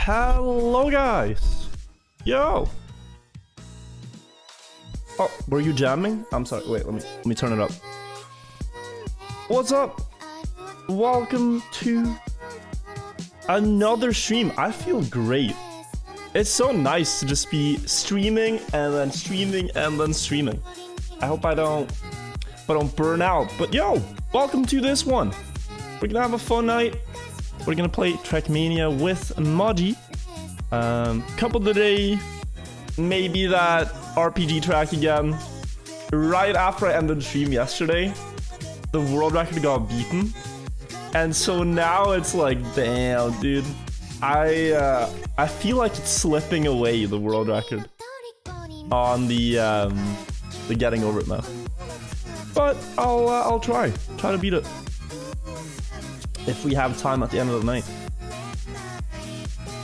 Hello guys! Yo! Oh, were you jamming? I'm sorry, wait, let me turn it up. What's up? Welcome to another stream. I feel great. It's so nice to just be streaming and then streaming and then streaming. I hope I don't burn out. But yo, welcome to this one. We're gonna have a fun night. We're gonna play Trackmania with Maji. Couple today, maybe that RPG track again. Right after I ended the stream yesterday, the world record got beaten, and so now it's like, damn, dude. I feel like it's slipping away, the world record on the getting over it now. But I'll try to beat it if we have time at the end of the night.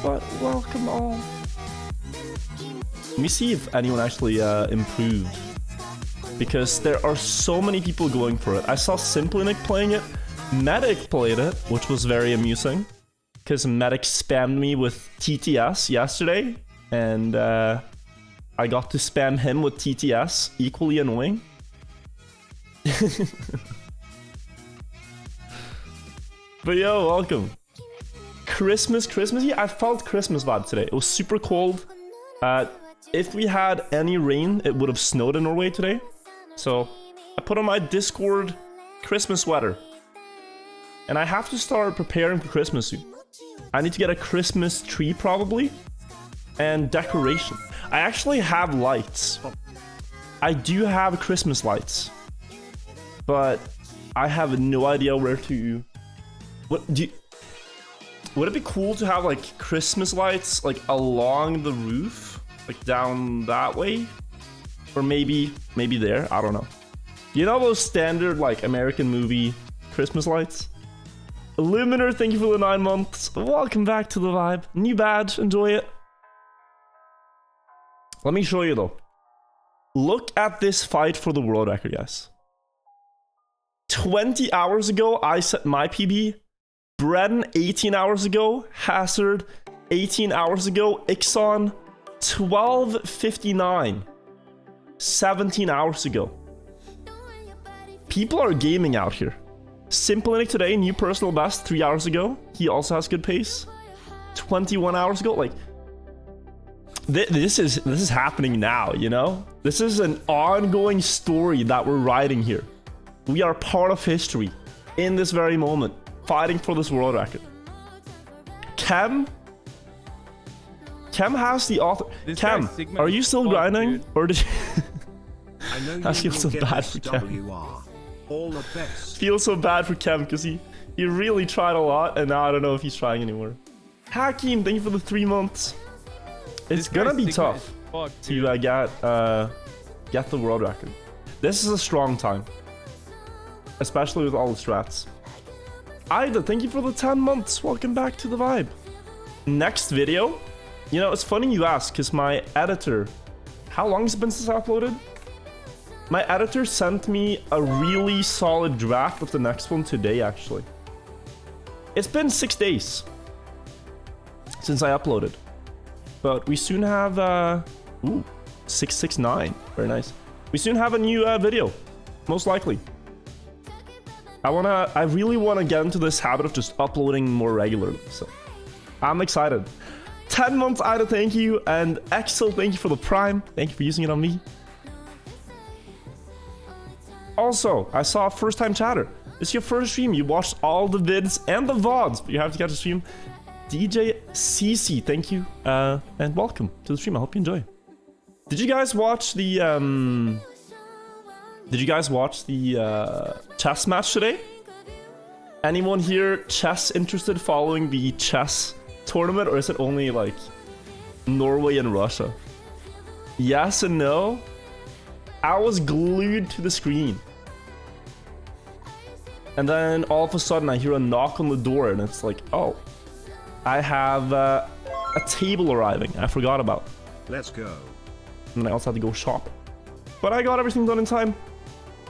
But welcome all. Let me see if anyone actually improved, because there are so many people going for it. I saw Simplinic playing it, Medic played it, which was very amusing, because Medic spammed me with TTS yesterday, and I got to spam him with TTS, equally annoying. But yo, welcome. Christmassy. I felt Christmas vibe today. It was super cold. If we had any rain, it would have snowed in Norway today. So I put on my Discord Christmas sweater, and I have to start preparing for Christmas soon. I need to get a Christmas tree probably, and decoration. I actually have lights. I do have Christmas lights, but I have no idea where to. Would it be cool to have like Christmas lights like along the roof, like down that way, or maybe there? I don't know. You know those standard like American movie Christmas lights? Illuminer, thank you for the 9 months. Welcome back to the vibe. New badge, enjoy it. Let me show you though. Look at this fight for the world record, guys. 20 hours ago, I set my PB. Bredden 18 hours ago, Hazard 18 hours ago, Ixon 12:59 17 hours ago. People are gaming out here. Simplinic today, new personal best 3 hours ago. He also has good pace. 21 hours ago, like this is happening now, you know? This is an ongoing story that we're writing here. We are part of history in this very moment, fighting for this world record. Chem has the author. Chem, are you still grinding? Dude. Or did you... I feel so bad for Chem. All the best. Feel so bad for Chem because he really tried a lot, and now I don't know if he's trying anymore. Hakim, thank you for the 3 months. It's gonna be tough to get the world record. This is a strong time, especially with all the strats. Ida, thank you for the 10 months. Welcome back to the vibe. Next video. You know, it's funny you ask, because my editor... How long has it been since I uploaded? My editor sent me a really solid draft of the next one today, actually. It's been 6 days since I uploaded. But we soon have... Ooh, 669. Very nice. We soon have a new video. Most likely. I really want to get into this habit of just uploading more regularly, so I'm excited. 10 months, Ida, thank you, and Excel, thank you for the Prime. Thank you for using it on me. Also, I saw a first-time chatter. This is your first stream. You watched all the vids and the VODs, but you have to catch the stream. DJ CC, thank you, and welcome to the stream. I hope you enjoy. Did you guys watch the chess match today? Anyone here chess interested following the chess tournament, or is it only like Norway and Russia? Yes and no. I was glued to the screen. And then all of a sudden I hear a knock on the door and it's like, oh, I have a table arriving I forgot about. Let's go. And then I also had to go shop. But I got everything done in time.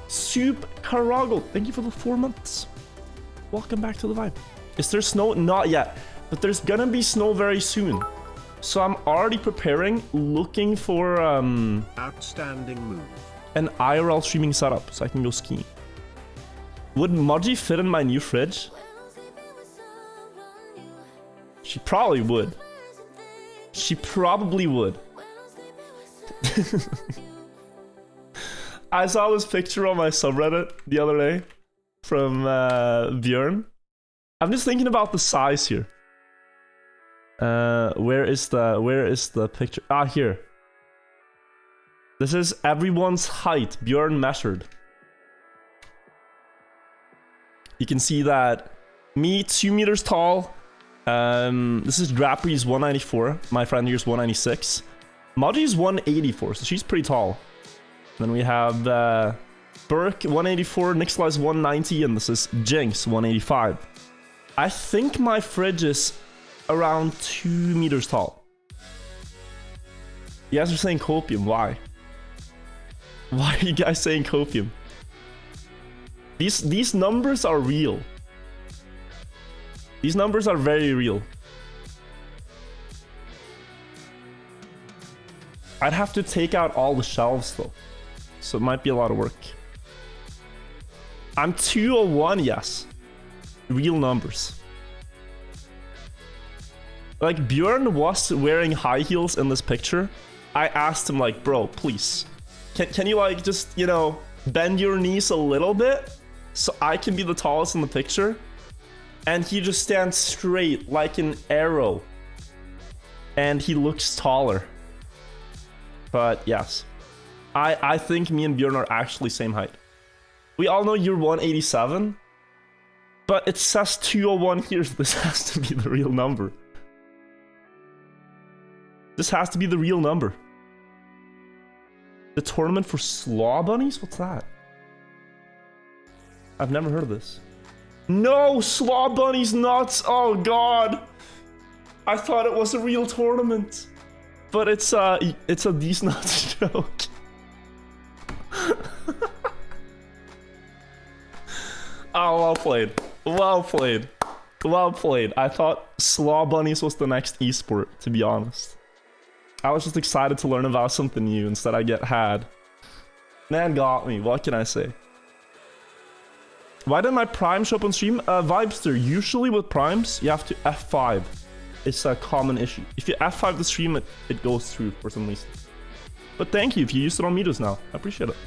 Soup Carago, thank you for the 4 months. Welcome back to the vibe. Is there snow? Not yet, but there's gonna be snow very soon. So I'm already preparing, looking for Outstanding move. an IRL streaming setup so I can go skiing. Would Maji fit in my new fridge? She probably would. She probably would. I saw this picture on my subreddit the other day from Björn. I'm just thinking about the size here. Where is the picture? Ah, here. This is everyone's height. Björn measured. You can see that me 2 meters tall. This is Drappy's 194. My friend here's 196. Maji's 184, so she's pretty tall. Then we have Burke 184, Nixla's 190, and this is Jinx 185. I think my fridge is around 2 meters tall. You guys are saying copium. Why? Why are you guys saying copium? These numbers are real. These numbers are very real. I'd have to take out all the shelves though, so it might be a lot of work. I'm 201, yes. Real numbers. Like, Björn was wearing high heels in this picture. I asked him, like, bro, please. Can you, like, just, you know, bend your knees a little bit so I can be the tallest in the picture? And he just stands straight like an arrow. And he looks taller. But, yes. I think me and Björn are actually same height. We all know you're 187. But it says 201 here, so this has to be the real number. This has to be the real number. The tournament for slaw bunnies? What's that? I've never heard of this. No, slaw bunnies nuts! Oh god! I thought it was a real tournament. But it's a these nuts joke. Oh, well played. Well played. Well played. I thought slaw bunnies was the next esport, to be honest. I was just excited to learn about something new. Instead I get had. Man got me. What can I say? Why didn't my prime show up on stream? Vibester, usually with primes, you have to F5. It's a common issue. If you F5 the stream, it goes through for some reason. But thank you if you used it on meters now. I appreciate it.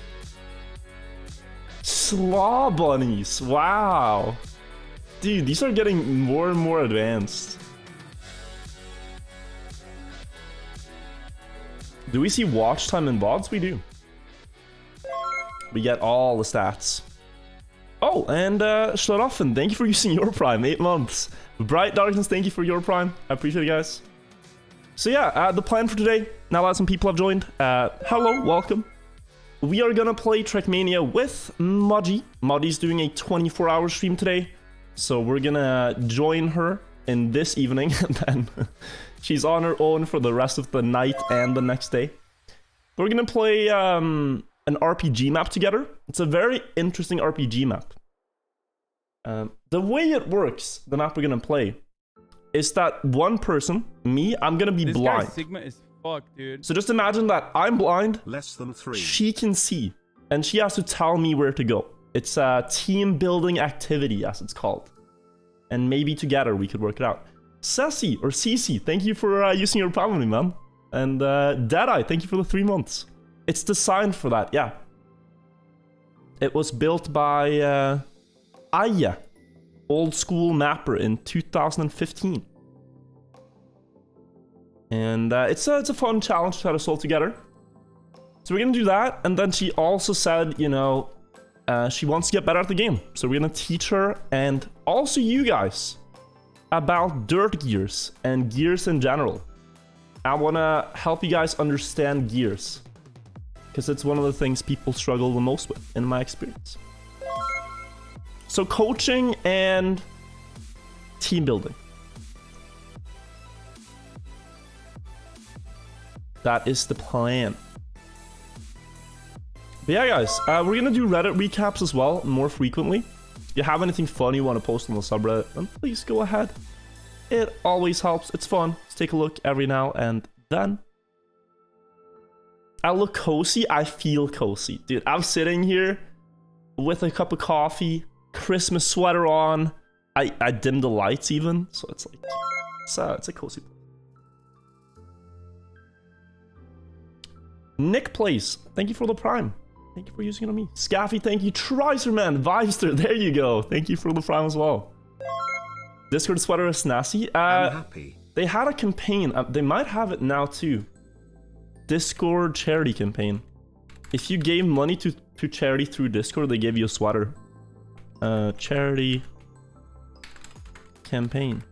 Slaw bunnies. Wow. Dude, these are getting more and more advanced. Do we see watch time in VODs? We do. We get all the stats. Oh, and Sharafen, thank you for using your prime. 8 months. Bright Darkness, thank you for your prime. I appreciate it, guys. So yeah, the plan for today, now that some people have joined, hello, welcome. We are gonna play Trackmania with Maji. Maji's doing a 24-hour stream today. So we're gonna join her in this evening, and then she's on her own for the rest of the night and the next day. We're gonna play an RPG map together. It's a very interesting RPG map. The way it works, the map we're gonna play, is that one person, me, I'm gonna be blind. This guy Sigma is fucked, dude. So just imagine that I'm blind, Less than 3. she can see, and she has to tell me where to go. It's a team building activity, as it's called. And maybe together we could work it out. Sassy, or Cece, thank you for using your prime on me, man. And Deadeye, thank you for the 3 months. It's designed for that, yeah. It was built by Aya, old school mapper in 2015. And it's a fun challenge to try to solve together. So we're gonna do that, and then she also said, you know, She wants to get better at the game. So we're gonna teach her, and also you guys, about dirt gears and gears in general. I wanna help you guys understand gears, because it's one of the things people struggle the most with, in my experience. So coaching and team building. That is the plan. But yeah, guys, we're gonna do Reddit recaps as well, more frequently. If you have anything fun you want to post on the subreddit, then please go ahead. It always helps. It's fun. Let's take a look every now and then. I look cozy. I feel cozy. Dude, I'm sitting here with a cup of coffee, Christmas sweater on. I dim the lights even, so it's like, it's a cozy place. Nick Plays, thank you for the prime. Thank you for using it on me. Scaffy, thank you. Tricerman, Vibester, there you go. Thank you for the prime as well. Discord sweater is Snazzy. I'm happy. They had a campaign. They might have it now too. Discord charity campaign. If you gave money to charity through Discord, they gave you a sweater. Charity campaign.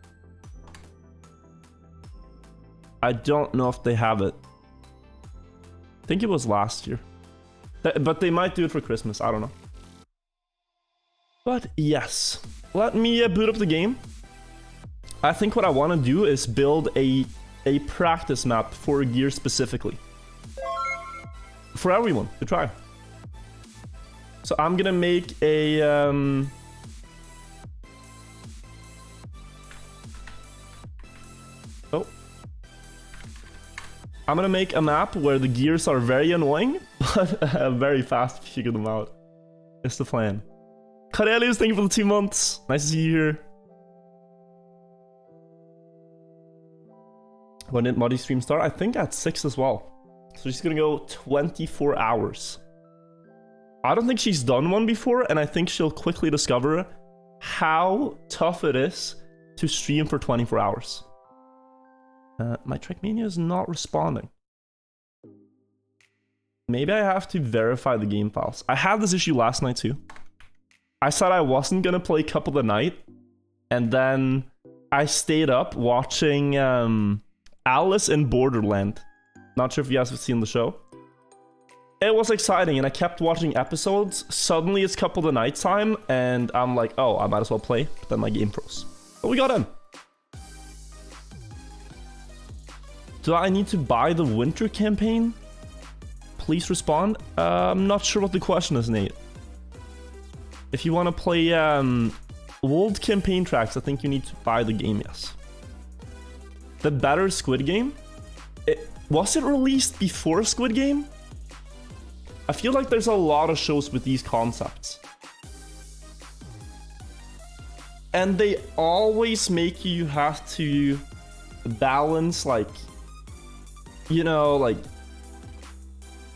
I don't know if they have it. I think it was last year. But they might do it for Christmas. I don't know. But yes. Let me boot up the game. I think what I want to do is build a practice map for gear specifically. For everyone to try. So I'm gonna make a I'm gonna make a map where the gears are very annoying, but very fast to figure them out. It's the plan. Karelius, thank you for the 2 months. Nice to see you here. When did Maji stream start? I think at 6 as well. So she's gonna go 24 hours. I don't think she's done one before, and I think she'll quickly discover how tough it is to stream for 24 hours. My Trackmania is not responding. Maybe I have to verify the game files. I had this issue last night too. I said I wasn't gonna play Cup of the Night, and then I stayed up watching Alice in Borderland. Not sure if you guys have seen the show. It was exciting, and I kept watching episodes. Suddenly it's Cup of the Night time, and I'm like, oh, I might as well play. But then my game froze. But we got in. Do I need to buy the winter campaign? Please respond. I'm not sure what the question is, Nate. If you want to play old campaign tracks, I think you need to buy the game, yes. The better Squid Game? Was it released before Squid Game? I feel like there's a lot of shows with these concepts. And they always make you have to balance, like, you know, like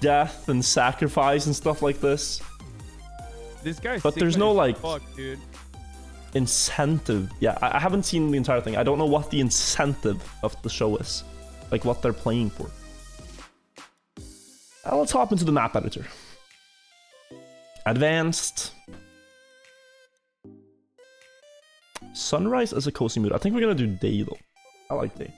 death and sacrifice and stuff like this. This guy's but there's no like fuck, dude. Incentive. Yeah, I haven't seen the entire thing. I don't know what the incentive of the show is, like what they're playing for. Let's hop into the map editor. Advanced. Sunrise is a cozy mood. I think we're gonna do day though. I like day.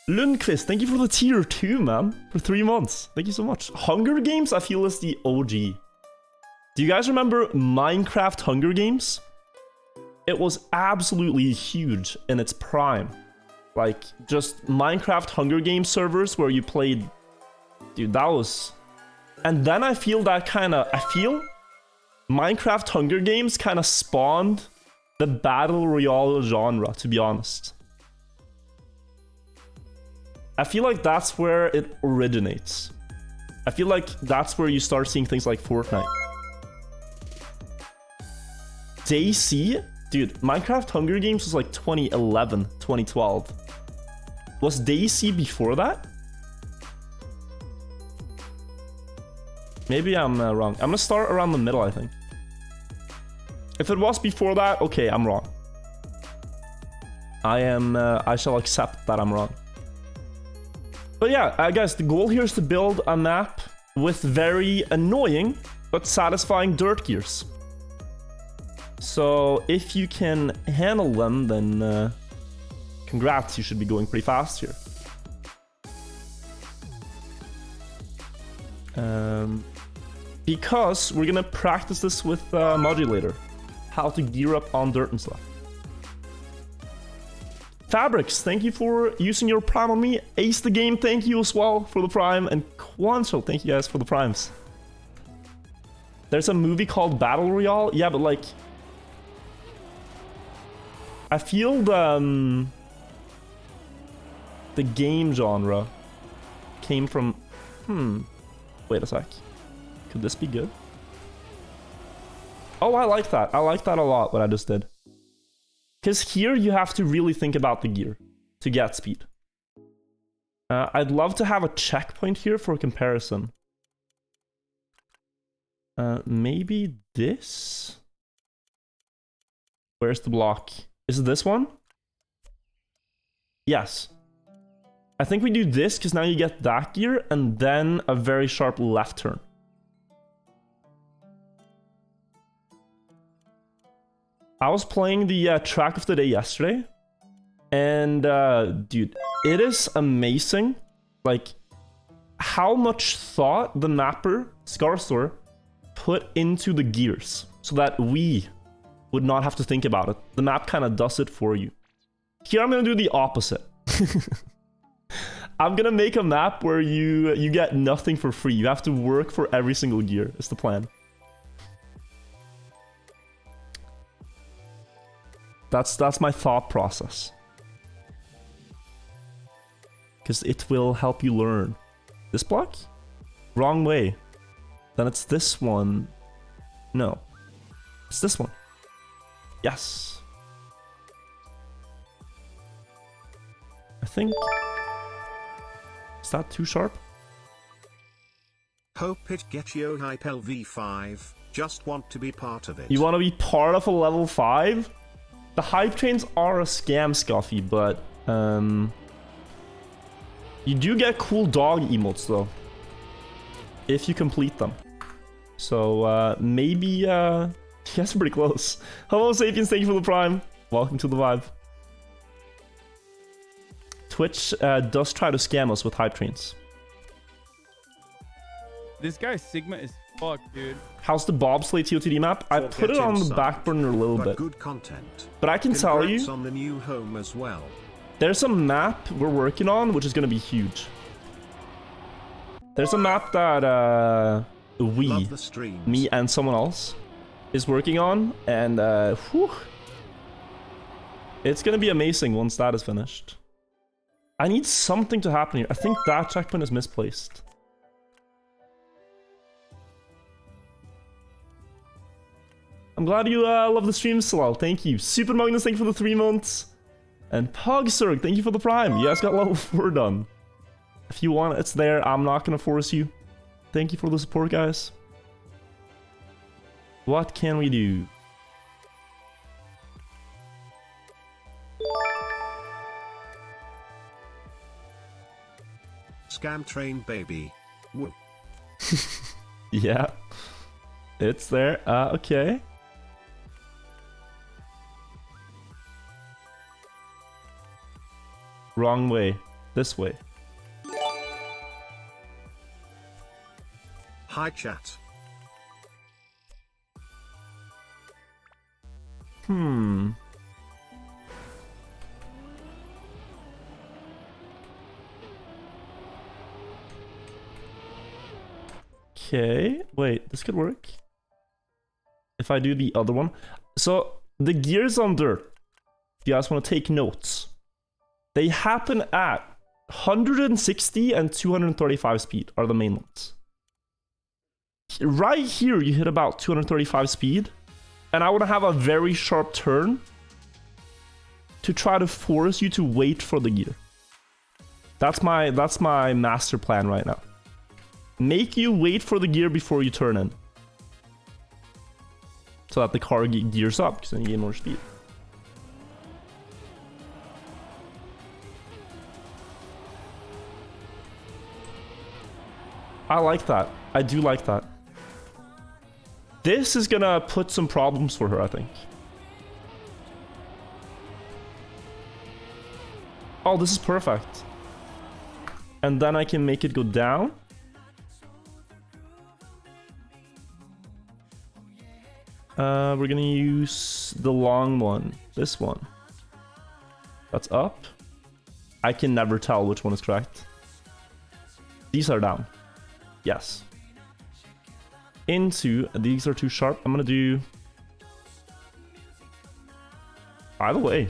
Lundqvist, thank you for the tier 2, man. For 3 months. Thank you so much. Hunger Games, I feel, is the OG. Do you guys remember Minecraft Hunger Games? It was absolutely huge in its prime. Like, just Minecraft Hunger Games servers where you played... Dude, that was... And then I feel that kind of... I feel Minecraft Hunger Games kind of spawned the Battle Royale genre, to be honest. I feel like that's where it originates. I feel like that's where you start seeing things like Fortnite. DayZ? Dude, Minecraft Hunger Games was like 2011, 2012. Was DayZ before that? Maybe I'm wrong. I'm gonna start around the middle, I think. If it was before that, okay, I'm wrong. I shall accept that I'm wrong. But yeah, guys, the goal here is to build a map with very annoying but satisfying dirt gears. So if you can handle them, then congrats, you should be going pretty fast here. Because we're gonna practice this with Maji later. How to gear up on dirt and stuff. Fabrics, thank you for using your prime on me. Ace the game, thank you as well for the prime. And Quancho, thank you guys for the primes. There's a movie called Battle Royale. Yeah, but like... I feel the game genre came from... Wait a sec. Could this be good? Oh, I like that. I like that a lot, what I just did. Because here you have to really think about the gear to get speed. I'd love to have a checkpoint here for comparison. Maybe this? Where's the block? Is it this one? Yes. I think we do this because now you get that gear and then a very sharp left turn. I was playing the track of the day yesterday, and dude, it is amazing, like, how much thought the mapper, Scarstor, put into the gears, so that we would not have to think about it. The map kind of does it for you. Here I'm gonna do the opposite. I'm gonna make a map where you get nothing for free. You have to work for every single gear, is the plan. That's my thought process. Because it will help you learn. This block? Wrong way. Then it's this one. No. It's this one. Yes. I think... Is that too sharp? Hope it gets you hype LV5. Just want to be part of it. You want to be part of a level 5? The hype trains are a scam, Scuffy, but you do get cool dog emotes though, if you complete them. So maybe you guys are pretty close. Hello Sapiens, thank you for the prime. Welcome to the vibe. Twitch does try to scam us with hype trains. This guy Sigma is fucked, dude. How's the bobsleigh TOTD map? I put it on the back burner a little bit. Good content. But I can tell you, on the new home as well. There's a map we're working on which is going to be huge. There's a map that me and someone else is working on, and whew, it's going to be amazing once that is finished. I need something to happen here. I think that checkpoint is misplaced. I'm glad you love the stream, Salal. Thank you. Super Magnus, thank you for the 3 months. And Pogsurg, thank you for the prime. You guys got level 4 done. If you want, it's there. I'm not going to force you. Thank you for the support, guys. What can we do? Scam train, baby. Whoop. Yeah. It's there. Okay. Wrong way. This way. Hi chat. Okay. Wait, this could work. If I do the other one. So, the gears on dirt, if you guys want to take notes, they happen at 160 and 235 speed are the main ones. Right here, you hit about 235 speed, and I want to have a very sharp turn to try to force you to wait for the gear. That's my master plan right now. Make you wait for the gear before you turn in, so that the car gears up, because then you gain more speed. I like that. I do like that. This is gonna put some problems for her, I think. Oh, this is perfect. And then I can make it go down. We're gonna use the long one. This one. That's up. I can never tell which one is correct. These are down. Yes. Into, these are too sharp. I'm gonna do... By the way,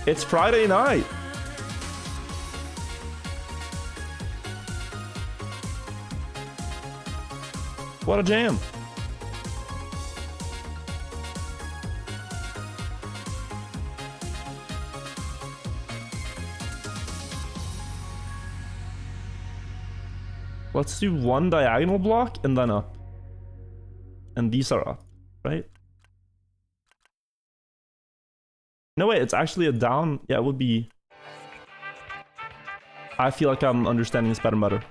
it's Friday night. What a jam. Let's do one diagonal block and then up. And these are up, right? No, wait, it's actually a down. Yeah, it would be... I feel like I'm understanding this better and better.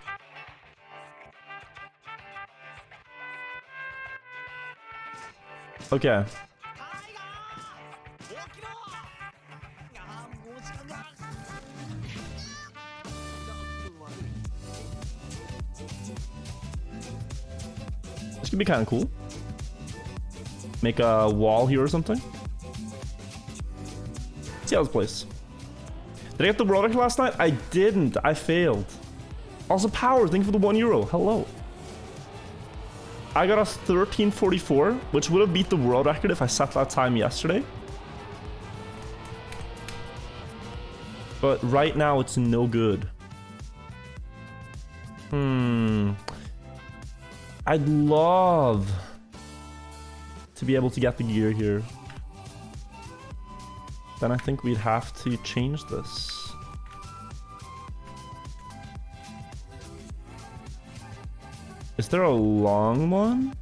Okay. This could be kind of cool. Make a wall here or something. See how this plays. Did I get the world record last night? I didn't. I failed. Also, Power, thank you for the €1. Hello. I got a 13:44, which would have beat the world record if I set that time yesterday. But right now, it's no good. I'd love to be able to get the gear here. Then I think we'd have to change this. Is there a long one?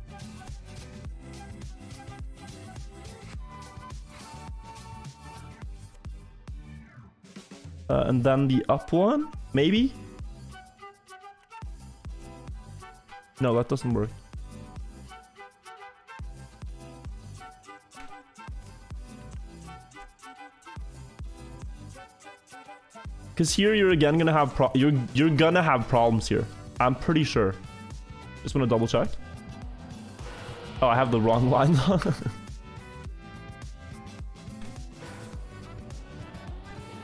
And then the up one? Maybe? No, that doesn't work. Because here you're again gonna have you're gonna have problems here. I'm pretty sure. Just want to double check. Oh, I have the wrong line.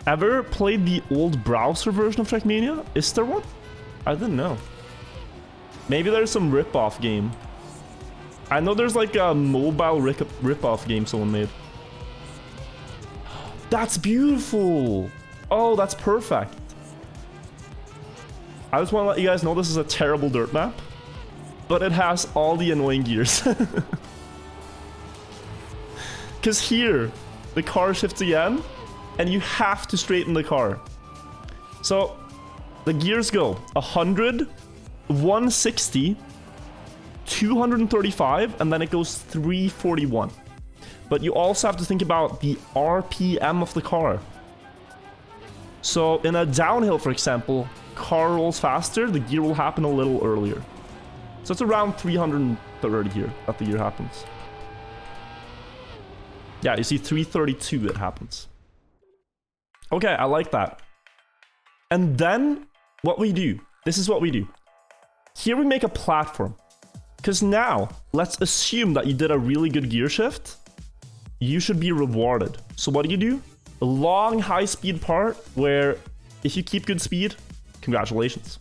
Ever played the old browser version of Trackmania? Is there one? I didn't know. Maybe there's some rip-off game. I know there's like a mobile rip-off game someone made. That's beautiful. Oh, that's perfect. I just want to let you guys know this is a terrible dirt map, but it has all the annoying gears. Because here, the car shifts again, and you have to straighten the car. So, the gears go 100, 160, 235, and then it goes 341. But you also have to think about the RPM of the car. So in a downhill, for example, car rolls faster, the gear will happen a little earlier. So it's around 330 here that the gear happens. Yeah, you see 332 it happens. Okay, I like that. And then what we do, this is what we do. Here we make a platform. Because now, let's assume that you did a really good gear shift. You should be rewarded. So what do? A long high speed part where if you keep good speed, congratulations.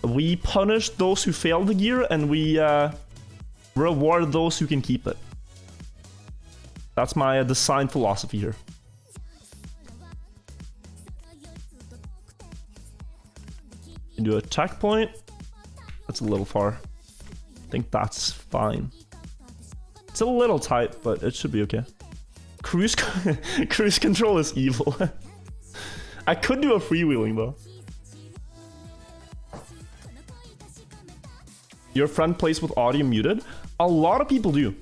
We punish those who fail the gear and we reward those who can keep it. That's my design philosophy here. You do a checkpoint. That's a little far. I think that's fine. It's a little tight, but it should be okay. Cruise control is evil. I could do a freewheeling though. Your friend plays with audio muted? A lot of people do.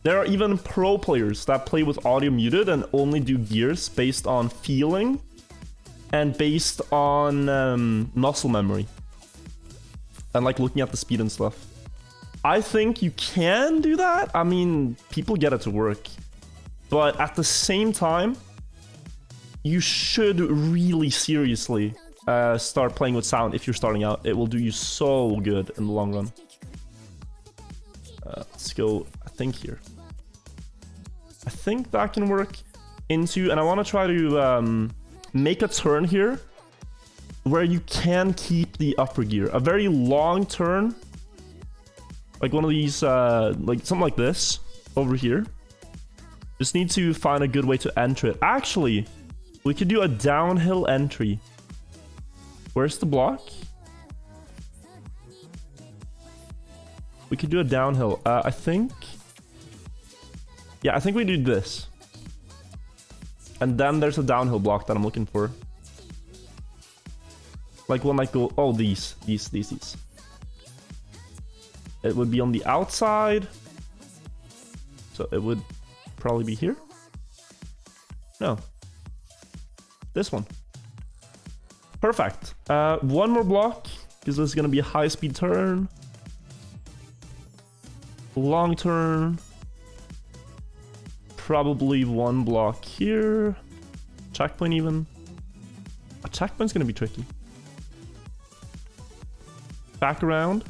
There are even pro players that play with audio muted and only do gears based on feeling and based on muscle memory. and like looking at the speed and stuff. I think you can do that. I mean, people get it to work. But at the same time, you should really seriously start playing with sound if you're starting out. It will do you so good in the long run. Let's go, I think here. I think that can work into, and I want to try to make a turn here where you can keep the upper gear. A very long turn, like one of these, like something like this over here. Just need to find a good way to enter it. Actually, we could do a downhill entry. Where's the block? We could do a downhill. I think. Yeah, I think we do this. And then there's a downhill block that I'm looking for. Like one like go. Oh, these. It would be on the outside. So it would probably be here. No. This one. Perfect. One more block, because this is going to be a high-speed turn. Long turn. Probably one block here. Checkpoint even. A checkpoint's going to be tricky. Back around.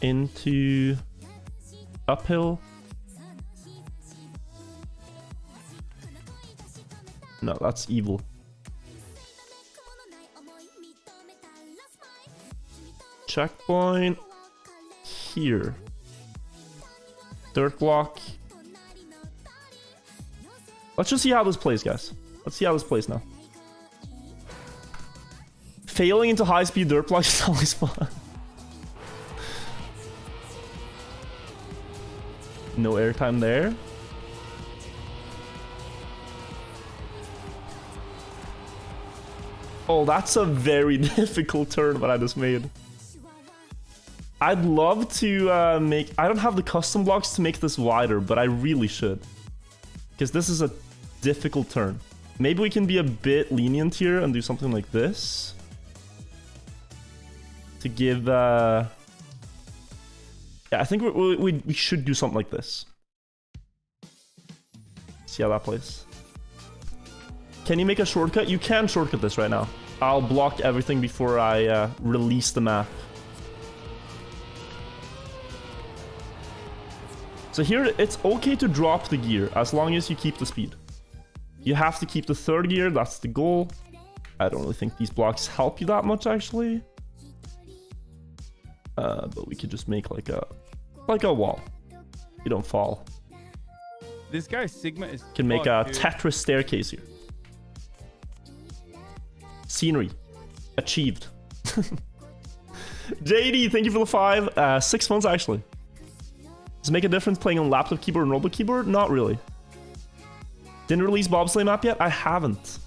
Into uphill. No, that's evil. Checkpoint here. Dirt block. Let's just see how this plays, guys. Let's see how this plays now. Failing into high-speed dirt blocks is always fun. No airtime there. Oh, that's a very difficult turn that I just made. I'd love to make... I don't have the custom blocks to make this wider, but I really should. Because this is a difficult turn. Maybe we can be a bit lenient here and do something like this. To give... Yeah, I think we should do something like this. See how that plays. Can you make a shortcut? You can shortcut this right now. I'll block everything before I release the map. So here, it's okay to drop the gear as long as you keep the speed. You have to keep the third gear, that's the goal. I don't really think these blocks help you that much, actually. But we could just make like a wall. You don't fall. This guy Sigma is. Can make a dude. Tetris staircase here. Scenery. Achieved. JD, thank you for the 5. 6 months, actually. Does it make a difference playing on laptop keyboard and robot keyboard? Not really. Didn't release bobsleigh map yet? I haven't.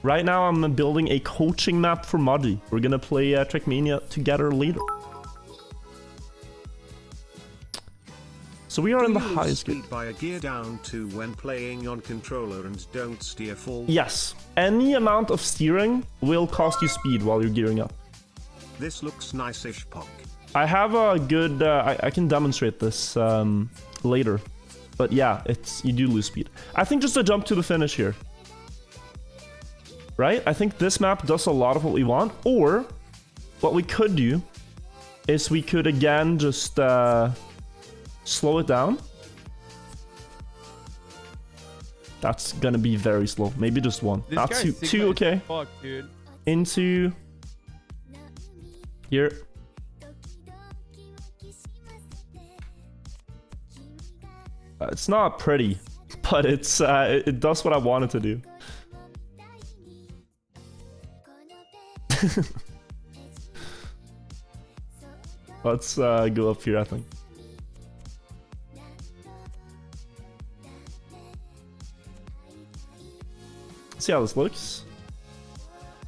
Right now, I'm building a coaching map for Maji. We're gonna play Trackmania together later. So we are in the highest gear. Speed by a gear down to when playing on controller and don't steer full. Yes, any amount of steering will cost you speed while you're gearing up. This looks nice-ish, Pog. I have a good... I can demonstrate this later. But yeah, you do lose speed. I think just a jump to the finish here. Right? I think this map does a lot of what we want. Or, what we could do is we could again just slow it down. That's gonna be very slow. Maybe just one. This That's guy two, Sigma okay. is fuck, dude. Into here. It's not pretty, but it's it does what I wanted to do. Let's go up here, I think. See how this looks.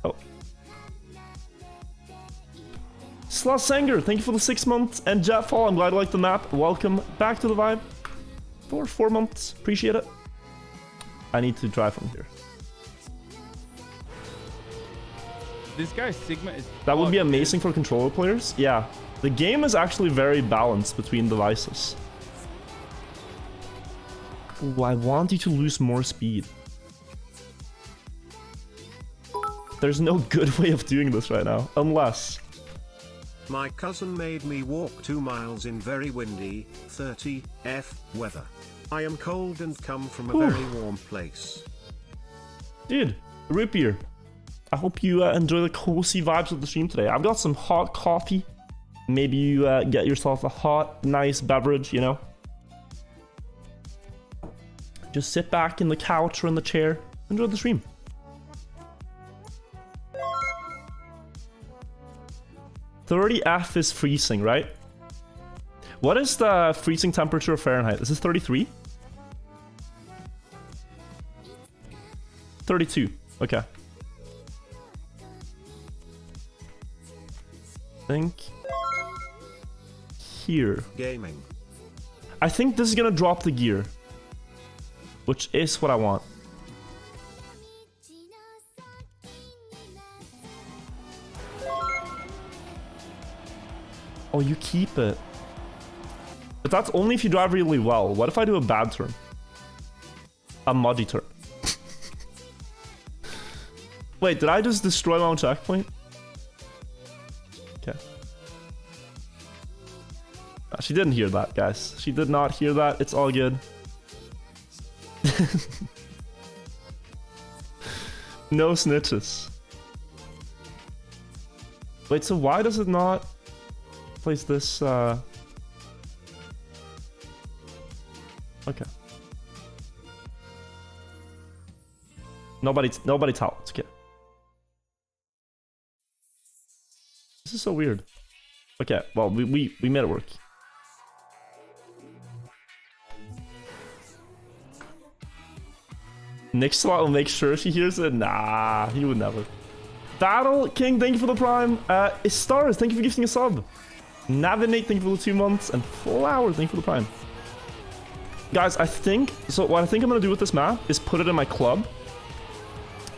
Oh. Slasanger, thank you for the 6 months. And Jetfall, I'm glad you like the map. Welcome back to the vibe. For 4 months. Appreciate it. I need to drive from here. This guy Sigma is. That would be fucked, amazing dude. for controller players. Yeah, the game is actually very balanced between devices. Ooh, I want you to lose more speed. There's no good way of doing this right now, unless... My cousin made me walk 2 miles in very windy, 30 F weather. I am cold and come from a very warm place. Dude, root beer. I hope you enjoy the cozy vibes of the stream today. I've got some hot coffee. Maybe you get yourself a hot, nice beverage, you know? Just sit back in the couch or in the chair. Enjoy the stream. $30F is freezing, right? What is the freezing temperature of Fahrenheit? Is this 33? 32. Okay. Think here. Gaming. I think this is gonna drop the gear, which is what I want. Oh, you keep it. But that's only if you drive really well. What if I do a bad turn? A Maji turn. Wait, did I just destroy my own checkpoint? Okay. She didn't hear that, guys. She did not hear that. It's all good. No snitches. Wait, so why does it not place this, okay. Nobody tell. It's okay. This is so weird. Okay, well, we made it work. Nixlot will make sure she hears it. Nah, he would never. Battle King, thank you for the prime. Stars, thank you for gifting a sub. Navigate, thank you for the 2 months. And Flower, thank you for the prime. Guys, I think, so what I think I'm gonna do with this map is put it in my club.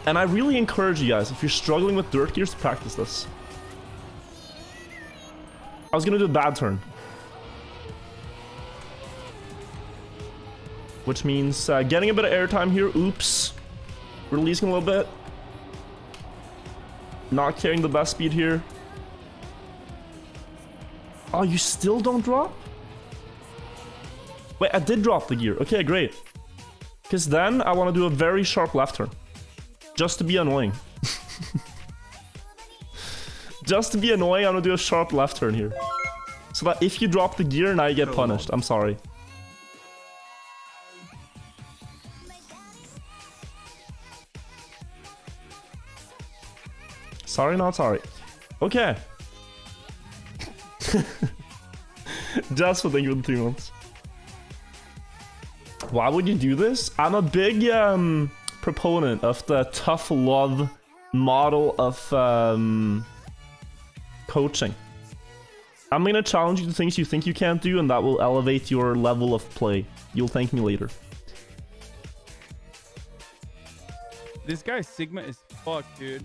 And I really encourage you guys, if you're struggling with dirt gears, to practice this. I was gonna do a bad turn. Which means getting a bit of airtime here. Oops. Releasing a little bit. Not carrying the best speed here. Oh, you still don't drop? Wait, I did drop the gear. Okay, great. Because then I want to do a very sharp left turn. Just to be annoying. Just to be annoying, I'm going to do a sharp left turn here. So that if you drop the gear, now you get punished. I'm sorry. Sorry, not sorry. Okay. Just for thinking of the 3 months. Why would you do this? I'm a big proponent of the tough love model of coaching. I'm gonna challenge you to things you think you can't do, and that will elevate your level of play. You'll thank me later. This guy Sigma is fucked, dude.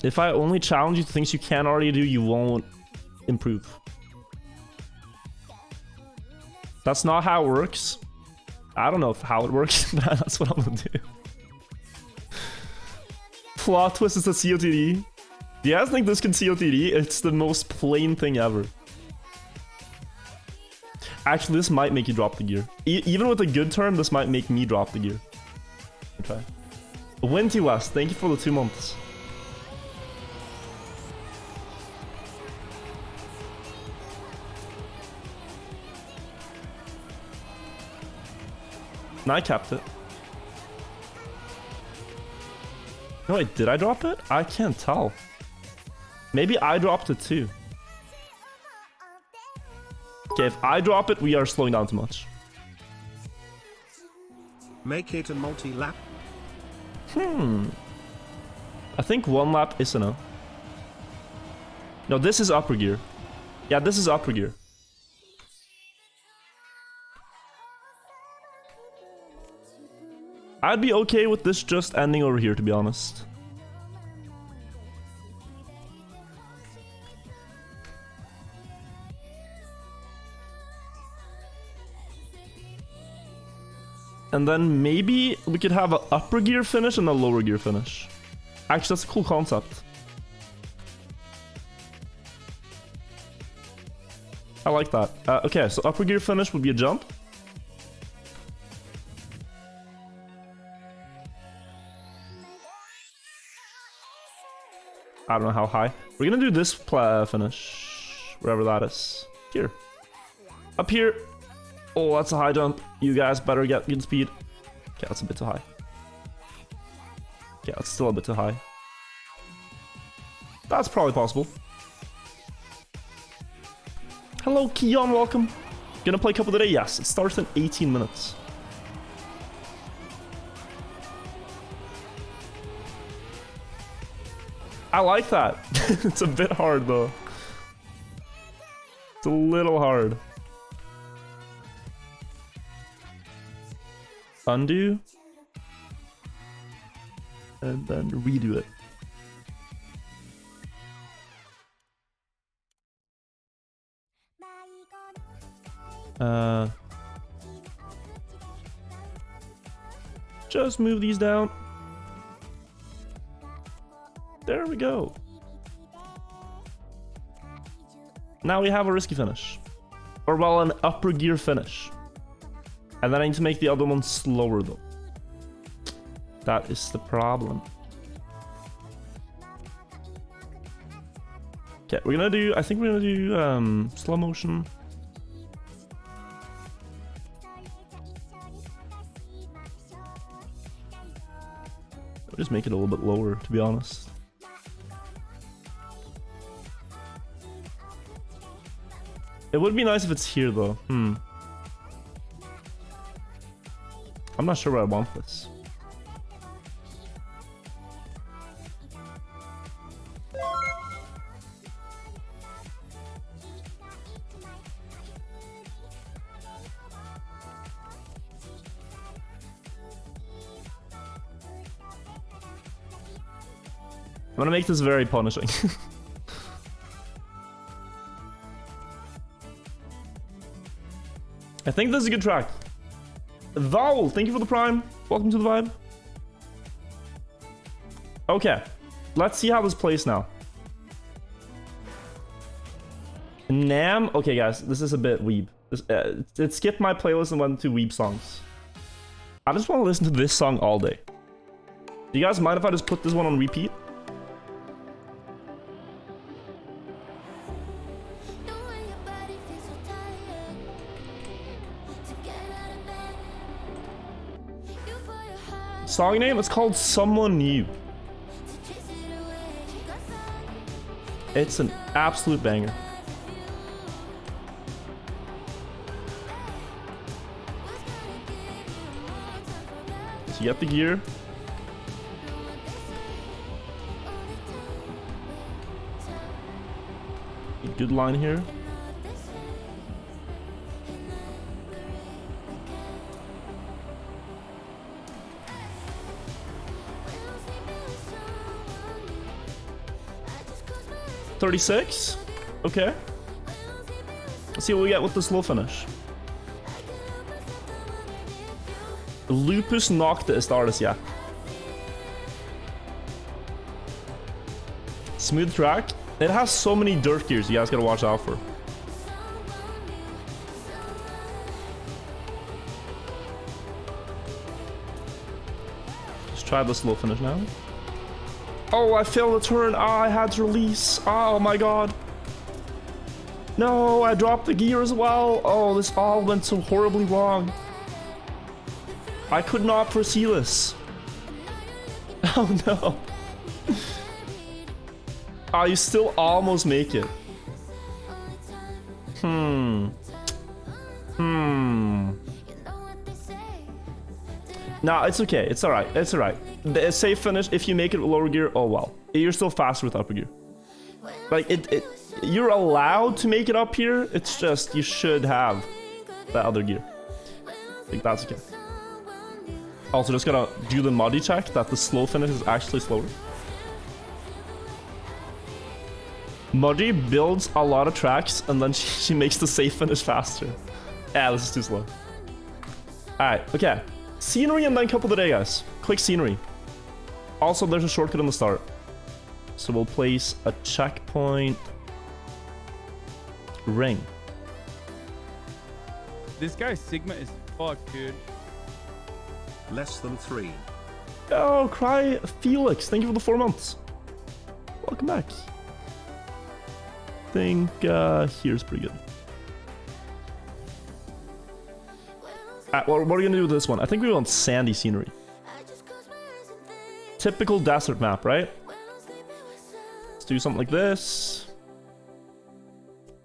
If I only challenge you to things you can already do, you won't improve. That's not how it works. I don't know how it works, but that's what I'm gonna do. Plot twist is a COTD. Do you guys think this can COTD? It's the most plain thing ever. Actually, this might make you drop the gear. Even with a good turn, this might make me drop the gear. Okay. Winty West, thank you for the 2 months. And I kept it. No, wait, did I drop it? I can't tell. Maybe I dropped it too. Okay, if I drop it, we are slowing down too much. Make it a multi-lap. I think 1 lap is enough. No, this is upper gear. Yeah, this is upper gear. I'd be okay with this just ending over here, to be honest. And then maybe we could have an upper gear finish and a lower gear finish. Actually, that's a cool concept. I like that. Okay, so upper gear finish would be a jump. I don't know how high. We're gonna do this finish, wherever that is. Here. Up here. Oh, that's a high jump. You guys better get good speed. Okay, that's a bit too high. Yeah, that's still a bit too high. That's probably possible. Hello, Keon, welcome. Gonna play Cup of the Day? Yes, it starts in 18 minutes. I like that. It's a bit hard, though. It's a little hard. Undo. And then redo it. Just move these down. There we go. Now we have a risky finish. Or well, an upper gear finish. And then I need to make the other one slower though. That is the problem. Okay, we're gonna do, I think we're gonna do slow motion. I'll just make it a little bit lower, to be honest. It would be nice if it's here though. I'm not sure where I want this. I'm gonna make this very punishing. I think this is a good track. Vowel, thank you for the prime. Welcome to the vibe. Okay, let's see how this plays now. Nam, okay guys, this is a bit weeb. It skipped my playlist and went to weeb songs. I just want to listen to this song all day. Do you guys mind if I just put this one on repeat? Song name? It's called Someone New. It's an absolute banger. So you get the gear. Good line here. $36. Okay. Let's see what we get with the slow finish. Lupus knocked the Astartes, yeah. Smooth track. It has so many dirt gears you guys gotta watch out for. Let's try the slow finish now. Oh, I failed the turn. Ah, I had to release. Oh my god. No, I dropped the gear as well. Oh, this all went so horribly wrong. I could not foresee this. Oh no. Ah, you still almost make it. Nah, it's okay. It's alright. It's alright. The safe finish, if you make it with lower gear, oh well. You're still faster with upper gear. Like, you're allowed to make it up here. It's just, you should have the other gear. I think that's okay. Also, just gotta do the Maji check that the slow finish is actually slower. Maji builds a lot of tracks and then she makes the safe finish faster. Yeah, this is too slow. Alright, okay. Scenery and then cup of the day, guys. Quick scenery. Also, there's a shortcut on the start. So we'll place a checkpoint ring. This guy Sigma is fucked, dude. Less than 3. Oh, Cry Felix. Thank you for the 4 months. Welcome back. I think here's pretty good. What are we gonna do with this one? I think we want sandy scenery. Typical desert map, right? Let's do something like this.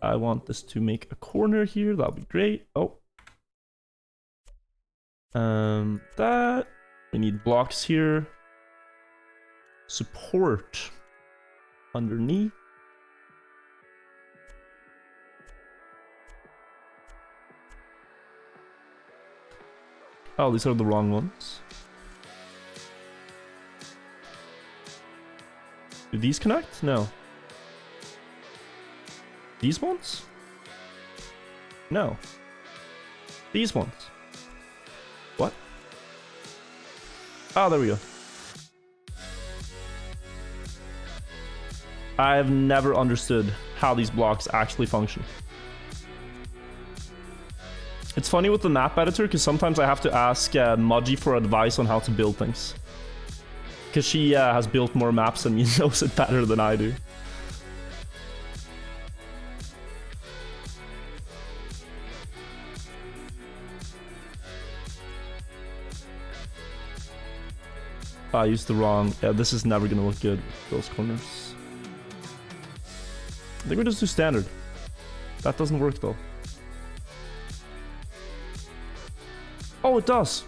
I want this to make a corner here. That'll be great. Oh. That. We need blocks here. Support underneath. Oh, these are the wrong ones. Do these connect? No. These ones? No. These ones. What? Oh, there we go. I've never understood how these blocks actually function. It's funny with the map editor because sometimes I have to ask Maji for advice on how to build things. Because she has built more maps and knows it better than I do. I used the wrong... Yeah, this is never going to look good with those corners. I think we just do standard. That doesn't work though. Oh, it does.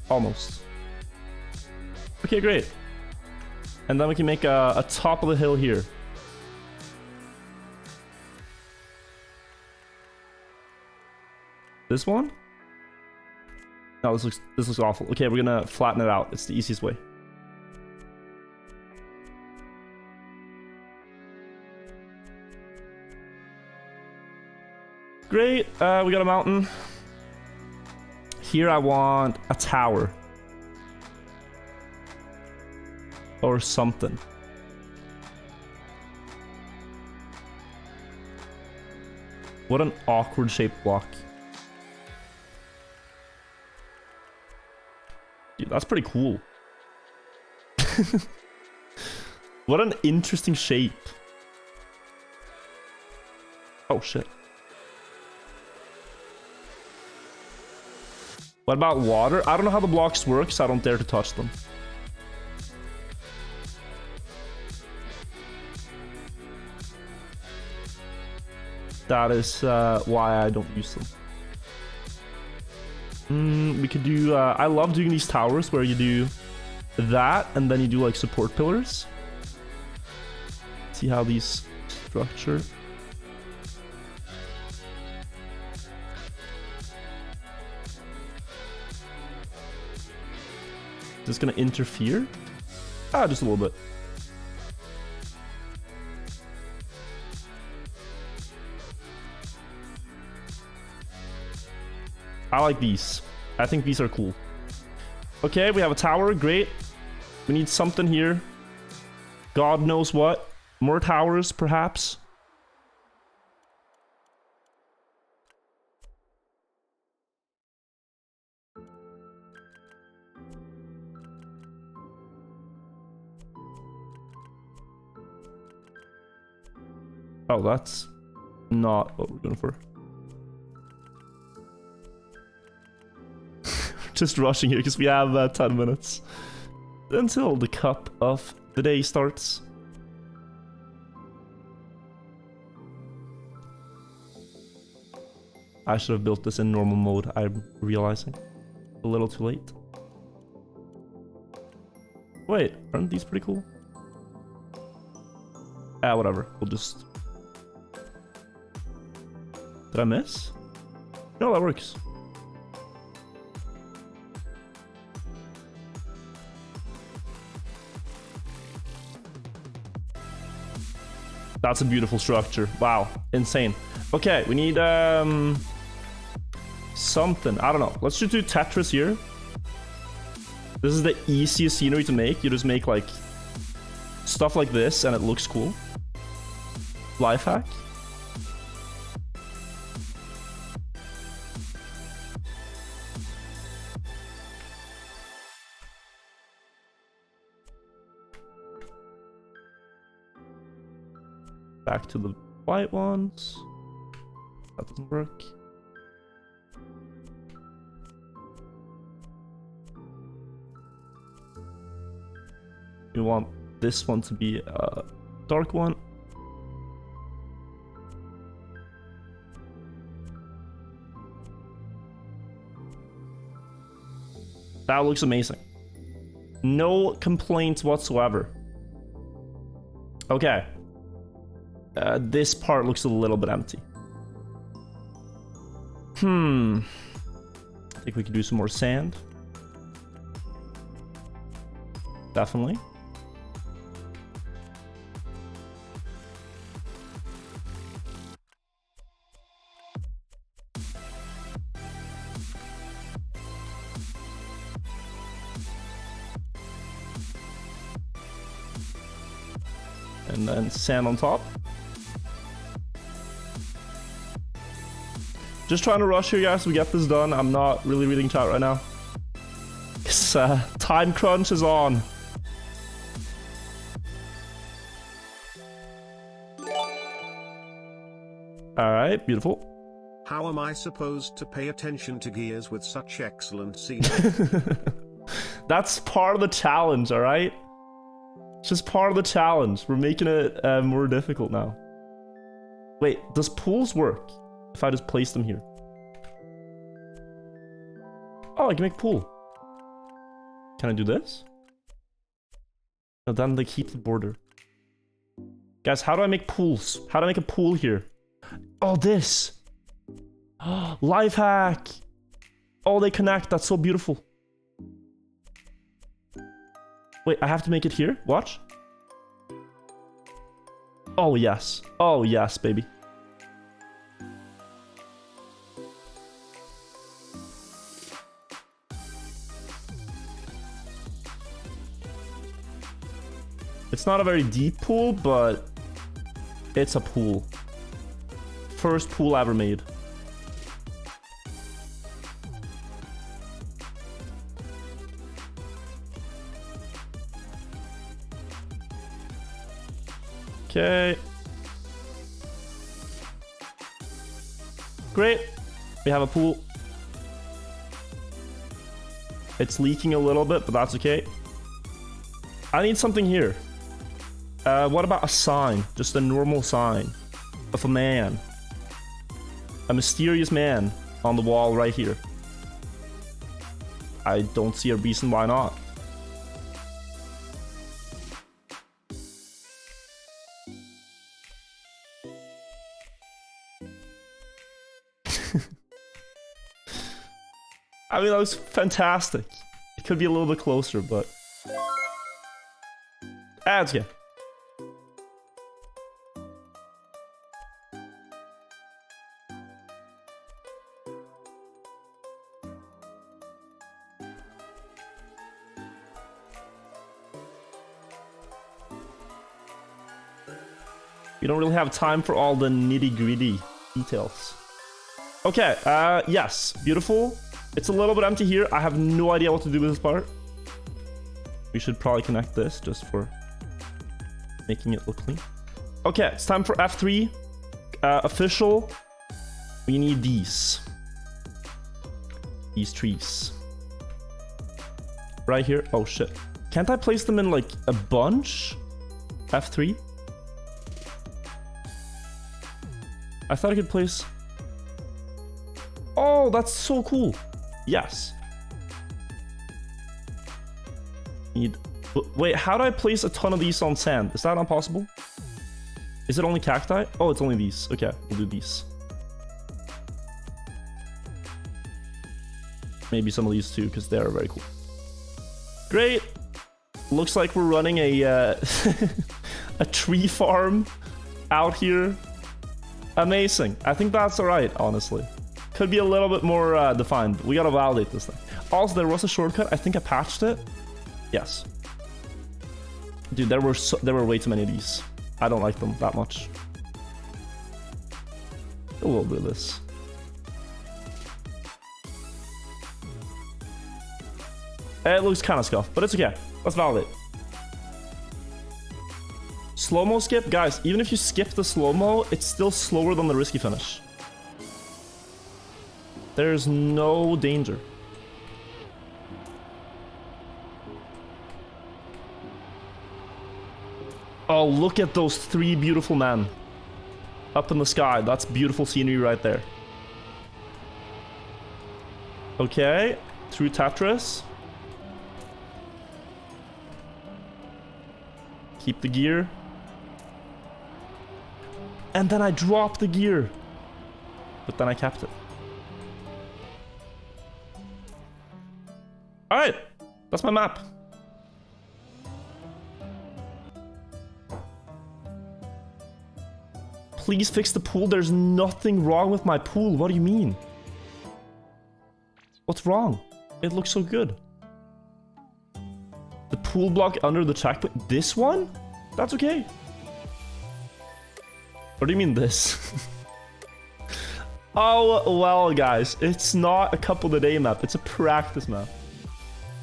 Almost. Okay, great. And then we can make a top of the hill here. This one? No, this looks awful. Okay, we're gonna flatten it out. It's the easiest way. Great. We got a mountain. Here I want a tower. Or something. What an awkward shaped block. Dude, that's pretty cool. What an interesting shape. Oh shit. What about water? I don't know how the blocks work, so I don't dare to touch them. That is why I don't use them. We could do... I love doing these towers where you do that and then you do like support pillars. See how these structure. Is this gonna interfere? Ah, just a little bit. I like these. I think these are cool. Okay, we have a tower. Great. We need something here. God knows what. More towers, perhaps. Oh, that's not what we're going for. Just rushing here because we have 10 minutes until the cup of the day starts. I should have built this in normal mode, I'm realizing. A little too late. Wait, aren't these pretty cool? Ah, whatever. We'll just... Did I miss? No, that works. That's a beautiful structure. Wow, insane. Okay, we need something. I don't know. Let's just do Tetris here. This is the easiest scenery to make. You just make like stuff like this and it looks cool. Life hack. Back to the white ones. That doesn't work. We want this one to be a dark one. That looks amazing. No complaints whatsoever. Okay. This part looks a little bit empty. I think we could do some more sand. Definitely. And then sand on top. Just trying to rush here, guys. We get this done. I'm not really reading chat right now. This time crunch is on. All right, beautiful. How am I supposed to pay attention to gears with such excellent scenery? That's part of the challenge, all right? It's just part of the challenge. We're making it more difficult now. Wait, does pools work if I just place them here? Oh, I can make pool. Can I do this? No, then they keep the border. Guys, how do I make pools? How do I make a pool here? Oh, this. Life hack. Oh, they connect. That's so beautiful. Wait, I have to make it here? Watch. Oh, yes. Oh, yes, baby. It's not a very deep pool, but it's a pool. First pool ever made. Okay. Great. We have a pool. It's leaking a little bit, but that's okay. I need something here. What about a sign? Just a normal sign of a man. A mysterious man on the wall right here. I don't see a reason why not. I mean, that was fantastic. It could be a little bit closer, but... It's okay. We don't really have time for all the nitty-gritty details. Okay, yes, beautiful. It's a little bit empty here. I have no idea what to do with this part. We should probably connect this just for making it look clean. Okay, it's time for F3. Official. We need these. These trees. Right here. Oh, shit. Can't I place them in, like, a bunch? F3? I thought I could place... Oh, that's so cool. Yes. Wait, how do I place a ton of these on sand? Is that not possible? Is it only cacti? Oh, it's only these. Okay, we'll do these. Maybe some of these too, because they're very cool. Great. Looks like we're running a a tree farm out here. Amazing. I think that's all right, honestly. Could be a little bit more defined. We gotta validate this thing. Also, there was a shortcut. I think I patched it. Yes. Dude, there were way too many of these. I don't like them that much. A little bit of this. It looks kind of scuffed, but it's okay. Let's validate. Slow-mo skip? Guys, even if you skip the slow-mo, it's still slower than the risky finish. There's no danger. Oh, look at those three beautiful men up in the sky. That's beautiful scenery right there. Okay, through Tetris. Keep the gear. And then I dropped the gear. But then I kept it. Alright, that's my map. Please fix the pool. There's nothing wrong with my pool. What do you mean? What's wrong? It looks so good. The pool block under the checkpoint. This one? That's okay. What do you mean this? Oh, well, guys. It's not a couple of day map. It's a practice map.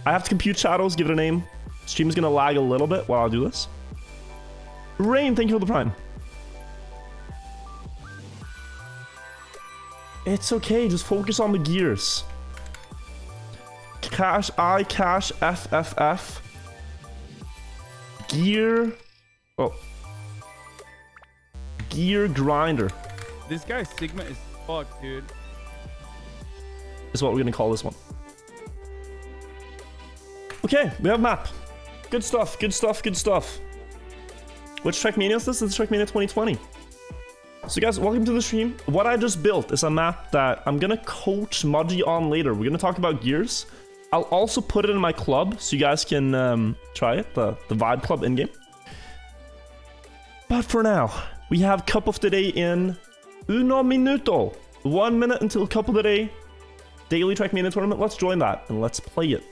I have to compute shadows, give it a name. Stream's gonna lag a little bit while I do this. Rain, thank you for the prime. It's okay, just focus on the gears. Cash I, cash F, F, F. Gear. Oh. Gear grinder. This guy Sigma is fucked, dude. Is what we're gonna call this one. Okay, we have map. Good stuff, good stuff, good stuff. Which Trackmania is this? This is Trackmania 2020. So guys, welcome to the stream. What I just built is a map that I'm gonna coach Maji on later. We're gonna talk about gears. I'll also put it in my club so you guys can try it, the Vibe Club in-game. But for now, we have Cup of the Day in uno minuto. 1 minute until Cup of the Day. Daily Trackmania tournament. Let's join that and let's play it.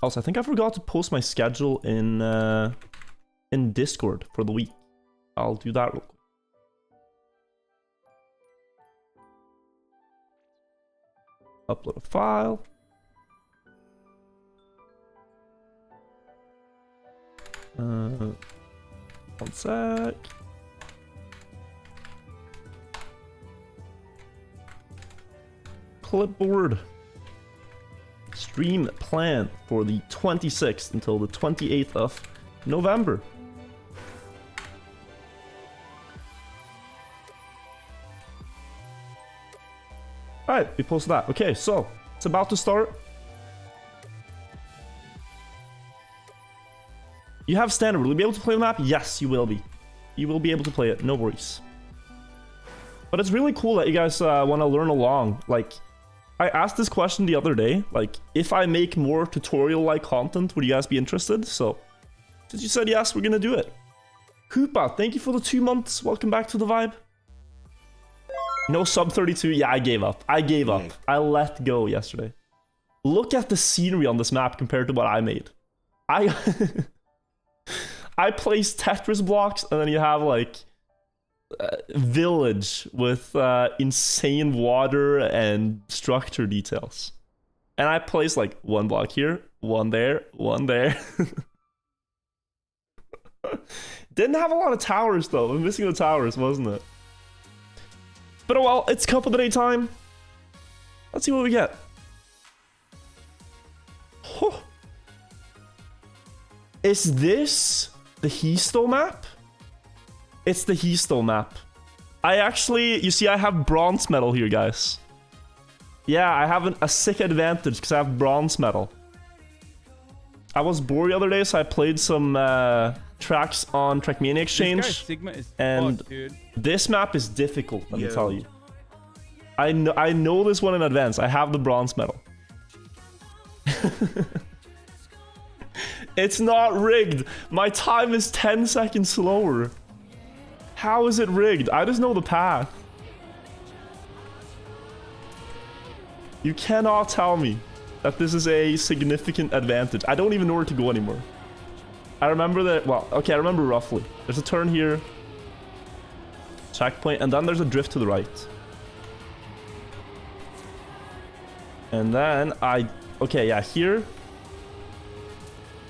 Also, I think I forgot to post my schedule in Discord for the week. I'll do that real quick. Upload a file. One sec. Clipboard. Stream plan for the 26th until the 28th of November. Alright, we posted that. Okay, so it's about to start. You have standard. Will you be able to play the map? Yes, you will be. You will be able to play it. No worries. But it's really cool that you guys want to learn along. Like, I asked this question the other day. Like, if I make more tutorial-like content, would you guys be interested? So, since you said yes, we're going to do it. Hoopa, thank you for the 2 months. Welcome back to the Vibe. No sub 32. Yeah, I gave up. I gave up. I let go yesterday. Look at the scenery on this map compared to what I made. I placed Tetris blocks, and then you have like village with insane water and structure details. And I placed like one block here, one there, one there. Didn't have a lot of towers though. I'm missing the towers, wasn't it? But oh well, it's Cup of the Day time. Let's see what we get. Oh. Is this the Histo map? It's the Histo map. I actually, you see, I have bronze medal here, guys. Yeah, I have a sick advantage because I have bronze medal. I was bored the other day, so I played some tracks on Trackmania Exchange. This guy Sigma is and fucked, dude. This map is difficult, let me tell you. I know this one in advance. I have the bronze medal. It's not rigged. My time is 10 seconds slower. How is it rigged? I just know the path. You cannot tell me that this is a significant advantage. I don't even know where to go anymore. I remember that, well, okay, I remember roughly. There's a turn here. Checkpoint, and then there's a drift to the right. And then okay, yeah, here.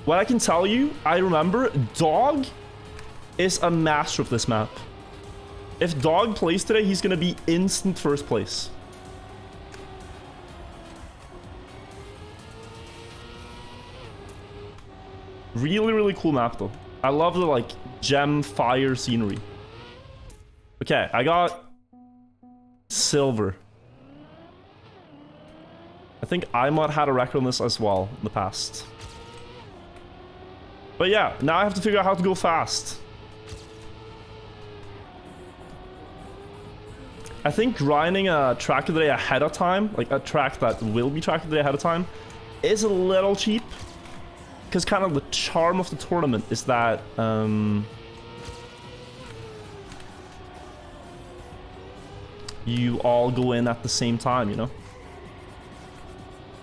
What I can tell you, I remember, Dog is a master of this map. If Dog plays today, he's gonna be instant first place. Really, really cool map though. I love the like gem fire scenery. Okay, I got silver. I think Imod had a record on this as well in the past. But yeah, now I have to figure out how to go fast. I think grinding a track of the day ahead of time, like a track that will be track of the day ahead of time, is a little cheap. Because kind of the charm of the tournament is that you all go in at the same time, you know?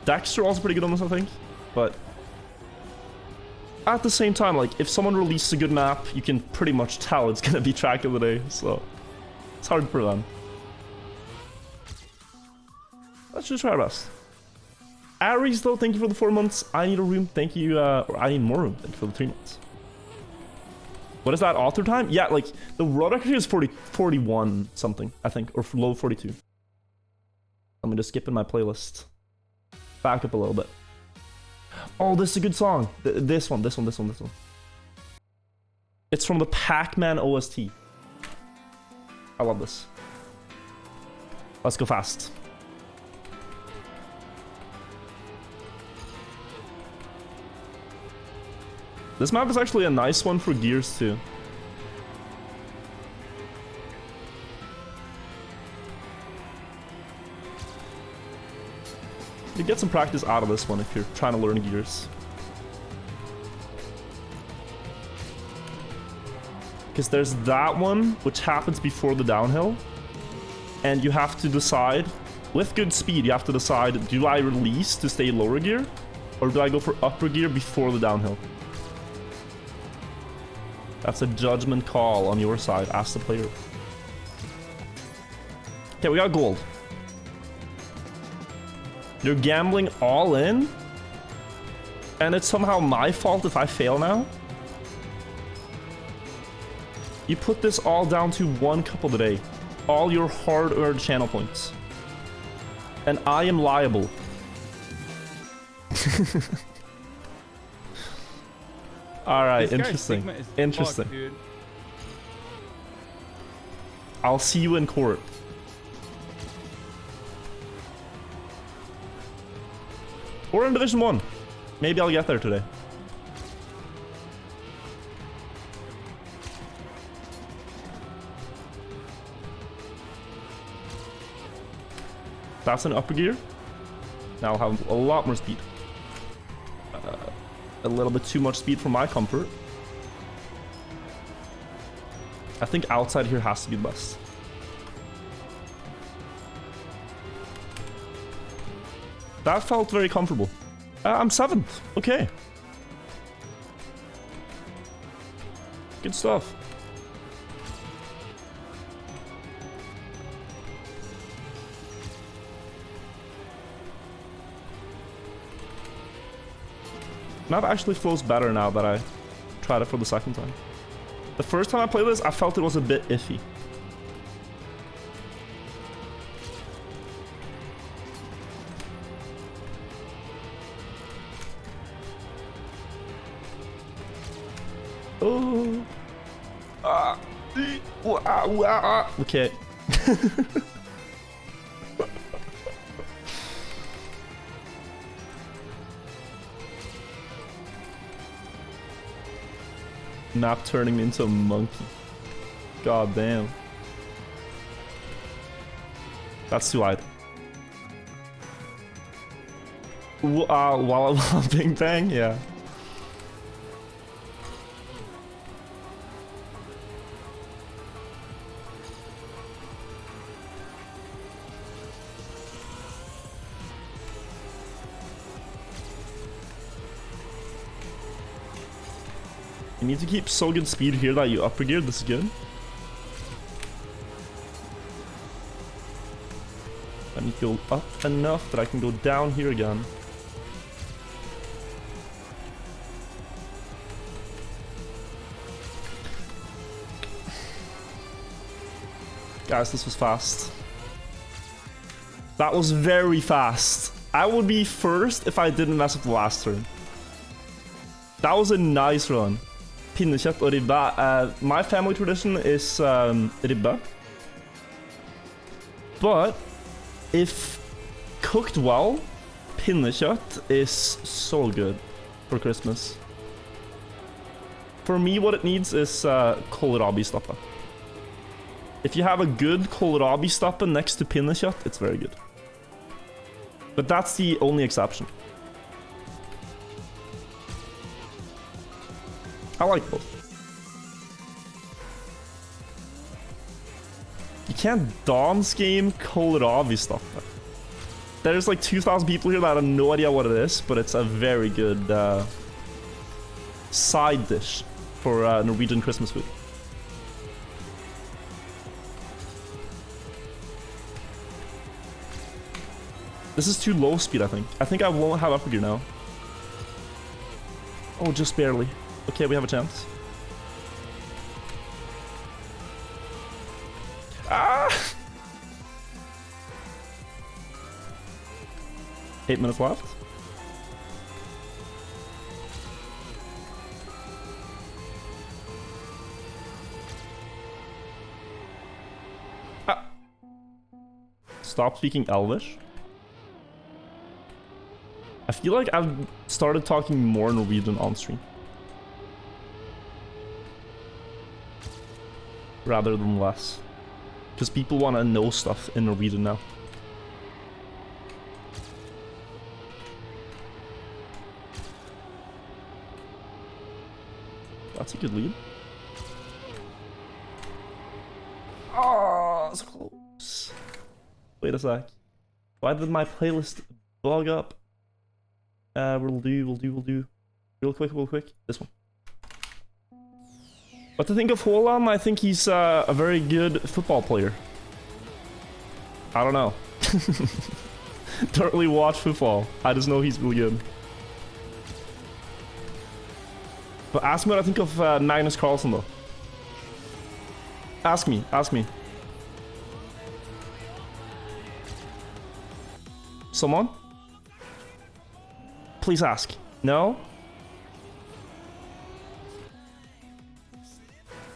Dexter also pretty good on this, I think. But at the same time, like, if someone releases a good map, you can pretty much tell it's gonna be track of the day, so it's hard for them. Let's just try our best. Aries, though, thank you for the 4 months. I need a room, thank you, or I need more room, thank you for the 3 months. What is that author time? Yeah, like, the world record is 41 something, I think, or low 42. Let me just skip in my playlist. Back up a little bit. Oh, this is a good song. This one. It's from the Pac-Man OST. I love this. Let's go fast. This map is actually a nice one for gears too. You get some practice out of this one if you're trying to learn gears. Because there's that one, which happens before the downhill. And you have to decide, with good speed, you have to decide, do I release to stay lower gear? Or do I go for upper gear before the downhill? That's a judgment call on your side. Ask the player. Okay, we got gold. You're gambling all in? And it's somehow my fault if I fail now? You put this all down to 1 cup of the day. All your hard-earned channel points. And I am liable. Alright, interesting. Interesting. Fuck, I'll see you in court. Or in Division 1. Maybe I'll get there today. That's an upper gear. Now I'll have a lot more speed. A little bit too much speed for my comfort. I think outside here has to be the best. That felt very comfortable. I'm 7th. Okay. Good stuff. Map actually flows better now that I tried it for the 2nd time. The first time I played this, I felt it was a bit iffy. Oh. Okay. Map turning me into a monkey. God damn. That's too wide. Walla Bing Bang? Yeah. You need to keep so good speed here that you upper gear. This is good. I need to go up enough that I can go down here again. Guys, this was fast. That was very fast. I would be first if I didn't mess up the last turn. That was a nice run. Pinnekjøtt og ribbe. My family tradition is ribbe. But if cooked well, pinnekjøtt is so good for Christmas. For me, what it needs is kålrabistappe. If you have a good kålrabistappe next to pinnekjøtt, it's very good. But that's the only exception. I like both. You can't dance game kålrabistappe. There's like 2,000 people here that have no idea what it is, but it's a very good side dish for Norwegian Christmas food. This is too low speed, I think. I think I won't have upper gear now. Oh, just barely. Okay, we have a chance. Ah! 8 minutes left. Ah! Stop speaking Elvish. I feel like I've started talking more Norwegian on stream. Rather than less. Because people want to know stuff in Norwegian now. That's a good lead. Oh, so close. Wait a sec. Why did my playlist bug up? We'll do. Real quick. This one. What to think of Haaland? I think he's a very good football player. I don't know. Don't really watch football. I just know he's really good. But ask me what I think of Magnus Carlsen though. Ask me. Someone? Please ask. No?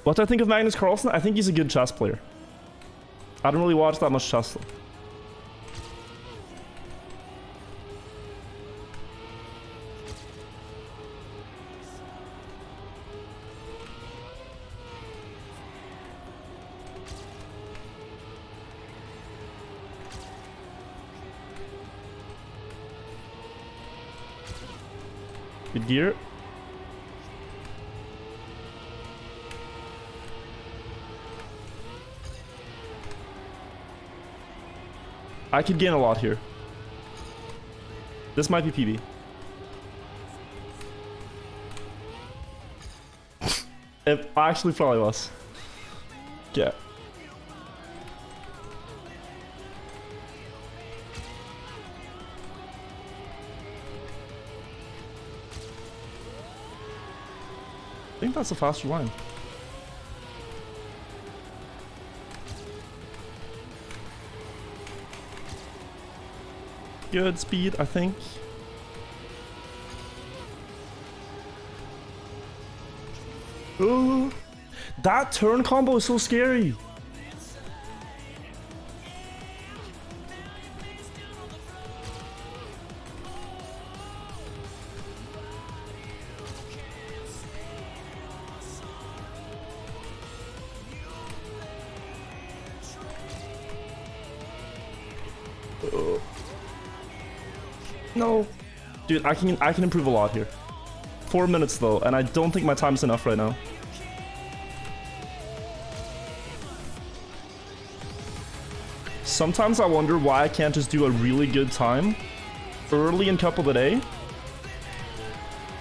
What do I think of Magnus Carlsen? I think he's a good chess player. I don't really watch that much chess though. Good gear. I could gain a lot here. This might be PB. It actually probably was. Yeah. I think that's a faster line. Good speed, I think. Ooh, that turn combo is so scary. No. Dude, I can improve a lot here. 4 minutes though, and I don't think my time's enough right now. Sometimes I wonder why I can't just do a really good time early in Cup of the Day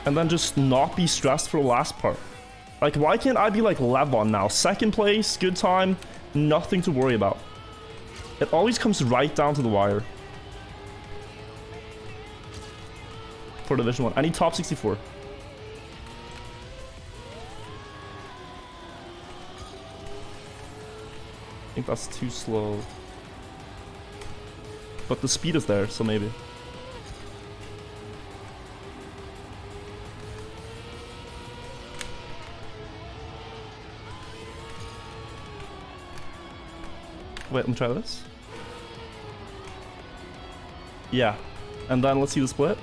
and then just not be stressed for the last part. Like, why can't I be like Levon now? Second place, good time, nothing to worry about. It always comes right down to the wire. For Division 1. I need top 64. I think that's too slow. But the speed is there, so maybe. Wait, let me try this. Yeah. And then let's see the split.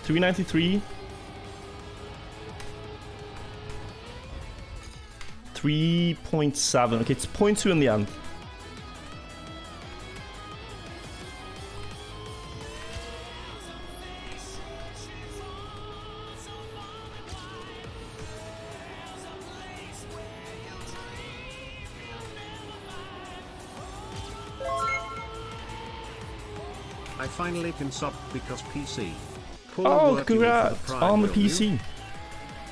393. 3.7. Okay, it's 0.2 in the end. I finally can sub because PC. Poor Oh, Wirtual congrats for the prime, on the will you? PC.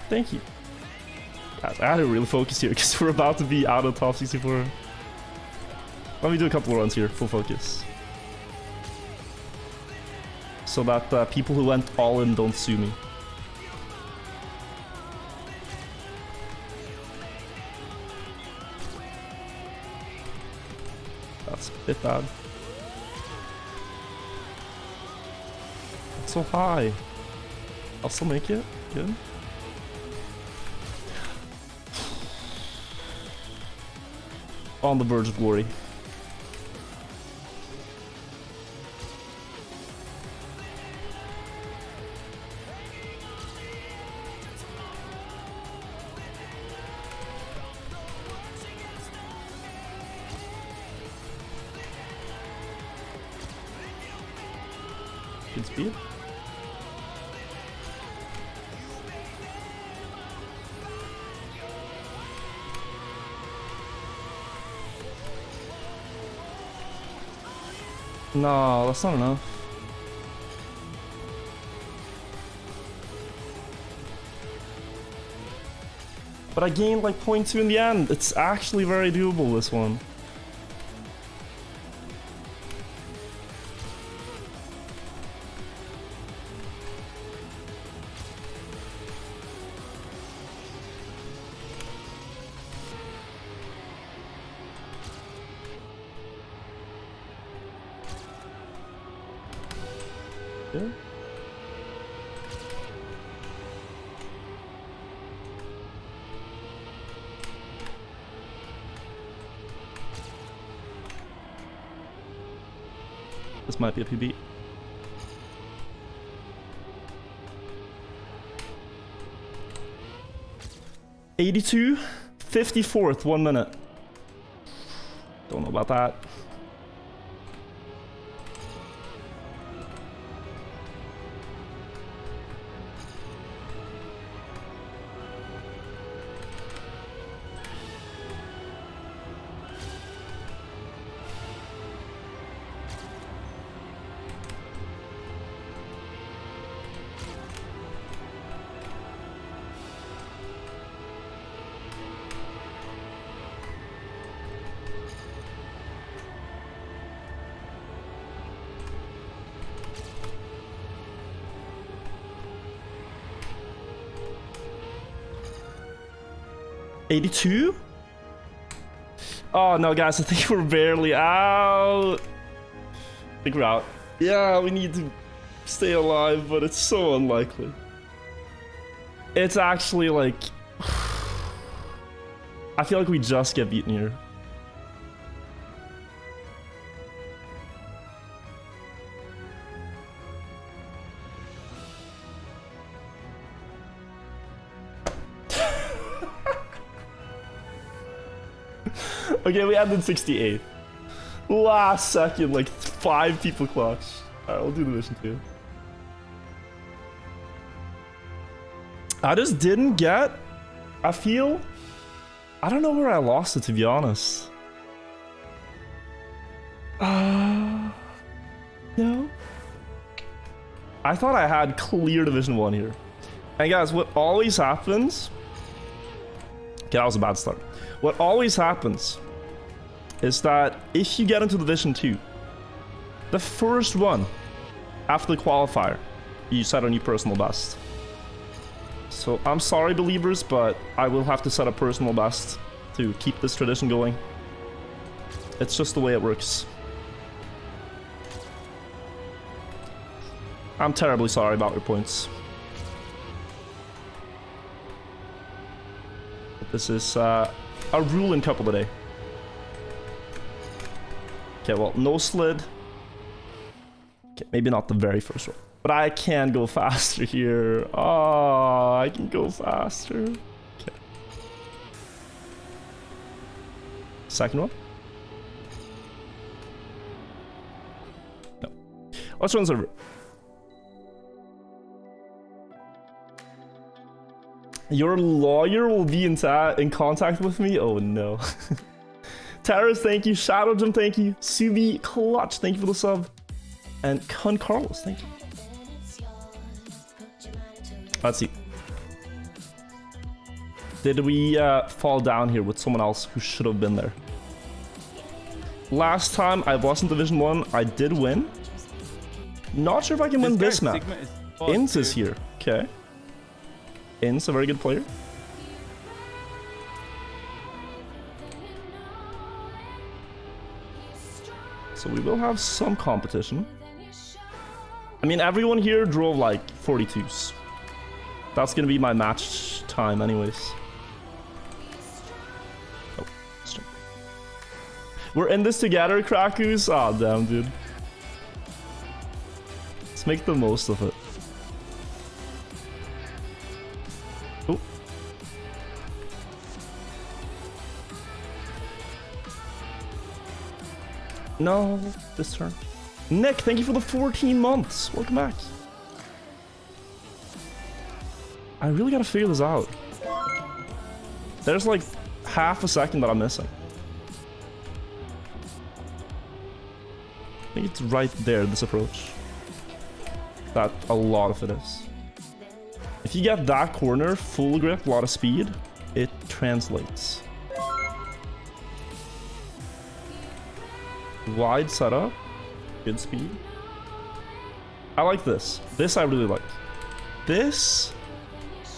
Thank you. Guys, I had to really focus here because we're about to be out of top 64. Let me do a couple of runs here, full focus. So that people who went all in don't sue me. That's a bit bad. So high. I'll still make it. Good. On the verge of glory. Good speed. No, that's not enough. But I gained like 0.2 in the end. It's actually very doable, this one. Yeah. This might be a PB. '82, 54th, 1 minute. Don't know about that. '82? Oh no, guys, I think we're barely out. I think we're out. Yeah, we need to stay alive, but it's so unlikely. It's actually like... I feel like we just get beaten here. Okay, we ended 68th. Last second, like 5 people clutched. Alright, we'll do the mission 2. I just didn't get... I feel... I don't know where I lost it, to be honest. No. I thought I had clear Division 1 here. And guys, what always happens Okay, that was a bad start. What always happens is that if you get into Division 2, the first one after the qualifier, you set a new personal best. So I'm sorry, believers, but I will have to set a personal best to keep this tradition going. It's just the way it works. I'm terribly sorry about your points. But this is a rule in Cup of the Day. Okay, well, no slid. Okay, maybe not the very first one. But I can go faster here. Oh, I can go faster. Okay. Second one? No. Let's run server. Your lawyer will be in contact with me? Oh no. Terrace, thank you. Shadow Jim, thank you. Subi Clutch, thank you for the sub. And Con Carlos, thank you. Let's see. Did we fall down here with someone else who should have been there? Last time I was in Division 1, I did win. Not sure if I can win this map. Ince is here. Okay. Ince, a very good player. So we will have some competition. I mean, everyone here drove like 42s. That's gonna be my match time anyways. Oh, we're in this together, Krakus. Ah, oh, damn, dude. Let's make the most of it. Oh. No, this turn. Nick, thank you for the 14 months. Welcome back. I really gotta figure this out. There's like half a second that I'm missing. I think it's right there, this approach. That a lot of it is. If you get that corner, full grip, a lot of speed, it translates. Wide setup, good speed. I like this. This I really like. This...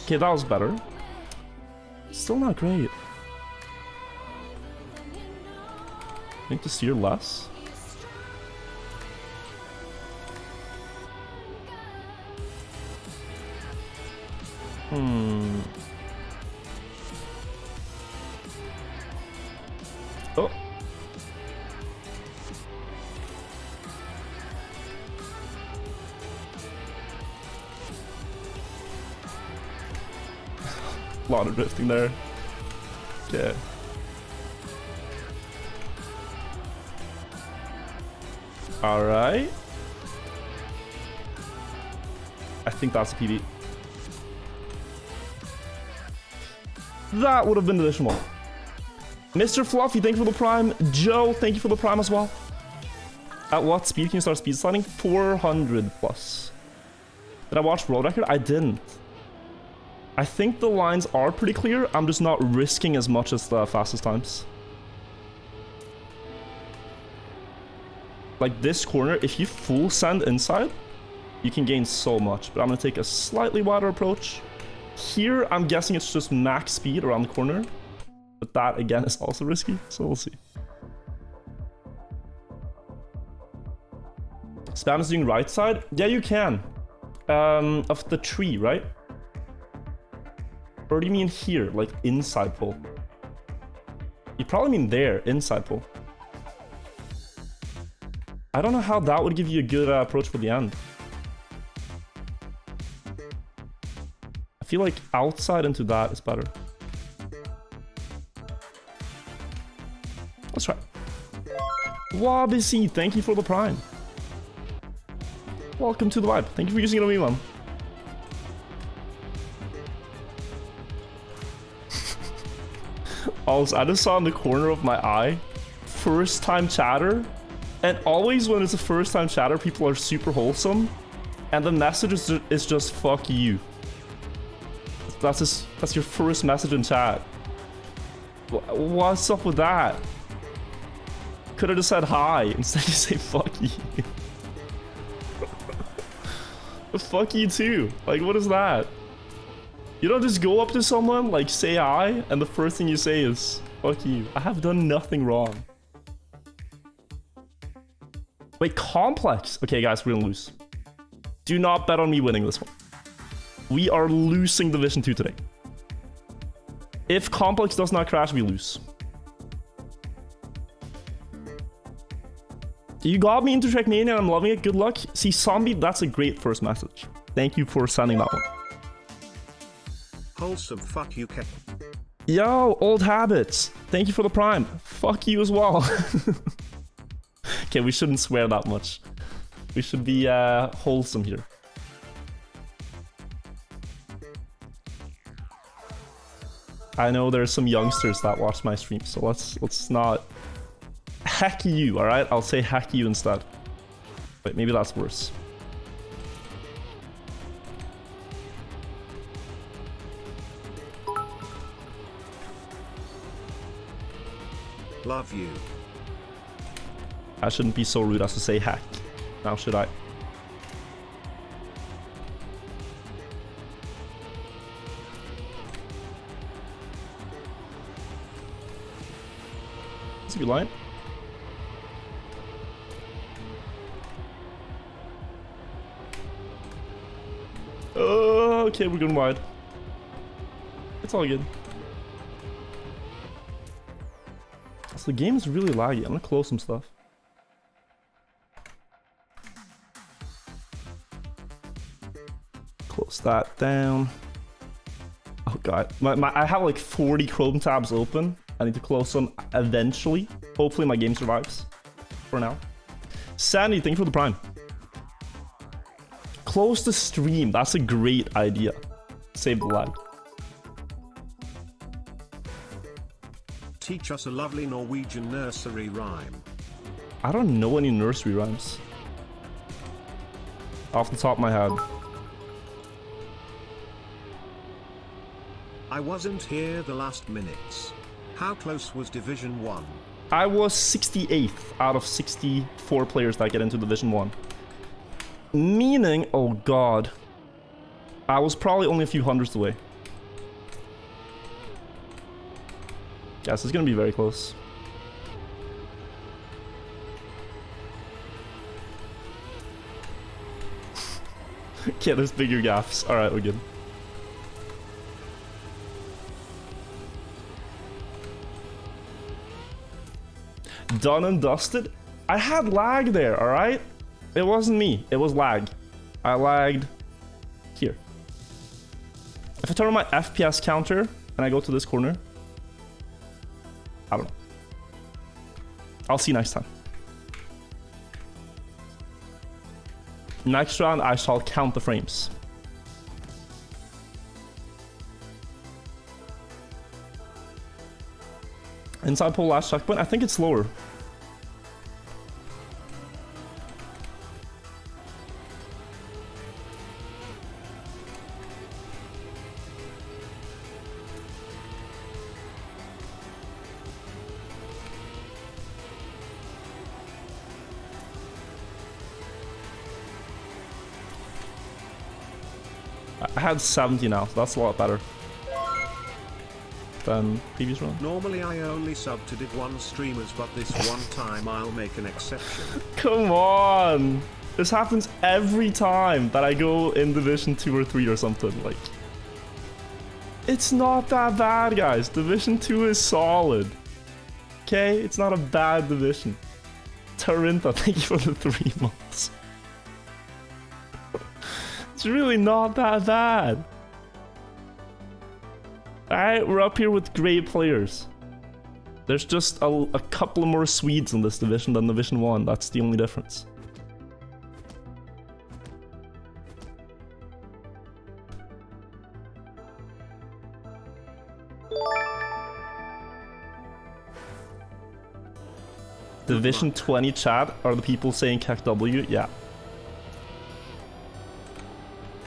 Okay, that was better. Still not great. I need to steer less. Oh. A lot of drifting there. Okay. Alright. I think that's a PB. That would have been Division 1. Mr. Fluffy, thank you for the prime. Joe, thank you for the prime as well. At what speed can you start speed sliding? 400 plus. Did I watch world record? I didn't. I think the lines are pretty clear. I'm just not risking as much as the fastest times. Like this corner, if you full send inside, you can gain so much. But I'm going to take a slightly wider approach. Here, I'm guessing it's just max speed around the corner. But that, again, is also risky. So we'll see. Spam is doing right side? Yeah, you can. Of the tree, right? Or do you mean here, like inside pull? You probably mean there, inside pull. I don't know how that would give you a good approach for the end. I feel like outside into that is better. Let's try. Wabisi, thank you for the prime. Welcome to the vibe. Thank you for using it on me, man. Also, I just saw in the corner of my eye, first time chatter. And always when it's a first time chatter, people are super wholesome. And the message is just fuck you. That's your first message in chat. What's up with that? Could have just said hi instead you say fuck you. Fuck you too. Like, what is that? You don't just go up to someone, like, say hi, and the first thing you say is fuck you. I have done nothing wrong. Wait, complex. Okay, guys, we're gonna lose. Do not bet on me winning this one. We are losing Division 2 today. If complex does not crash, we lose. You got me into Trackmania, I'm loving it. Good luck. See, Zombie, that's a great first message. Thank you for sending that one. Wholesome fuck you, Kev. Yo, old habits. Thank you for the prime. Fuck you as well. Okay, we shouldn't swear that much. We should be wholesome here. I know there's some youngsters that watch my stream, so let's not heck you, all right? I'll say heck you instead. Wait, maybe that's worse. Love you. I shouldn't be so rude as to say heck. Now should I? That's a good line. Okay, we're going wide. It's all good. So the game is really laggy. I'm gonna close some stuff. Close that down. Oh god, I have like 40 Chrome tabs open. I need to close them eventually. Hopefully my game survives. For now. Sandy, thank you for the prime. Close the stream. That's a great idea. Save the lag. Teach us a lovely Norwegian nursery rhyme. I don't know any nursery rhymes. Off the top of my head. I wasn't here the last minutes. How close was Division 1? I was 68th out of 64 players that get into Division 1. Meaning, oh god, I was probably only a few hundreds away. Yes, it's gonna be very close. Okay, there's bigger gaps. Alright, we're good. Done and dusted? I had lag there, alright? It wasn't me, it was lag. I lagged here. If I turn on my FPS counter and I go to this corner, I don't know. I'll see you next time. Next round, I shall count the frames. Inside pole last checkpoint, I think it's lower. I had 70 now, so that's a lot better than previous round. Normally I only sub to Div 1 streamers, but this one time I'll make an exception. Come on! This happens every time that I go in Division 2 or 3 or something. Like, it's not that bad, guys. Division 2 is solid. Okay? It's not a bad division. Tarinta, thank you for the 3 months. It's really not that bad. Alright, we're up here with great players. There's just a couple more Swedes in this division than Division 1. That's the only difference. Division 20 chat are the people saying KEKW? Yeah.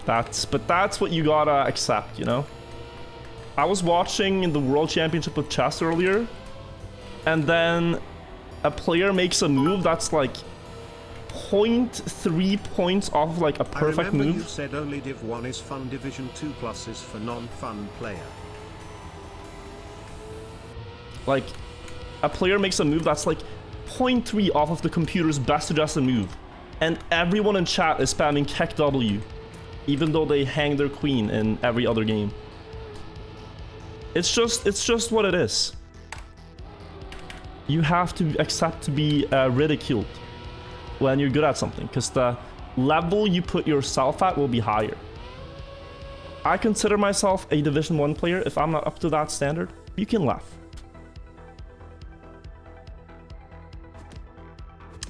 But that's what you gotta accept, you know? I was watching the World Championship of chess earlier, and then a player makes a move that's like 0.3 points off of like a perfect I remember move. You said only Div 1 is fun, Division 2 plus is for non-fun player. Like, a player makes a move that's like 0.3 off of the computer's best suggested move, and everyone in chat is spamming Keck W, even though they hang their queen in every other game. It's just what it is. You have to accept to be ridiculed when you're good at something, because the level you put yourself at will be higher. I consider myself a Division 1 player. If I'm not up to that standard, you can laugh.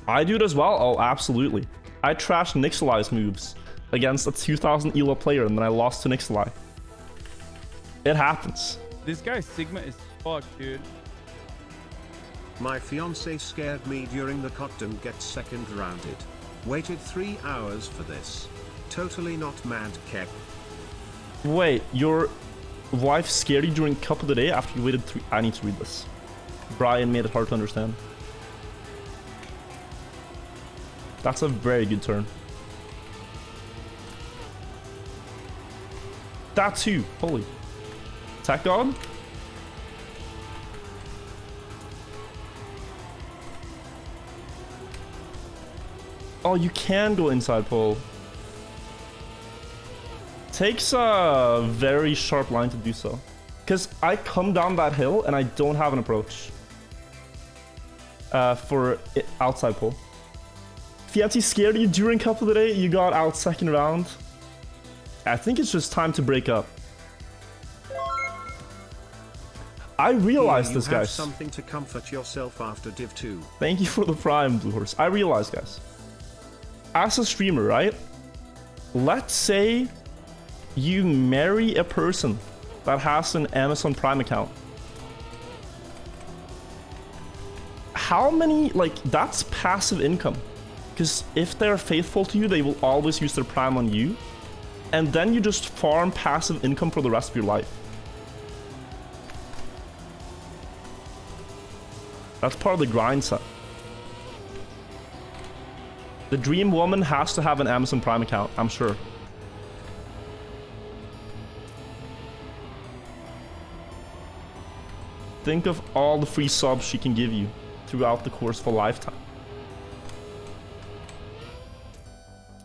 I do it as well. Oh, absolutely. I trashed Nixali's moves against a 2000 ELO player, and then I lost to Nixali. It happens. This guy Sigma is fuck, dude. My fiance scared me during the Cotton Get second rounded. Waited 3 hours for this. Totally not mad, Keck. Wait, your wife scared you during Cup of the Day after you waited 3... I need to read this. Brian made it hard to understand. That's a very good turn. That too. Holy. Tech God? Oh, you can go inside pole. Takes a very sharp line to do so. Because I come down that hill and I don't have an approach. For outside pole. Fianti scared you during Cup of the Day, you got out second round. I think it's just time to break up. I realized this, guys. Something to comfort yourself after Div 2. Thank you for the prime, Blue Horse. I realized, guys. As a streamer, right? Let's say you marry a person that has an Amazon Prime account. How many, like, that's passive income. Because if they're faithful to you, they will always use their Prime on you. And then you just farm passive income for the rest of your life. That's part of the grind set. The dream woman has to have an Amazon Prime account, I'm sure. Think of all the free subs she can give you throughout the course of a lifetime.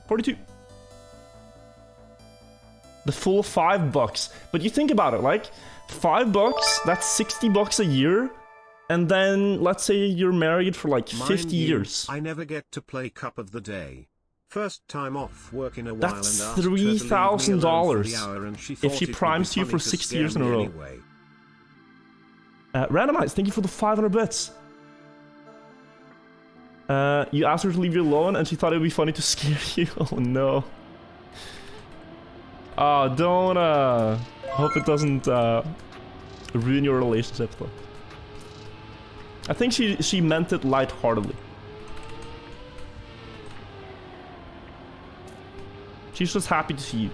42. The full $5. But you think about it, like, $5, that's $60 a year. And then, let's say you're married for like 50 years. I never get to play Cup of the Day. First time off work in a while, that's and $3,000 if she primes you for 60 years in a row. Anyway. Randomized, thank you for the 500 bits. You asked her to leave you alone and she thought it would be funny to scare you. Oh no. Don't, hope it doesn't, ruin your relationship though. I think she meant it lightheartedly. She's just happy to see you.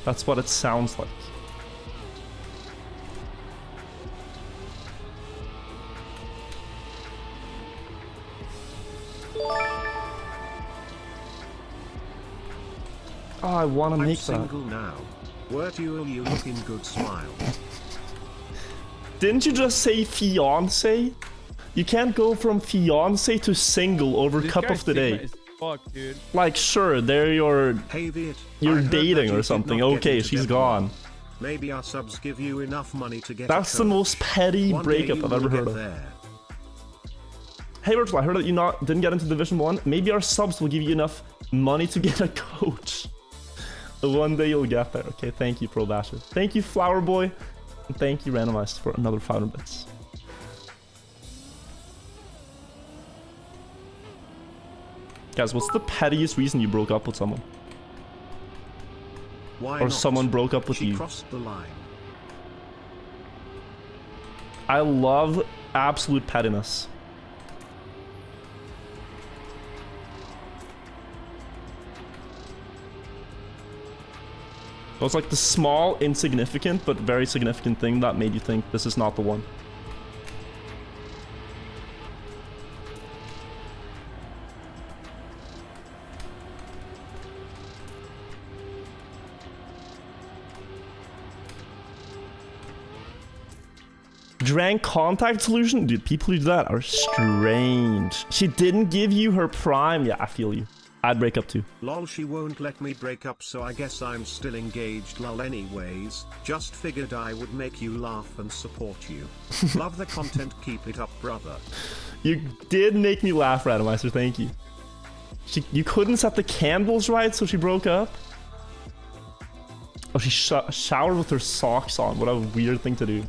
That's what it sounds like. Oh, I want to make that. I'm single now. Wirtual, you looking good, smile. Didn't you just say fiance? You can't go from fiance to single over this Cup of the Day. Is fuck, dude. Like, sure, they're you're dating or something. Okay, she's gone. Maybe our subs give you enough money to get. That's the most petty breakup I've ever heard of. Hey, Wirtual, I heard that you didn't get into Division 1. Maybe our subs will give you enough money to get a coach. One day you'll get there. Okay, thank you, Pro Basher. Thank you, Flower Boy. And thank you, Randomized, for another 500 bits. Guys, what's the pettiest reason you broke up with someone? Why or not? Someone broke up with She you? Crossed the line. I love absolute pettiness. It was like the small, insignificant, but very significant thing that made you think this is not the one. Drank contact solution? Dude, people who do that are strange. She didn't give you her prime. Yeah, I feel you. I'd break up too. Lol, she won't let me break up, so I guess I'm still engaged. Lol, anyways, just figured I would make you laugh and support you. Love the content, keep it up, brother. You did make me laugh, Randomizer, thank you. You couldn't set the candles right, so she broke up? Oh, she showered with her socks on. What a weird thing to do.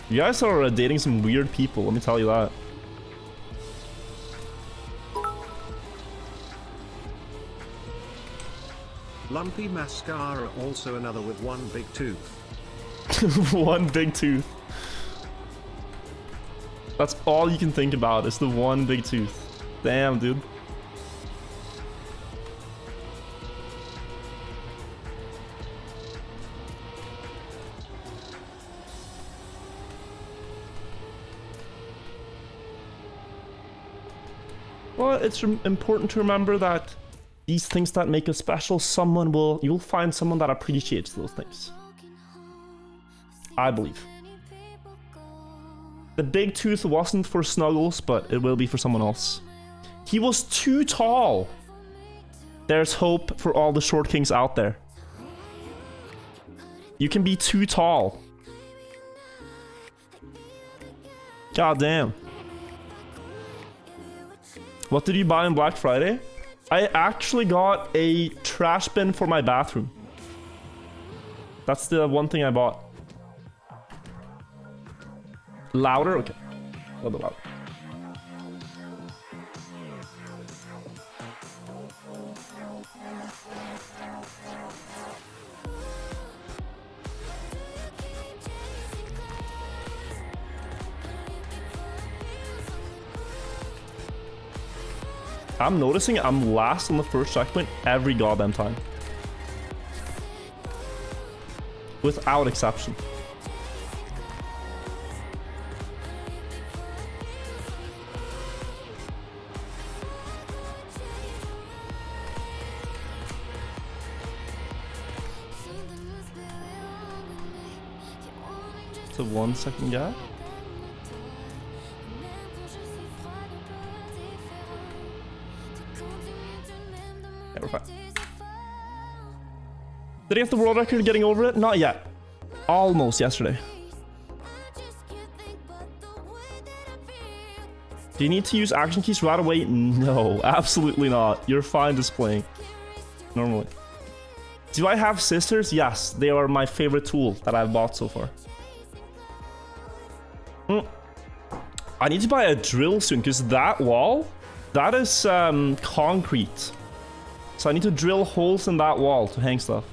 You guys are dating some weird people, let me tell you that. Lumpy mascara, also another with one big tooth. One big tooth. That's all you can think about, is the one big tooth. Damn, dude. Well, it's important to remember that these things that make us special, you'll find someone that appreciates those things. I believe. The big tooth wasn't for Snuggles, but it will be for someone else. He was too tall. There's hope for all the short kings out there. You can be too tall. God damn. What did you buy on Black Friday? I actually got a trash bin for my bathroom. That's the one thing I bought. Louder? Okay. A little bit louder. I'm noticing I'm last on the first checkpoint every goddamn time. Without exception. It's a 1 second gap. Yeah, we're fine. Did he have the world record getting over it? Not yet. Almost yesterday. Do you need to use action keys right away? No, absolutely not. You're fine displaying. Normally. Do I have scissors? Yes, they are my favorite tool that I've bought so far. I need to buy a drill soon, because that wall, that is concrete. So I need to drill holes in that wall to hang stuff.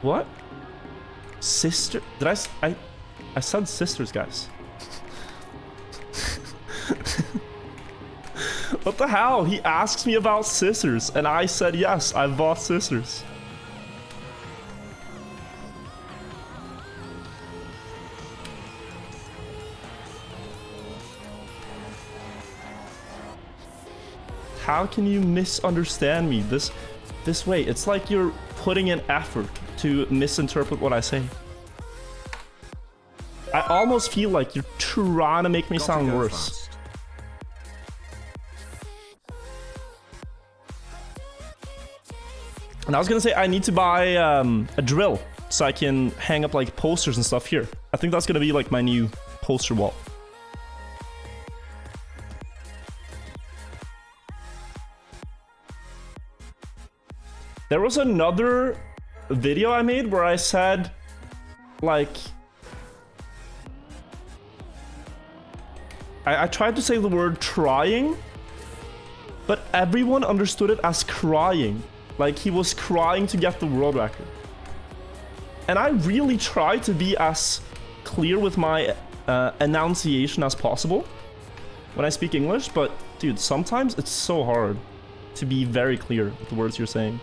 What? Sister? Did I said sisters, guys. What the hell? He asks me about scissors, and I said yes, I bought scissors. How can you misunderstand me this way? It's like you're putting in effort to misinterpret what I say. I almost feel like you're trying to make me sound worse. Fast. And I was gonna say I need to buy a drill so I can hang up like posters and stuff here. I think that's gonna be like my new poster wall. There was another video I made where I said, like, I tried to say the word trying, but everyone understood it as crying. Like he was crying to get the world record. And I really tried to be as clear with my enunciation as possible. when I speak English, but dude, sometimes it's so hard to be very clear with the words you're saying.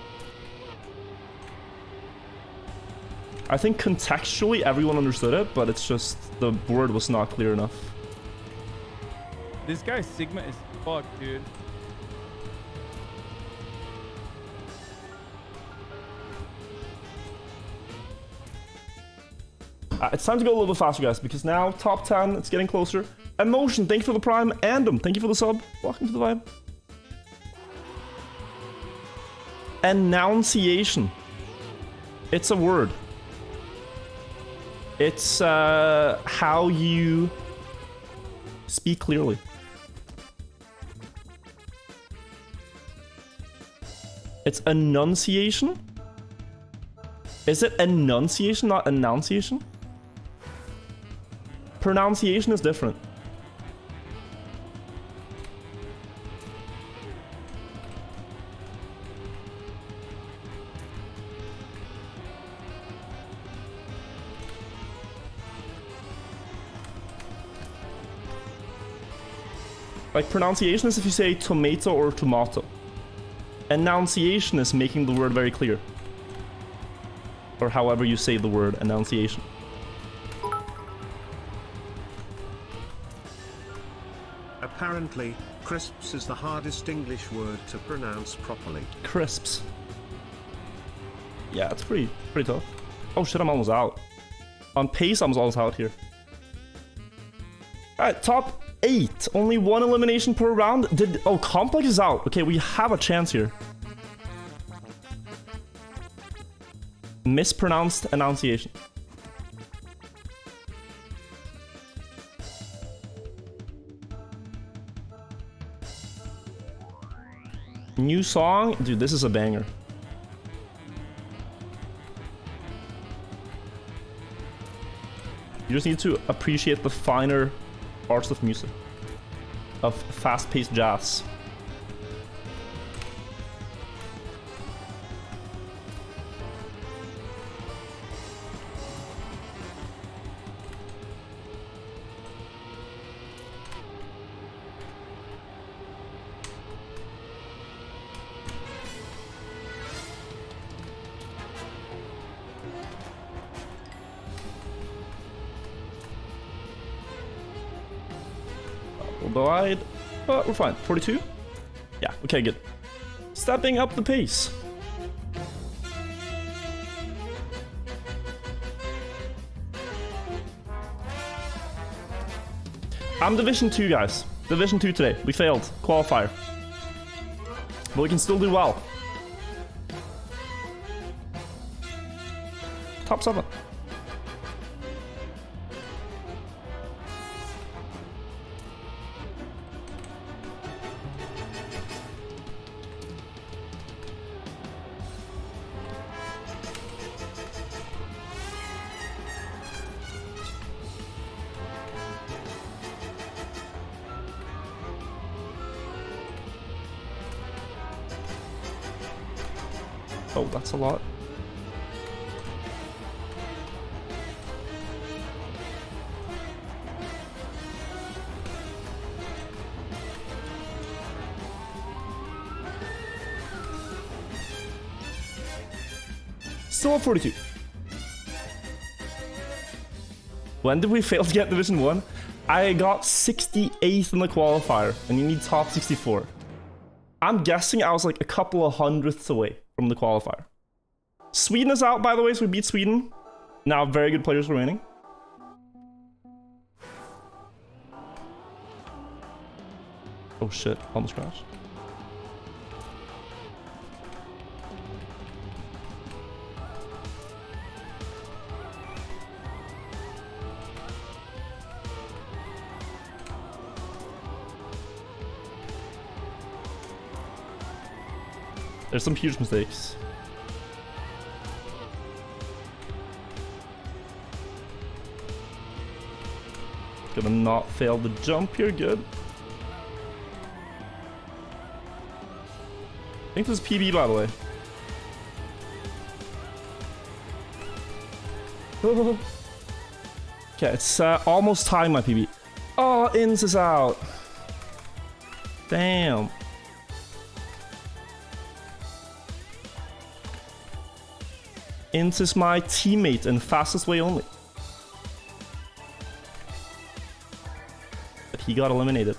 I think contextually everyone understood it, but it's just the word was not clear enough. This guy's Sigma is fucked, dude. It's time to go a little bit faster, guys, because now top 10, it's getting closer. Emotion, thank you for the prime. Andom, thank you for the sub. Welcome to the vibe. Enunciation. It's a word. It's how you speak clearly. It's enunciation? Is it enunciation, not enunciation? Pronunciation is different. Like, pronunciation is if you say tomato or tomato. Enunciation is making the word very clear. Or however you say the word, enunciation. Apparently, crisps is the hardest English word to pronounce properly. Crisps. Yeah, it's pretty tough. Oh shit, I'm almost out. On pace, I'm almost out here. Alright, top 8. Only 1 elimination per round. Oh, Complex is out. Okay, we have a chance here. Mispronounced enunciation. New song? Dude, this is a banger. You just need to appreciate the finer parts of music. Of fast-paced jazz. Died, but we're fine. 42? Yeah, okay, good. Stepping up the pace. I'm Division 2, guys. Division 2 today. We failed. Qualifier. But we can still do well. Top 7. Oh, that's a lot. Still at 42. When did we fail to get Division 1? I got 68th in the qualifier, and you need top 64. I'm guessing I was like a couple of hundredths away from the qualifier. Sweden is out, by the way, so we beat Sweden. Now very good players remaining. Oh shit, almost crashed. There's some huge mistakes. Gonna not fail the jump here, good. I think this is PB, by the way. Okay, it's almost tying my PB. Oh, Ins is out. Damn. Int is my teammate in fastest way only. But he got eliminated.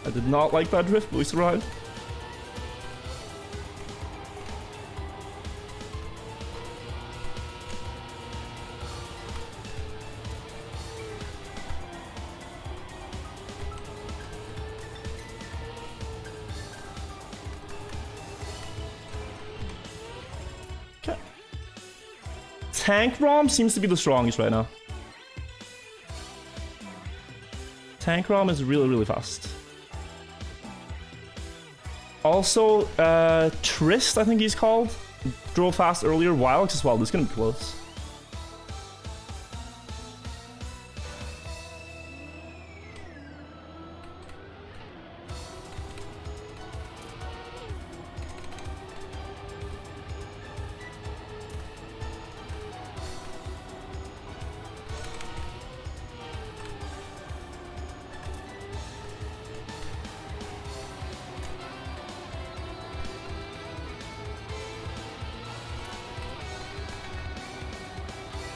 I did not like that drift, but we survived. Okay. Tank ROM seems to be the strongest right now. Tank ROM is really, really fast. Also, Trist, I think he's called, drove fast earlier. Wilds as well. This is gonna be close.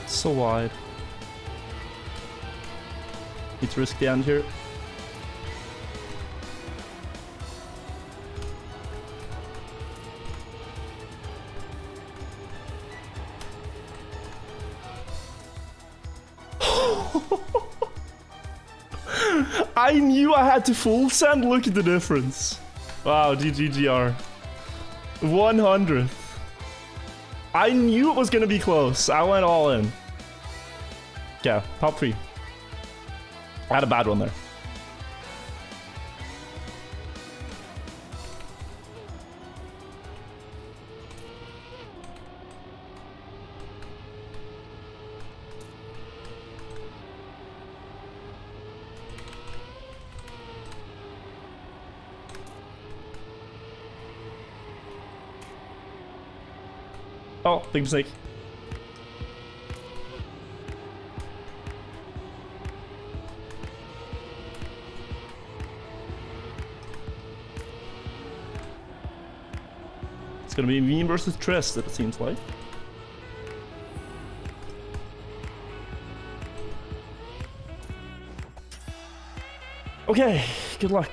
So wide. Need to risk the end here. I knew I had to full send. Look at the difference. Wow, GGGR. 100th. I knew it was gonna be close. I went all in. Yeah, top 3. I had a bad one there. Oh, big mistake. It's gonna be me versus Trist, it seems like. Okay, good luck.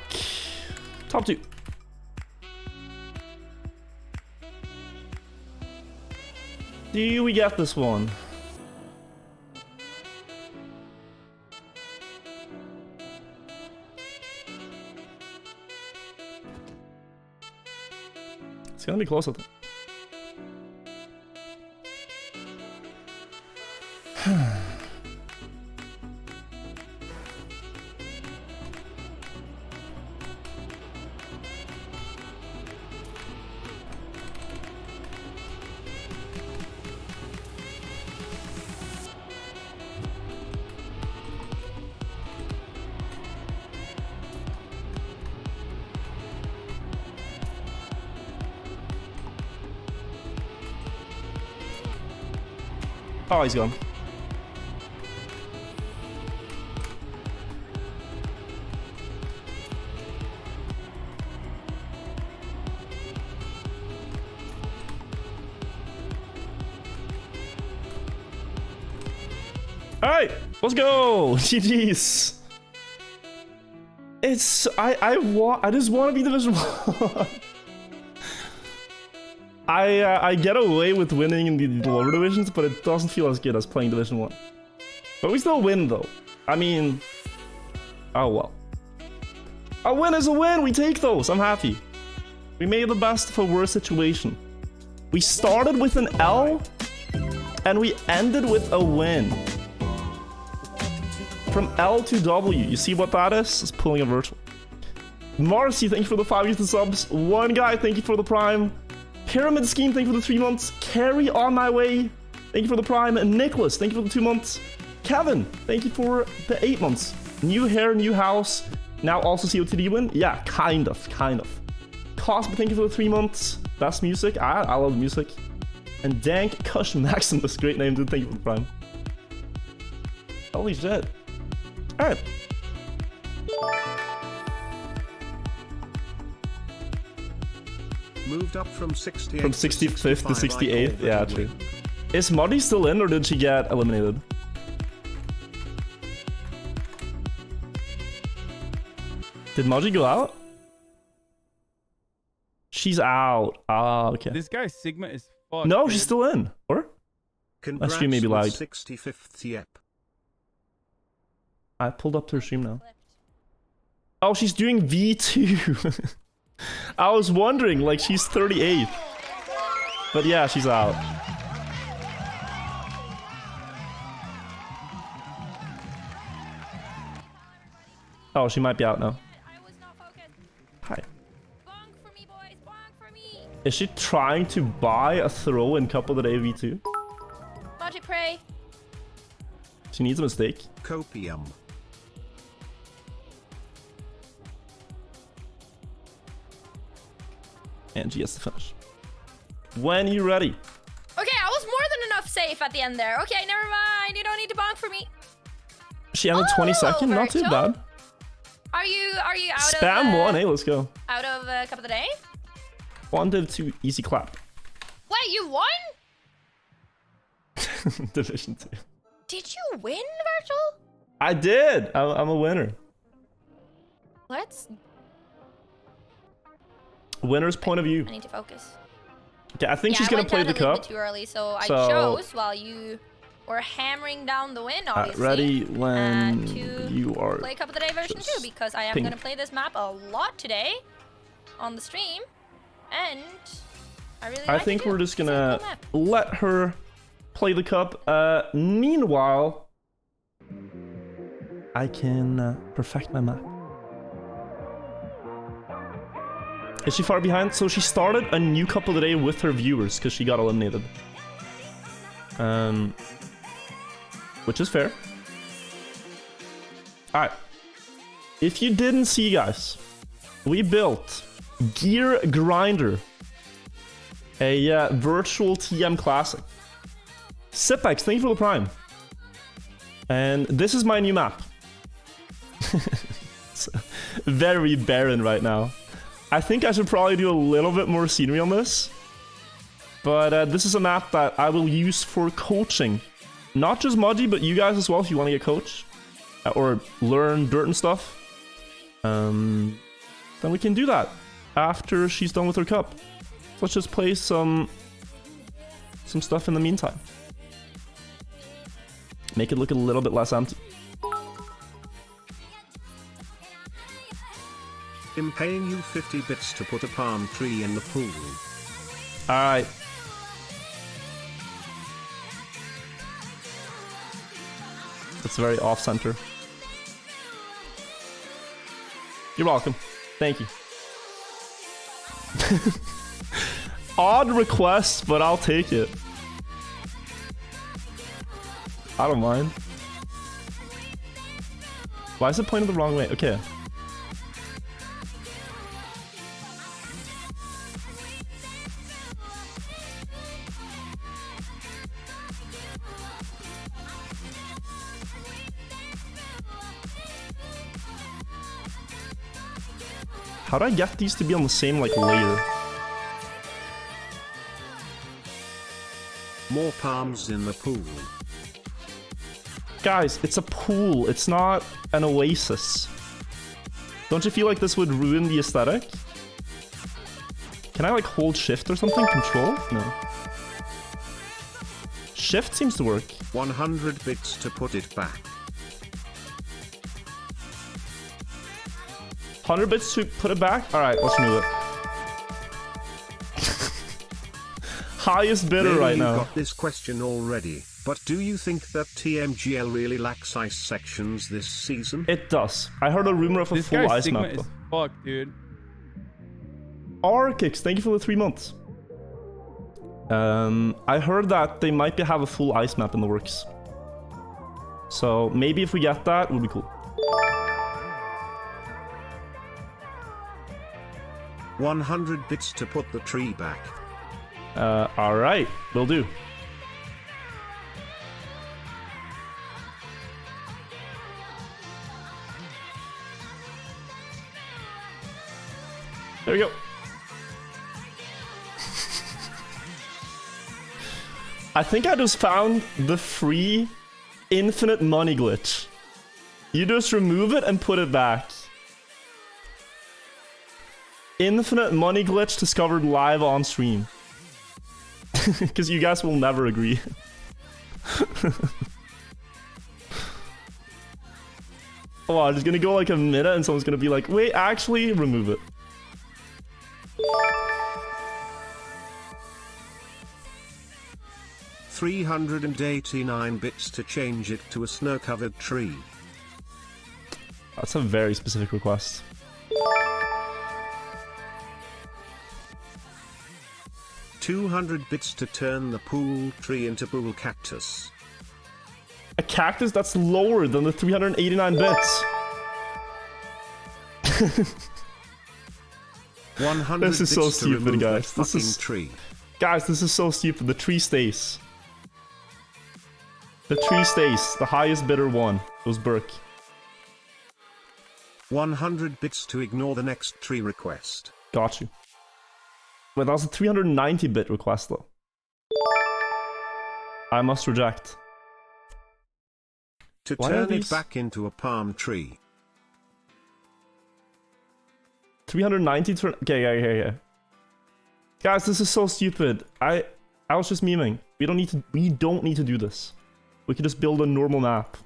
Top 2. Do we get this one? It's gonna be close, I think. Oh, he's gone. Alright, let's go! GG's. It's I just want to be Division 1. I get away with winning in the lower divisions, but it doesn't feel as good as playing Division 1. But we still win, though. I mean... Oh, well. A win is a win! We take those! I'm happy. We made the best of a worse situation. We started with an L, and we ended with a win. From L to W. You see what that is? It's pulling a virtual. Marcy, thank you for the 5 years of subs. One guy, thank you for the prime. Pyramid Scheme, thank you for the 3 months. Carry on my way, thank you for the Prime. And Nicholas, thank you for the 2 months. Kevin, thank you for the 8 months. New hair, new house. Now also COTD win? Yeah, kind of. Cosmo, thank you for the 3 months. Best music. I love music. And Dank Kush Maximus, great name, dude. Thank you for the Prime. Holy shit. Alright. Moved up from 68 From 65th to 68th? Yeah, I true. Is Maji still in or did she get eliminated? Did Maji go out? She's out. Ah, okay. This guy Sigma is fucked. No, dude. she's still in. Or? Congrats stream may be with lagged. 65th yep. I pulled up to her stream now. Oh, she's doing V2. I was wondering, like, she's 38th. But yeah, she's out. Oh, she might be out now. Hi. Is she trying to buy a throw in Cup of the Day V2? Maji, pray. She needs a mistake. Copium. And she has to finish. When you ready. Okay, I was more than enough safe at the end there. Okay, never mind. You don't need to bonk for me. She ended 22nd, not too Virtual. bad. Are you out Spam of one, hey, let's go. out of Cup of the Day? 1 Div 2, easy clap. Wait, you won? Division 2. Did you win, Virtual? I did. I'm a winner. Let's. Winner's point of view. I need to focus. Okay, I think she's gonna play the I went down a little cup. bit too early, so I So- chose while you were hammering down the win. Obviously. Ready when to you are. play Cup of the Day version 2 just because I am ping. gonna play this map a lot today on the stream, and I really. I like think it too. we're just It's a gonna cool map. let her play the cup. Meanwhile, I can perfect my map. Is she far behind? So she started a new Cup of the Day with her viewers because she got eliminated. Which is fair. Alright. If you didn't see, guys, we built Gear Grinder, a virtual TM classic. Sipex, thank you for the Prime. And this is my new map. It's very barren right now. I think I should probably do a little bit more scenery on this. But this is a map that I will use for coaching. Not just Maji, but you guys as well if you want to get coached. Or learn dirt and stuff. Then we can do that after she's done with her cup. Let's just play some stuff in the meantime. Make it look a little bit less empty. I'm paying you 50 bits to put a palm tree in the pool. Alright. That's very off-center. You're welcome. Thank you. Odd request, but I'll take it. I don't mind. Why is it pointed the wrong way? Okay. How do I get these to be on the same, like, layer? More palms in the pool. Guys, it's a pool. It's not an oasis. Don't you feel like this would ruin the aesthetic? Can I, like, hold shift or something? Control? No. Shift seems to work. 100 bits to put it back. 100 bits to put it back? Alright, let's move it. Highest bidder Maybe right you now. got this question already, but do you think that TMGL really lacks ice sections this season? It does. I heard a rumor of a This full guy ice Sigma map. is fucked, dude. Arkix, thank you for the 3 months. I heard that they might have a full ice map in the works. So maybe if we get that, it would be cool. 100 bits to put the tree back. Alright, will do. There we go. I think I just found the free infinite money glitch. You just remove it and put it back. Infinite money glitch discovered live on stream. Because you guys will never agree. Oh, I'm just gonna go like a minute and someone's gonna be like, wait, actually, remove it. $389 bits to change it to a snow-covered tree. That's a very specific request. $200 bits to turn the pool tree into pool cactus. A cactus that's lower than the 389 bits. 100 This is so bits to stupid, remove guys. that This is tree. Guys, this is so stupid. The tree stays. The tree stays. The highest bidder won. It was Burke. 100 bits to ignore the next tree request. Got you. Wait, that was a 390-bit request, though. I must reject. To Why are turn it these- back into a palm tree. 390 turn. Okay. Guys, this is so stupid. I was just memeing. We don't need to do this. We could just build a normal map.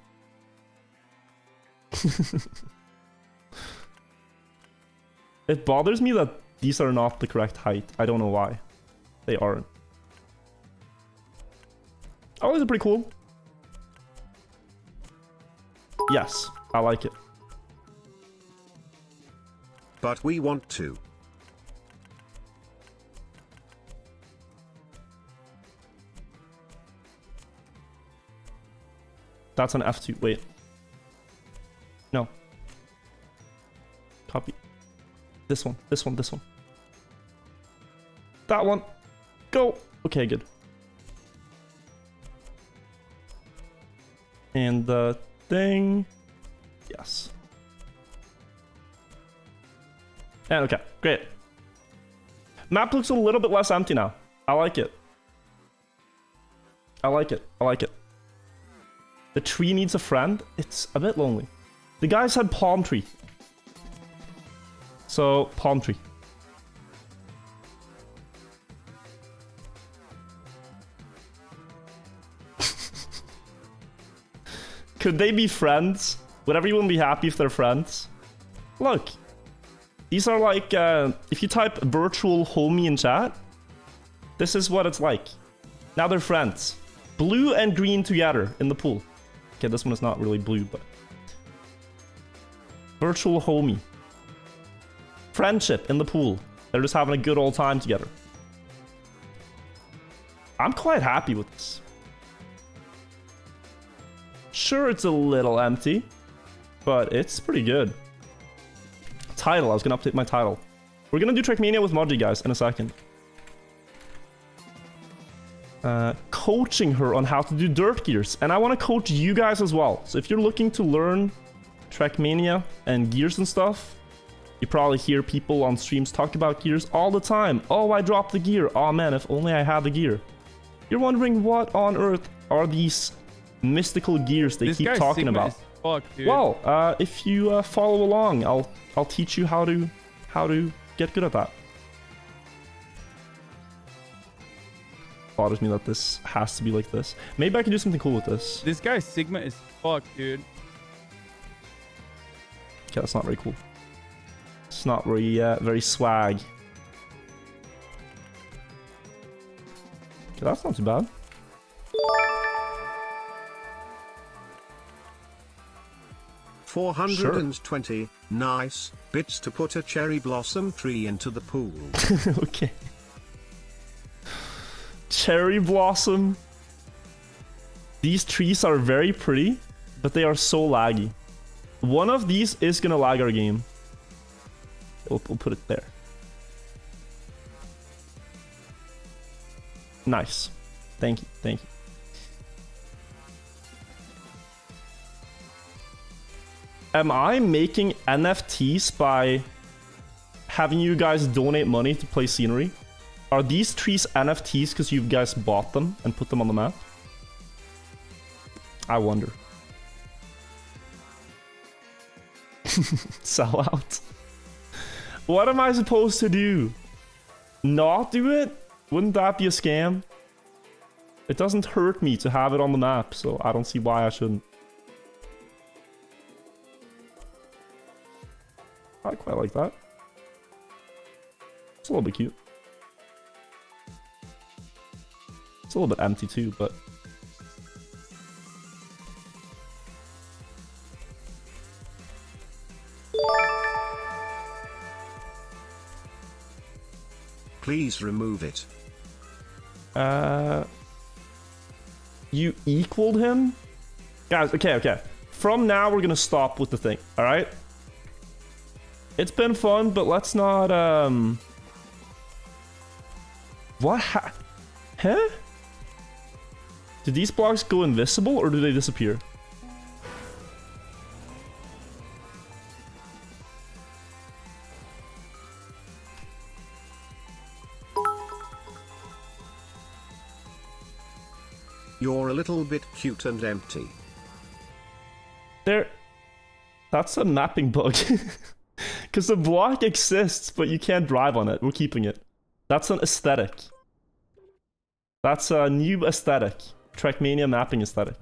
It bothers me that these are not the correct height. I don't know why. They aren't. Oh, these are pretty cool. Yes, I like it. But we want to. That's an F2. Wait. No. Copy. This one. That one. Go. Okay, good. And the thing. Yes. And okay, great. Map looks a little bit less empty now. I like it. The tree needs a friend. It's a bit lonely. The guy said palm tree. So, palm tree. Could they be friends? Would everyone be happy if they're friends? Look. These are like, if you type virtual homie in chat, this is what it's like. Now they're friends. Blue and green together in the pool. Okay, this one is not really blue, but... Virtual homie. Friendship in the pool. They're just having a good old time together. I'm quite happy with this. Sure, it's a little empty, but it's pretty good. Title, I was gonna update my title. We're gonna do Trackmania with Maji, guys, in a second. Coaching her on how to do dirt gears, and I want to coach you guys as well. So if you're looking to learn Trackmania and gears and stuff, you probably hear people on streams talk about gears all the time. Oh, I dropped the gear. Oh man, if only I had the gear. You're wondering what on earth are these mystical gears they keep talking about? Fuck, dude. Well, if you follow along, I'll teach you how to get good at that. Bothers me that this has to be like this. Maybe I can do something cool with this. This guy Sigma is fuck, dude. Okay, that's not very cool. It's not very swag. Okay, that's not too bad. $420 nice bits to put a cherry blossom tree into the pool. Okay. cherry blossom. These trees are very pretty, but they are so laggy. One of these is gonna lag our game. We'll put it there. Nice. Thank you, thank you. Am I making NFTs by having you guys donate money to play scenery? Are these trees NFTs because you guys bought them and put them on the map? I wonder. Sell out. What am I supposed to do? Not do it? Wouldn't that be a scam? It doesn't hurt me to have it on the map, so I don't see why I shouldn't. I quite like that. It's a little bit cute. It's a little bit empty too, but... Please remove it. You equaled him? Guys, okay. From now, we're gonna stop with the thing, alright? It's been fun, but let's not, What Huh? Do these blocks go invisible, or do they disappear? You're a little bit cute and empty. That's a mapping bug. Because the block exists, but you can't drive on it. We're keeping it. That's an aesthetic. That's a new aesthetic. Trackmania mapping aesthetic.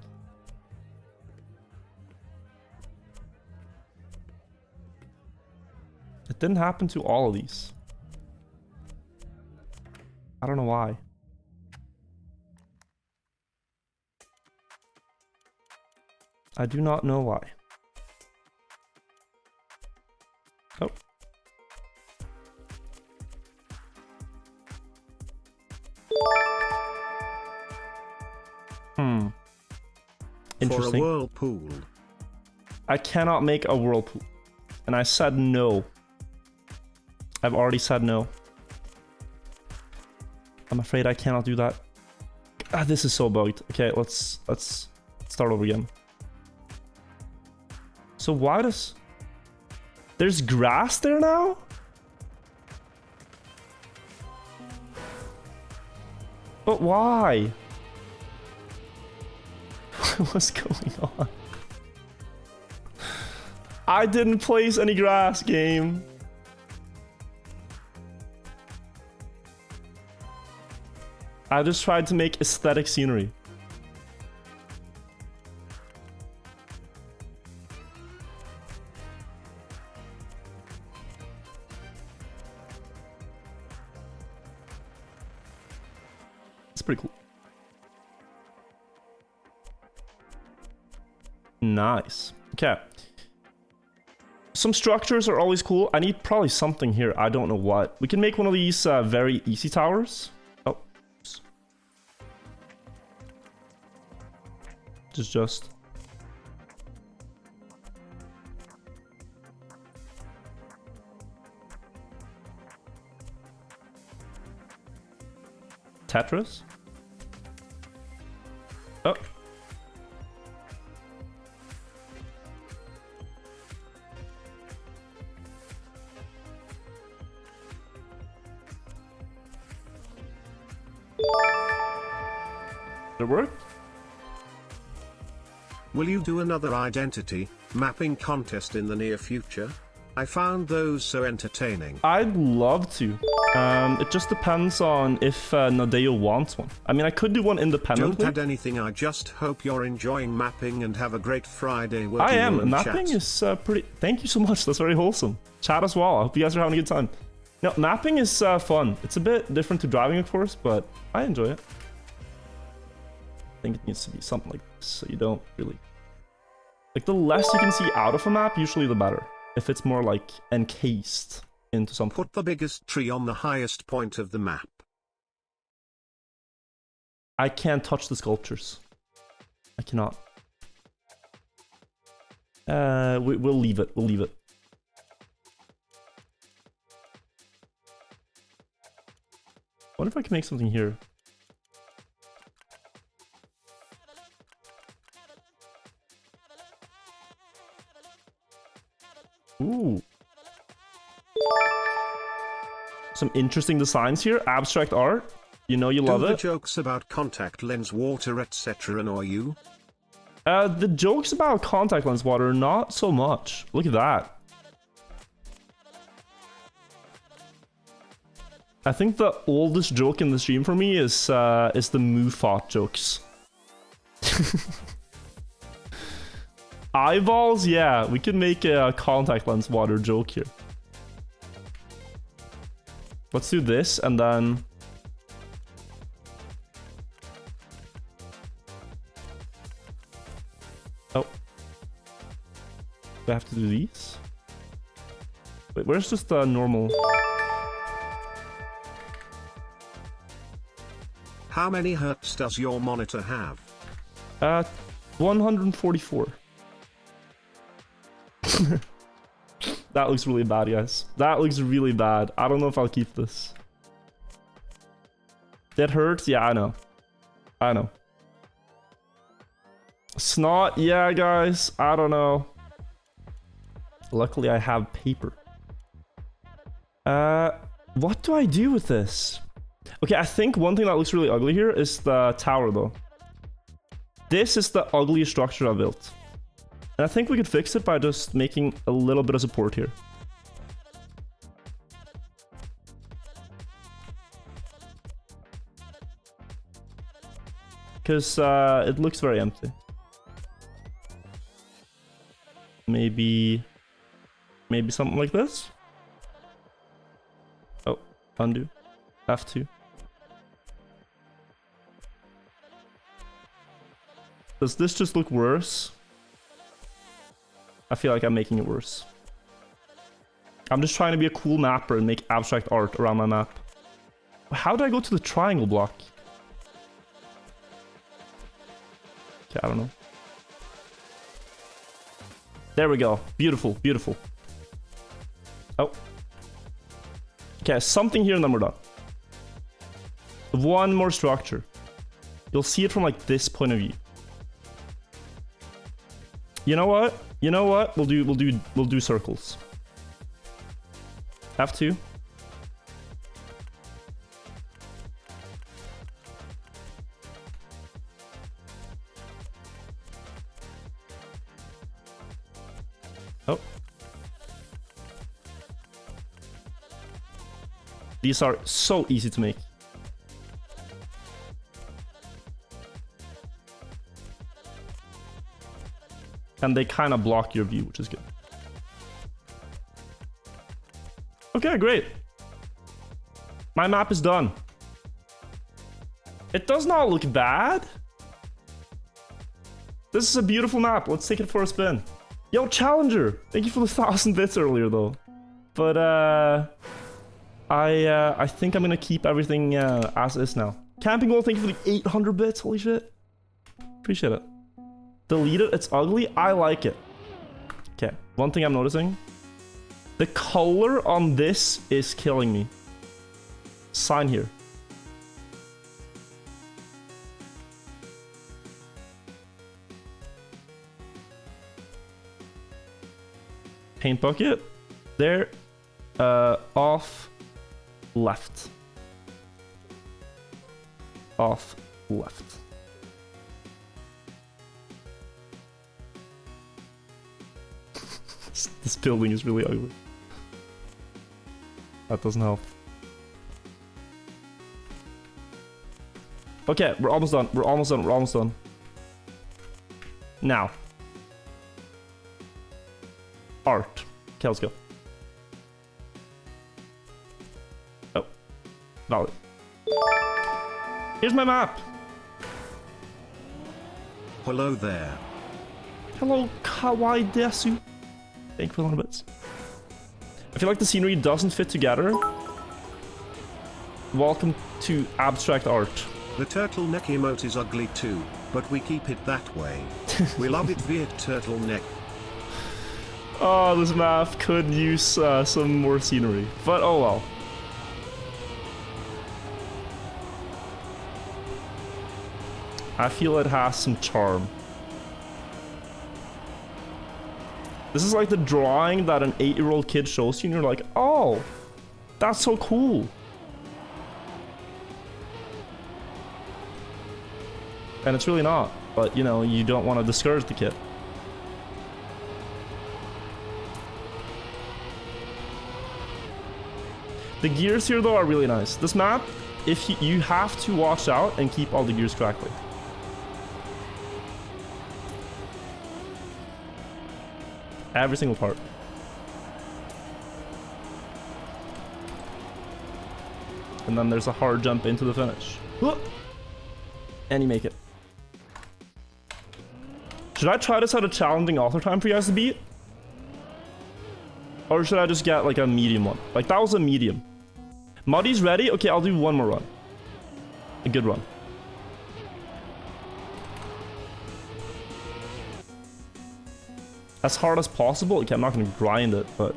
It didn't happen to all of these. I don't know why. I do not know why. Oh. Interesting. For a whirlpool. I cannot make a whirlpool. And I said no. I've already said no. I'm afraid I cannot do that. Ah, this is so bugged. Okay, let's start over again. So why does... There's grass there now? But why? What's going on? I didn't place any grass, game. I just tried to make aesthetic scenery. It's pretty cool. Nice. Okay. Some structures are always cool. I need probably something here. I don't know what. We can make one of these very easy towers. Oh. Just. Tetris? Oh. Did it work? Will you do another identity mapping contest in the near future? I found those so entertaining. I'd love to. It just depends on if Nadeo wants one. I mean, I could do one independently. Don't add anything, I just hope you're enjoying mapping and have a great Friday. I am. Mapping is pretty... Thank you so much, that's very wholesome. Chat as well, I hope you guys are having a good time. No, mapping is fun. It's a bit different to driving, of course, but I enjoy it. I think it needs to be something like this, so you don't really... Like, the less you can see out of a map, usually the better. If it's more, like, encased into something. Put the biggest tree on the highest point of the map. I can't touch the sculptures. I cannot. We'll leave it. We'll leave it. What if I can make something here? Ooh. Some interesting designs here. Abstract art. You know you love Do it. the jokes about contact lens water etc. annoy you? The jokes about contact lens water, not so much. Look at that. I think the oldest joke in the stream for me is the Mufat jokes. Eyeballs? Yeah, we can make a contact lens water joke here. Let's do this and then... Oh. Do I have to do these? Wait, where's just the normal... How many hertz does your monitor have? 144. That looks really bad, guys. That looks really bad. I don't know if I'll keep this. That hurts? Yeah, I know. I know. Snot? Yeah, guys. I don't know. Luckily, I have paper. What do I do with this? Okay, I think one thing that looks really ugly here is the tower, though. This is the ugliest structure I built. And I think we could fix it by just making a little bit of support here. Because it looks very empty. Maybe something like this? Oh, undo. F2. Does this just look worse? I feel like I'm making it worse. I'm just trying to be a cool mapper and make abstract art around my map. How do I go to the triangle block? Okay, I don't know. There we go. Beautiful, beautiful. Oh. Okay, something here and then we're done. One more structure. You'll see it from like this point of view. You know what? You know what? We'll do circles. F2. Oh. These are so easy to make. And they kind of block your view, which is good. Okay, great. My map is done. It does not look bad. This is a beautiful map. Let's take it for a spin. Yo, Challenger! Thank you for the 1,000 bits earlier, though. But, I think I'm gonna keep everything as is now. Camping Wall, thank you for the 800 bits. Holy shit. Appreciate it. Delete it. It's ugly. I like it. Okay. One thing I'm noticing. The color on this is killing me. Sign here. Paint bucket. There. Off. Left. Off. Left. This building is really ugly. That doesn't help. Okay, we're almost done. We're almost done. We're almost done. Now. Art. Okay, let's go. Oh. Valid. Here's my map. Hello there. Hello, kawaii desu. Thank you for the 100 bits. I feel like the scenery doesn't fit together. Welcome to abstract art. The turtleneck emote is ugly too, but we keep it that way. We love it via turtleneck. Oh, this map could use some more scenery, but oh well. I feel it has some charm. This is like the drawing that an 8-year-old kid shows you and you're like, oh, that's so cool. And it's really not, but you know, you don't want to discourage the kid. The gears here though are really nice. This map, if you have to watch out and keep all the gears correctly. Every single part. And then there's a hard jump into the finish. And you make it. Should I try this at a challenging author time for you guys to beat? Or should I just get like a medium one? Like that was a medium. Maji's ready? Okay, I'll do one more run. A good run. As hard as possible. Okay, I'm not gonna grind it, but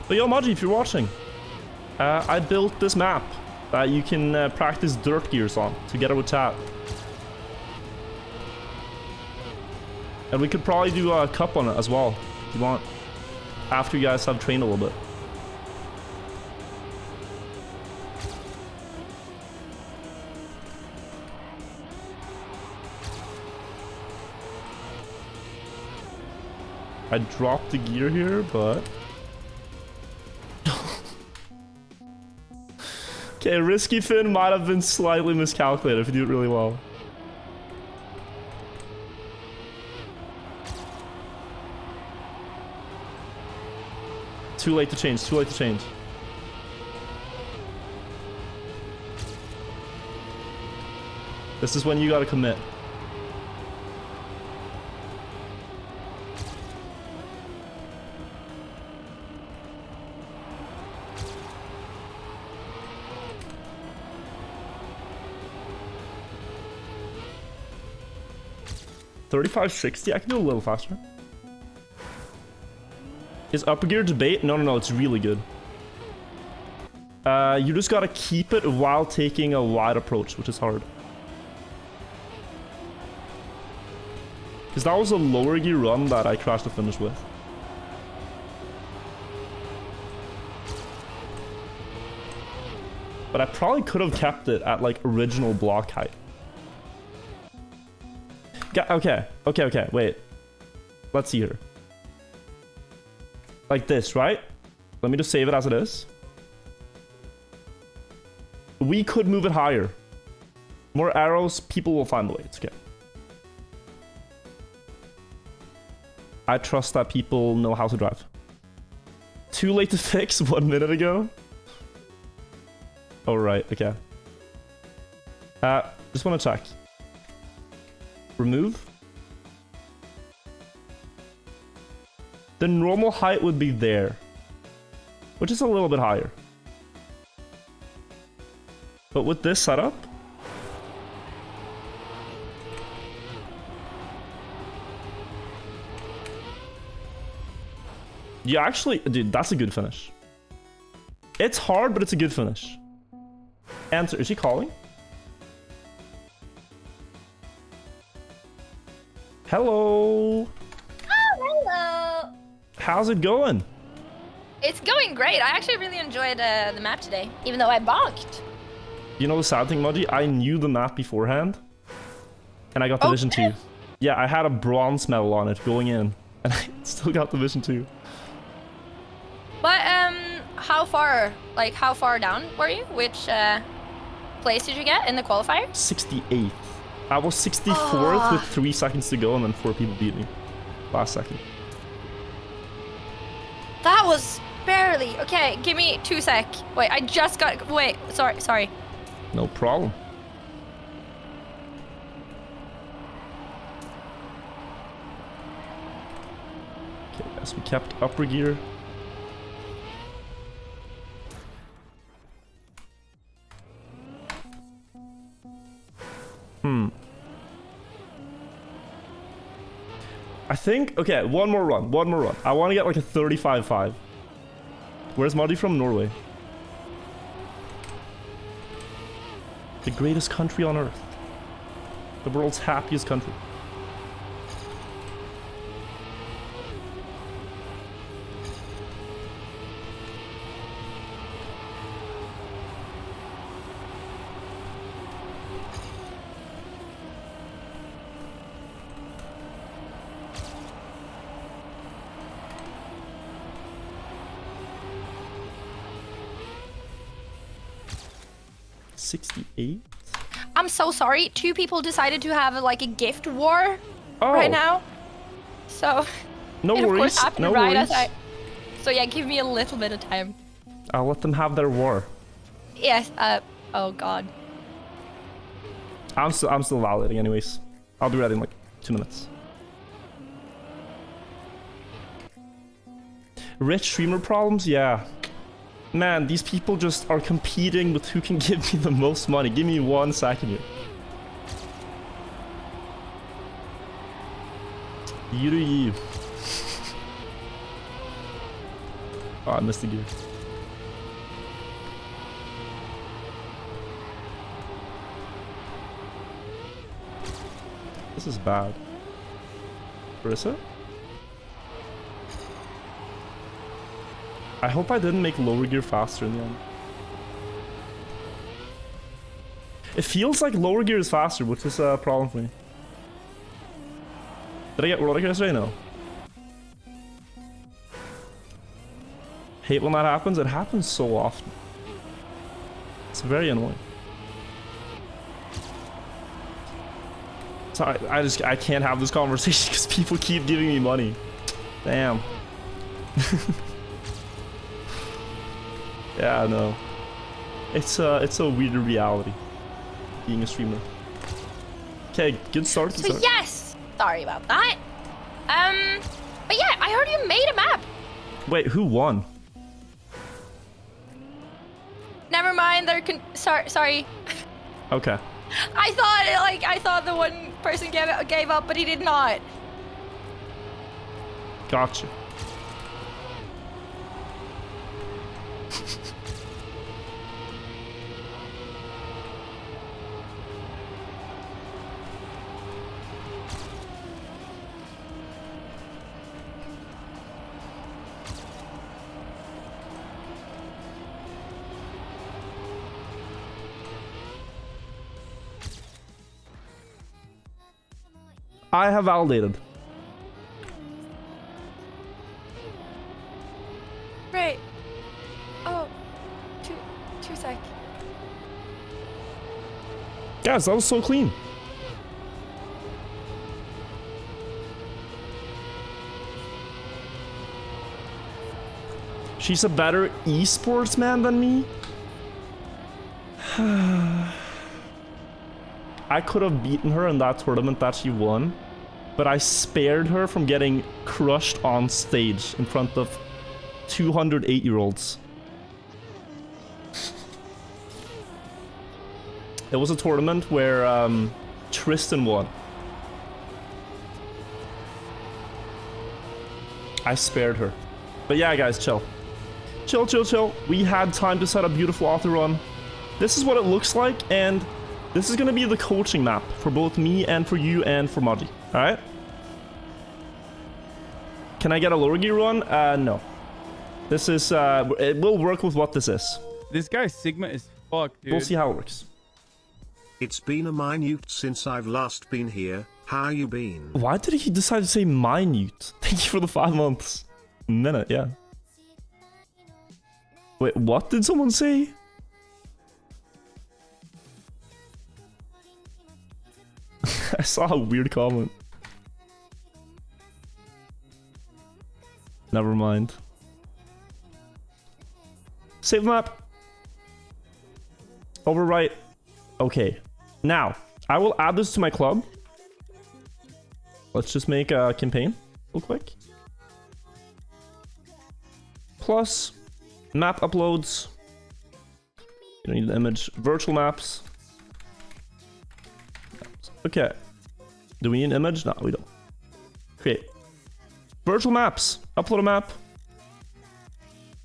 yo, Maji, if you're watching, I built this map that you can practice dirt gears on together with chat. And we could probably do a cup on it as well, if you want, after you guys have trained a little bit. I dropped the gear here, but... Okay, risky fin might have been slightly miscalculated if you do it really well. Too late to change, too late to change. This is when you gotta commit. $35.60? I can do a little faster. Is upper gear debate? No, it's really good. You just gotta keep it while taking a wide approach, which is hard. Because that was a lower gear run that I crashed the finish with. But I probably could have kept it at like original block height. Okay, wait. Let's see here. Like this, right? Let me just save it as it is. We could move it higher. More arrows, people will find the way. It's okay. I trust that people know how to drive. Too late to fix 1 minute ago? Oh, right, okay. Just want to check. Remove. The normal height would be there, which is a little bit higher. But with this setup, you actually, dude, that's a good finish. It's hard, but it's a good finish. Answer, is she calling? Hello. Oh, hello. How's it going? It's going great. I actually really enjoyed the map today, even though I bonked. You know the sad thing, Maji? I knew the map beforehand, and I got Division 2. Yeah, I had a bronze medal on it going in, and I still got Division 2. But how far down were you? Which place did you get in the qualifier? 68th. I was 64th with 3 seconds to go, and then 4 people beat me. Last second. That was barely. Okay, give me 2 sec. Wait, I just got. Wait, sorry. No problem. Okay, guys, we kept upper gear. I think, okay, one more run. I want to get like a 35-5. Where's Maji from? Norway. The greatest country on earth. The world's happiest country. $68? I'm so sorry. 2 people decided to have like a gift war Oh, right now. So no it of worries. course happened No right worries. as I. So yeah, give me a little bit of time. I'll let them have their war. Yes. Oh God. I'm still validating anyways. I'll do that in like 2 minutes. Rich streamer problems? Yeah. Man, these people just are competing with who can give me the most money. Give me 1 second here. You do you. Oh, I missed the gear. This is bad. Where is it? I hope I didn't make lower gear faster in the end. It feels like lower gear is faster, which is a problem for me. Did I get world records right now? Hate when that happens. It happens so often. It's very annoying. So I can't have this conversation because people keep giving me money. Damn. Yeah, no. It's a weird reality, being a streamer. Okay, good start. So yes. Sorry about that. But yeah, I heard you made a map. Wait, who won? Never mind. Sorry. Okay. I thought the one person gave up, but he did not. Gotcha. I have validated. Right. Oh, two sec. Guys, that was so clean. She's a better esports man than me? I could have beaten her in that tournament that she won, but I spared her from getting crushed on stage in front of 208-year-olds. It was a tournament where Tristan won. I spared her. But yeah, guys, chill. Chill. We had time to set a beautiful auto run. This is what it looks like, and this is gonna be the coaching map for both me and for you and for Maji. Alright? Can I get a lower gear run? No. This is, it will work with what this is. This guy Sigma is fucked, dude. We'll see how it works. It's been a minute since I've last been here. How you been? Why did he decide to say minute? Thank you for the 5 months. Minute, yeah. Wait, what did someone say? I saw a weird comment. Never mind. Save map. Overwrite. Okay. Now, I will add this to my club. Let's just make a campaign real quick. Plus, map uploads. You don't need the image. Virtual maps. Okay. Do we need an image? No, we don't. Create. Virtual maps. Upload a map.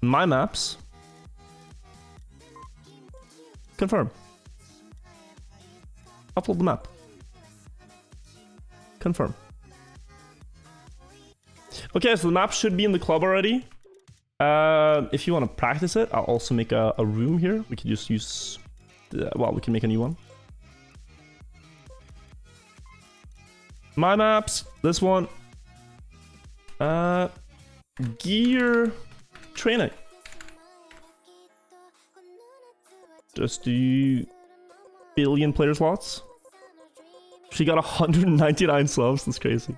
My maps. Confirm. Upload the map. Confirm. Okay, so the map should be in the club already. If you want to practice it, I'll also make a room here. We can just use... well, we can make a new one. My maps. This one. Gear training. Just do billion player slots. She got 199 subs. That's crazy.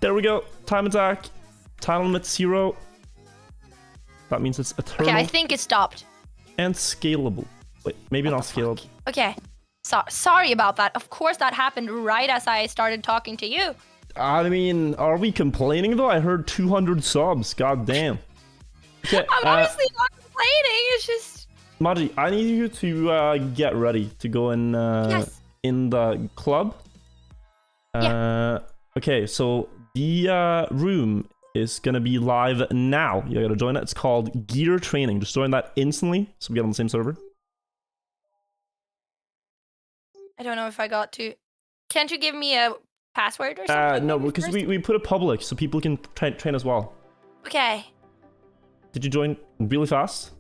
There we go. Time attack. Time limit 0. That means it's eternal. Okay, I think it stopped. And scalable. Wait, maybe not scalable. Okay. Sorry about that. Of course that happened right as I started talking to you. I mean, are we complaining though? I heard 200 subs. God damn. Okay, I'm honestly not complaining. It's just... Maji, I need you to get ready to go in Yes. in the club. Yeah. Okay, so the room is gonna be live now. You gotta join it. It's called Gear Training. Just join that instantly so we get on the same server. I don't know if I got to... Can't you give me a password or something? No, maybe because first? we put it public so people can train as well. Okay. Did you join really fast?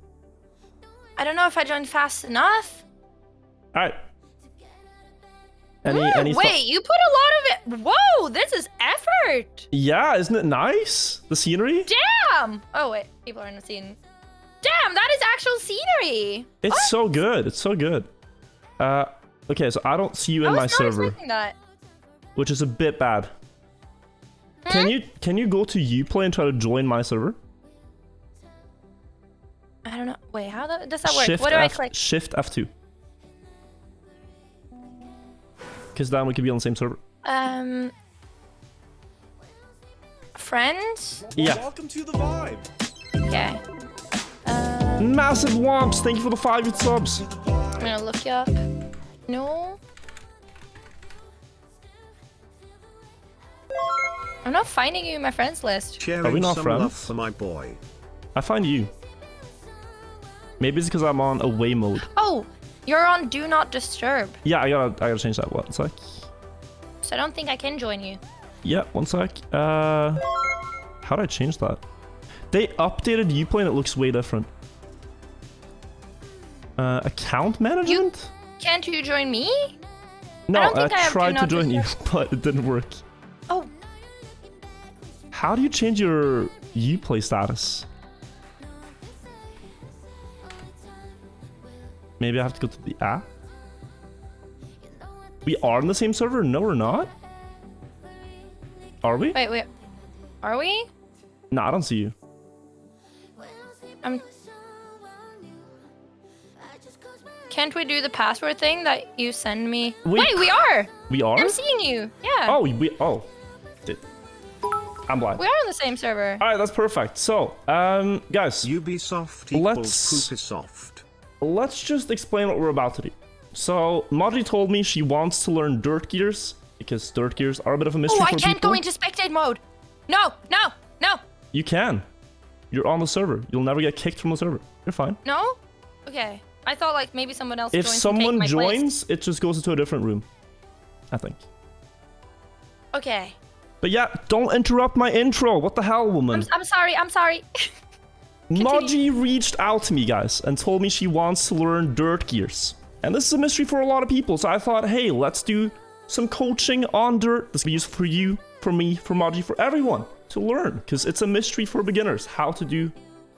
I don't know if I joined fast enough. All right. Any wait, you put a lot of it... Whoa, this is effort. Yeah, isn't it nice? The scenery? Damn. Oh, wait. People are in the scene. Damn, that is actual scenery. It's so good. It's so good. Okay, so I don't see you in my server, That. which is a bit bad. Can you go to Uplay and try to join my server? I don't know. Wait, how does that work? Shift What do I F, click? Shift F2. Because then we could be on the same server. Friends? Yeah. Welcome to the vibe. Okay. Massive womps. Thank you for the 5 subs. I'm gonna look you up. No. I'm not finding you in my friends list. Sharing Are we not some friends? love for my boy. I find you. Maybe it's because I'm on away mode. Oh, you're on Do Not Disturb. Yeah, I gotta change that. One sec. So I don't think I can join you. Yeah, one sec. How do I change that? They updated Uplay and it looks way different. Account management? Can't you join me? No, I don't think I I have tried Do to Not join you, Disturb. but it didn't work. Oh, How do you change your Uplay status? Maybe I have to go to the app? We are on the same server? No, we're not. Are we? wait. Are we? No, I don't see you. Can't we do the password thing that you send me? We Wait, we are! We are? I'm seeing you. Yeah. Oh, I'm blind. We are on the same server. Alright, that's perfect. So, guys, Ubisoft equals Let's- Poopisoft. let's just explain what we're about to do. So, Maji told me she wants to learn dirt gears, because dirt gears are a bit of a mystery Oh, for I can't people. go into spectate mode. No. You can. You're on the server. You'll never get kicked from the server. You're fine. No? Okay. I thought like maybe someone else If joins and someone take my place. joins, it just goes into a different room. I think. Okay. But yeah, don't interrupt my intro. What the hell, woman? I'm sorry. Maji reached out to me, guys, and told me she wants to learn dirt gears. And this is a mystery for a lot of people, so I thought, hey, let's do some coaching on dirt. This will be useful for you, for me, for Maji, for everyone to learn, because it's a mystery for beginners, how to do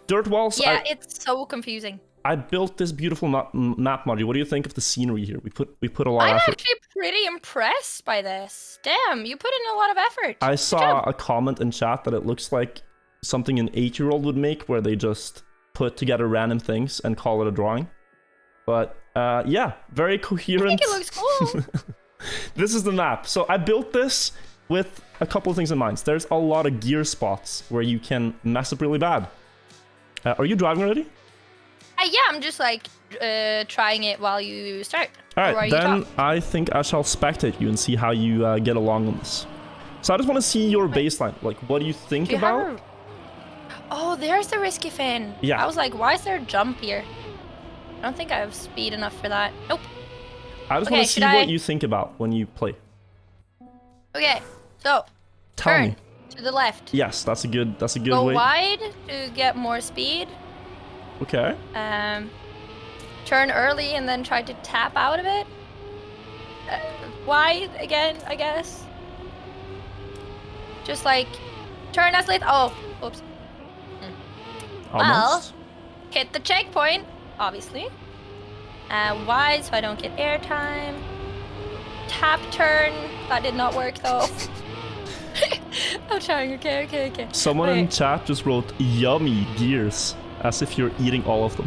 dirt walls. Yeah, it's so confusing. I built this beautiful map, Maji. What do you think of the scenery here? We put a lot of I'm effort. actually pretty impressed by this. Damn, you put in a lot of effort. I Good saw job. a comment in chat that it looks like something an 8-year-old would make, where they just put together random things and call it a drawing. But yeah, very I coherent. think it looks cool. This is the map. So I built this with a couple of things in mind. There's a lot of gear spots where you can mess up really bad. Are you driving already? Yeah, I'm just like trying it while you start. All Or while right, you then talk. I think I shall spectate you and see how you get along on this. So I just want to see your baseline. Like, what do you think Do you about? have Oh, there's the risky fin. Yeah. I was like, why is there a jump here? I don't think I have speed enough for that. Nope. I just Okay, want to see should what I- you think about when you play. Okay, so Tell turn me. to the left. Yes, that's a good Go way. wide to get more speed. Okay. Turn early and then try to tap out of it. Wide again, I guess. Just like turn as late. Oh, oops. Almost. Hit the checkpoint, obviously. Wide so I don't get airtime. Tap turn. That did not work though. I'm trying. Okay. Someone in Wait. chat just wrote yummy gears, as if you're eating all of them.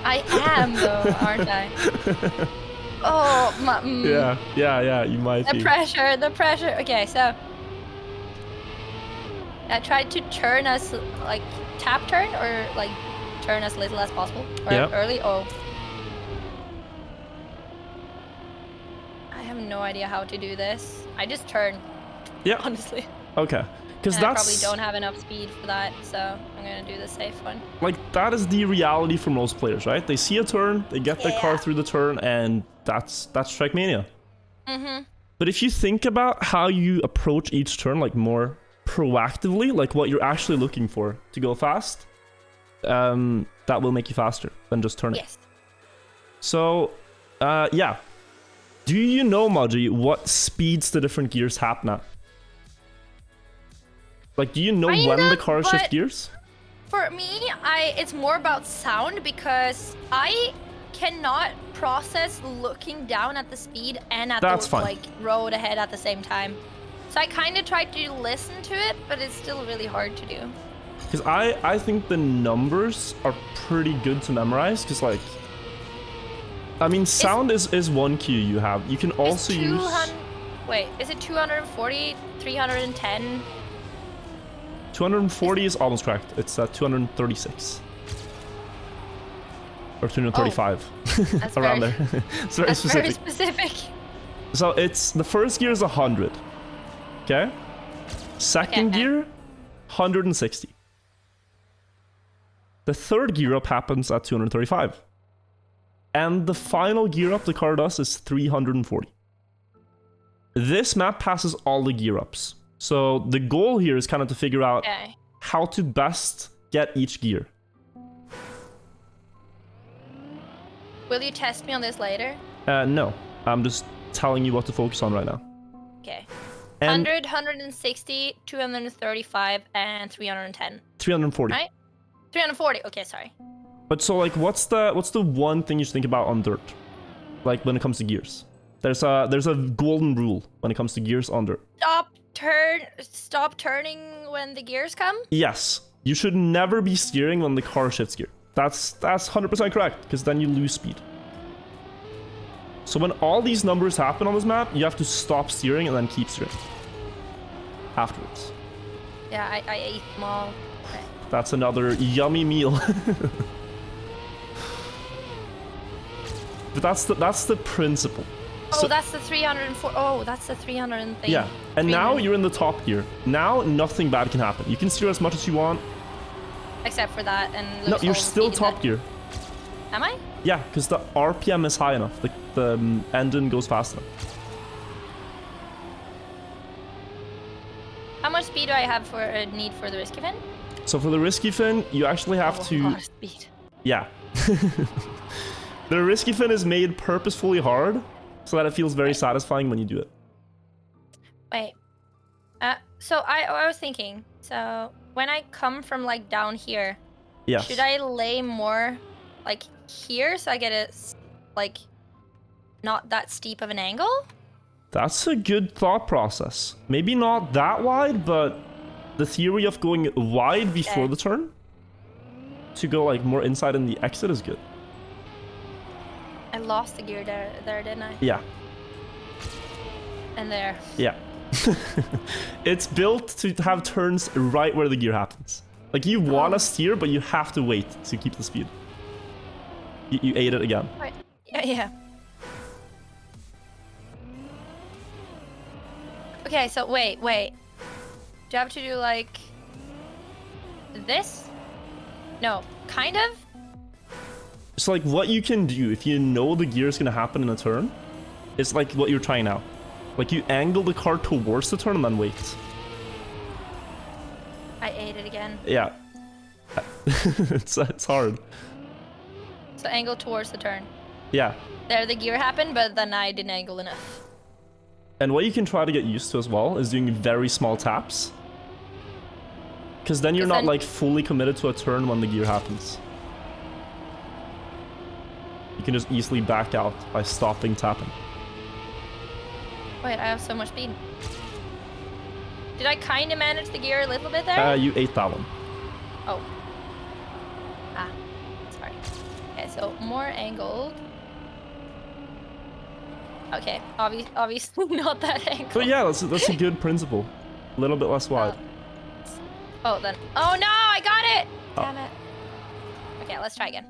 I am though, aren't I? Oh, Yeah, you might the be. pressure. Okay, so I tried to turn as like tap turn or like turn as little as possible or Yep. early. Oh, I have no idea how to do this. I just turn, Yeah. honestly. Okay. Because And I probably that's don't have enough speed for that, so I'm gonna do the safe one. like that is the reality for most players, right? They see a turn, they get their car Yeah. through the turn, and that's Trackmania. Mhm. But if you think about how you approach each turn, like more proactively, like what you're actually looking for to go fast, that will make you faster than just turning. Yes. So, yeah. Do you know, Maji, what speeds the different gears happen at? Like, do you know Kind when the of, car shift but- gears? For me, it's more about sound because I cannot process looking down at the speed and at That's the fine. like road ahead at the same time. So I kind of try to listen to it, but it's still really hard to do. Because I think the numbers are pretty good to memorize. Because, like, I mean, sound is one cue you have. You can also use... Wait, is it 240, 310? 240 is almost correct. It's 236. Or 235. That's Around very- there. It's very That's specific. very specific. So it's the first gear is 100. Okay? Second Okay. gear, 160. The third gear up happens at 235. And the final gear up the car does is 340. This map passes all the gear ups. So the goal here is kind of to figure out Okay. how to best get each gear. Will you test me on this later? No, I'm just telling you what to focus on right now. Okay. And 100, 160, 235, and 310. 340. Right? 340. Okay, sorry. But so, like, what's the one thing you should think about on dirt? Like, when it comes to gears. There's a golden rule when it comes to gears on dirt. Stop turning when the gears come. Yes, you should never be steering when the car shifts gear. That's 100% correct, because then you lose speed. So when all these numbers happen on this map, you have to stop steering and then keep steering. Afterwards. Yeah, I ate them all. Okay. That's another yummy meal. But that's the principle. Oh, So- that's the 304. Oh, that's the 300 thing. Yeah, and now 300. you're in the top gear. Now nothing bad can happen. You can steer as much as you want. Except for that and lose No, all you're the still speed in top that. gear. Am I? Yeah, because the RPM is high enough. The engine goes fast enough. How much speed do I have for need for the risky fin? So for the risky fin, you actually have A to... lot of speed. Yeah. The risky fin is made purposefully hard so that it feels very satisfying when you do it. Wait. So I was thinking. So when I come from like down here, Yes. should I lay more like here so I get it like not that steep of an angle? That's a good thought process. Maybe not that wide, but the theory of going wide before Okay. the turn to go like more inside in the exit is good. I lost the gear there, didn't I? Yeah. And there. Yeah. It's built to have turns right where the gear happens. Like, you want to steer, but you have to wait to keep the speed. You ate it again. Wait. Yeah. Okay, so wait. Do you have to do like this? No, kind of? It's like what you can do if you know the gear is gonna happen in a turn. It's like what you're trying now. Like you angle the car towards the turn and then wait. I ate it again. Yeah. it's hard. So angle towards the turn. Yeah. There the gear happened, but then I didn't angle enough. And what you can try to get used to as well is doing very small taps. Because then you're not like fully committed to a turn when the gear happens. You can just easily back out by stopping tapping. Wait, I have so much speed. Did I kind of manage the gear a little bit there? You ate that one. Oh. Ah, sorry. Okay, so more angled. Okay, obviously not that angle. But yeah, that's a good principle. A little bit less wide. Oh, then. Oh no, I got it! Oh. Damn it. Okay, let's try again.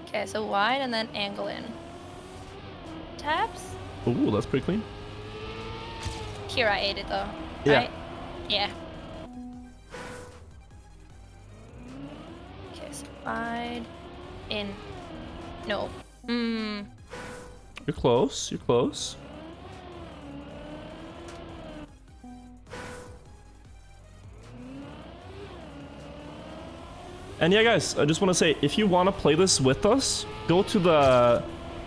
Okay, so wide and then angle in. Taps? Ooh, that's pretty clean. Here I ate it though. Yeah. Right? Yeah. Okay, so wide. In. No. You're close. You're close. And yeah, guys, I just want to say, if you want to play this with us, go to the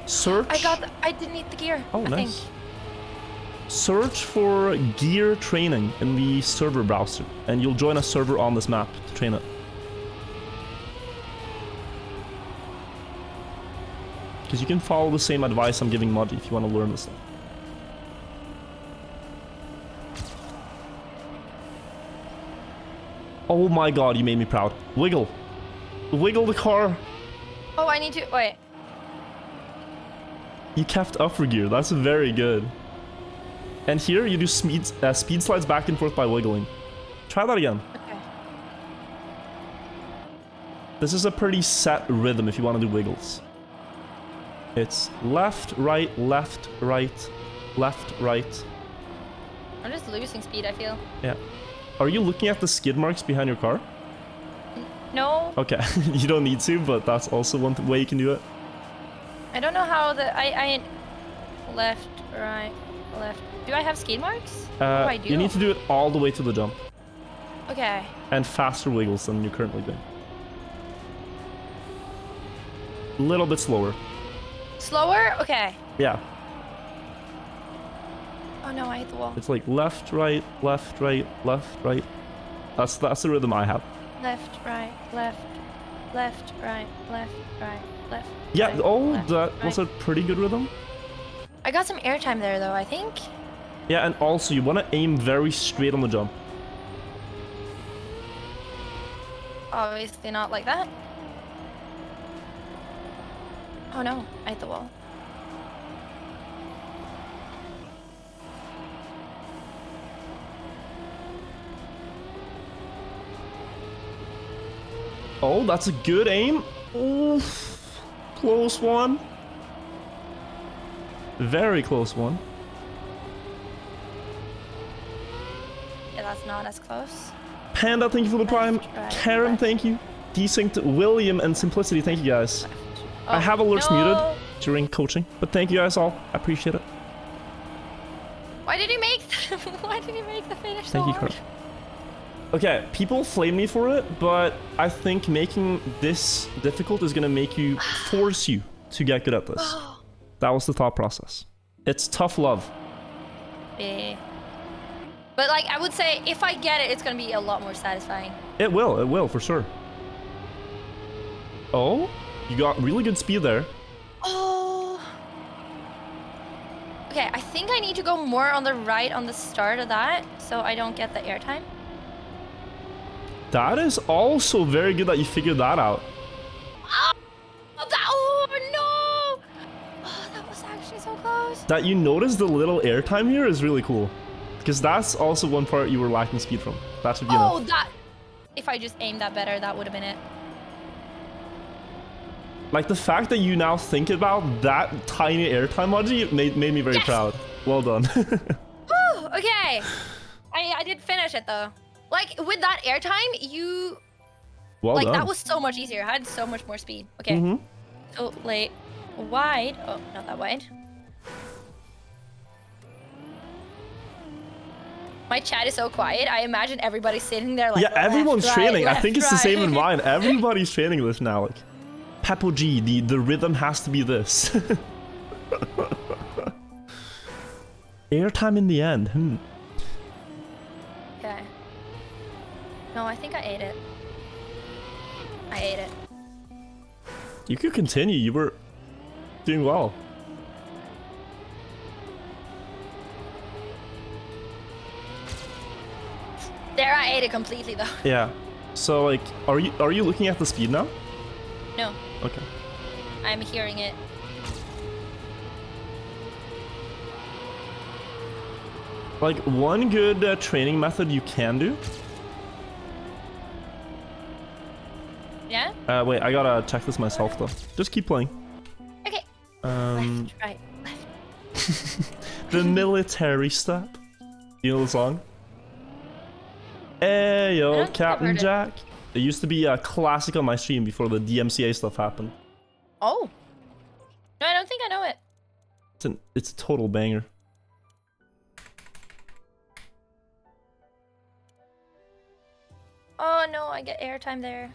search. I didn't eat the gear. Oh, I nice. think. Search for gear training in the server browser, and you'll join a server on this map to train it. Because you can follow the same advice I'm giving Maji if you want to learn this stuff. Oh my god, you made me proud. Wiggle. Wiggle the car. Oh, I need to. Wait. You kept upper gear. That's very good. And here you do speed slides back and forth by wiggling. Try that again. Okay. This is a pretty set rhythm if you want to do wiggles. It's left, right, left, right, left, right. I'm just losing speed, I feel. Yeah. Are you looking at the skid marks behind your car? No. Okay, you don't need to, but that's also one way you can do it. I don't know how I left, right, left. Do I have skid marks? Oh, I do. You need to do it all the way to the jump. Okay. And faster wiggles than you're currently doing. A little bit slower. Slower? Okay. Yeah. Oh no, I hit the wall. It's like left, right, left, right, left, right. That's the rhythm I have. Left, right, left, left, right, left, right, left. Yeah, right, oh, left, that right. was a pretty good rhythm. I got some airtime there though, I think. Yeah, and also you want to aim very straight on the jump. Obviously not like that. Oh no, I hit the wall. Oh, that's a good aim. Oof. Close one. Very close one. Yeah, that's not as close. Panda, thank you for the prime. right, Karen, left. thank you. Desynced, William, and Simplicity, thank you guys. Oh, I have alerts no. muted during coaching, but thank you guys all. I appreciate it. Why did you make why did you make the finish so Thank you, hard? Kurt. Okay, people flame me for it, but I think making this difficult is gonna make you force you to get good at this. That was the thought process. It's tough love. Yeah. But like I would say if I get it, it's gonna be a lot more satisfying. It will, for sure. Oh, you got really good speed there. Oh. Okay, I think I need to go more on the right on the start of that, so I don't get the airtime. That is also very good that you figured that out. Oh no! Oh, that was actually so close. That you notice the little airtime here is really cool. Because that's also one part you were lacking speed from. That should be Oh, enough. that... If I just aimed that better, that would have been it. Like the fact that you now think about that tiny airtime, Maji, made me very proud. Well done. Whew, okay. I did finish it though. Like with that airtime, you Well like done. that was so much easier. I had so much more speed. Okay. So like wide. Oh, not that wide. My chat is so quiet. I imagine everybody's sitting there like. Yeah, everyone's left, training. right, I think left, it's the same in right. mine. Everybody's training this now. Like, Peppo G, the rhythm has to be this. Airtime in the end. Okay. No, I think I ate it. I ate it. You could continue. You were doing well. There, I ate it completely though. Yeah. So like, are you looking at the speed now? No, Okay. I'm hearing it. Like one good training method you can do. Yeah? Wait, I gotta check this myself though. Just keep playing. Okay. Um, Left, right, left. the military step. You know the song? Hey I yo, don't think I've Captain heard it. Jack. It used to be a classic on my stream before the DMCA stuff happened. Oh. No, I don't think I know it. It's a total banger. Oh no, I get airtime there.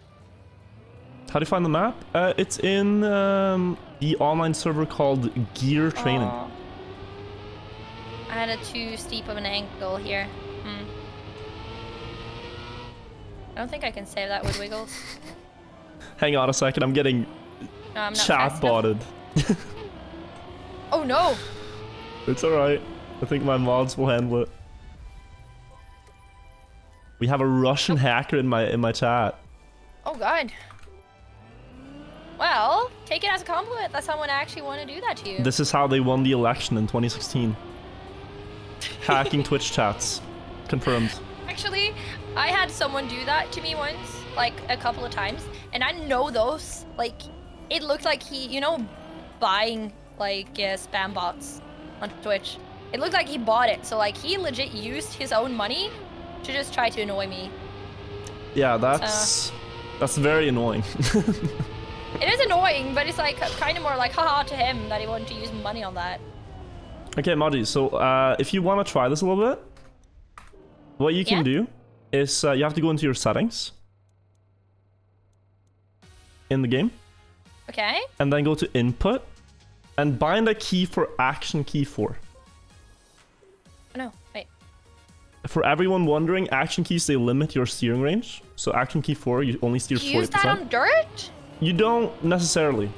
How do you find the map? It's in the online server called Gear Training. Aw. I had a too steep of an angle here. I don't think I can save that with wiggles. Hang on a second, I'm getting No, I'm not chat fast enough. botted. Oh no! It's alright. I think my mods will handle it. We have a Russian hacker in my chat. Oh god. Well, take it as a compliment that someone actually want to do that to you. This is how they won the election in 2016. Hacking Twitch chats. Confirmed. Actually, I had someone do that to me once, like a couple of times, and I know those, like, it looked like he, you know, buying, like, spam bots on Twitch. It looked like he bought it, so, like, he legit used his own money to just try to annoy me. Yeah, that's very annoying. It is annoying, but it's, like, kind of more like, haha to him that he wanted to use money on that. Okay, Maji, so if you want to try this a little bit, what you can Yeah? do is you have to go into your settings in the game, Okay? and then go to input, and bind a key for action key 4. Oh, no, wait. For everyone wondering, action keys, they limit your steering range. So action key 4, you only steer Do you use 40%. that on dirt? You don't necessarily.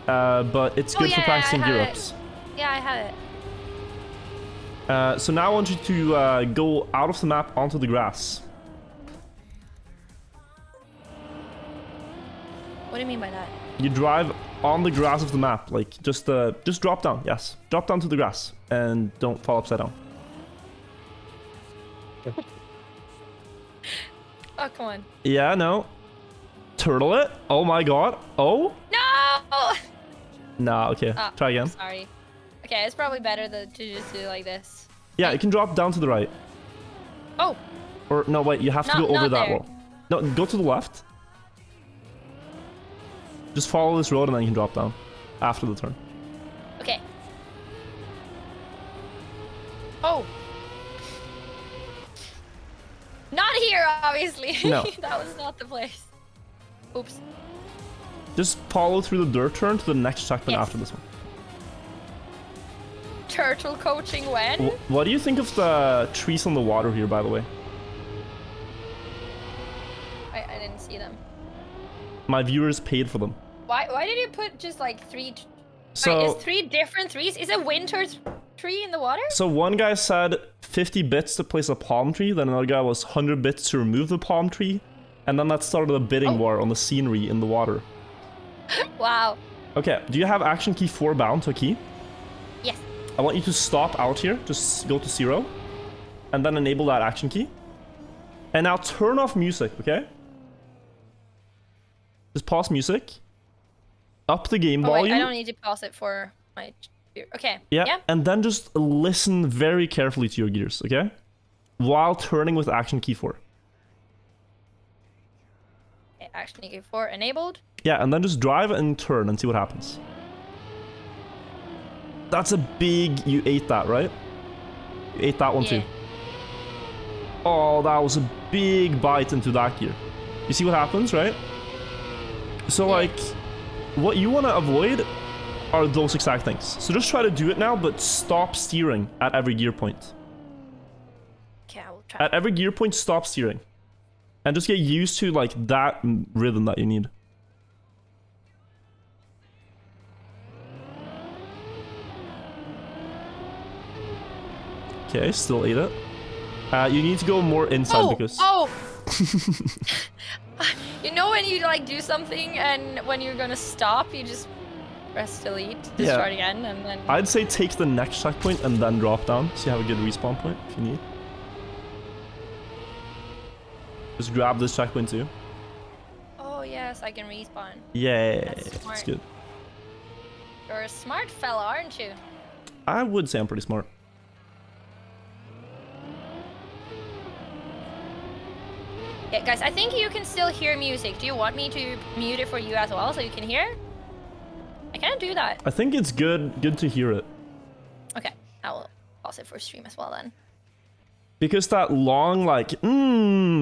But it's Oh, good yeah, for practicing I have gear it. ups. Yeah, I have it. So now I want you to go out of the map onto the grass. What do you mean by that? You drive on the grass of the map, like just drop down. Yes, drop down to the grass and don't fall upside down. Oh, come on. Yeah, no. Turtle it. Oh my god. Oh. No! Nah. Okay. Oh, Try again. Sorry. Okay, it's probably better to just do like this. Yeah, you can drop down to the right. Oh, Or no, wait. You have to Not- go over not that there. wall. No, go to the left. Just follow this road and then you can drop down after the turn. okay. Oh. Not here, obviously. No. That was not the place. Oops. Just follow through the dirt turn to the next checkpoint Yes. after this one. Turtle coaching when? What do you think of the trees on the water here, by the way? I didn't see them. My viewers paid for them. Why did you put just like three? So, Wait, is 3 different trees? Is a winter tree in the water? so one guy said 50 bits to place a palm tree, then another guy was 100 bits to remove the palm tree, and then that started a bidding war on the scenery in the water. Wow. Okay, do you have action key 4 bound to a key? Yes. I want you to stop out here, just go to 0, and then enable that action key. And now turn off music, okay? Just pause music. up the game Oh, wait, volume. I don't need to pause it for my... Okay. Yeah, and then just listen very carefully to your gears, okay? While turning with action key 4. Okay, action key 4 enabled. Yeah, and then just drive and turn and see what happens. That's a big... You ate that, right? You ate that one too. Oh, that was a big bite into that gear. You see what happens, right? So, like, what you want to avoid are those exact things. So just try to do it now, but stop steering at every gear point. Okay, I will try. At every gear point, stop steering. And just get used to, like, that rhythm that you need. Okay, still ate it. You need to go more inside because... Oh! You know when you, like, do something and when you're gonna stop, you just press delete to start again, and then... I'd say take the next checkpoint and then drop down, so you have a good respawn point if you need. Just grab this checkpoint too. Oh, yes, I can respawn. Yeah, That's smart. it's good. You're a smart fella, aren't you? I would say I'm pretty smart. Yeah, guys, I think you can still hear music. Do you want me to mute it for you as well so you can hear? I can't do that. I think it's good to hear it. Okay, I will pause it for stream as well then. Because that long, like,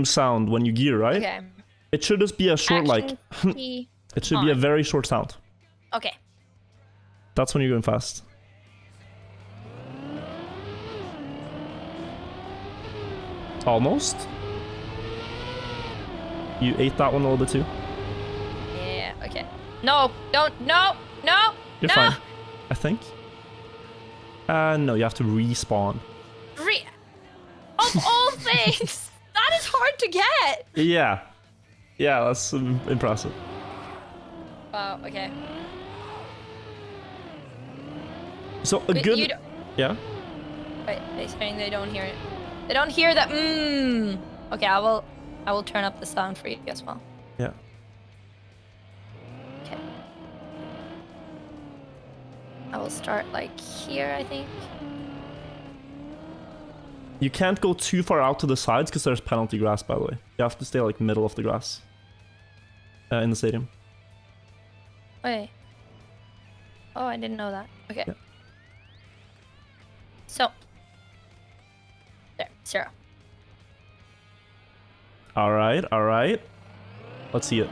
sound when you gear, right? Okay. It should just be a short, Action like, key it should be a very short sound. Okay. That's when you're going fast. Almost. You ate that one a little bit too. Yeah, okay. No, don't, no, no, You're no. fine, I think. No, you have to respawn. Of all things, that is hard to get. Yeah. Yeah, that's impressive. Wow, okay. So a Wait, good... you don't- Yeah? Wait, they're saying they don't hear it. They don't hear that Okay, I will turn up the sound for you as well. Yeah. Okay. I will start like here, I think. You can't go too far out to the sides because there's penalty grass, by the way. You have to stay like middle of the grass. In the stadium. Wait. Oh, I didn't know that. Okay. Yeah. So. There, 0. Alright, alright. Let's see it.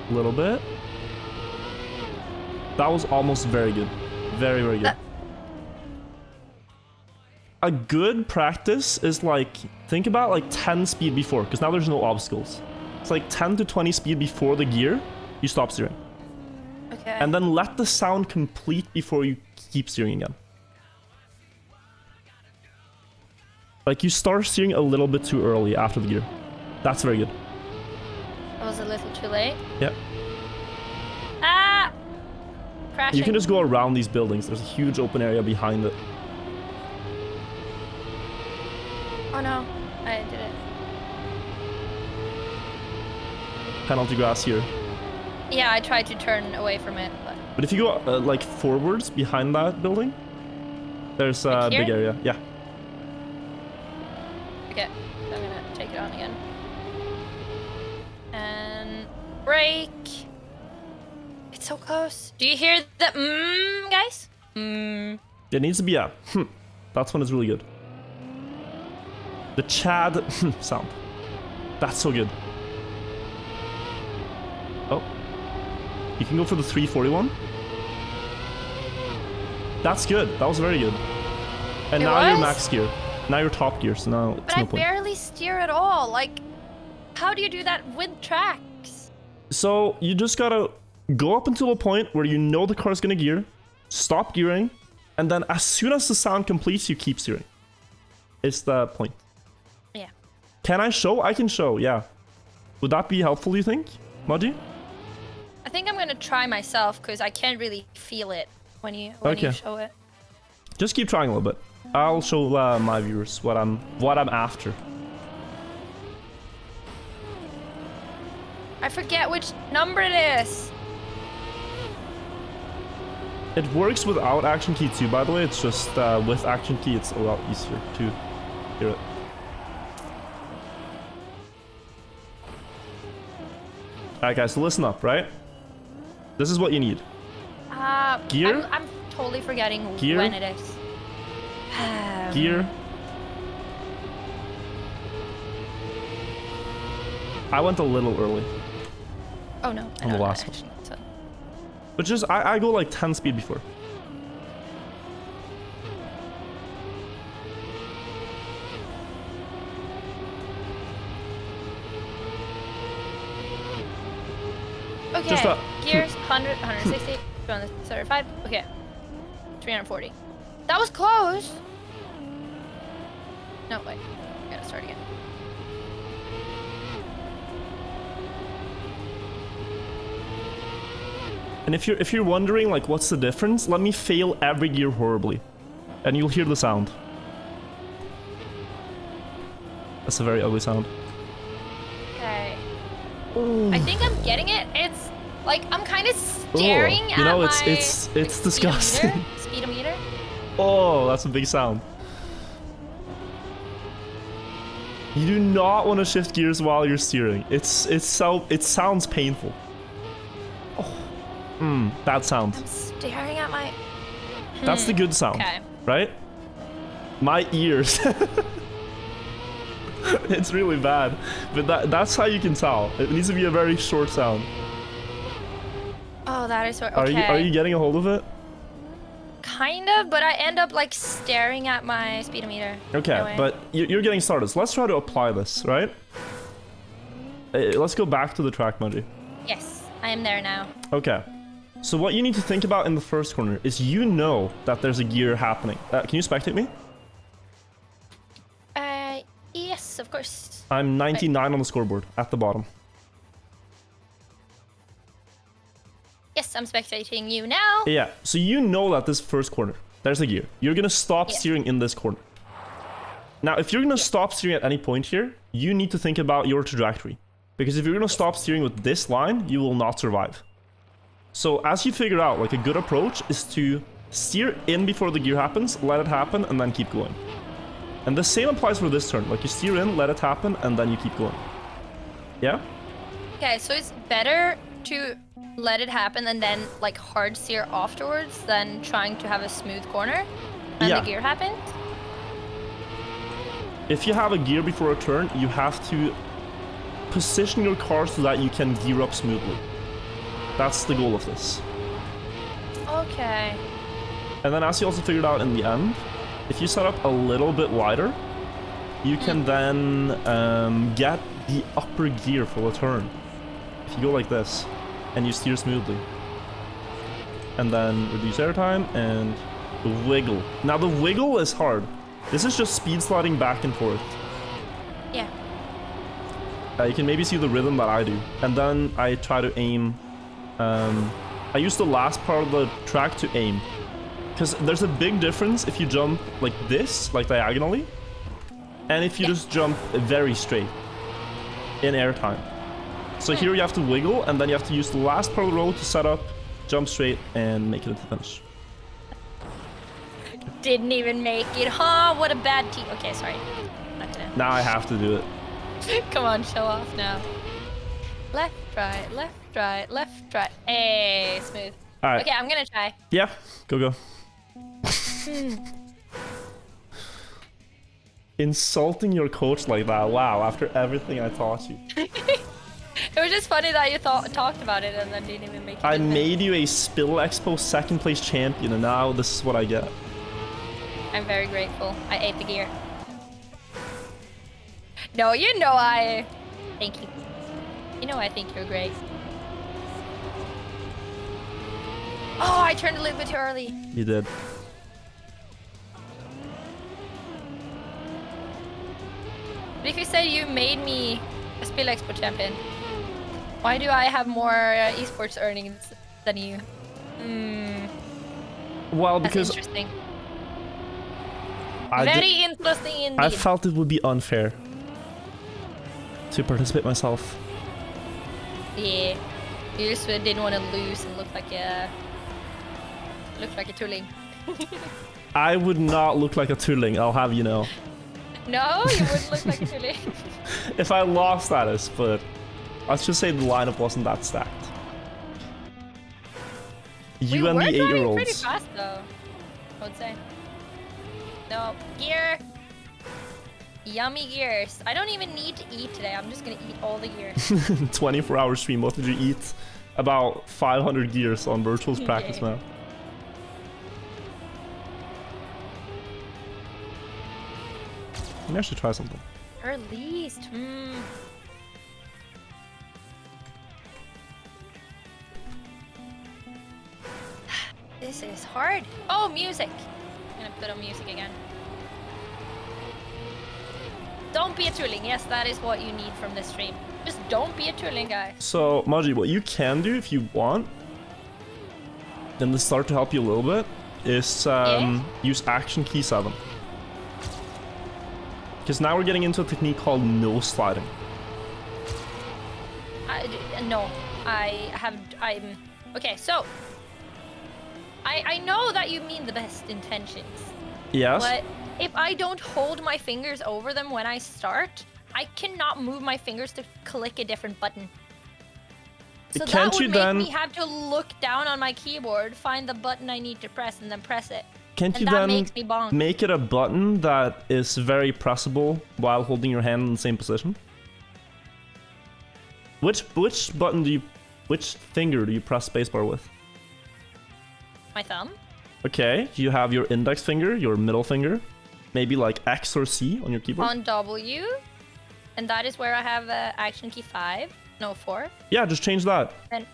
A little bit. That was almost very good. Very, very good. A good practice is like, think about like 10 speed before, because now there's no obstacles. It's like 10 to 20 speed before the gear, you stop steering. Okay. And then let the sound complete before you keep steering again. Like you start steering a little bit too early after the gear. That's very good. That was a little too late. Yep. Ah! Crashing. You can just go around these buildings. There's a huge open area behind it. Oh no, I did it. Penalty grass here. Yeah, I tried to turn away from it, but... But if you go like forwards behind that building, there's a Like big here? area. Yeah. Okay, so I'm gonna take it on again. And... brake! It's so close. Do you hear the guys? There needs to be a That's when it's really good. The Chad sound. That's so good. Oh. You can go for the 341. That's good. That was very good. And It now you're was? max gear. Now you're top gear, so now it's But no I point. barely steer at all. Like, how do you do that with tracks? So you just gotta go up until a point where you know the car's gonna gear, stop gearing, and then as soon as the sound completes, you keep steering. It's the point. Yeah. Can I show? I can show, yeah. Would that be helpful, you think, Maji? I think I'm gonna try myself because I can't really feel it when you show it. Just keep trying a little bit. I'll show my viewers what I'm after. I forget which number it is. It works without action key too, by the way. It's just with action key, it's a lot easier to hear it. Alright guys, so listen up, right? This is what you need. Gear? I'm totally forgetting Gear? when it is. Gear. I went a little early. Oh no, I On the know last that, one. actually, so. But just, I go like 10 speed before. Okay, Just gears, 100, 160, 235, okay. 340. That was close! No, wait. I gotta start again. And if you're wondering like what's the difference, let me fail every gear horribly, and you'll hear the sound. That's a very ugly sound. Okay. Ooh. I think I'm getting it. It's like I'm kind of staring at you know, my it's disgusting. Speedometer. Oh, that's a big sound. You do not want to shift gears while you're steering. It sounds painful. Oh, bad sound. I'm staring at my. That's the good sound, Okay. right? My ears. It's really bad, but that's how you can tell. It needs to be a very short sound. Oh, that is so. Okay. Are you getting a hold of it? Kind of, but I end up like staring at my speedometer. Okay, Anyway. but you're getting started. So let's try to apply this, right? Let's go back to the track, Maji. Yes, I am there now. Okay. So what you need to think about in the first corner is you know that there's a gear happening. Can you spectate me? Yes, of course. I'm 99 on the scoreboard at the bottom. Yes, I'm spectating you now. Yeah, so you know that this first corner, there's a gear. You're gonna stop Yeah. steering in this corner. Now, if you're gonna stop steering at any point here, you need to think about your trajectory. Because if you're gonna stop steering with this line, you will not survive. So as you figure out, like a good approach is to steer in before the gear happens, let it happen, and then keep going. And the same applies for this turn. Like you steer in, let it happen, and then you keep going. Yeah? Okay, so it's better to let it happen and then like hard steer afterwards than trying to have a smooth corner and Yeah. the gear happens. If you have a gear before a turn, you have to position your car so that you can gear up smoothly. That's the goal of this. Okay. And then as you also figured out in the end, if you set up a little bit wider, you can then get the upper gear for the turn. If you go like this, and you steer smoothly. And then reduce airtime and wiggle. Now the wiggle is hard. This is just speed sliding back and forth. Yeah. You can maybe see the rhythm that I do. And then I try to aim. I use the last part of the track to aim. Because there's a big difference if you jump like this, like diagonally, and if you just jump very straight in airtime. So here you have to wiggle, and then you have to use the last part of the road to set up, jump straight, and make it into the finish. Didn't even make it, huh? What a bad team. Okay, sorry. Not gonna. Now I have to do it. Come on, show off now. Left, right, left, right, left, right. Hey, smooth. All right. Okay, I'm gonna try. Yeah, go. Insulting your coach like that. Wow, after everything I taught you. It was just funny that you talked about it and then didn't even make it. I in there. made you a Spill Expo second place champion, and now this is what I get. I'm very grateful. I ate the gear. No, you know I... Thank you. You know I think you're great. Oh, I turned a little bit too early. You did. But if you say you made me a Spill Expo champion, why do I have more esports earnings than you? Well, That's because interesting. I Very interesting indeed. I felt it would be unfair to participate myself. Yeah. You just didn't want to lose and look like a tulling. I would not look like a tulling, I'll have you know. No, you wouldn't look like a tulling. If I lost that is, but let's just say the lineup wasn't that stacked. You and the driving 8-year-olds. pretty fast though, I would say. No, gear. Yummy gears. I don't even need to eat today. I'm just gonna eat all the gears. 24-hour stream. What did you eat? About 500 gears on Virtual's practice, man. Maybe I should try something. Released. This is hard. Oh, music. I'm gonna put on music again. Don't be a tooling. Yes, that is what you need from this stream. Just don't be a tooling, guy. So, Maji, what you can do if you want, and this start to help you a little bit, is use action key 7. Because now we're getting into a technique called no sliding. No, okay, so I know that you mean the best intentions. Yes. But if I don't hold my fingers over them when I start, I cannot move my fingers to click a different button. So Can't that you would make then me have to look down on my keyboard, find the button I need to press, and then press it. Can't you And that then makes me bonk. make it a button that is very pressable while holding your hand in the same position? Which finger do you press spacebar with? My thumb? Okay, you have your index finger, your middle finger, maybe like X or C on your keyboard. On W, and that is where I have action key 5, no 4. Yeah, just change that. Then,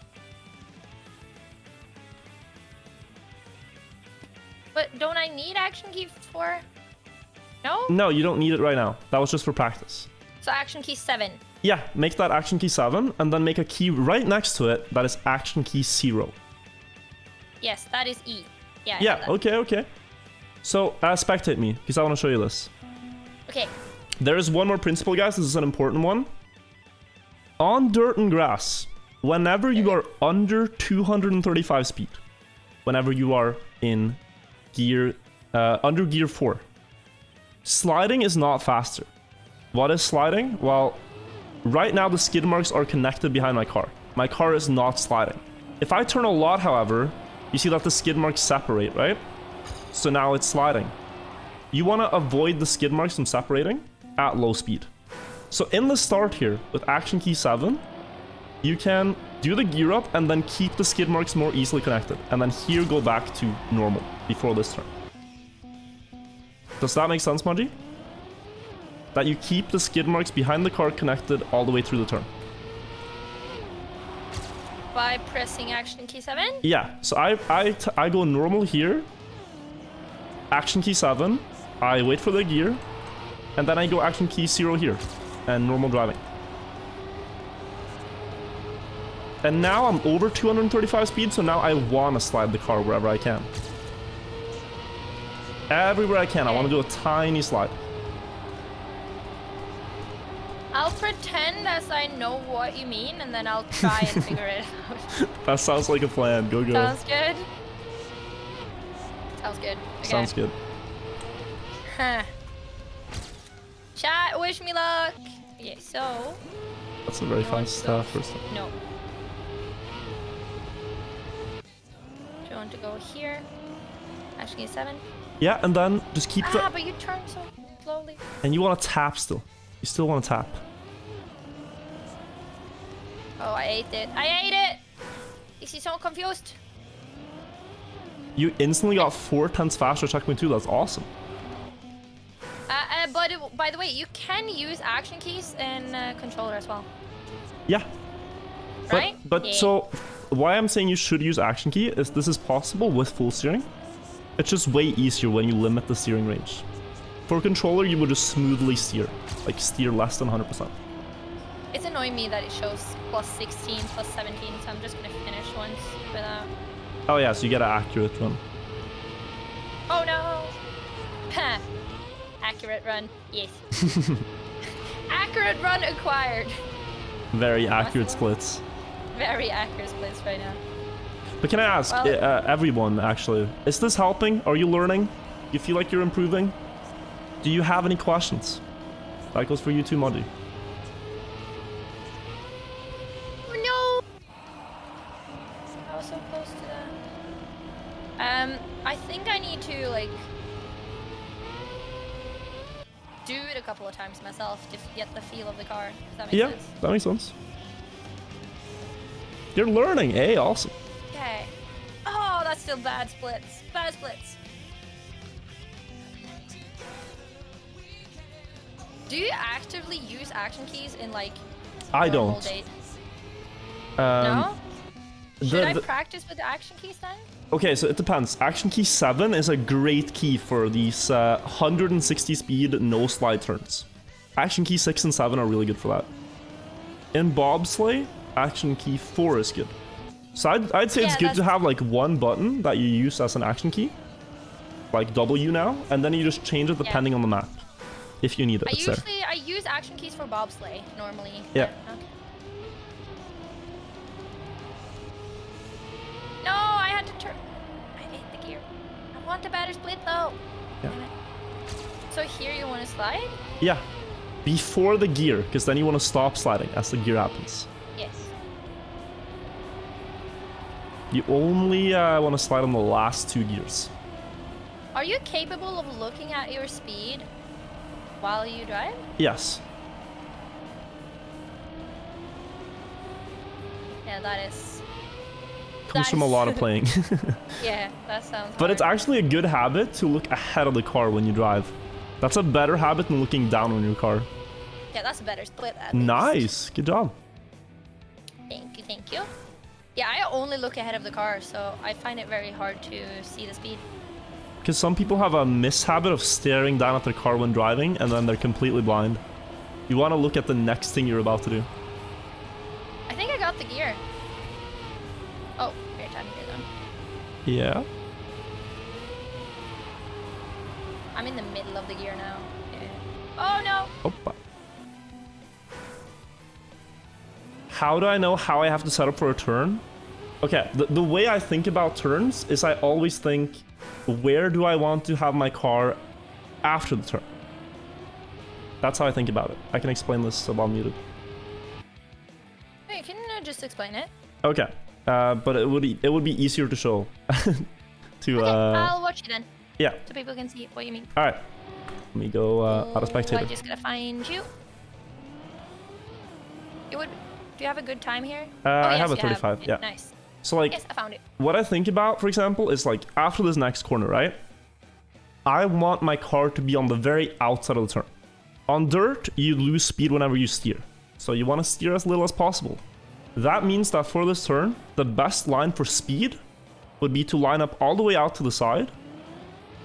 but don't I need action key 4? No? No, you don't need it right now. That was just for practice. So action key 7. Yeah, make that action key 7 and then make a key right next to it that is action key 0. Yes, that is E. Yeah. I know Yeah, that. okay. So, spectate me, because I want to show you this. Okay. There is one more principle, guys. This is an important one. On dirt and grass, whenever you are under 235 speed, whenever you are in gear, under gear 4, sliding is not faster. What is sliding? Well, right now the skid marks are connected behind my car. My car is not sliding. If I turn a lot, however, you see that the skid marks separate, right? So now it's sliding. You want to avoid the skid marks from separating at low speed. So in the start here, with action key 7, you can do the gear up and then keep the skid marks more easily connected. And then here go back to normal before this turn. Does that make sense, Maji? That you keep the skid marks behind the car connected all the way through the turn. By pressing action key 7? Yeah, so I go normal here, action key 7, I wait for the gear, and then I go action key 0 here, and normal driving. And now I'm over 235 speed, so now I want to slide the car wherever I can. Everywhere I can, I want to do a tiny slide. I'll pretend as I know what you mean, and then I'll try and figure it out. That sounds like a plan. Go. Sounds good. Sounds good. Okay. Sounds good. Huh. Chat, wish me luck. Okay, so... That's a very fast first time. No. Do you want to go here? Actually, 7. Yeah, and then just keep the... but you turn so slowly. And you want to tap still. You still want to tap. Oh, I ate it. I ate it! Is he so confused? You instantly got 4/10 faster Trackmania 2. That's awesome. But by the way, you can use action keys in controller as well. Yeah. Right? But Yeah. so, why I'm saying you should use action key is this is possible with full steering. It's just way easier when you limit the steering range. For controller, you would just smoothly steer. Like, steer less than 100%. It's annoying me that it shows +16, +17, so I'm just gonna finish once without... Oh yeah, so you get an accurate run. Oh no! Ha! Accurate run, yes. Accurate run acquired. Very accurate splits. very accurate splits right now. But can I ask everyone, actually, is this helping? Are you learning? You feel like you're improving? Do you have any questions? That goes for you too, Maji. No! I was so close to that. I think I need to, like, do it a couple of times myself to get the feel of the car. If that makes sense. That makes sense. You're learning, eh? Awesome. Okay. Oh, that's still bad splits. Bad splits. Do you actively use action keys in, like, I normal don't. days? No? Should I practice with the action keys then? Okay, so it depends. Action key 7 is a great key for these 160 speed no slide turns. Action key 6 and 7 are really good for that. In bobsleigh, action key 4 is good. So I'd say it's good to have like one button that you use as an action key, like W now, and then you just change it depending on the map, if you need it. I use action keys for bobsleigh normally. Yeah. Okay. No, I had to turn. I hate the gear. I want a better split though. Yeah. So here you want to slide? Yeah. Before the gear, because then you want to stop sliding as the gear happens. Yes. You only want to slide on the last 2 gears. Are you capable of looking at your speed while you drive? Yes. Yeah, that is... Comes from a lot of playing. Yeah, that sounds But it's actually a good habit to look ahead of the car when you drive. That's a better habit than looking down on your car. Yeah, that's a better split at least. Nice. Good job. Thank you, thank you. Yeah, I only look ahead of the car, so I find it very hard to see the speed. Because some people have a mishabit of staring down at their car when driving, and then they're completely blind. You want to look at the next thing you're about to do. I think I got the gear. Oh, air time gear then. Yeah. I'm in the middle of the gear now. Yeah. Oh no! Opa. How do I know how I have to set up for a turn? Okay, the way I think about turns is I always think, where do I want to have my car after the turn? That's how I think about it. I can explain this while I'm muted. You can just explain it. Okay, but it would be easier to show. Okay, I'll watch you then. Yeah. So people can see what you mean. All right. Let me go out of spectator. I'm just gonna find you. Do you have a good time here? I have a 35. Yeah. Nice. So like, yes, I found it. What I think about, for example, is like after this next corner, right? I want my car to be on the very outside of the turn. On dirt, you lose speed whenever you steer. So you want to steer as little as possible. That means that for this turn, the best line for speed would be to line up all the way out to the side,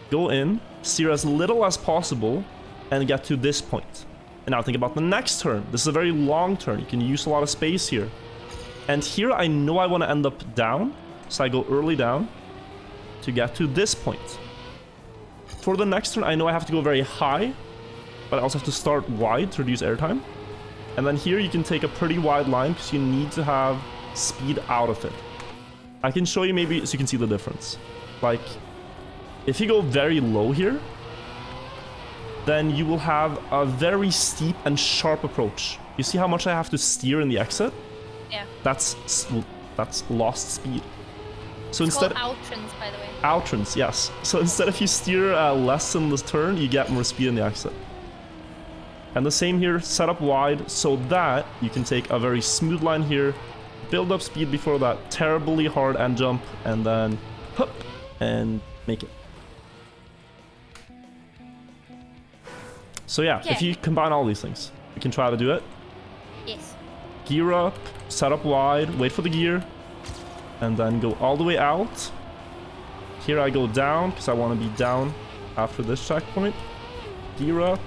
go in, steer as little as possible, and get to this point. And now think about the next turn. This is a very long turn. You can use a lot of space here. And here I know I want to end up down, so I go early down to get to this point. For the next turn, I know I have to go very high, but I also have to start wide to reduce airtime. And then here you can take a pretty wide line because you need to have speed out of it. I can show you maybe so you can see the difference. Like, if you go very low here, then you will have a very steep and sharp approach. You see how much I have to steer in the exit? Yeah. That's lost speed. So it's instead called outrance, by the way. Outrance, yes. So instead if you steer less in this turn, you get more speed in the exit. And the same here, set up wide so that you can take a very smooth line here, build up speed before that terribly hard end jump, and then hop and make it. So yeah, if you combine all these things, you can try to do it. Yes. Gear up, set up wide, wait for the gear, and then go all the way out. Here I go down, because I want to be down after this checkpoint. Gear up,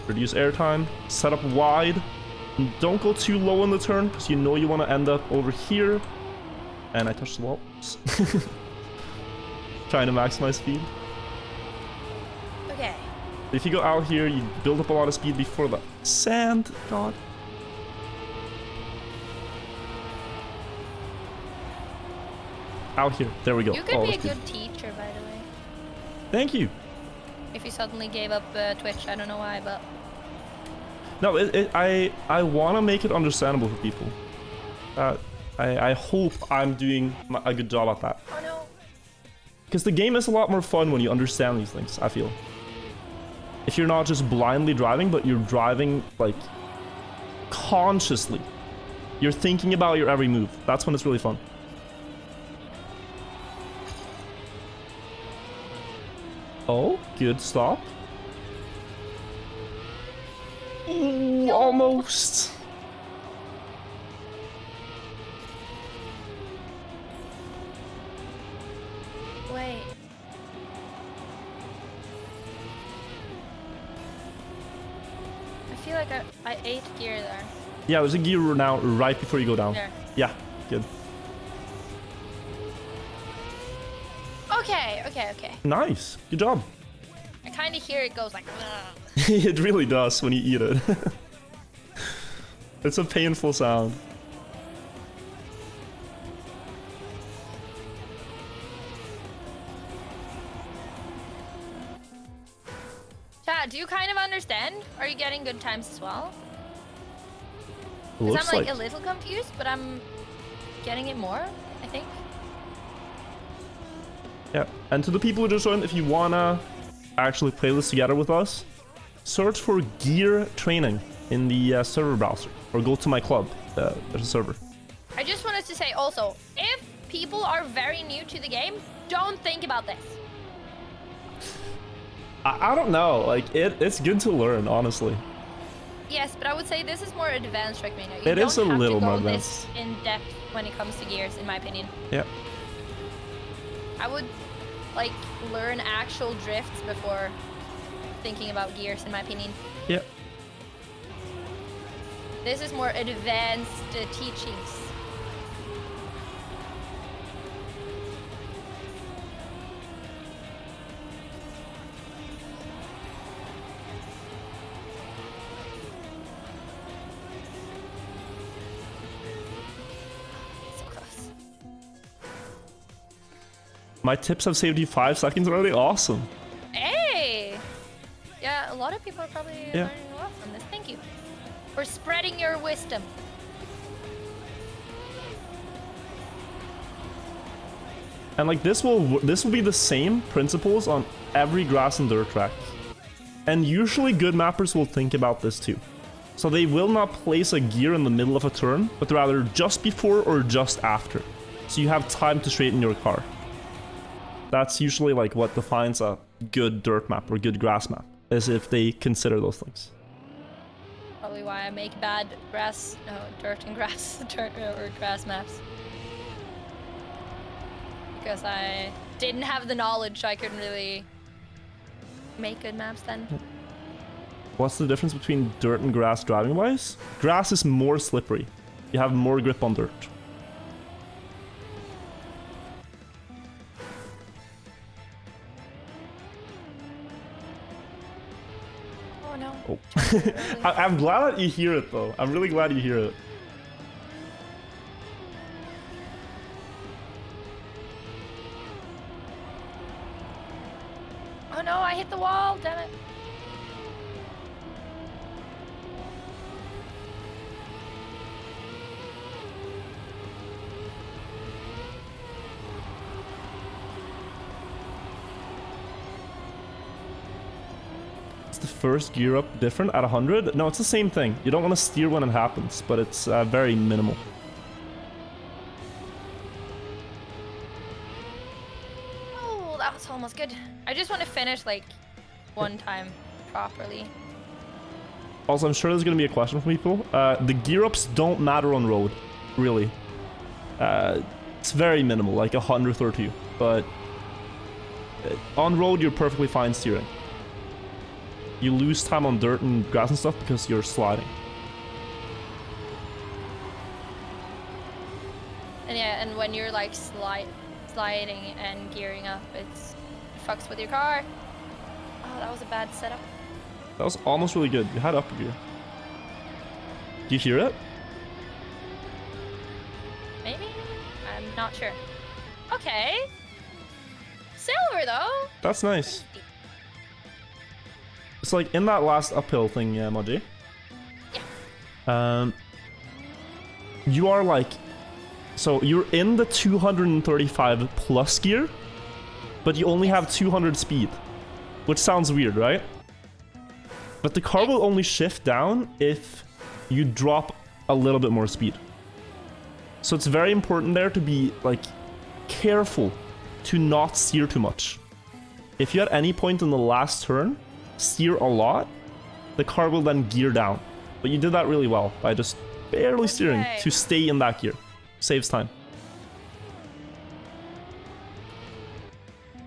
reduce airtime, set up wide, and don't go too low in the turn, because you know you want to end up over here. And I touched the wall. Trying to maximize speed. Okay. If you go out here, you build up a lot of speed before the sand. God. Out here. There we go. You could Oh, be a that's good teacher, by the way. Thank you. If you suddenly gave up Twitch, I don't know why, but No, I want to make it understandable for people. I hope I'm doing a good job at that. oh no. Because the game is a lot more fun when you understand these things, I feel. If you're not just blindly driving, but you're driving, like, consciously. You're thinking about your every move. That's when it's really fun. Oh, good stop. Ooh, almost. Wait. I feel like I ate gear there. Yeah, there's a gear now right before you go down. There. Yeah, good. Okay. Nice. Good job. I kind of hear it goes like, ugh. It really does when you eat it. It's a painful sound. Chat, do you kind of understand? Are you getting good times as well? Because Looks I'm like like a little confused, but I'm getting it more, I think. Yeah, and to the people who just joined, if you wanna actually play this together with us, search for gear training in the server browser, or go to my club. There's a server. I just wanted to say also, if people are very new to the game, don't think about this. I don't know, like it's good to learn, honestly. Yes, but I would say this is more advanced Trackmania. It is a little more this advanced. in depth when it comes to gears, in my opinion. Yeah. I would like learn actual drifts before thinking about gears, in my opinion. Yeah. This is more advanced teachings. So close. My tips have saved you 5 seconds already. Awesome. Hey! Yeah, a lot of people are probably Yeah. learning a lot from this. Thank you for spreading your wisdom. And like this will be the same principles on every grass and dirt track. And usually good mappers will think about this too. So they will not place a gear in the middle of a turn, but rather just before or just after. So you have time to straighten your car. That's usually like what defines a good dirt map or good grass map, is if they consider those things. Probably why I make bad dirt and grass, or grass maps. Because I didn't have the knowledge, I couldn't really make good maps then. What's the difference between dirt and grass driving wise? Grass is more slippery. You have more grip on dirt. Oh no. Oh. I'm glad that you hear it though. I'm really glad you hear it. Oh no, I hit the wall, damn it. Is the first gear up different at 100? No, it's the same thing. You don't want to steer when it happens, but it's very minimal. Oh, that was almost good. I just want to finish like one time properly. Also, I'm sure there's going to be a question from people. The gear ups don't matter on road, really. It's very minimal, like 100th or 2. But on road, you're perfectly fine steering. You lose time on dirt and grass and stuff because you're sliding. And yeah, and when you're like sliding and gearing up, it fucks with your car. Oh, that was a bad setup. That was almost really good. You had upper gear. Do you hear it? Maybe? I'm not sure. Okay. Silver though. That's nice. It's like in that last uphill thing, Maji. Yeah. You are like, so you're in the 235 plus gear, but you only have 200 speed, which sounds weird, right? But the car will only shift down if you drop a little bit more speed. So it's very important there to be like careful to not steer too much. If you at any point in the last turn steer a lot, the car will then gear down. But you did that really well by just barely steering to stay in that gear. Saves time.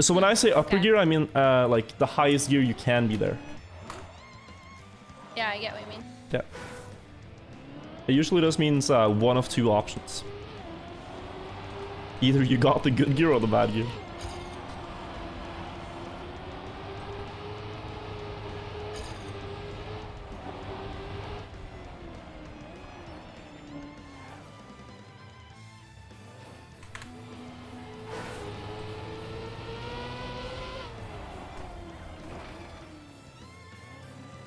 So when I say upper gear, I mean like the highest gear you can be there. Yeah, I get what you mean. Yeah. It usually just means one of two options. Either you got the good gear or the bad gear.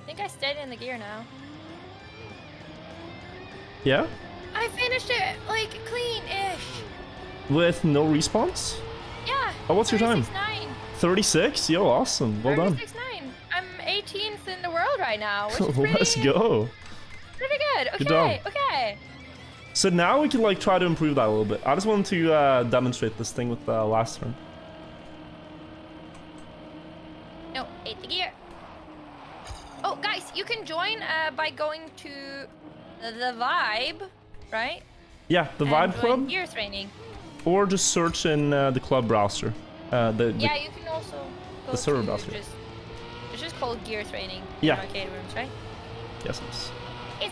I think I stayed in the gear now. Yeah? I finished it like clean-ish. With no respawns? Yeah. Oh, what's your time? 36.9. 36? Yo, awesome. Well done. 36.9. I'm 18th in the world right now, which is pretty, Let's go. pretty good. Okay, Good job. okay. So now we can like try to improve that a little bit. I just wanted to demonstrate this thing with last turn. No, 8th gear. Oh, guys, you can join by going to the Vibe, right? Yeah, the And Vibe join Club, Gear training. or just search in the club browser. Yeah, you can also go the server to browser. it's just called Gear Training in Yeah. arcade rooms, right? Yes, yes. It-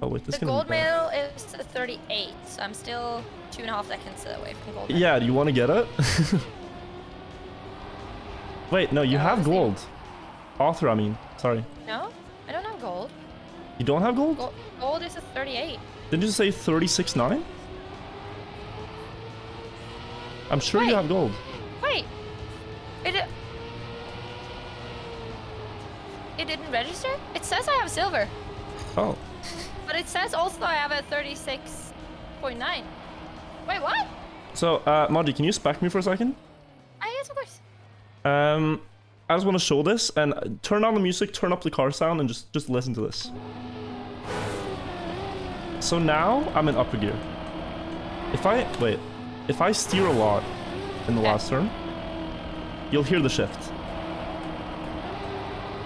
Oh wait, this The can gold be bad. medal is 38, so I'm still 2.5 seconds away from gold medal. Yeah, do you want to get it? Wait, no, you Yeah, have obviously. gold. Author, I mean. Sorry. No, I don't have gold. You don't have gold? Gold is a 38. Didn't you say 36.9? I'm sure you Wait. have gold. Wait, it didn't register? It says I have silver, Oh. but it says also I have a 36.9. Wait, what? So, Maji, can you spec me for a second? Yes, of course. I just want to show this, and turn down the music, turn up the car sound, and just listen to this. So now, I'm in upper gear. If I steer a lot in the Okay. last turn, you'll hear the shift.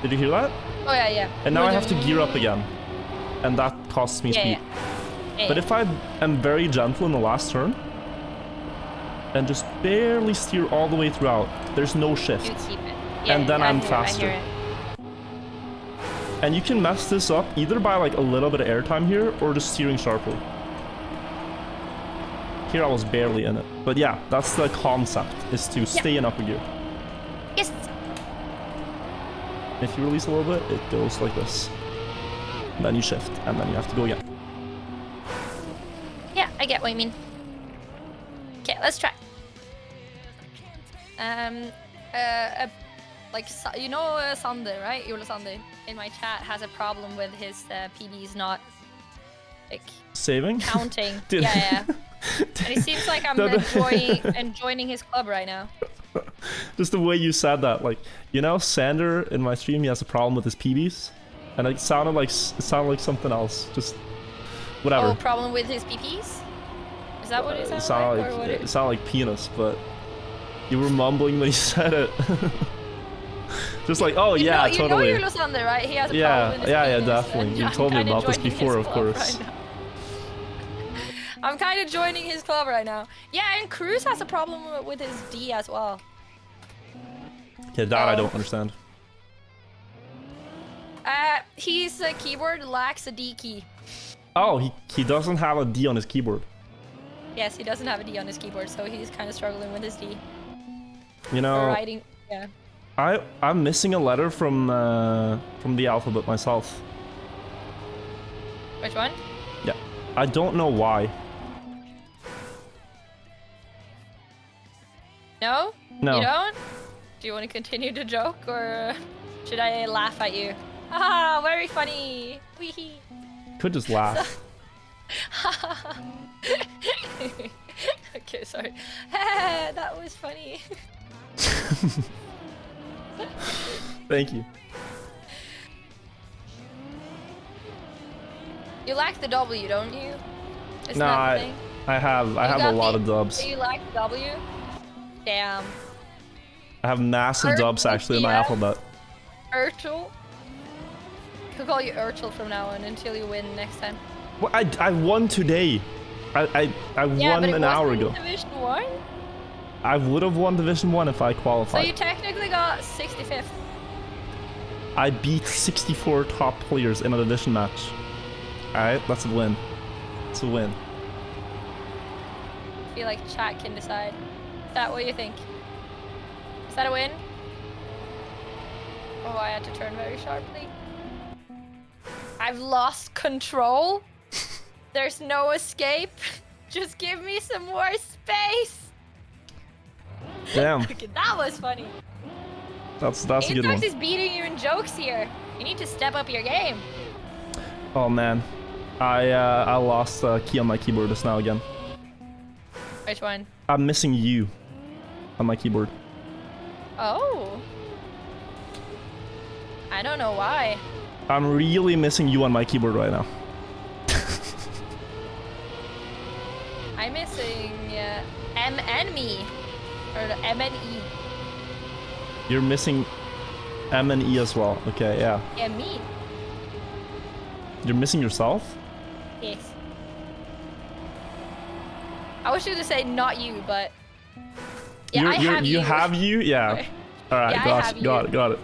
Did you hear that? Oh yeah, yeah. And now I have to gear up again, and that costs me Yeah, speed. yeah. But if I am very gentle in the last turn, and just barely steer all the way throughout, there's no shift. You keep it. Yeah, And then I I'm hear it, I faster. hear it. And you can mess this up either by like a little bit of airtime here, or just steering sharply. Here I was barely in it. But yeah, that's the concept, is to stay in upper gear. Yes. If you release a little bit, it goes like this. And then you shift, and then you have to go again. Yeah, I get what you mean. Okay, let's try. You know Sander, right? Jule Sander in my chat has a problem with his PBs not like Saving? counting. Dude. Yeah. And it seems like I'm joining his club right now. Just the way you said that, like, you know, Sander in my stream, he has a problem with his PBs, and it sounded like something else. Just whatever. Oh, problem with his PPs? Is that what it It sounded sounded like? Or what it sounded like penis, but you were mumbling when you said it. Just like, oh yeah, totally. You know Jule Sander, right? He has a problem with his yeah, penis, definitely. and You I'm told me kinda about this joining his before, of club course. right now. I'm kind of joining his club right now. Yeah, and Cruz has a problem with his D as well. Okay, that I don't understand. His keyboard lacks a D key. Oh, he doesn't have a D on his keyboard. Yes, he doesn't have a D on his keyboard, so he's kind of struggling with his D. You Or know, writing, yeah. I'm missing a letter from the alphabet myself. Which one? Yeah, I don't know why. No. You don't? Do you want to continue to joke, or should I laugh at you? Ah, very funny. Wee. Could just laugh. Okay, sorry. That was funny. Thank you. You lack the W, don't you? Isn't Nah, that the thing? I have a got lot the- of dubs. So you lack the W? Damn. I have massive dubs actually in my Yeah. alphabet. Wirtual? I'll call you Wirtual from now on until you win next time. Well, I won today. I Yeah, won but it an hour wasn't ago. Division 1? I would have won Division 1 if I So qualified. you technically got 65th. I beat 64 top players in a division match. Alright, that's a win. It's a win. I feel like chat can decide. Is that what you think? Is that a win? Oh, I had to turn very sharply. I've lost control. There's no escape. Just give me some more space. Damn, Okay, that was funny. that's a good one. Intox is beating you in jokes here. You need to step up your game. Oh man, I lost a key on my keyboard just now again. Which one? I'm missing you on my keyboard. Oh. I don't know why. I'm really missing you on my keyboard right now. I'm missing M and me. Or the M and E. You're missing M and E as well. Okay, yeah. Yeah, me. You're missing yourself? Yes. I wish you to say not you, but yeah, You have you? Yeah. Okay. All right, Yeah, I got have it, got it.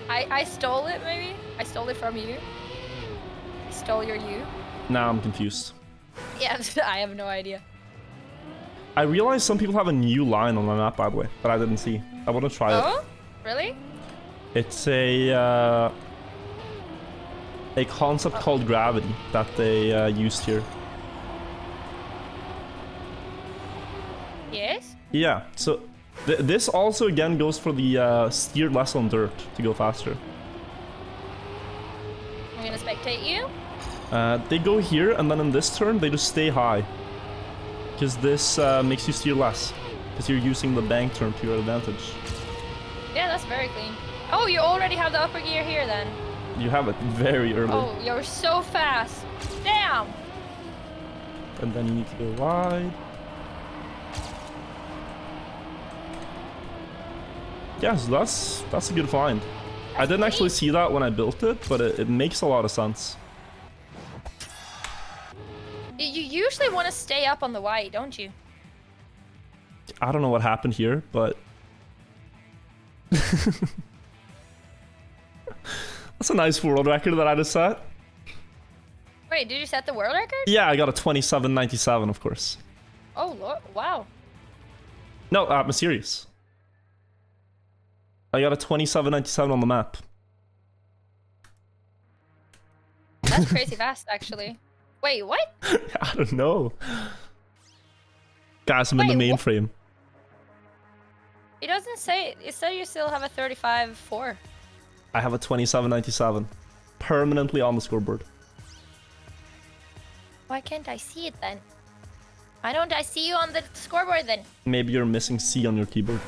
I stole it, maybe? I stole it from you. I stole your you. Now I'm confused. Yeah, I have no idea. I realized some people have a new line on the map, by the way, that I didn't see. I want to try it. Oh? Really? It's a concept called gravity that they used here. Yes? Yeah, so this also again goes for the steer less on dirt to go faster. I'm gonna spectate you. They go here, and then in this turn, they just stay high. Because this makes you steer less. Because you're using the bank turn to your advantage. Yeah, that's very clean. Oh, you already have the upper gear here then. You have it very early. Oh, you're so fast. Damn! And then you need to go wide. Yeah, so that's a good find. I didn't actually see that when I built it, but it makes a lot of sense. You usually want to stay up on the white, don't you? I don't know what happened here, but... That's a nice world record that I just set. Wait, did you set the world record? Yeah, I got a 27.97, of course. Oh, Lord. Wow. No, I'm serious. I got a 27.97 on the map. That's crazy fast, actually. Wait, what? I don't know. Guys, I'm in the Wait, mainframe. It doesn't say. It said you still have a 35.4. I have a 27.97. Permanently on the scoreboard. Why can't I see it then? Why don't I see you on the scoreboard then? Maybe you're missing C on your keyboard.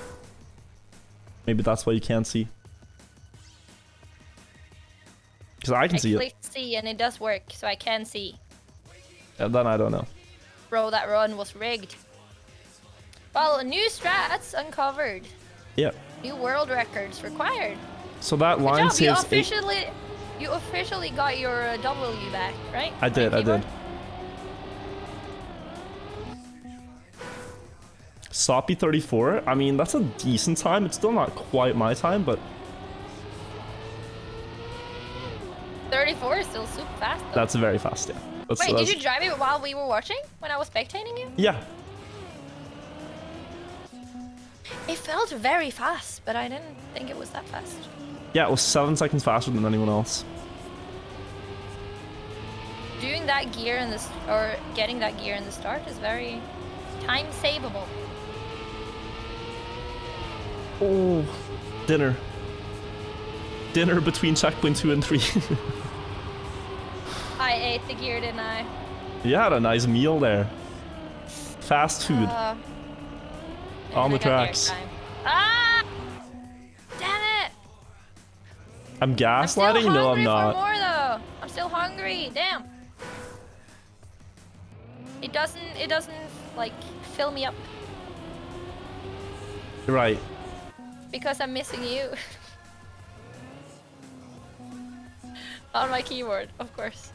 Maybe that's why you can't see. Because I can see it. clicked C and it does work, so I can see. And then I don't know. Bro, that run was rigged. Well, new strats uncovered. Yeah. New world records required. So that Good line job, you says 8. officially got your W back, right? I did, On I keyboard? did. Soppy 34. I mean, that's a decent time. It's still not quite my time, but 34 is still super fast. Though. that's very fast, yeah. Wait, did you drive it while we were watching? When I was spectating you? Yeah. It felt very fast, but I didn't think it was that fast. Yeah, it was 7 seconds faster than anyone else. Doing that gear in this, or getting that gear in the start is very time savable. Oh, dinner. Dinner between checkpoint 2 and 3. I ate the gear, didn't I? You had a nice meal there. Fast food. On the I got air tracks. time. Ah! Damn it! I'm I'm still gaslighting? No, I'm hungry not. for more though. I'm still hungry. Damn. It doesn't like fill me up You're right. because I'm missing you. On my keyboard, of course.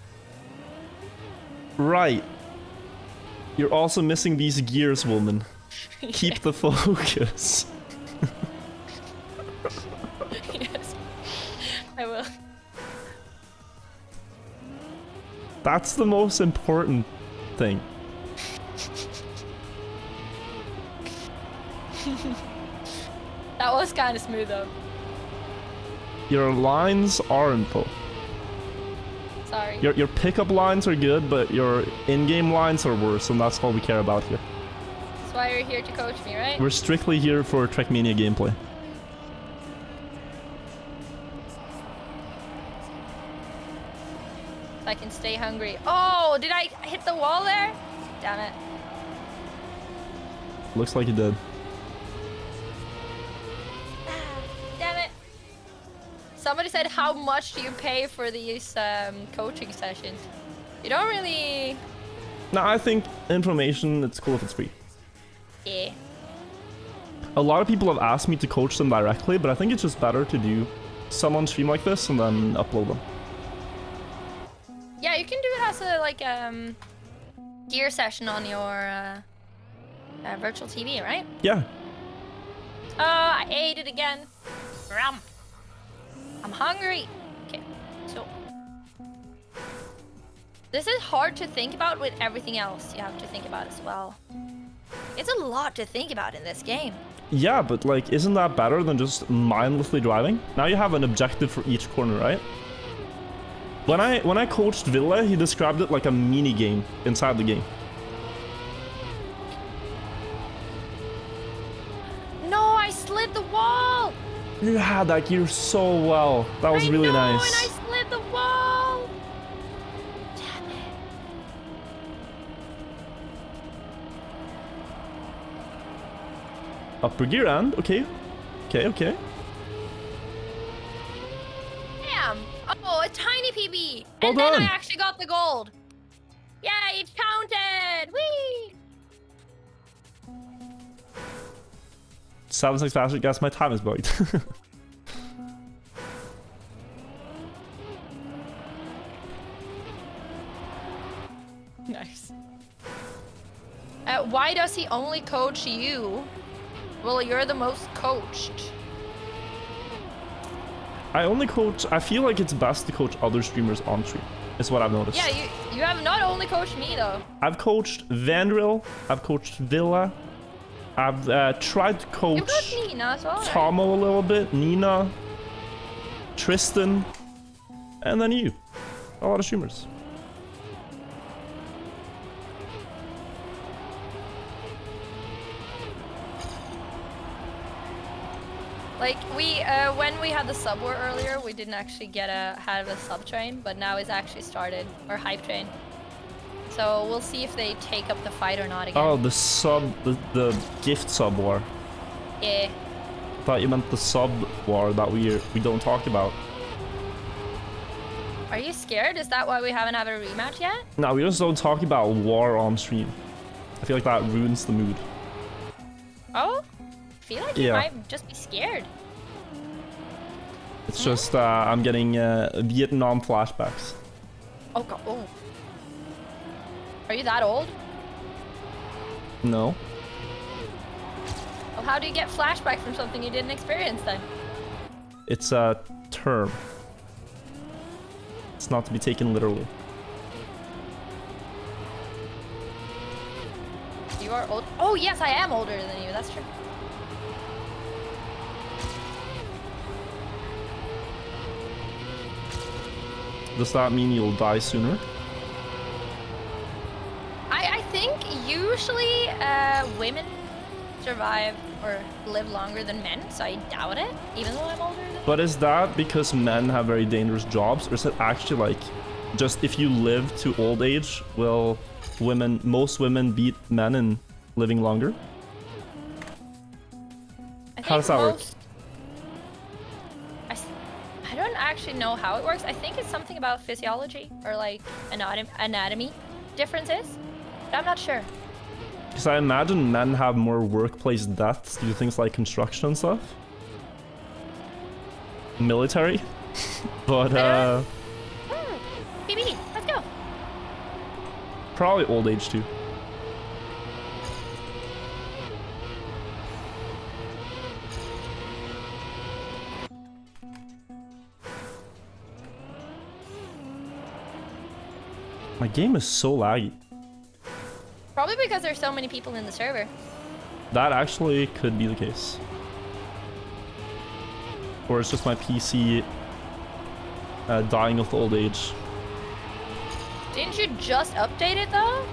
Right. You're also missing these gears, woman. Keep the focus. Yes, I will. That's the most important thing. That was kind of smooth though. Your lines aren't though. Sorry. Your pickup lines are good, but your in-game lines are worse, and that's all we care about here. That's why you're here to coach me, right? We're strictly here for Trackmania gameplay. So I can stay hungry. Oh, did I hit the wall there? Damn it. Looks like you did. Damn it. Somebody said, how much do you pay for these coaching sessions? You don't really... No, I think information, it's cool if it's free. Yeah. A lot of people have asked me to coach them directly, but I think it's just better to do some on stream like this and then upload them. Yeah, you can do it as a, like, gear session on your virtual TV, right? Yeah. I ate it again. Rum. I'm hungry. Okay, so... This is hard to think about with everything else you have to think about as well. It's a lot to think about in this game. Yeah, but like, isn't that better than just mindlessly driving? Now you have an objective for each corner, right? When I coached Villa, he described it like a mini game inside the game. No, I slid the wall! You had that gear so well. That was really nice. And I slid the wall! Damn it. Upper gear and okay. Okay. Damn! Oh, a tiny PB! Well And then done. I actually got the gold! Yeah, it counted! Whee! 7-6 faster, guess my time is bugged. Nice. Why does he only coach you? Well, you're the most coached. I only coach, I feel like it's best to coach other streamers on stream, is what I've noticed. Yeah, you have not only coached me though. I've coached Vandril, I've coached Villa, I've tried to You coach coached Nina as well, right? Tomo a little bit, Nina, Tristan, and then you. A lot of streamers. Like when we had the sub war earlier, we didn't actually have a sub train, but now it's actually started, or hype train. So we'll see if they take up the fight or not again. Oh, the sub, the gift sub war. Yeah. I thought you meant the sub war that we don't talk about. Are you scared? Is that why we haven't had a rematch yet? No, we just don't talk about war on stream. I feel like that ruins the mood. Oh? I feel like you Yeah. might just be scared. It's just, I'm getting Vietnam flashbacks. Oh god. Oh. Are you that old? No. Well, how do you get flashback from something you didn't experience then? It's a term. It's not to be taken literally. You are old. Oh yes, I am older than you. That's true. Does that mean you'll die sooner? I think usually women survive or live longer than men, so I doubt it, even though I'm older than But is that because men have very dangerous jobs, or is it actually like, just if you live to old age, will most women beat men in living longer? I How does think that work? I don't actually know how it works. I think it's something about physiology or like anatomy differences, but I'm not sure. Because I imagine men have more workplace deaths due to things like construction and stuff. Military. But BBD, let's go. probably old age too. My game is so laggy. Probably because there's so many people in the server. That actually could be the case. Or it's just my PC dying of old age. Didn't you just update it though?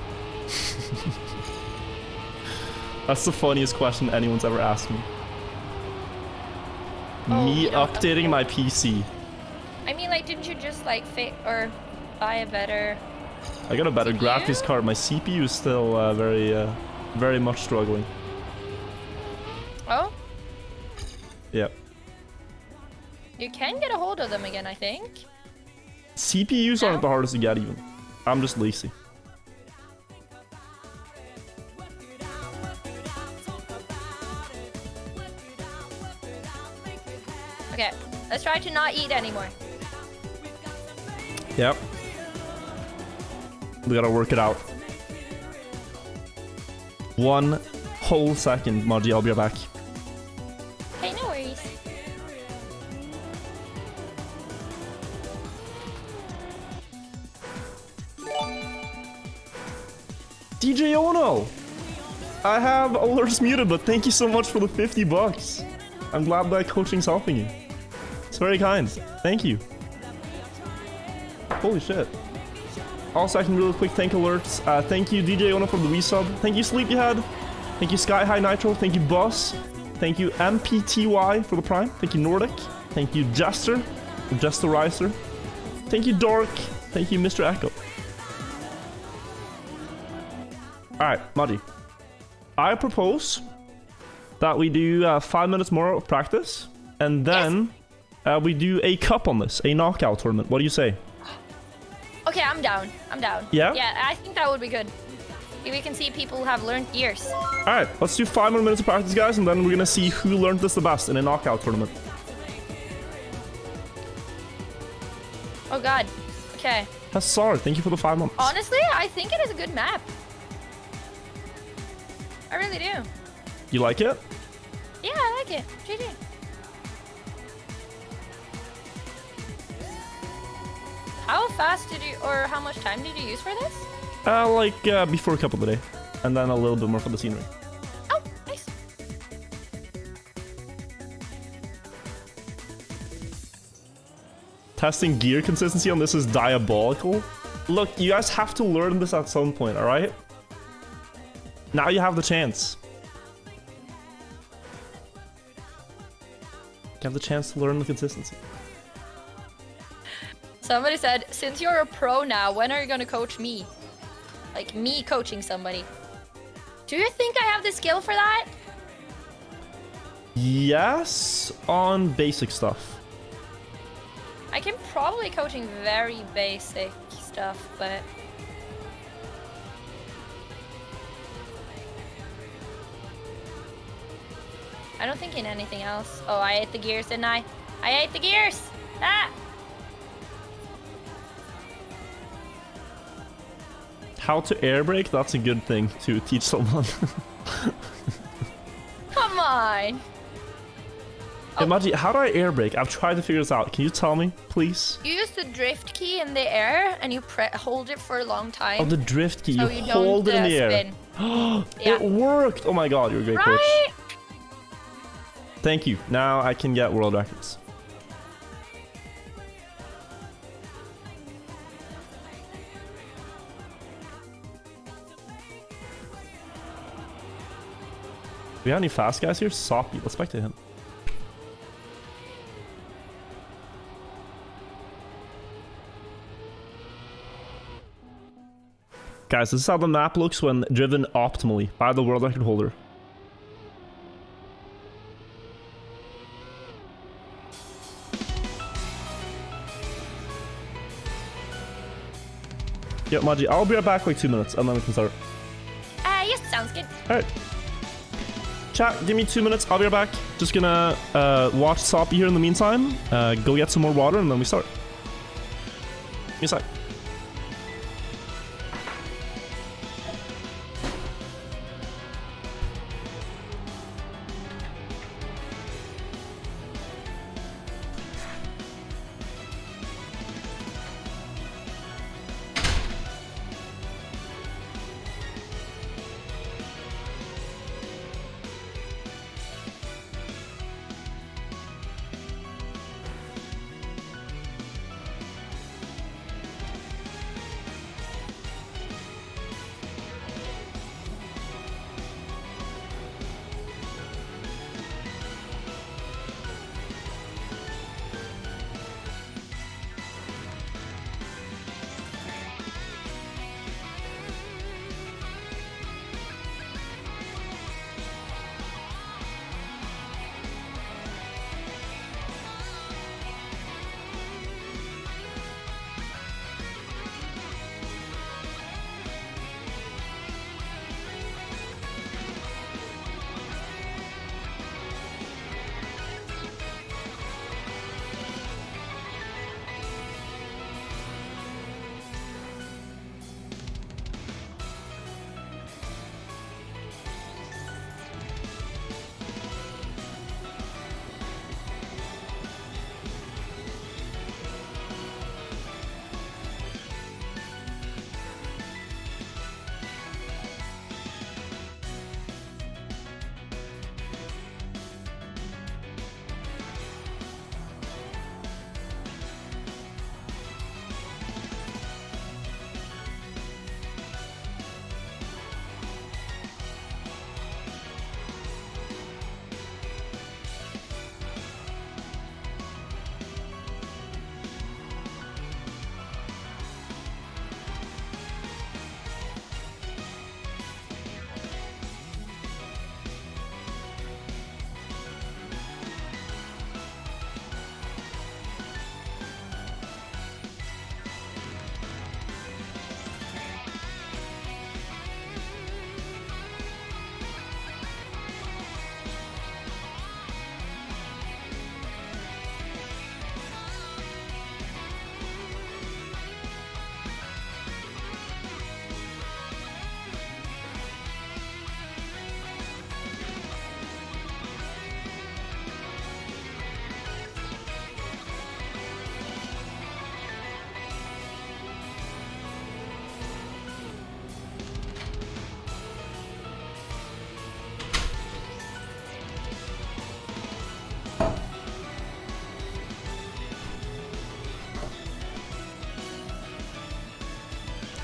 That's the funniest question anyone's ever asked me. Oh, Me you don't updating my PC. I mean, like, didn't you just like or buy a better? I got a better CPU? graphics card. My CPU is still very much struggling. Oh, Yep. you can get a hold of them again, I think. CPUs aren't the hardest to get even. I'm just lazy. Okay, let's try to not eat anymore. Yep. We gotta work it out. 1 whole second, Maji, I'll be right back. Hey, no worries. DJ Ono! I have alerts muted, but thank you so much for the 50 bucks. I'm glad that coaching's helping you. It's very kind. Thank you. Holy shit. Also, I can really quick thank alerts. Thank you, DJ Ono, for the resub. Thank you, Sleepyhead. Thank you, Sky High Nitro. Thank you, Boss. Thank you, MPTY, for the Prime. Thank you, Nordic. Thank you, Jester, or Jesterizer. Thank you, Dork. Thank you, Mr. Echo. Alright, Maji. I propose that we do 5 minutes more of practice, and then we do a cup on this, a knockout tournament. What do you say? Okay, I'm down. I'm down. Yeah? Yeah, I think that would be good. We can see people who have learned years. Alright, let's do 5 more minutes of practice, guys, and then we're gonna see who learned this the best in a knockout tournament. Oh god. Okay. Hussar, thank you for the 5 months. Honestly, I think it is a good map. I really do. You like it? Yeah, I like it. GG. How fast did you, or how much time did you use for this? Before a cup of the day. And then a little bit more for the scenery. Oh, nice. Testing gear consistency on this is diabolical. Look, you guys have to learn this at some point, alright? Now you have the chance. You have the chance to learn the consistency. Somebody said, since you're a pro now, when are you gonna coach me? Like me coaching somebody. Do you think I have the skill for that? Yes, on basic stuff. I can probably coaching very basic stuff, but... I don't think in anything else. Oh, I ate the gears, didn't I? I ate the gears! Ah! How to air brake, that's a good thing to teach someone. Come on! Maji, how do I air brake? I've tried to figure this out. Can you tell me, please? You use the drift key in the air and you hold it for a long time. Oh, the drift key. So you you hold don't it in the air. spin. It worked! Oh my god, you're a great coach. Right? Thank you. Now I can get world records. we have any fast guys here? Soppy, let's spectate him. Guys, this is how the map looks when driven optimally by the world record holder. Yeah, Maji, I'll be right back like 2 minutes and then we can start. Yes, sounds good. Alright. Chat, give me 2 minutes, I'll be right back. Just gonna watch Soppy here in the meantime, go get some more water and then we start. Give me a sec.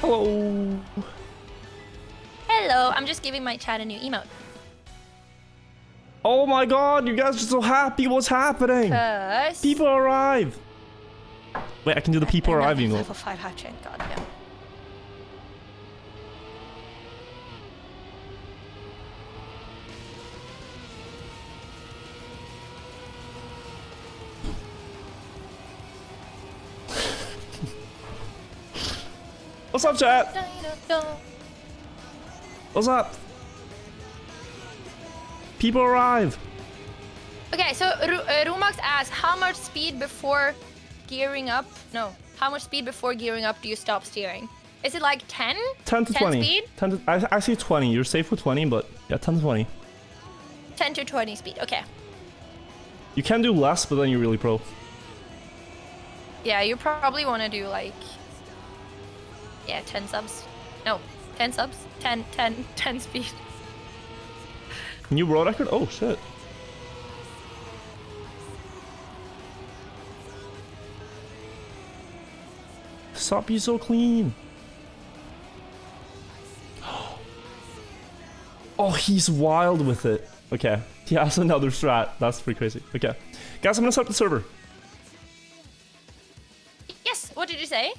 Hello. Hello, I'm just giving my chat a new emote. Oh my god, you guys are so happy. What's happening? Cause People arrive. Wait, I can do the people arriving. Level 5 hype chain, god damn. What's up, chat? What's up? People arrive. Okay, so Rumax asks, how much speed before gearing up? No, how much speed before gearing up do you stop steering? Is it like 10? 10 to 20. Speed? 10 to, I say 20. You're safe with 20, but yeah, 10 to 20. 10 to 20 speed, okay. You can do less, but then you're really pro. Yeah, you probably want to do like... Yeah, 10 subs. No, 10 subs. 10 speed. New world record? Oh, shit. Stop, you so clean. Oh, he's wild with it. Okay. He has another strat. That's pretty crazy. Okay. Guys, I'm gonna set up the server. Yes. What did you say?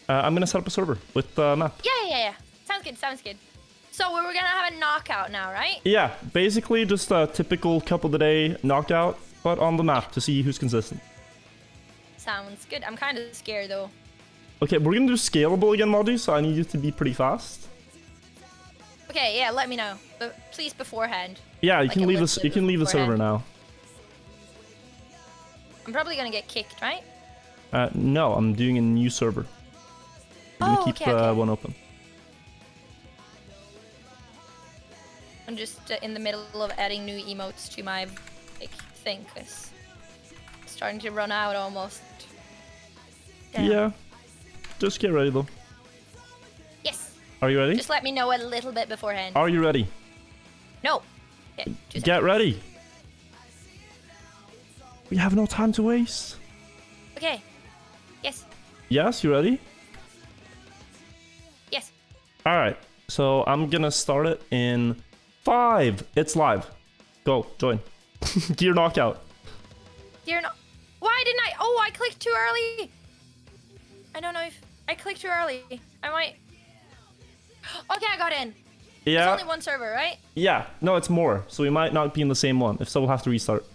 I'm gonna set up a server with the map. Yeah. Sounds good. Sounds good. So we were gonna have a knockout now, right? Yeah, basically just a typical cup of the day knockout, but on the map to see who's consistent. Sounds good. I'm kind of scared though. Okay, we're gonna do scalable again, Maji, so I need you to be pretty fast. Okay, yeah. Let me know, but please beforehand. Yeah, you Like can a leave little this. bit You can leave the server beforehand. now. I'm probably gonna get kicked, right? No, I'm doing a new server. We're gonna keep okay. one open. I'm just in the middle of adding new emotes to my like thing. It's starting to run out almost. Damn. Yeah. Just get ready though. Yes. Are you ready? Just let me know a little bit beforehand. Are you ready? No. Okay, Get ready. We have no time to waste. Okay. Yes. Yes, you ready? Yes. All right. So I'm gonna start it in 5. It's live. Go, join. Gear knockout. You're not. Why didn't I? Oh, I clicked too early. I don't know if I clicked too early. I might. Okay, I got in. Yeah. There's only one server, right? Yeah. No, it's more. So we might not be in the same one. If so, we'll have to restart.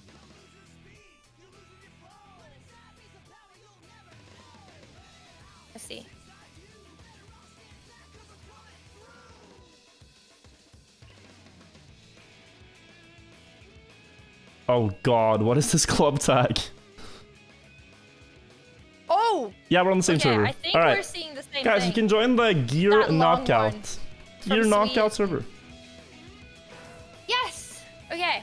Let's see. Oh God, what is this club tag? Oh. Yeah, we're on the same Okay, server. I think All right. we're seeing the same Guys, thing. you can join the gear That long knockout. one Gear from knockout Sweden. server. Yes. Okay.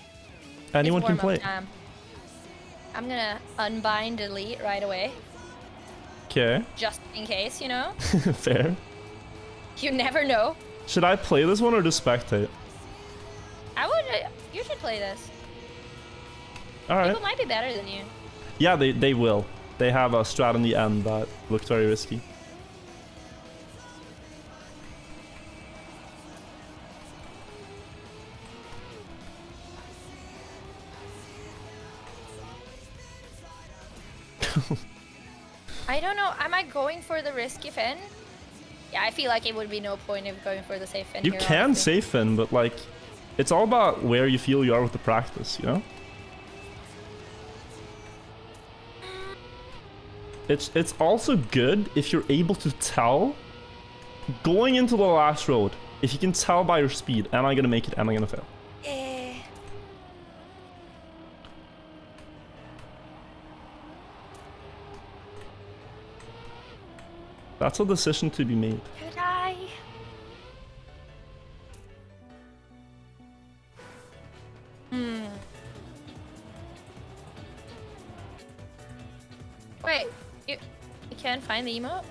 Anyone It's can warm-up play. time. I'm gonna unbind delete right away, Okay. just in case, you know. Fair. You never know. Should I play this one or just spectate? I would. You should play this. All right. People might be better than you. Yeah, they will. They have a strat in the end that looked very risky. I don't know. Am I going for the risky fin? Yeah, I feel like it would be no point of going for the safe fin. You here, can honestly. safe in, but like, it's all about where you feel you are with the practice, you know? It's also good if you're able to tell going into the last road. If you can tell by your speed, am I gonna make it? Am I gonna fail? Eh. That's a decision to be made. Could I? Wait, you can't find the emote?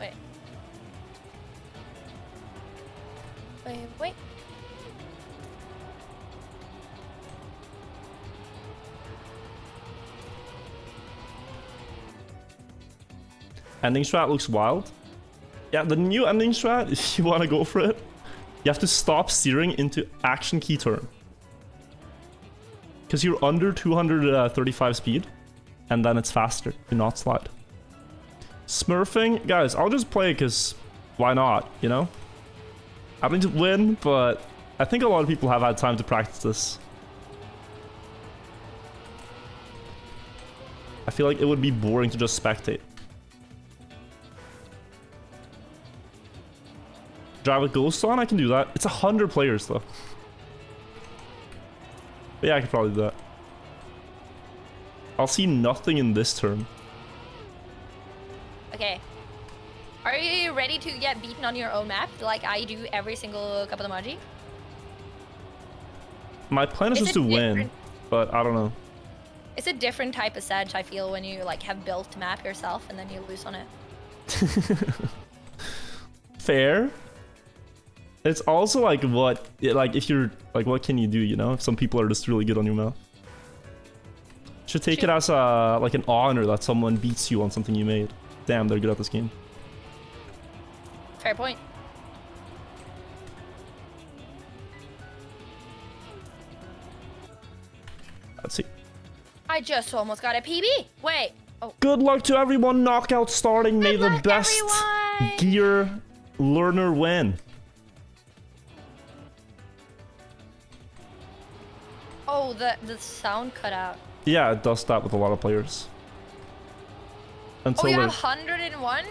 Wait. Ending strat looks wild. Yeah, the new ending strat, if you want to go for it, you have to stop steering into action key turn. Because you're under 235 speed, and then it's faster. Do not slide. Smurfing, guys, I'll just play because why not, you know? I don't need to win, but I think a lot of people have had time to practice this. I feel like it would be boring to just spectate. Drive a ghost on? I can do that. It's 100 players though. But yeah, I could probably do that. I'll see nothing in this turn. Okay. Are you ready to get beaten on your own map like I do every single cup of the Maji? My plan is Is just it to win, different? but I don't know. It's a different type of sedge I feel when you like have built the map yourself and then you lose on it. Fair. It's also like what, like if you're, like what can you do, you know? If some people are just really good on your map. Should take it as a, like an honor that someone beats you on something you made. Damn, they're good at this game. Fair point. Let's see. I just almost got a PB. Wait. Oh. Good luck to everyone. Knockout starting. May the luck, best everyone. gear learner win. Oh, the sound cut out. Yeah, it does that with a lot of players. Until Oh, you they're- have 101?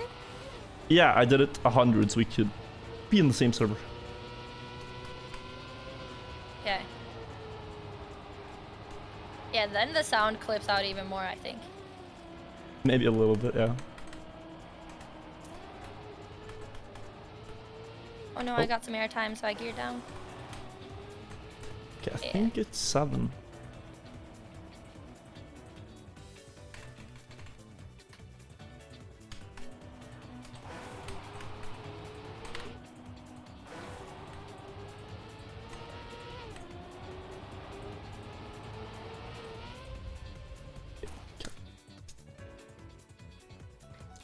Yeah, I did it 100 so we could be in the same server. Okay. Yeah, then the sound clips out even more, I think. Maybe a little bit, yeah. Oh no, I got some airtime, so I geared down. Okay, I Yeah. think it's 7.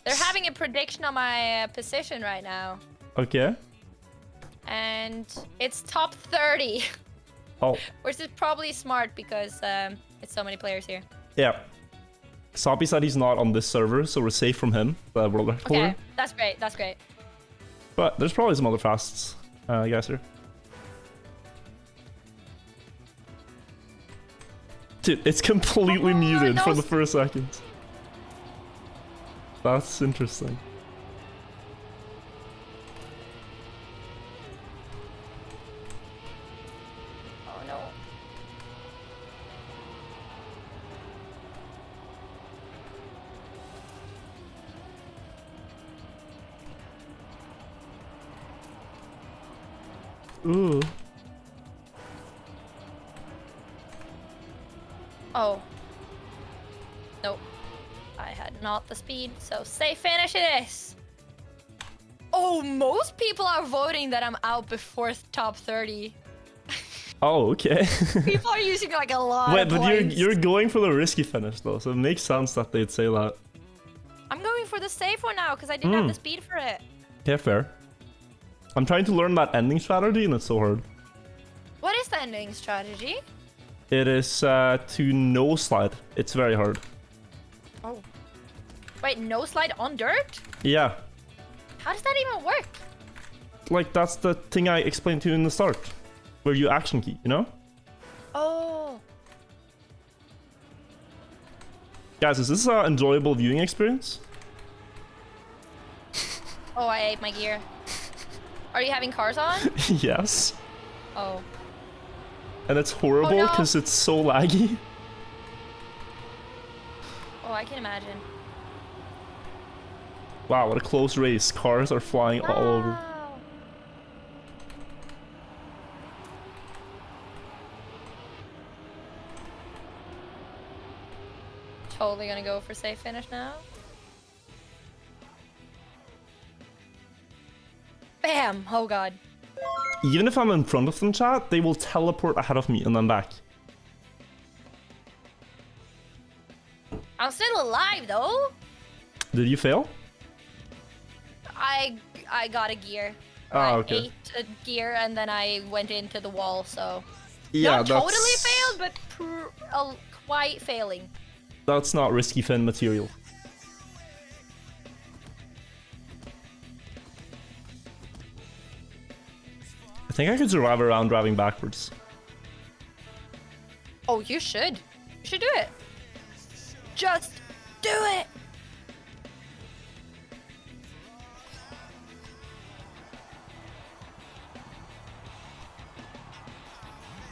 They're having a prediction on my position right now. Okay. And it's top 30. Oh, Which is probably smart because it's so many players here. yeah. Soppy said he's not on this server, so we're safe from him, the world record holder. Okay, that's great, that's great. But there's probably some other fasts guys here. Dude, it's completely Oh, muted no. for the first second. That's interesting. Oh no. Ooh. Oh. Nope. I had not the speed, so safe finish it is. Oh, most people are voting that I'm out before top 30. Oh, okay. People are using like a lot Wait, of but points. you're going for the risky finish though, so it makes sense that they'd say that. I'm going for the safe one now because I didn't have the speed for it. Yeah, fair. I'm trying to learn that ending strategy and it's so hard. What is the ending strategy? It is to no slide. It's very hard. Oh. Wait, no slide on dirt? Yeah. How does that even work? Like, that's the thing I explained to you in the start. Where you action key, you know? Oh. Guys, is this an enjoyable viewing experience? Oh, I ate my gear. Are you having cars on? Yes. Oh. And it's horrible no. because it's so laggy. Oh, I can imagine. Wow, what a close race. Cars are flying all over. Wow. Totally gonna go for safe finish now. Bam! Oh god. Even if I'm in front of them, chat, they will teleport ahead of me and then back. I'm still alive though. Did you fail? I got a gear. Oh, I okay. ate a gear and then I went into the wall, so Yeah, not totally failed, but quite failing. That's not risky fin material. I think I could survive a round driving backwards. Oh, you should. You should do it. Just do it.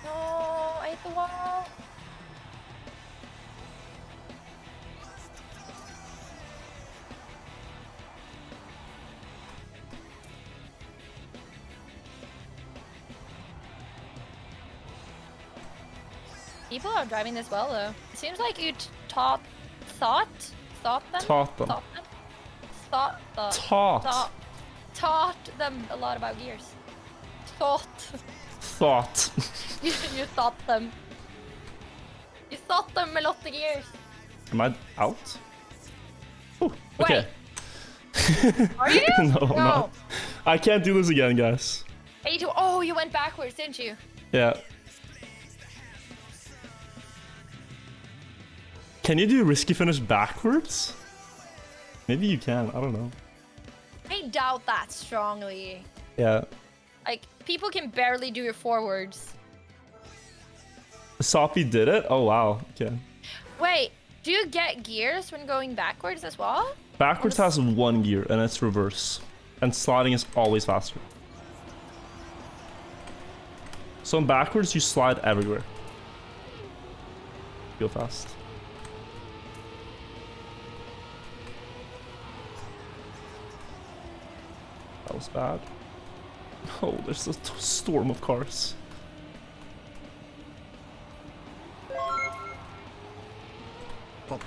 No, I hit the wall. People are driving this well though. It seems like you thought them? Taught them. Thought them? Taught them a lot about gears. Thought. you thought them. You thought them a lot of gears. Am I out? Oh, okay. Are you? No, I'm not. I can't do this again, guys. Oh, you went backwards, didn't you? Yeah. Can you do risky finish backwards? Maybe you can. I don't know. I doubt that strongly. Yeah. Like, people can barely do it forwards. Soppy did it? Oh, wow. Okay. Wait, do you get gears when going backwards as well? Backwards has one gear, and it's reverse. And sliding is always faster. So in backwards, you slide everywhere. Go fast. That was bad. Oh, there's a storm of cars. Pop.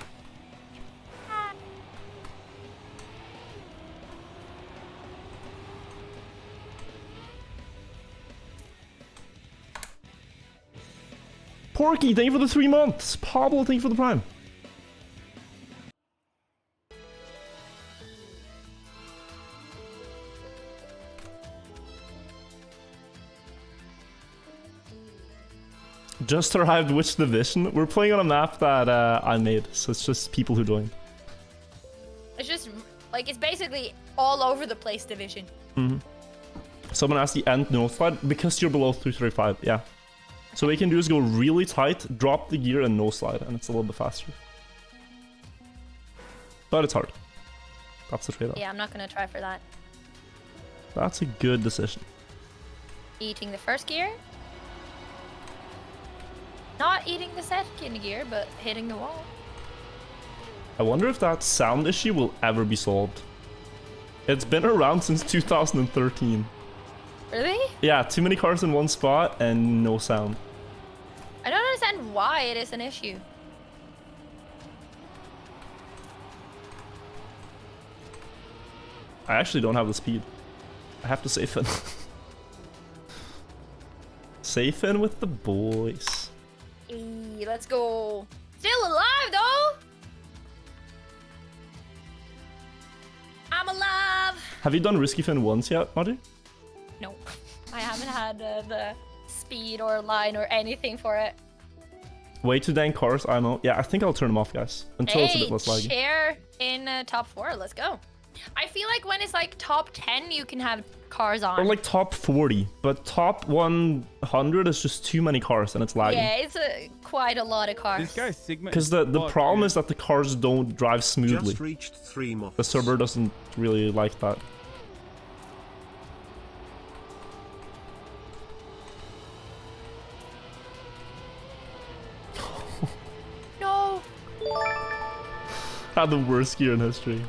Porky, thank you for the 3 months. Pablo, thank you for the prime. Just arrived which division? We're playing on a map that I made, so it's just people who join. It's just, like, it's basically all over the place division. Someone asked the end no slide because you're below 335, yeah. So what you can do is go really tight, drop the gear and no slide, and it's a little bit faster. But it's hard. That's the trade-off. Yeah, I'm not gonna try for that. That's a good decision. Eating the first gear. Not eating the second gear, but hitting the wall. I wonder if that sound issue will ever be solved. It's been around since 2013. Really? Yeah, too many cars in one spot and no sound. I don't understand why it is an issue. I actually don't have the speed. I have to safe in. Safe in with the boys. Hey, let's go. Still alive though. I'm alive. Have you done Risky Fin once yet, Maji? No, I haven't had the speed or line or anything for it. Way too dang cars, I know. Yeah, I think I'll turn them off, guys. Until it's a bit less laggy. Chair in top 4, let's go. I feel like when it's like top 10, you can have cars on. Or like top 40, but top 100 is just too many cars and it's lagging. Yeah, it's quite a lot of cars. This guy Sigma. Because the problem is that the cars don't drive smoothly. Just reached 3 months. The server doesn't really like that. No, Had the worst gear in history.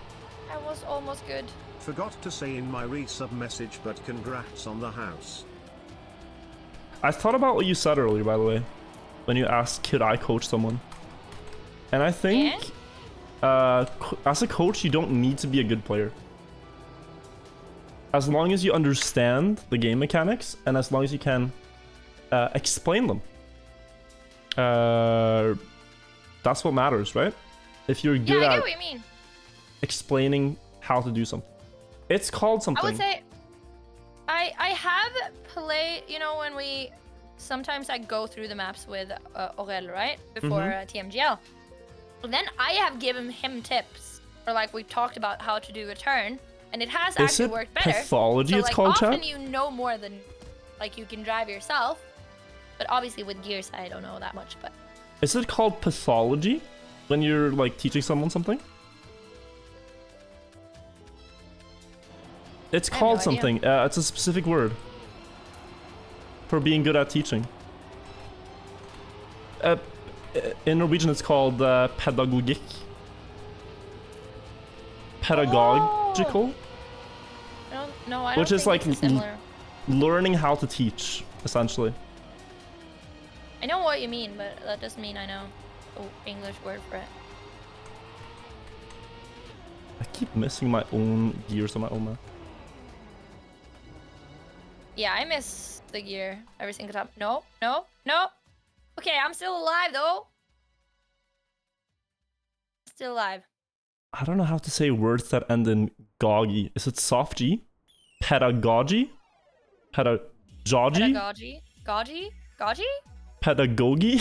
I was almost good. Forgot to say in my resub message, but congrats on the house. I thought about what you said earlier, by the way, when you asked, could I coach someone? And I think, as a coach, you don't need to be a good player. As long as you understand the game mechanics, and as long as you can explain them. That's what matters, right? If you're good Yeah, I at get what you mean. explaining how to do something. It's called something. I would say I have played, you know, when we sometimes I go through the maps with Aurel, right? Before TMGL. Then I have given him tips, or like we talked about how to do a turn, and it has actually worked better. Pathology So it's like called, often chat? you know more than like you can drive yourself. But obviously with gears I don't know that much, but Is it called pathology when you're like teaching someone something? It's I have called no something. It's a specific word for being good at teaching. In Norwegian, it's called pedagogikk. Pedagogical, I don't know. I don't which is think like it's similar. learning how to teach, essentially. I know what you mean, but that doesn't mean I know the English word for it. I keep missing my own gears on my own map. Yeah, I miss the gear every single time. No, no, no. Okay, I'm still alive though. Still alive. I don't know how to say words that end in gogi. Is it soft G? Pedagogy? Pedagogy? Pedagogy? Gogy? Gogy? Pedagogy?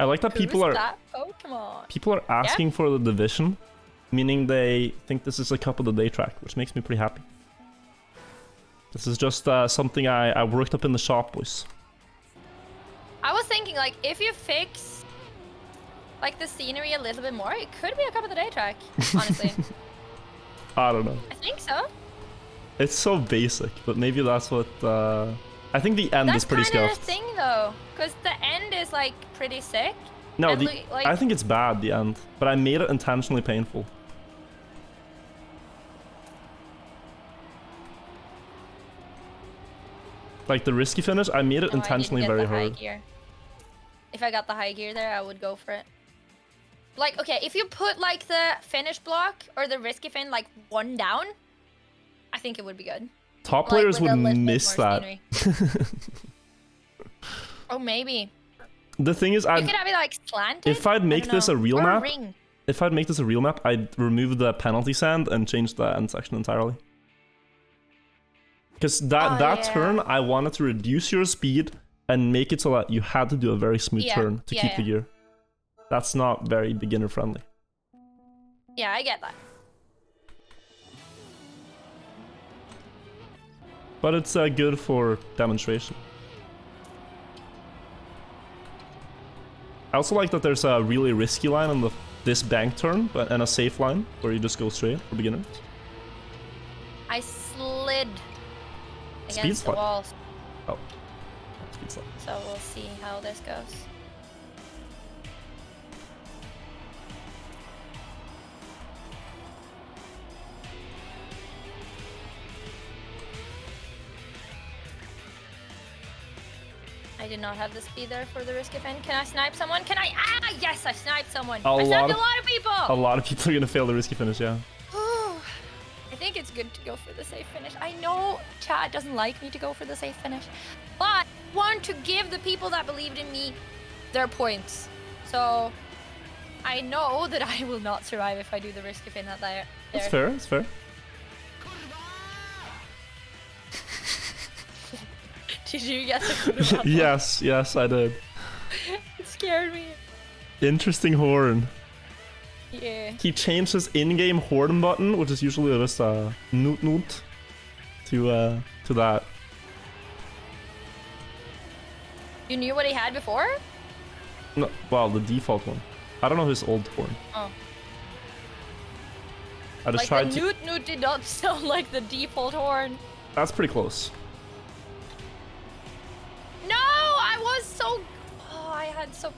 I like that people are that Pokemon? people are asking for the division, meaning they think this is a cup of the day track, which makes me pretty happy. This is just something I worked up in the shop, boys. I was thinking, like, if you fix, like, the scenery a little bit more, it could be a cup of the day track, honestly. I don't know. I think so. It's so basic, but maybe that's what... I think the end is pretty That's kind of scuffed. the thing, though, because the end is, like, pretty sick. No, and like, I think it's bad, the end, but I made it intentionally painful. Like the risky finish, I made it intentionally very hard. Gear. If I got the high gear there, I would go for it. Like, okay, if you put like the finish block or the risky fin like one down, I think it would be good. Top Like, players with a would little bit miss more that. scenery. Oh, maybe. The thing is, You could have it like slanted. if I'd make this a real or map, ring. if I'd make this a real map, I'd remove the penalty sand and change the end section entirely. Because that turn, I wanted to reduce your speed and make it so that you had to do a very smooth turn to keep the gear. That's not very beginner friendly. Yeah, I get that. But it's good for demonstration. I also like that there's a really risky line on this bank turn, and a safe line where you just go straight for beginners. I slid Speed against the slide. walls. Oh, speed slide. So we'll see how this goes. I did not have the speed there for the risky fin. Can I snipe someone? Can I? Ah, yes, I sniped someone. I sniped a lot of people. A lot of people are gonna fail the risky finish, yeah. I think it's good to go for the safe finish. I know chat doesn't like me to go for the safe finish, but I want to give the people that believed in me their points. So I know that I will not survive if I do the risky fin at there. That's fair, that's fair. Did you get the kurva? Yes, yes, I did. It scared me. Interesting horn. Yeah. He changed his in-game horn button, which is usually just a noot noot, to that. You knew what he had before? No, well, the default one. I don't know his old horn. Oh. I just Like tried the to. noot noot did not sound like the default horn. That's pretty close. No, I was so. Oh, I had so.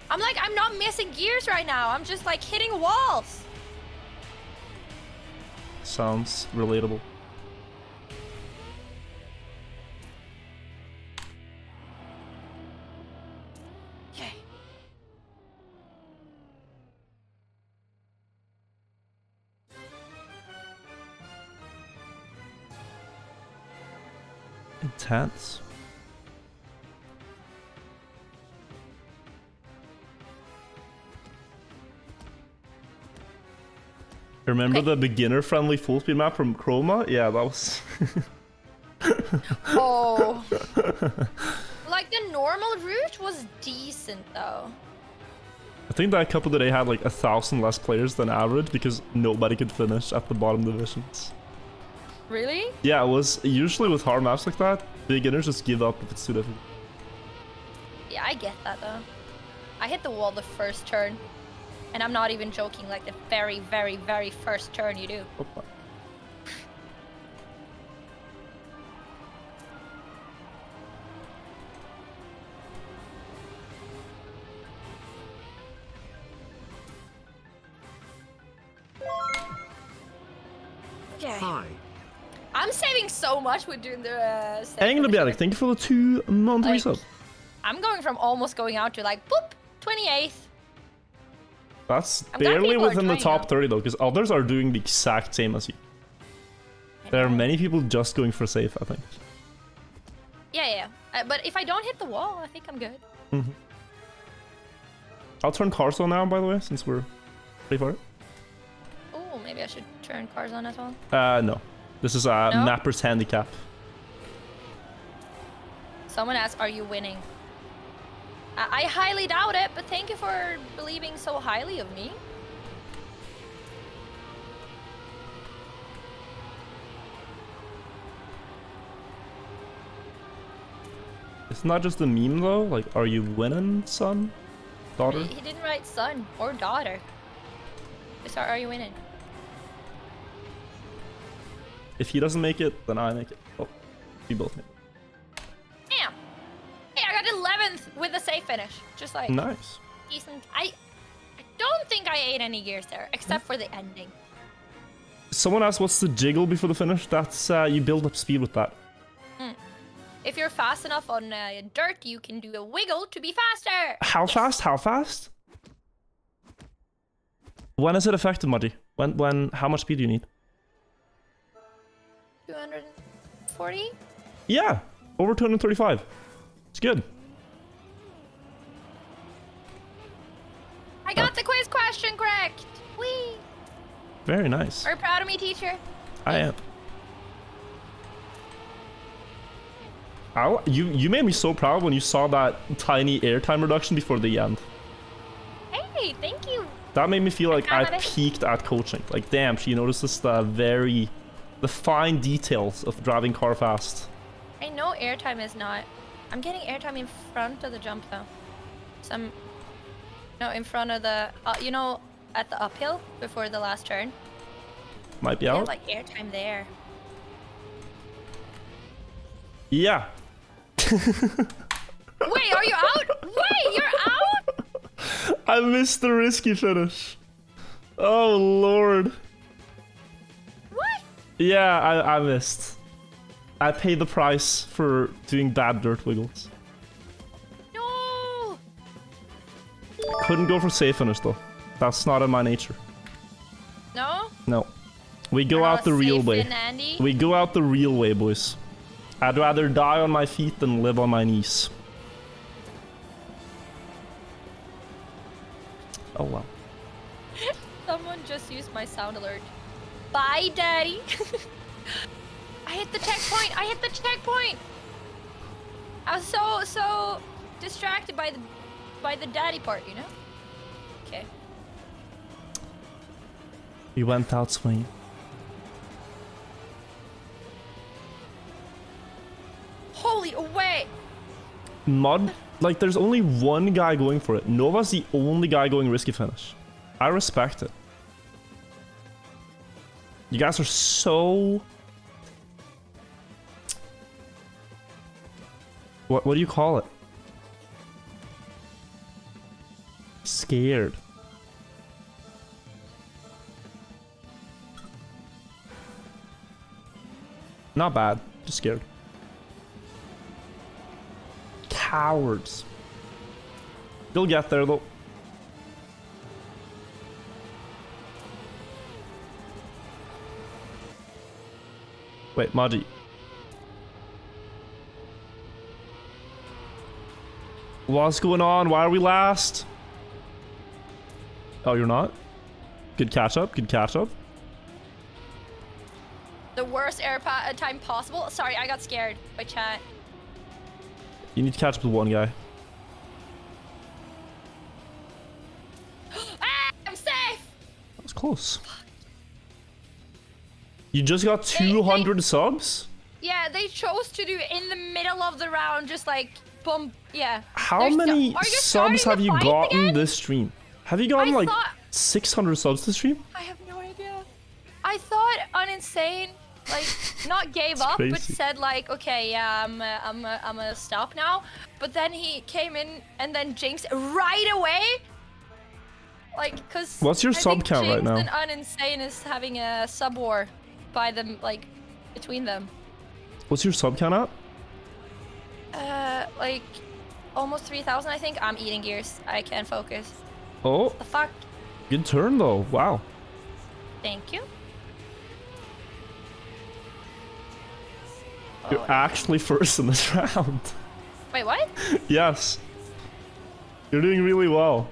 I'm like, I'm not missing gears right now. I'm just like hitting walls. Sounds relatable. Okay. Intense. Remember the beginner-friendly full speed map from Chroma? Yeah, that was... Oh. Like the normal route was decent though. I think that couple today had like 1,000 less players than average because nobody could finish at the bottom divisions. Really? Yeah, it was usually with hard maps like that, beginners just give up if it's too difficult. Yeah, I get that though. I hit the wall the first turn. And I'm not even joking, like the very, very, very first turn you do. Opa. Okay. Hi. I'm saving so much with doing the Anglobiatic, thank you for the 2-month Like, resub. I'm going from almost going out to like, boop, 28th. That's I'm glad barely people are within the trying top now. 30 though, because others are doing the exact same as you. There are many people just going for safe, I think. Yeah. But if I don't hit the wall, I think I'm good. I'll turn cars on now, by the way, since we're ready for it. Oh, maybe I should turn cars on as well. No. This is a mapper's handicap. Someone asked, are you winning? I highly doubt it, but thank you for believing so highly of me. It's not just a meme though. Like, are you winning, son? Daughter? He didn't write son or daughter. Sorry, are you winning? If he doesn't make it, then I make it. Oh, we both make it. Damn. Hey, I got 11th with a safe finish. Just like Nice. decent. I don't think I ate any gears there, except for the ending. Someone asked what's the jiggle before the finish? That's you build up speed with that. If you're fast enough on dirt, you can do a wiggle to be faster. How fast? How fast? When is it effective, Maji? When? How much speed do you need? 240? Yeah, over 235. It's good. I got the quiz question correct. Whee! Very nice. Are you proud of me, teacher? I am. You made me so proud when you saw that tiny airtime reduction before the end. Hey, thank you. That made me feel like I Proud of it. peaked at coaching. Like, damn, she notices the fine details of driving car fast. I know airtime is not. I'm getting airtime in front of the jump though. No, in front of the. You know, at the uphill before the last turn. Might be Yeah, out. like airtime there. Yeah. Wait, are you out? Wait, you're out? I missed the risky finish. Oh lord. What? Yeah, I missed. I paid the price for doing bad dirt wiggles. No. Couldn't go for safe finish though. That's not in my nature. No. No. We go You're out not the real safe way. in Andy? We go out the real way, boys. I'd rather die on my feet than live on my knees. Oh well. Someone just used my sound alert. Bye, daddy. I hit the checkpoint. I hit the checkpoint. I was so distracted by the daddy part, you know? Okay. We went out swinging. Holy, wait. Mud, like there's only one guy going for it. Nova's the only guy going risky finish. I respect it. You guys are so... What do you call it? Scared. Not bad, just scared. Cowards. You'll get there though. Wait, Maji. What's going on? Why are we last? Oh, you're not? Good catch up, good catch up. The worst air time possible. Sorry, I got scared by chat. You need to catch up with one guy. Ah, I'm safe. That was close. You just got 200 subs? Yeah, they chose to do in the middle of the round, just like boom. Yeah. How They're many are you subs starting have the you fight gotten again? this stream? Have you gotten I like thought- 600 subs this stream? I have no idea. I thought Uninsane like not gave up, but crazy. said like, okay, yeah, I'm gonna stop now. But then he came in and then Jinx right away. Like, cause What's your I sub think count right Jinx now? and Uninsane is having a sub war by them, like between them. What's your sub count at? Like almost 3,000, I think. I'm eating gears. I can't focus. Oh, The fuck? good turn though. Wow. Thank you. You're Oh, actually first in this round. wait, what? Yes. You're doing really well.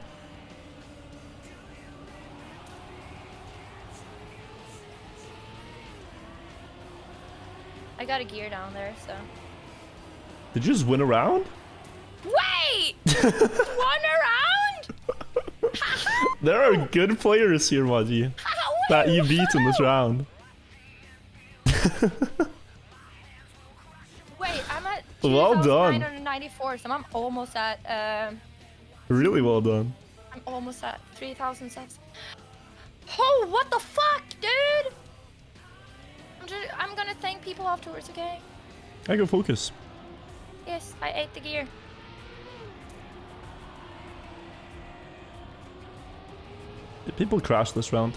I got a gear down there, so. Did you just win a round? Wait! Wait! One around? There are good players here, Maji, that you beat in this round. Wait, I'm at Well done. 2,994, so I'm almost at Really well done. I'm almost at 3,000 subs. Oh, what the fuck, dude? I'm gonna thank people afterwards, okay? I go focus. Yes, I ate the gear. Did people crash this round?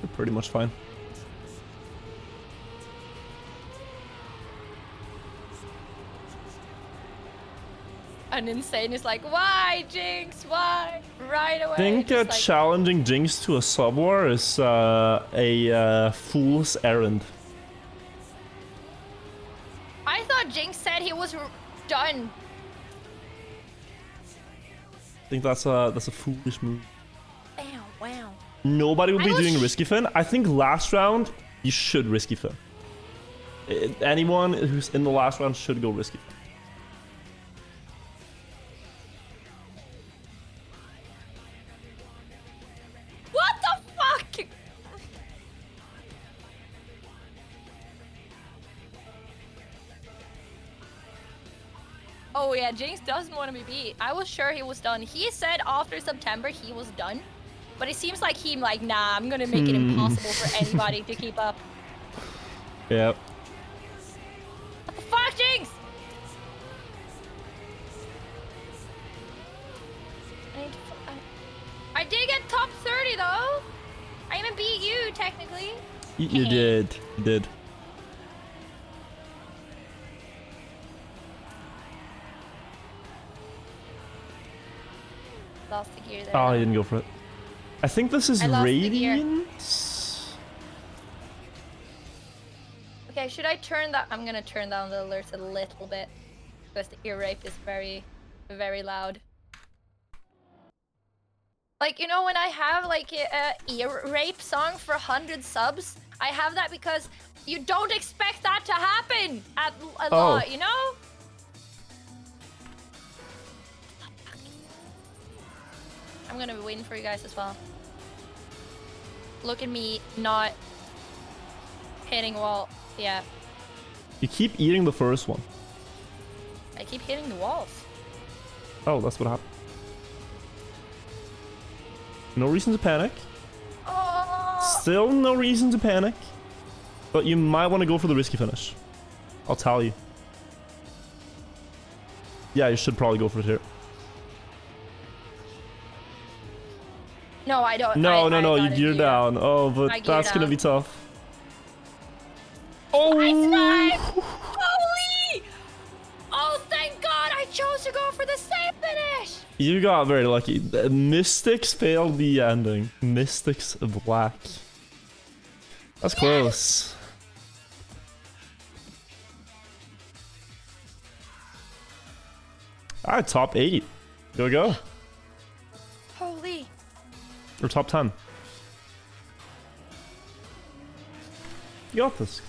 They're pretty much fine. And Insane is like, why, Jinx? Why? Right away. I think just like, challenging Jinx to a sub war is a fool's errand. I thought Jinx said he was done. I think that's a foolish move. Damn, wow. Nobody will be doing risky fin. I think last round you should risky fin. Anyone who's in the last round should go risky fin. What the fuck? Oh yeah, Jinx doesn't want to be beat. I was sure he was done. He said after September he was done. But it seems like he's like, nah, I'm gonna make it impossible for anybody to keep up. Yep. What the fuck, Jinx? I did get top 30 though. I even beat you technically. You did. You did. Lost the gear there. Oh, I didn't go for it. I think this is I lost the gear. Radiant. Okay, should I turn that? I'm gonna turn down the alerts a little bit because the ear rape is very, very loud. Like, you know, when I have like a ear rape song for 100 subs, I have that because you don't expect that to happen at a lot, you know? I'm gonna win for you guys as well. Look at me not hitting wall. Yeah. You keep eating the first one. I keep hitting the walls. Oh, that's what happened. No reason to panic. Oh! Still no reason to panic. But you might want to go for the risky finish. I'll tell you. Yeah, you should probably go for it here. No, I don't. No, I no, you got a gear gear. down. Oh, but that's gonna down. be tough. Oh! I sniped! Holy! Oh, thank God! I chose to go for the safe finish. You got very lucky. The Mystics failed the ending. Mystics Black. That's close. Alright, top 8. Here we go. Holy! Or top 10. You got this.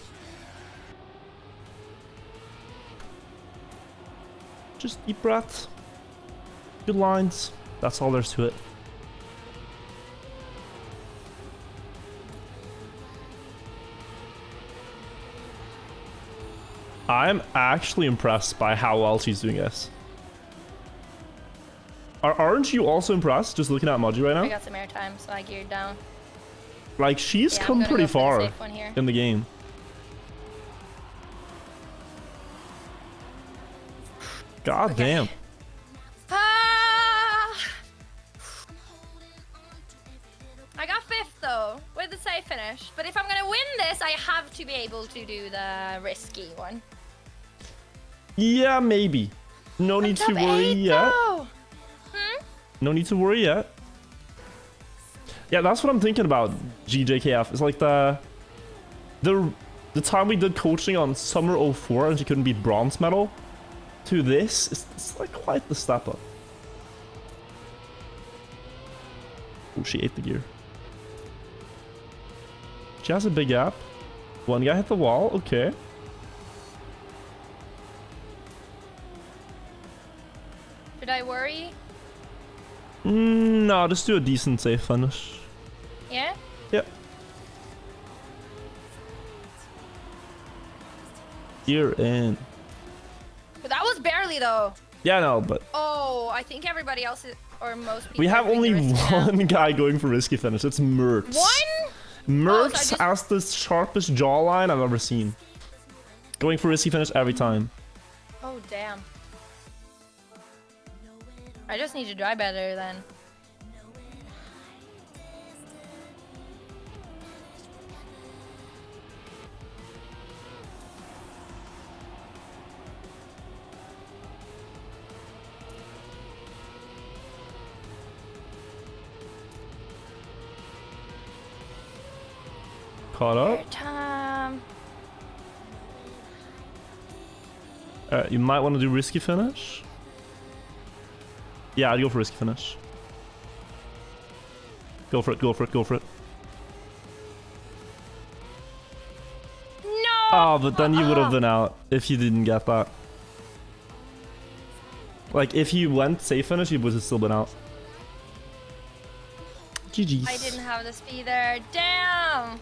Just deep breaths. Good lines. That's all there's to it. I'm actually impressed by how well she's doing this. Aren't you also impressed just looking at Maji right I now? got some airtime, so I geared down. Like, she's Yeah, I'm come gonna pretty go for the far safe one here. in the game. God Okay. damn. Ah! I got 5th though, with the safe finish. But if I'm gonna win this, I have to be able to do the risky one. Yeah, maybe. No need to Top worry 8 yet. though. Hmm? No need to worry yet. Yeah, that's what I'm thinking about, GJKF. It's like the time we did coaching on Summer 04 and she couldn't beat bronze medal to this, it's like quite the step up. Oh, she ate the gear. She has a big gap. One guy hit the wall, okay. I worry? No, just do a decent safe finish. Yeah? Yep. You're in. But that was barely though. Yeah, no, but Oh, I think everybody else is, or most people. we are have doing only the risky now. one guy going for risky finish. It's Mertz. One? Mertz Oh, so has the sharpest jawline I've ever seen. Going for risky finish every time. Oh, damn. I just need to drive better then. Caught up. Time. You might want to do risky finish. Yeah, I'd go for risky finish. Go for it, go for it, go for it. No! Oh, but then you would have been out if you didn't get that. Like, if you went safe finish, you would have still been out. GG's. I didn't have the speed there. Damn!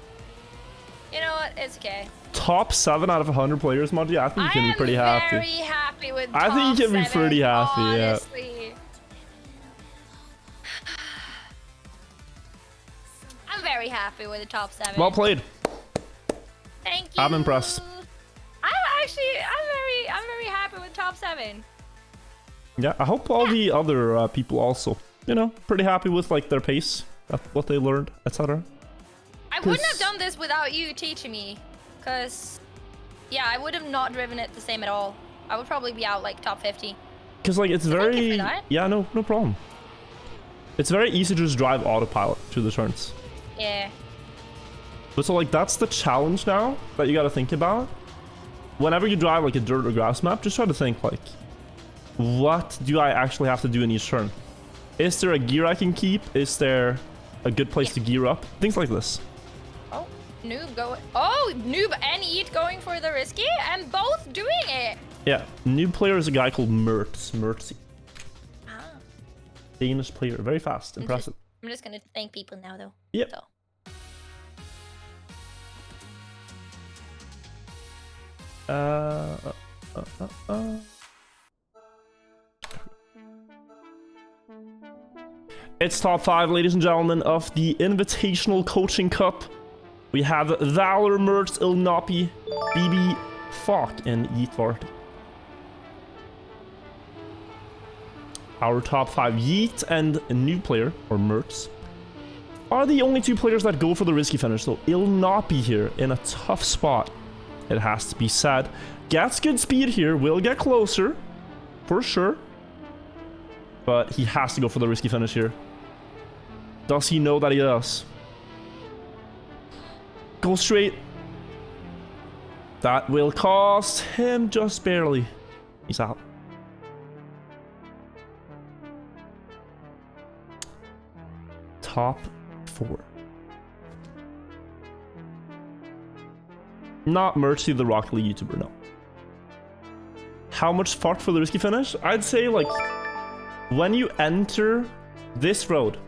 You know what? It's okay. Top 7 out of 100 players, Maji. I think you can be pretty I am happy. very happy with I think you can be top 7, pretty happy, yeah. honestly. I'm very happy with the top 7. Well played. Thank you. I'm impressed. I'm very happy with top 7. Yeah, I hope all the other people also, you know, pretty happy with like their pace, what they learned, etc. I wouldn't have done this without you teaching me, because, yeah, I would have not driven it the same at all. I would probably be out like top 50. Because like it's Thank you very, for that. yeah, no problem. It's very easy to just drive autopilot through the turns. Yeah. But so like that's the challenge now that you got to think about. Whenever you drive like a dirt or grass map, just try to think like, what do I actually have to do in each turn? Is there a gear I can keep? Is there a good place to gear up? Things like this. Oh, noob going. Oh, noob and eat going for the risky, and both doing it. Yeah, new player is a guy called Mertz. Ah. Danish player, very fast, impressive. I'm just gonna thank people now, though. Yep. So. It's top 5, ladies and gentlemen, of the Invitational Coaching Cup. We have Valor, Mertz, Ilnapi, BB, Falk, and Yeetvart. Our top 5, Yeet and a new player, or Mertz, are the only 2 players that go for the risky finish. So Ilnapi here in a tough spot, it has to be said. Gets good speed here, will get closer, for sure. But he has to go for the risky finish here. Does he know that he does? Go straight. That will cost him just barely. He's out. Top 4. Not Mercy, the Rocket League YouTuber, no. How much fart for the risky finish? I'd say like when you enter this road,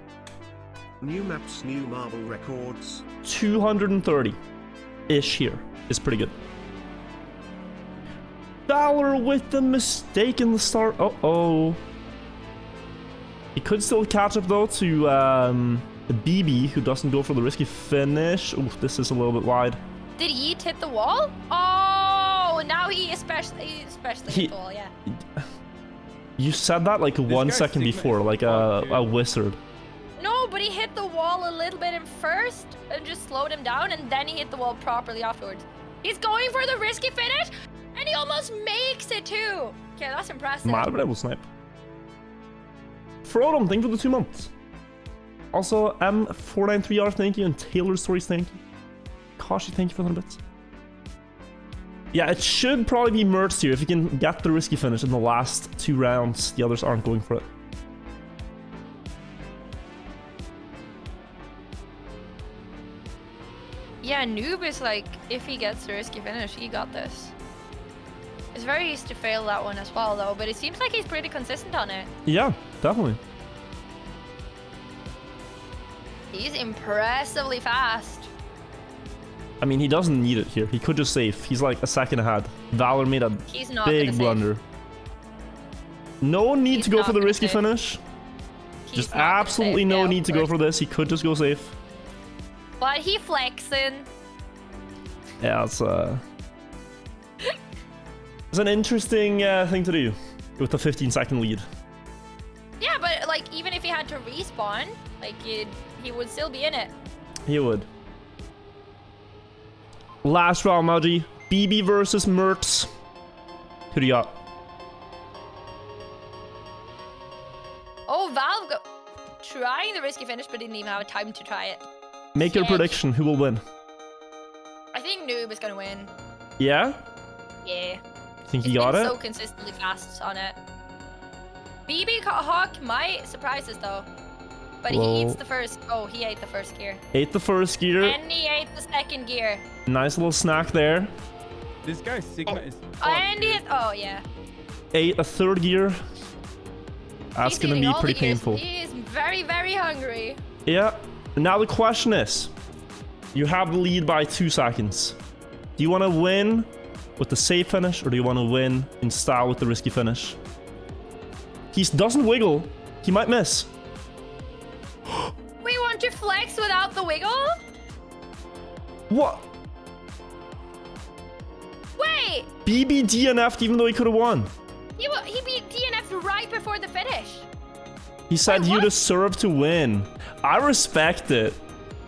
New maps, new marble records. 230-ish here is pretty good. Valor with the mistake in the start. Uh-oh. He could still catch up though to BB, who doesn't go for the risky finish. Ooh, this is a little bit wide. Did Yeet hit the wall? Oh, now he especially hit the wall, yeah. You said that like 1 second before, like a wizard. No, but he hit the wall a little bit in first and just slowed him down, and then he hit the wall properly afterwards. He's going for the risky finish, and he almost makes it too. Okay, that's impressive. Might have been able to snipe. Frodom, thank you for the 2 months. Also, M493R, thank you, and Taylor Stories, thank you. Kashi, thank you for the bits. Yeah, it should probably be Mertz here if you can get the risky finish in the last 2 rounds. The others aren't going for it. Yeah, noob is like, if he gets the risky finish, he got this. It's very easy to fail that one as well, though. But it seems like he's pretty consistent on it. Yeah, definitely. He's impressively fast. I mean, he doesn't need it here. He could just save. He's like a second ahead. Valor made a He's not big gonna blunder. No need He's to go not for the gonna risky save. finish. He's Just not gonna absolutely save. no Yeah, need of to go course. for this. He could just go safe. But he flexing. Yeah, it's an interesting thing to do with the 15-second lead. Yeah, but like even if he had to respawn, like he would still be in it. He would. Last round, Maji. BB versus Mertz. Who do you got? Oh, Valve trying the risky finish, but didn't even have time to try it. Make your Shit. prediction. Who will win? I think Noob is gonna win. Yeah? Yeah. Think He's you got been it? so consistently fast on it. BB Hawk might surprise us though. But Well- he eats the first. Oh, he ate the first gear. Ate the first gear. And he ate the second gear. Nice little snack there. This guy's Sigma is fucked, And he dude. is. Oh, yeah. Ate a third gear. That's He's gonna eating be all pretty the gears. painful. He is very, very hungry. Yeah. Now the question is, you have the lead by 2 seconds. Do you want to win with the safe finish, or do you want to win in style with the risky finish? He doesn't wiggle. He might miss. We want to flex without the wiggle? What? Wait! BB DNF'd even though he could have won. He beat DNF right before the finish. He said Wait, you what? deserve to win. I respect it.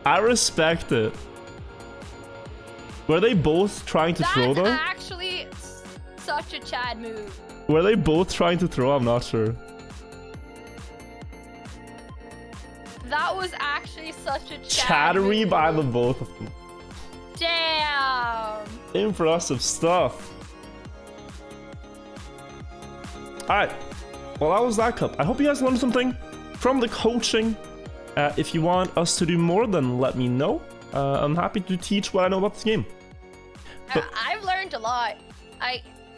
I respect it. Were they both trying to throw That's though? actually such a Chad move. Were they both trying to throw? I'm not sure. That was actually such a Chad Chattery move. by the both of them. Damn. Impressive stuff. Alright. Well, that was that cup. I hope you guys learned something from the coaching. If you want us to do more, then let me know. I'm happy to teach what I know about this game. But- I've learned a lot.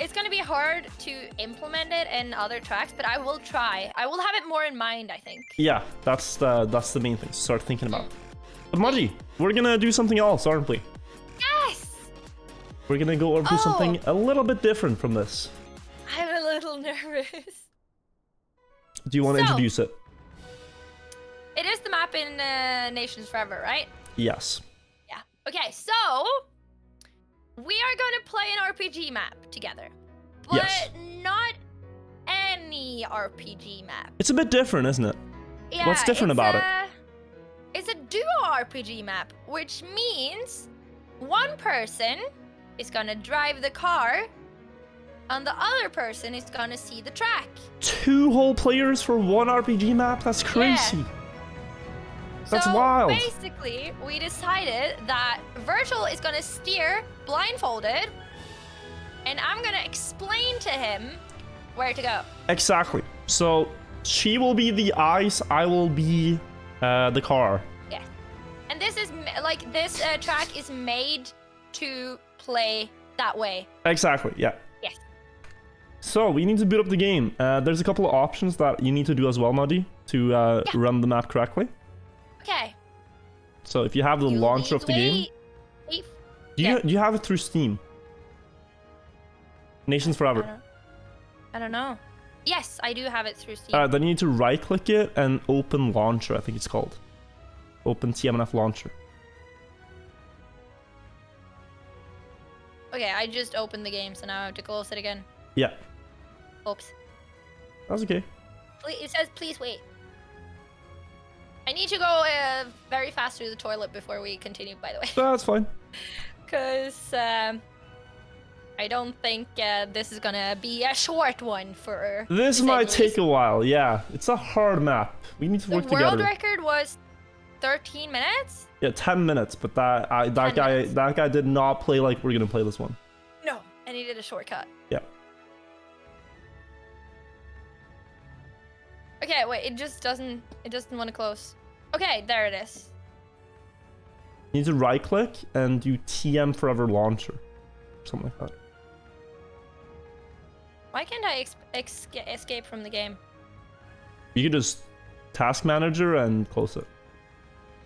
It's gonna be hard to implement it in other tracks, but I will try. I will have it more in mind, I think. Yeah, that's the main thing to start thinking about. But Maji, we're gonna do something else, aren't we? Yes! We're gonna go over to Oh. something a little bit different from this. I'm a little nervous. Do you want to So- introduce it? It is the map in Nations Forever, right? Yes. Yeah. Okay, so we are gonna play an RPG map together, but Yes. not any RPG map. It's a bit different, isn't it? Yeah, What's different about it? It's a duo RPG map, which means one person is gonna drive the car, and the other person is gonna see the track. 2 whole players for 1 RPG map? That's crazy. That's so wild. Basically, we decided that Virtual is gonna steer blindfolded, and I'm gonna explain to him where to go. Exactly. So she will be the eyes, I will be the car. Yes. And this is like this track is made to play that way. Exactly, yeah. Yes. So we need to boot up the game. There's a couple of options that you need to do as well, Maji, to run the map correctly. Okay. So if you have the You launcher lead of the game, way. do you have it through Steam? Nations Forever. I don't know. Yes, I do have it through Steam. Then you need to right click it and open launcher, I think it's called. Open TMNF launcher. Okay, I just opened the game, so now I have to close it again. Yeah, Oops. that's okay. It says please wait. I need to go very fast to the toilet before we continue, by the way. That's fine. Because I don't think this is gonna be a short one for... This to say might the take least. a while, yeah. It's a hard map. We need to The work world together. record was 13 minutes? Yeah, 10 minutes, but that 10 minutes. guy did not play like we're gonna play this one. No. And he did a shortcut. Yeah. Okay, wait, it doesn't want to close. Okay, there it is. You need to right click and do TM Forever launcher. Something like that. Why can't I escape from the game? You could just task manager and close it.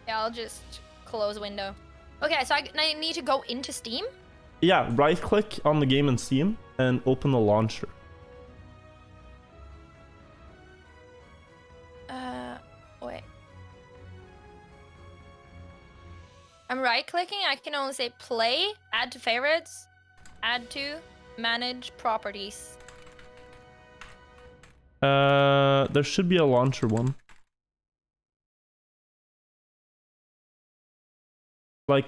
Yeah, I'll just close window. Okay, so I need to go into Steam? Yeah, right click on the game in Steam and open the launcher. Wait. I'm right clicking. I can only say play, add to favorites, add to, manage properties. There should be a launcher one. Like,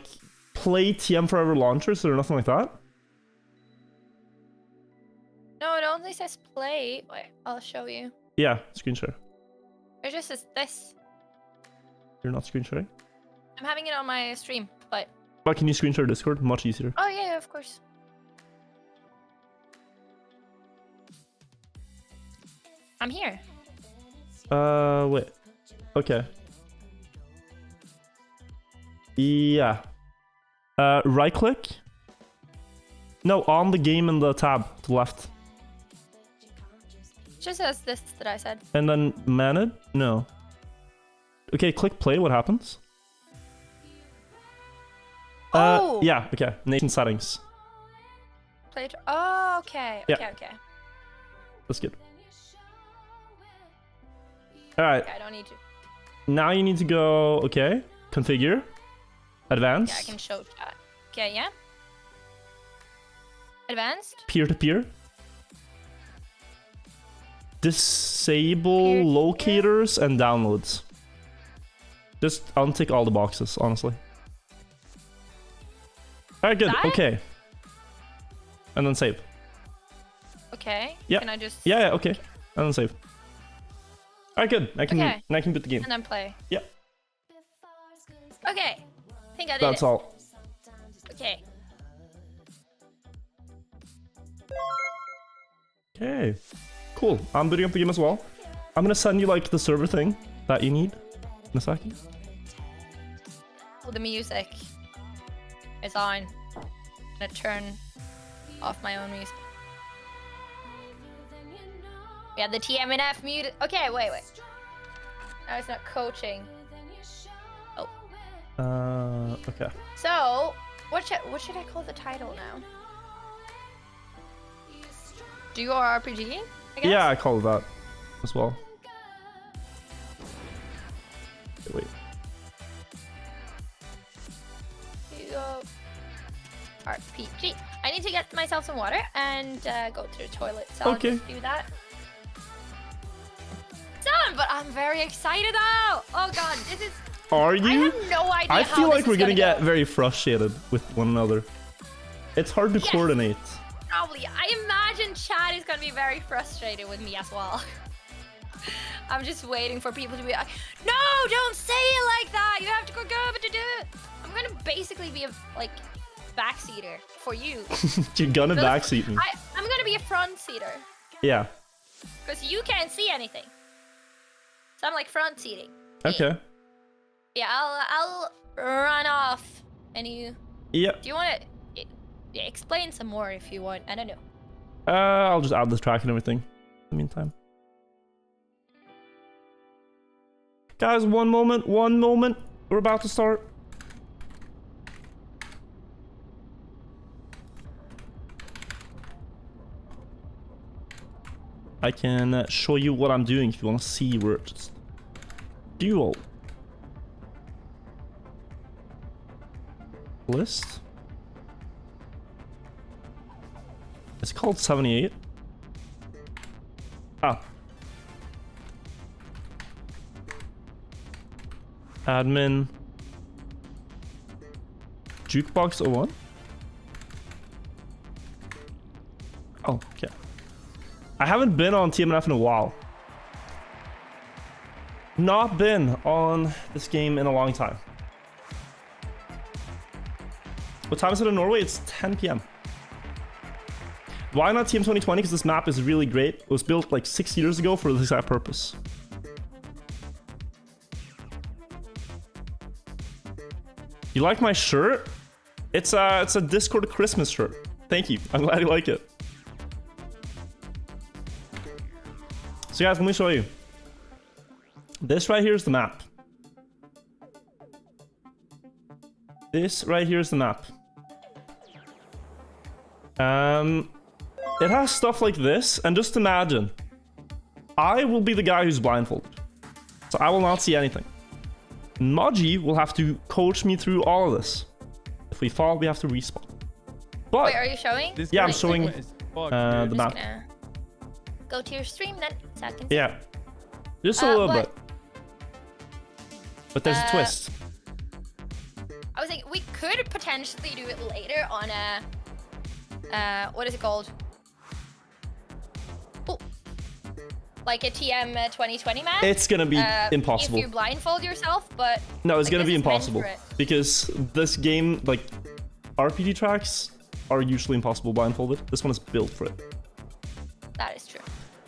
play TM Forever launchers or nothing like that? No, it only says play. Wait, I'll show you. Yeah, screen share. It just says this. You're not screen sharing? I'm having it on my stream, but... But can you screen share Discord? Much easier. Oh, yeah, of course. I'm here. Wait. Okay. Yeah. Right click? No, on the game in the tab to the left. It just says this that I said. And then manage? No. Okay, click play. What happens? Oh! Yeah, okay. Nation settings. Play. Oh, okay. Yeah. Okay. That's good. Alright. Okay, I don't need to. Now you need to go, okay. Configure. Advanced. Yeah, I can show chat. Okay, yeah. Advanced. Peer-to-peer. Disable Peer-to-peer. locators and downloads. Just untick all the boxes, honestly. Alright, good. That? Okay. And then save. Okay. Yeah. Can I just... Yeah, okay. And then save. Alright, good. I can Okay. I can put the game. And then play. Yeah. Okay. I think I did That's it. all. Okay. Okay. Cool. I'm booting up the game as well. I'm gonna send you like the server thing that you need in a second. Well, the music is on. I'm gonna turn off my own music. We have the TMNF muted. Okay, wait. No, it's not coaching. Oh. Okay. So, what should I call the title now? Duo RPG? I guess? Yeah, I call it that as well. Okay, wait. Duo RPG. I need to get myself some water and go to the toilet. So Okay. I'll just do that. Done, but I'm very excited now. Oh god, this is. Are I you? have no idea. I how feel this like we're is gonna get go. very frustrated with one another. It's hard to Yes. coordinate. Probably. I imagine Chad is gonna be very frustrated with me as well. I'm just waiting for people to be like, no, don't say it like that. You have to go to do it. I'm gonna basically be a like backseater for you. You're gonna So backseat me. I'm gonna be a front seater Yeah. because you can't see anything. So I'm like front seating. Okay. Yeah, I'll run off and you. Yeah. Do you want to explain some more if you want? I don't know. I'll just add the track and everything in the meantime. Guys, one moment. We're about to start. I can show you what I'm doing if you want to see where it's dual. List. It's called 78. Ah. Admin. Jukebox 01. Oh, okay. I haven't been on TMNF in a while. Not been on this game in a long time. What time is it in Norway? It's 10 p.m. Why not TM 2020? Because this map is really great. It was built like 6 years ago for this exact purpose. You like my shirt? It's a Discord Christmas shirt. Thank you. I'm glad you like it. So guys, let me show you. This right here is the map. This right here is the map. It has stuff like this, and just imagine, I will be the guy who's blindfolded, so I will not see anything. Maji will have to coach me through all of this. If we fall, we have to respawn. But Wait, are you showing? This Yeah, I'm guy's showing, segment is fucked, the dude. map. Gonna go to your stream then, so I can see. Yeah, just a little what? bit. But there's a twist. I was thinking we could potentially do it later on a, what is it called? Ooh. Like a TM 2020 match. It's gonna be impossible. If you blindfold yourself, but No, it's like, gonna this be is meant impossible for it. because this game, like RPG tracks, are usually impossible blindfolded. This one is built for it. That is true.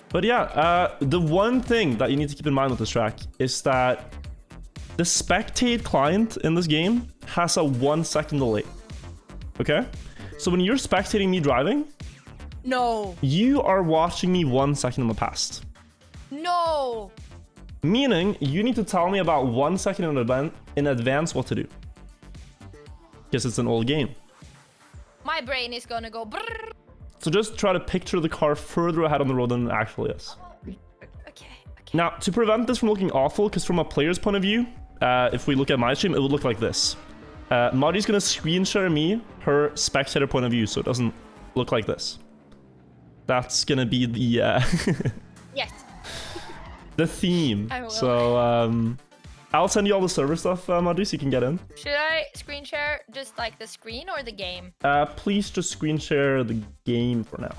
But yeah, the one thing that you need to keep in mind with this track is that the spectate client in this game has a 1 second delay. Okay? So when you're spectating me driving, No. you are watching me 1 second in the past. No. Meaning, you need to tell me about 1 second in advance what to do. Because it's an old game. My brain is gonna go brrr. So just try to picture the car further ahead on the road than it actually is. Okay. Now, to prevent this from looking awful, because from a player's point of view, if we look at my stream, it would look like this. Maji's gonna screen share me her spectator point of view, so it doesn't look like this. That's gonna be the Yes. the theme. I will. So I'll send you all the server stuff, Maji, so you can get in. Should I screen share just like the screen or the game? Please just screen share the game for now.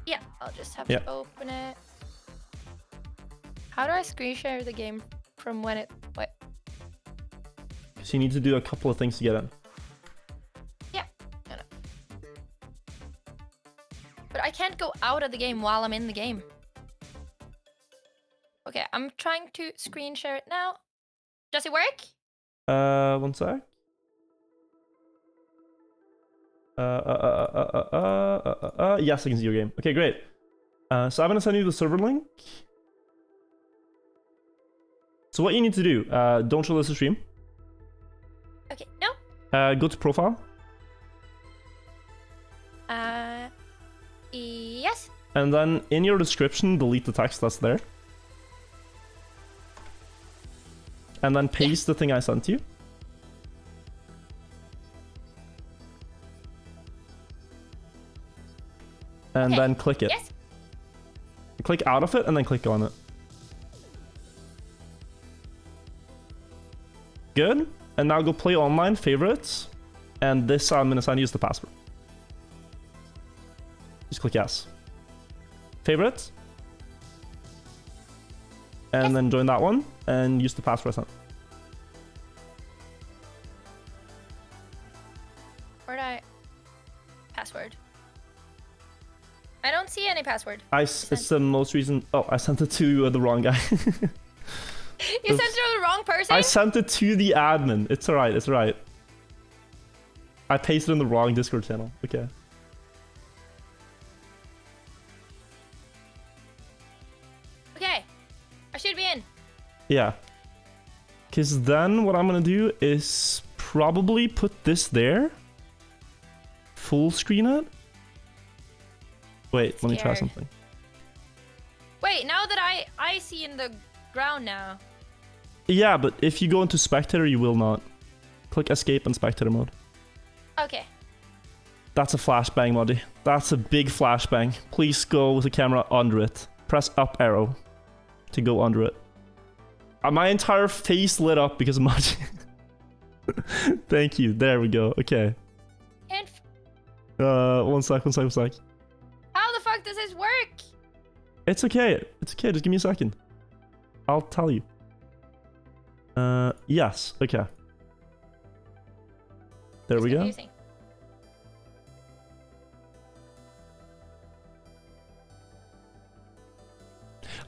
Yeah, I'll just have Yeah. to open it. How do I screen share the game from when it... Wait. Because you need to do a couple of things to get in. Yeah. No. But I can't go out of the game while I'm in the game. Okay, I'm trying to screen share it now. Does it work? 1 sec. Yes, I can see your game. Okay, great. So I'm gonna send you the server link. So what you need to do, don't show this to stream. Okay, no. Go to profile. Yes. And then in your description, delete the text that's there. And then paste the thing I sent you. And Okay. then click it. Yes. Click out of it and then click on it. Good. And now go play online favorites. And this I'm gonna send you as the password. Just click yes. Favorites. And then join that one and use the password I sent. Where'd I... Password. I don't see any password. It's the most recent. Oh, I sent it to the wrong guy. You sent it to the wrong person? I sent it to the admin. It's alright, it's alright. I pasted in the wrong Discord channel. Okay. Okay. I should be in. Yeah. Because then what I'm going to do is probably put this there. Full screen it. Wait, let me try Scared. something. Wait, now that I see in the ground now. Yeah, but if you go into spectator, you will not. Click escape in spectator mode. Okay. That's a flashbang, Maji. That's a big flashbang. Please go with the camera under it. Press up arrow to go under it. My entire face lit up because of Maji. Thank you. There we go. Okay. And 1 sec. how the fuck does this work? It's okay. It's okay. Just give me a second. I'll tell you. Yes. Okay. There we go. Confusing.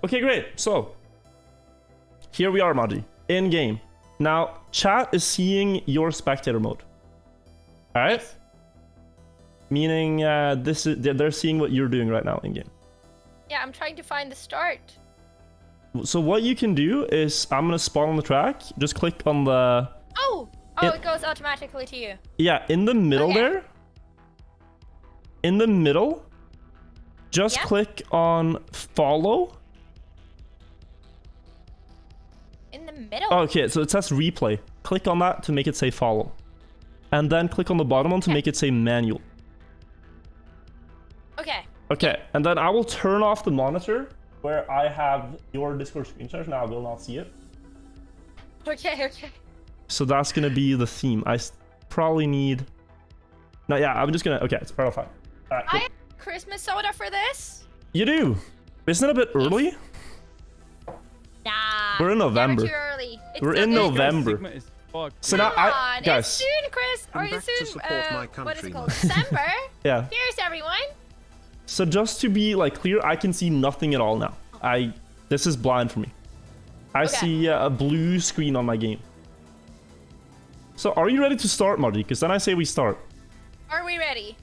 Okay, great. So, here we are, Maji. In game. Now, chat is seeing your spectator mode. Alright? Yes. Meaning, they're seeing what you're doing right now in game. Yeah, I'm trying to find the start. So what you can do is, I'm gonna spawn on the track. Just click on the... Oh, it goes automatically to you. Yeah, in the middle Okay. there. In the middle. Just Yeah. click on follow. In the middle. Okay, so it says replay. Click on that to make it say follow. And then click on the bottom one to make it say manual. Okay. Okay, and then I will turn off the monitor where I have your Discord screen share. Now I will not see it. Okay. So that's gonna be the theme. Probably need... No, yeah, I'm just gonna... Okay, it's probably fine. Alright, I have Christmas soda for this. you do? Isn't it a bit early? Nah. We're in November. Never too early. It's We're so in good. November. Sigma is fucked. So dude. now Come on, guys, it's soon, Chris. Or I'm it's back to soon. support my What is it called? country. December. yeah. Here's everyone. So just to be like clear, I can see nothing at all now. This is blind for me. I Okay. see a blue screen on my game. So are you ready to start, Maji? Because then I say we start. Are we ready?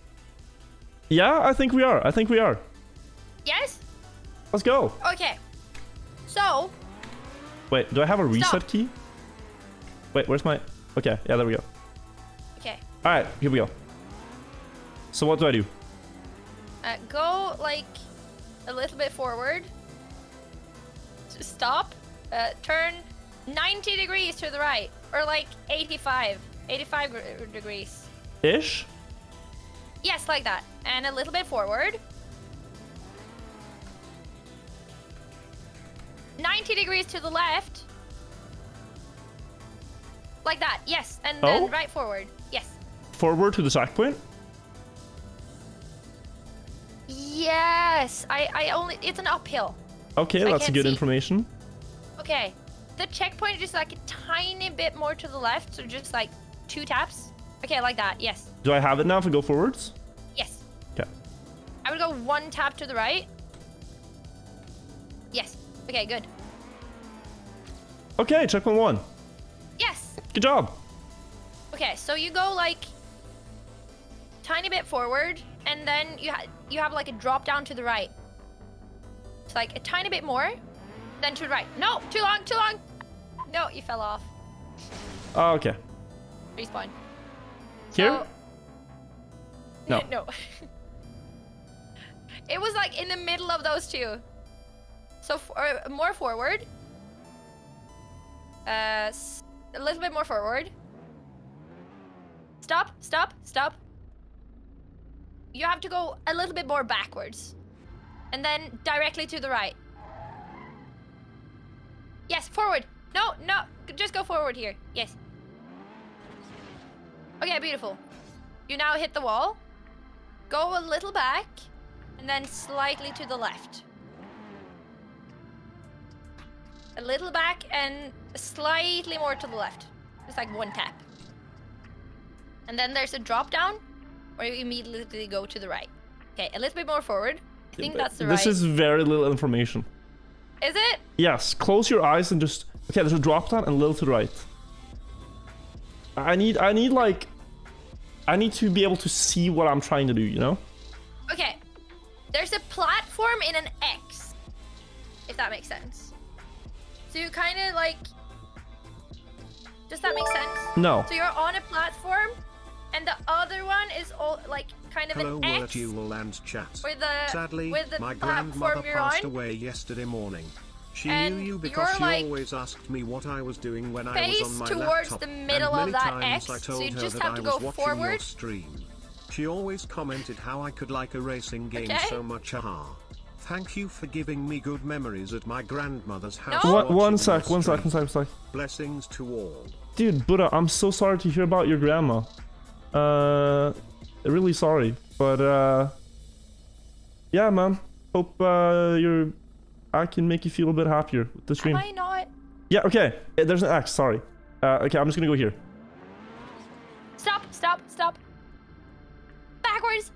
Yeah, I think we are. I think we are. Yes. Let's go. Okay. So Wait, do I have a reset Stop. key? Wait, where's my... Okay, yeah, there we go. okay. All right, here we go. So what do I do? Go like a little bit forward. Just stop. Turn 90 degrees to the right, or like 85 degrees. Ish? Yes, like that. And a little bit forward. 90 degrees to the left. Like that, yes. And then Oh? right forward. Yes. Forward to the checkpoint? Yes. I only, it's an uphill. Okay, I that's can't good see. information. Okay. The checkpoint is just like a tiny bit more to the left, so just like 2 taps. Okay, like that, yes. Do I have it now if I go forwards? Yes. Okay. I would go 1 tap to the right. Yes. Okay, good. Okay, checkpoint 1. Yes. Good job. Okay, so you go like tiny bit forward, and then you have like a drop down to the right. It's like a tiny bit more, then to the right. No, too long. No, you fell off. Oh, okay. Respawn. Here? So, No. no. It was like in the middle of those two. So more forward. A little bit more forward. Stop. You have to go a little bit more backwards. And then directly to the right. Yes, forward. No, just go forward here. Yes. Okay, beautiful. You now hit the wall. Go a little back, and then slightly to the left. A little back and slightly more to the left. Just like 1 tap. And then there's a drop down, where you immediately go to the right. Okay, a little bit more forward. I think that's the right. This is very little information. Is it? Yes, close your eyes and just... Okay, there's a drop down and a little to the right. I need to be able to see what I'm trying to do, you know? Okay. There's a platform in an X, if that makes sense. So you kind of like... Does that make sense? No. So you're on a platform, and the other one is all like kind of Hello, an X Wirtual and chat. with the Sadly, platform my grandmother you're passed on. away yesterday morning. She And knew you because you're, she like, always asked me what I was doing when I was face on my towards laptop. the middle and of many that times X, I so told you her just that have I to was go watching your forward. stream. She always commented how I could like a racing game Okay. so much. Haha. Thank you for giving me good memories at my grandmother's house. No. watching One your sec. stream. Blessings to all. Dude, Buddha, I'm so sorry to hear about your grandma. Really sorry. But, yeah, man. Hope, I can make you feel a bit happier with the stream. Am I not? Yeah, okay. There's an X, sorry. Okay, I'm just gonna go here. Stop.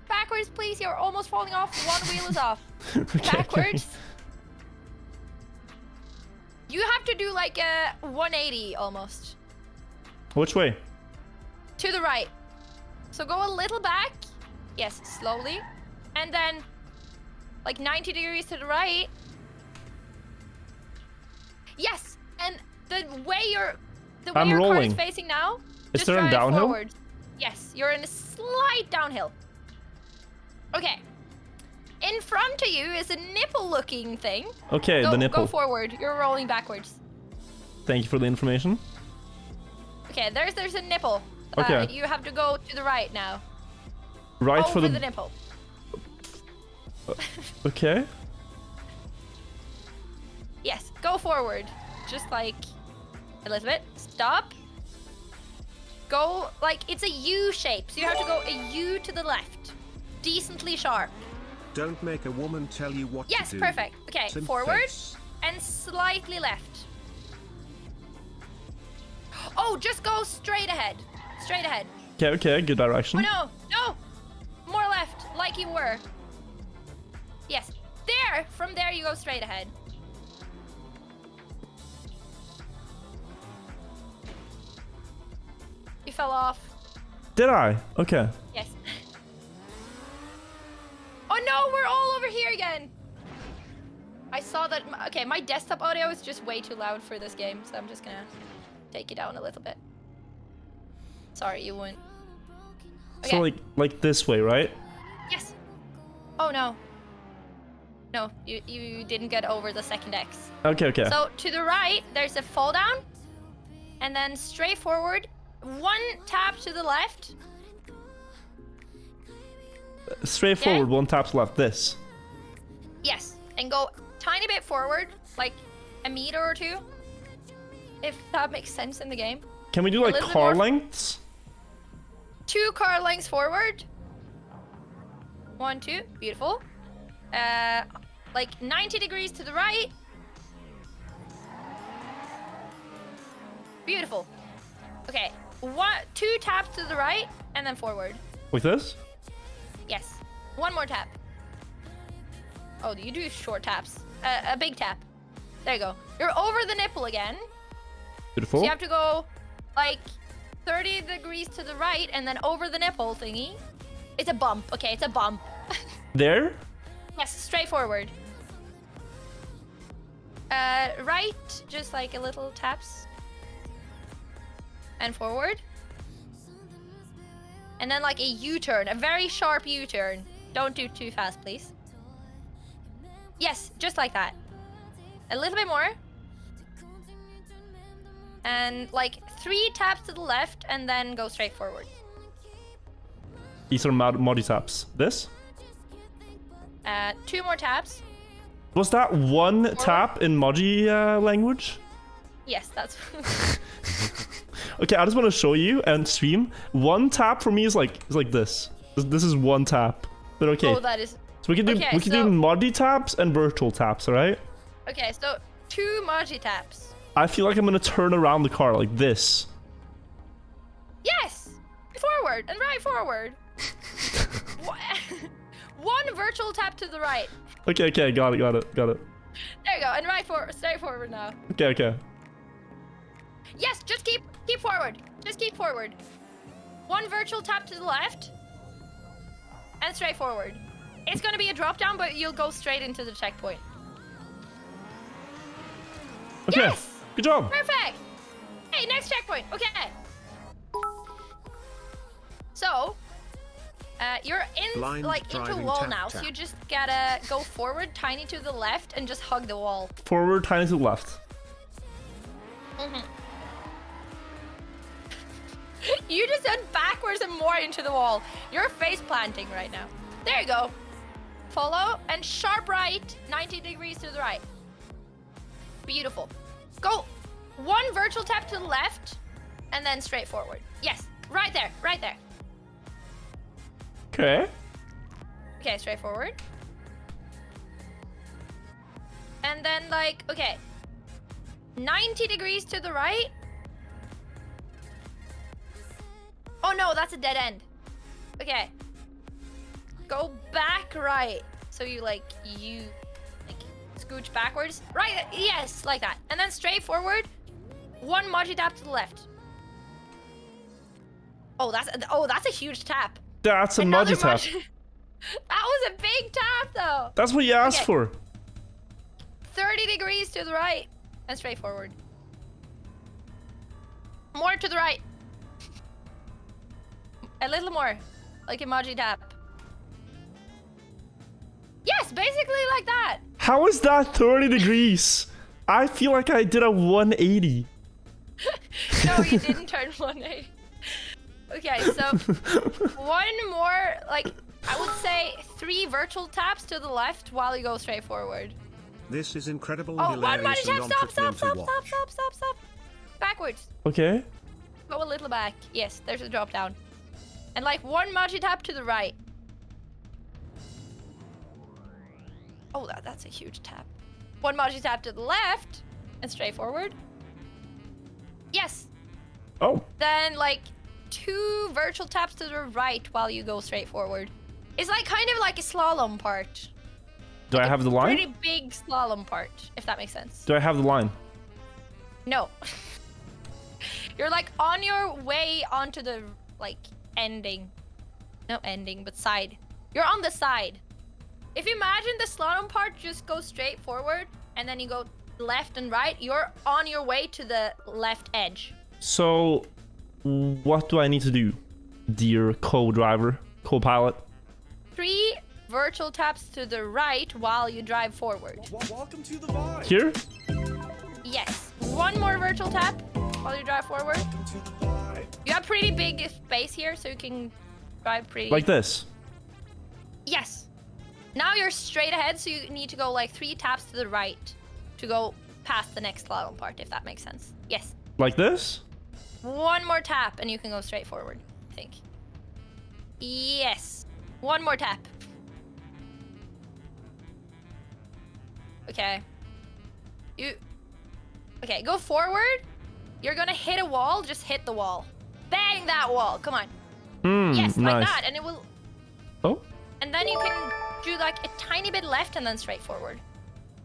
Backwards, please. You're almost falling off. 1 wheel is off. Okay. Backwards. You have to do like a 180 almost. Which way? To the right. So go a little back. Yes, slowly. And then like 90 degrees to the right. Yes, and the way your car is rolling. facing now, Is just there a drive downhill? forward. Yes, you're in a slight downhill. Okay. In front of you is a nipple-looking thing. Okay, Go, the nipple. Go forward. You're rolling backwards. Thank you for the information. Okay, there's a nipple. Okay. You have to go to the right now. Right Over for the the... nipple. Okay. Yes, go forward. Just like a little bit. Stop. Go, like, it's a U shape, so you have to go a U to the left. Decently sharp. Don't make a woman tell you what Yes, to do. perfect. Okay, Simp forward face. and slightly left. Oh, just go straight ahead. Straight ahead. Okay, good direction. Oh, no. More left, like you were. Yes, there. From there, you go straight ahead. You fell off. Did I? Okay. Yes. Oh no, we're all over here again. I saw that. Okay, my desktop audio is just way too loud for this game, so I'm just gonna take it down a little bit. Sorry, you won't. Okay. So like this way, right? Yes. Oh no. No, you didn't get over the second X. Okay. So to the right, there's a fall down, and then straight forward. One tap to the left. Straight forward, one tap left. This. Yes, and go tiny bit forward, like a meter or two. If that makes sense in the game. Can we do like little bit car more. lengths? 2 car lengths forward. 1, 2, beautiful. Like 90 degrees to the right. Beautiful. Okay, 2 taps to the right, and then forward. Like this? Yes. 1 more tap. Oh, you do short taps. A big tap. There you go. You're over the nipple again. Beautiful. So you have to go like 30 degrees to the right and then over the nipple thingy. It's a bump. Okay, it's a bump. There? Yes, straight forward. Right, just like a little taps. And forward. And then like a U-turn, a very sharp U-turn. Don't do too fast, please. Yes, just like that. A little bit more. And like 3 taps to the left and then go straight forward. These are Maji taps. This? 2 more taps. Was that one tap in Maji language? Yes, that's... Okay, I just want to show you and stream. One tap for me is like this. This is one tap. But okay. Oh, that is... So we can do Okay, do Maji taps and virtual taps, all right? Okay, so 2 Maji taps. I feel like I'm gonna turn around the car like this. Yes! Forward and right forward. 1 virtual tap to the right. Okay, got it. There you go, and right forward, straight forward now. Okay. Yes, just keep forward. Just keep forward. 1 virtual tap to the left. And straight forward. It's gonna be a drop down, but you'll go straight into the checkpoint. Okay. Yes! Good job. Perfect! Hey, next checkpoint. Okay. So, you're in Blind like into a driving wall tap, now, tap. so you just gotta go forward, tiny to the left, and just hug the wall. Forward, tiny to the left. You just went backwards and more into the wall. You're face planting right now. There you go. Follow and sharp right, 90 degrees to the right. Beautiful. Go 1 virtual tap to the left and then straight forward. Yes, right there. Okay. Okay, straight forward. And then like, okay, 90 degrees to the right. Oh no, that's a dead end. Okay. Go back right. So you scooch backwards. Right, yes, like that. And then straight forward. 1 Maji tap to the left. Oh, that's a huge tap. That's a Another Maji tap. Maji- That was a big tap, though. That's what you asked Okay. for. 30 degrees to the right and straight forward. More to the right. A little more, like a Maji tap. Yes, basically like that. How is that 30 degrees? I feel like I did a 180. No, you didn't turn 180. Okay, so one more, like, I would say 3 virtual taps to the left while you go straight forward. This is incredible, Oh, one hilarious, Maji and tap, stop, unfitting stop, to stop, watch. stop, stop, stop, stop. Backwards. Okay. Go a little back. Yes, there's a drop down. And like one Maji tap to the right. Oh, that's a huge tap. One Maji tap to the left and straight forward. Yes. Oh. Then like 2 virtual taps to the right while you go straight forward. It's like kind of like a slalom part. Do I have the line? Pretty big slalom part, if that makes sense. Do I have the line? No. You're like on your way onto the like ending. Not ending, but side. You're on the side. If you imagine the slalom part just goes straight forward and then you go left and right, you're on your way to the left edge. So, what do I need to do, dear co-driver, co-pilot? 3 virtual taps to the right while you drive forward. Welcome to the vibe. Here? Yes. 1 more virtual tap while you drive forward. Welcome to the vibe. You have pretty big space here, so you can drive pretty... Like this? Yes. Now you're straight ahead, so you need to go like 3 taps to the right to go past the next slalom part, if that makes sense. Yes. Like this? 1 more tap and you can go straight forward, I think. Yes. 1 more tap. Okay. Okay, go forward. You're gonna hit a wall, just hit the wall. Bang that wall, come on. Yes, like nice. that, and it will... Oh? And then you can do like a tiny bit left and then straight forward.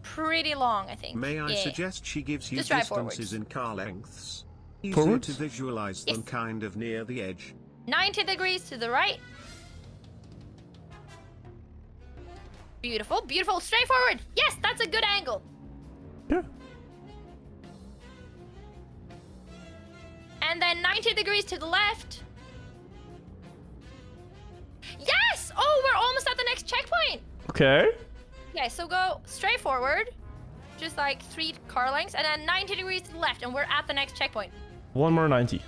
Pretty long, I think. May I Yeah. suggest she gives you Just drive distances forwards. in car lengths? Easier Forwards? to visualize them Yes. kind of near the edge. 90 degrees to the right. Beautiful, beautiful. Straight forward. Yes, that's a good angle. Yeah. And then 90 degrees to the left. Yes! Oh, we're almost at the next checkpoint. Okay. Okay, so go straight forward. Just like 3 car lengths. And then 90 degrees to the left. And we're at the next checkpoint. 1 more 90.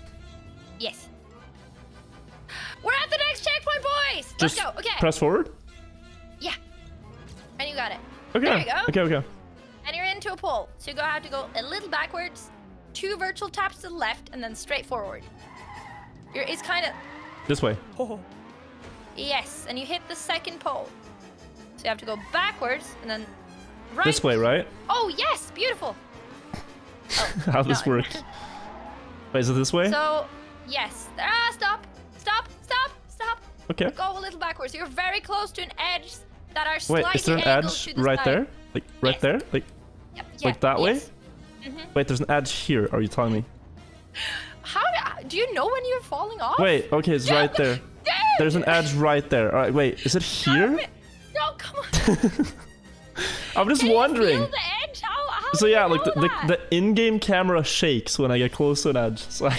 Yes. We're at the next checkpoint, boys. Just Let's go. Okay. press forward? Yeah. And you got it. Okay. There you go. Okay, okay. And you're into a pole. So you're gonna have to go a little backwards, 2 virtual taps to the left, and then straight forward. It's kind of... This way. Yes, and you hit the second pole. So you have to go backwards, and then right. This way, right? Oh, yes, beautiful. How does this no. work? Wait, is it this way? So, yes. Stop. Stop, stop, stop. Okay. Go a little backwards. You're very close to an edge that are Wait, slightly is there an angled edge to the right side. there? Like, right Yes. there? Like, Yep, like that way? yes. Wait, there's an edge here. Are you telling me? How do you know when you're falling off? Wait, okay, it's right there. Dude! There's an edge right there. All right, wait, is it here? No, come on. I'm just Can you wondering. feel the edge? How So do yeah, you like know that? the in-game camera shakes when I get close to an edge, so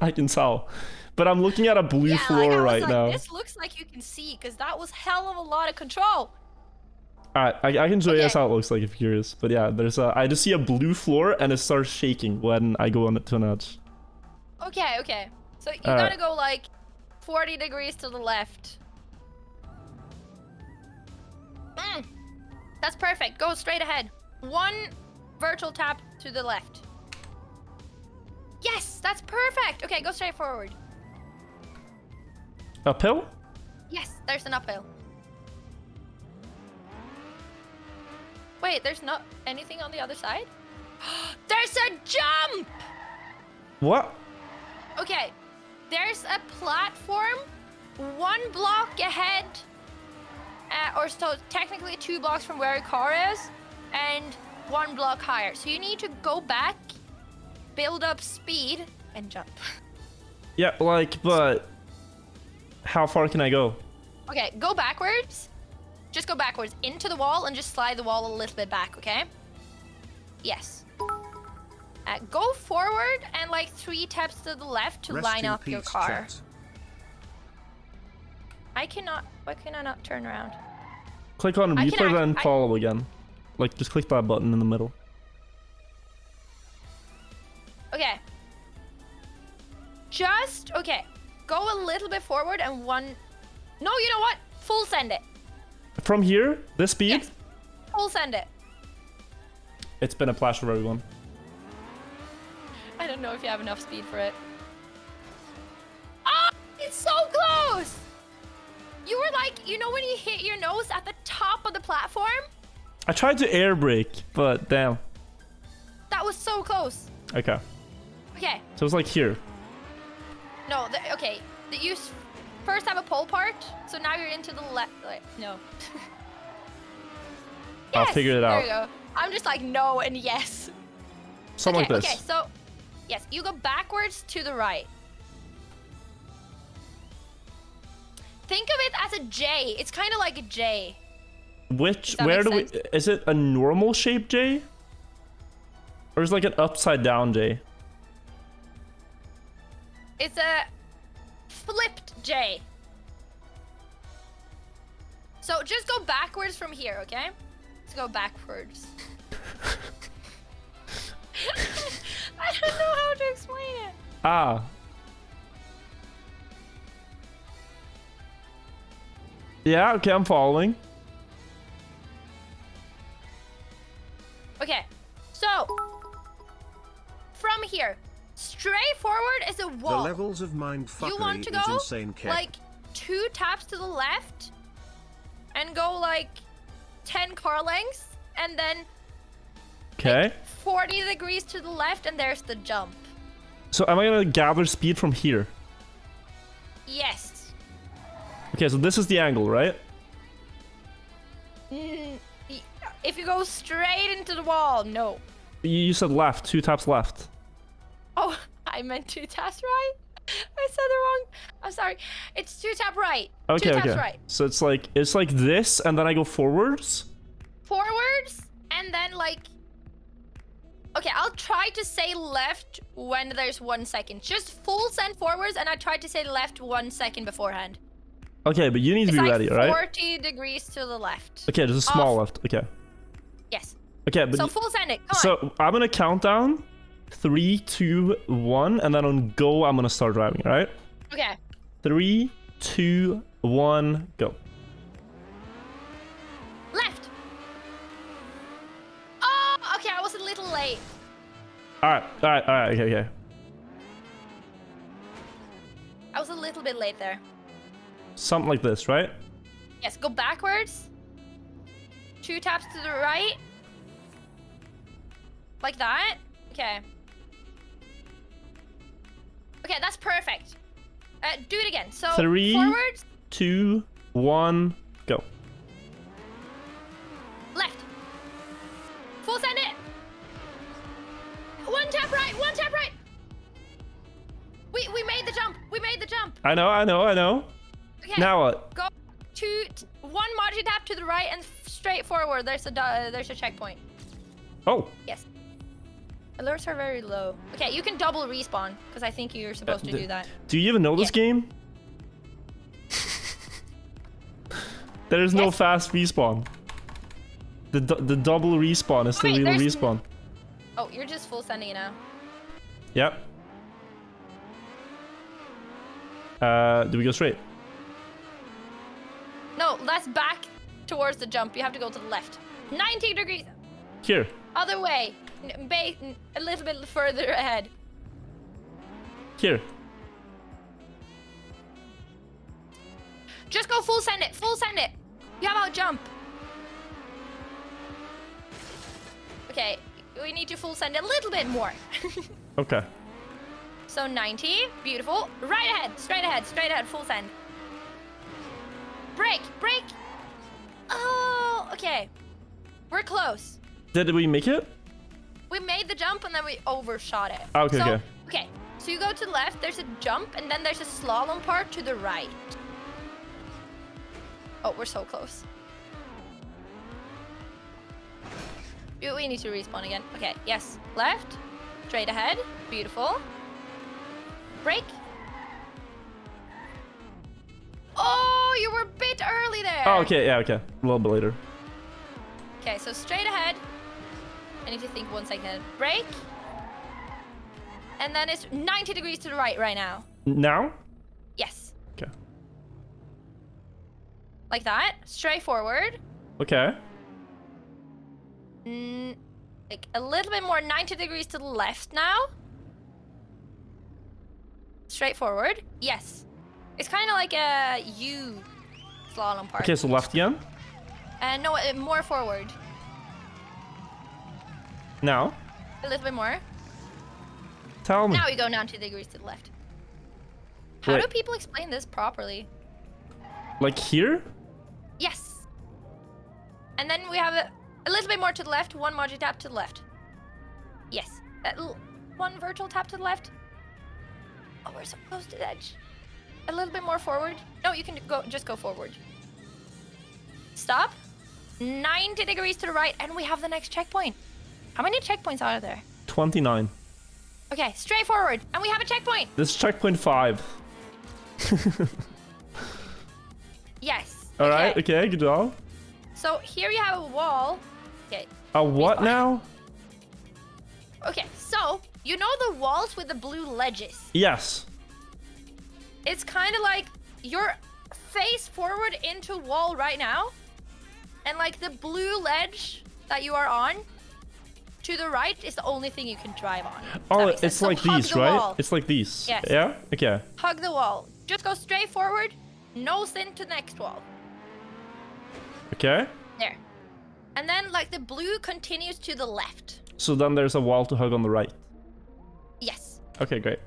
I can tell. But I'm looking at a blue yeah, floor like, I was right like, now. This looks like you can see, because that was hell of a lot of control. Alright, I can show you guys Okay. how it looks like if you're curious. But yeah, I just see a blue floor and it starts shaking when I go on it to an edge. Okay. So you All gotta right. go like 40 degrees to the left. That's perfect. Go straight ahead. 1 virtual tap to the left. Yes, that's perfect. Okay, go straight forward. Uphill? Yes, there's an uphill. Wait, there's not anything on the other side? There's a jump! What? Okay, there's a platform 1 block ahead, or so technically 2 blocks from where your car is, and 1 block higher. So you need to go back, build up speed, and jump. Yeah, like, but how far can I go? Okay, go backwards. Just go backwards into the wall and just slide the wall a little bit back, okay? Yes. Go forward and like 3 taps to the left to Rest line in up your peace, car. chat. I cannot. Why can I not turn around? Click on I can replay act- then I- follow again. Like just click that button in the middle. Okay. Just okay. Go a little bit forward and one. No, you know what? Full send it. From here, this speed, Yes. Full send it. it's been a pleasure, everyone. I don't know if you have enough speed for it. Oh, it's so close! You were like, you know when you hit your nose at the top of the platform? I tried to air brake, but damn. That was so close. Okay. Okay, So it's like here. no, okay. You first have a pole part, so now you're into the left. No. I'll Yes, figure it There out. you go. I'm just like no and yes. Something Okay, like this. okay, so yes, you go backwards to the right. Think of it as a J. It's kind of like a J. Which, that where do make we, is it a normal shape J? Or is it like an upside down J? It's a flipped J. So just go backwards from here, okay? Let's go backwards. I don't know how to explain it. Ah. Yeah, okay, I'm following. Okay, so from here, straight forward is a The wall. levels of You mindfuckery want to is go insane, Kev. like 2 taps to the left and go like 10 car lengths and then Okay. 40 degrees to the left and there's the jump. So am I gonna gather speed from here? Yes. Okay, so this is the angle, right? If you go straight into the wall, no. You said left, 2 taps left. Oh, I meant 2 taps right. I said it wrong. I'm sorry. It's 2 tap right. Okay, 2 taps okay. right. So it's like this, and then I go forwards. Forwards and then like. Okay, I'll try to say left when there's 1 second. Just full send forwards, and I tried to say left 1 second beforehand. Okay, but you need to It's be like ready, alright? 40 degrees to the left. Okay, there's a small Off. left. Okay. Yes. Okay, but So full send it. Come on. so I'm gonna count down 3, 2, 1, and then on go I'm gonna start driving, alright? Okay. 3, 2, 1, go. Left. Oh, okay. I was a little late. Alright, okay. I was a little bit late there. Something like this, right? Yes, go backwards. 2 taps to the right. Like that. Okay. Okay, that's perfect. Do it again. So 3, forwards, 2, 1, go. left. Full send it. 1 tap right. 1 tap right. We made the jump. We made the jump. I know. Okay. Now what? Go 1 Maji tap to the right and straight forward. There's a checkpoint. Oh, Yes. Alerts are very low. Okay, you can double respawn because I think you're supposed to do that. do you even know this Yeah. game? There's no Yes. fast respawn. The double respawn is the Wait, real there's respawn. Oh, you're just full sending it now. Yep. Do we go straight? No, that's back towards the jump. You have to go to the left. 90 degrees. Here. Other way. A little bit further ahead. Here. Just go full send it. Full send it. You have out jump. Okay, we need to full send it a little bit more. Okay. So 90. Beautiful. Right ahead. Straight ahead. Straight ahead. Full send. Brake. Brake. Oh, okay. We're close. Did we make it? We made the jump and then we overshot it. Okay, so, okay. Okay, so you go to the left, there's a jump, and then there's a slalom part to the right. Oh, we're so close. We need to respawn again. Okay, yes. Left. Straight ahead. Beautiful. Brake. Oh, you were a bit early there. Oh, okay, yeah, okay. A little bit later. Okay, so straight ahead. I need to think 1 second. Brake. And then it's 90 degrees to the right now. Now? Yes. Okay. Like that. Straight forward. Okay. Like a little bit more 90 degrees to the left now. Straight forward. Yes. It's kind of like a U slalom part. Okay, so left again. No, more forward. Now? A little bit more. Tell me. Now we go 90 degrees to the left. How Wait. do people explain this properly? Like here? Yes. And then we have a little bit more to the left. One Maji tap to the left. Yes. One virtual tap to the left. Oh, we're so close to the edge. A little bit more forward. No, you can just go forward. Stop. 90 degrees to the right, and we have the next checkpoint. How many checkpoints are there? 29. Okay, straight forward, and we have a checkpoint. This is checkpoint 5. Yes. Alright, okay, good job. So here you have a wall. Okay. A what Respawn. now? Okay, so you know the walls with the blue ledges? Yes. It's kind of like you're face forward into wall right now, and like the blue ledge that you are on to the right is the only thing you can drive on. Does that Oh, make sense? it's So like hug these, the right? wall. It's like these. Yes. Yeah? Okay. Hug the wall. Just go straight forward, nose into the next wall. Okay. There. And then like the blue continues to the left. So then there's a wall to hug on the right. Yes. Okay, great.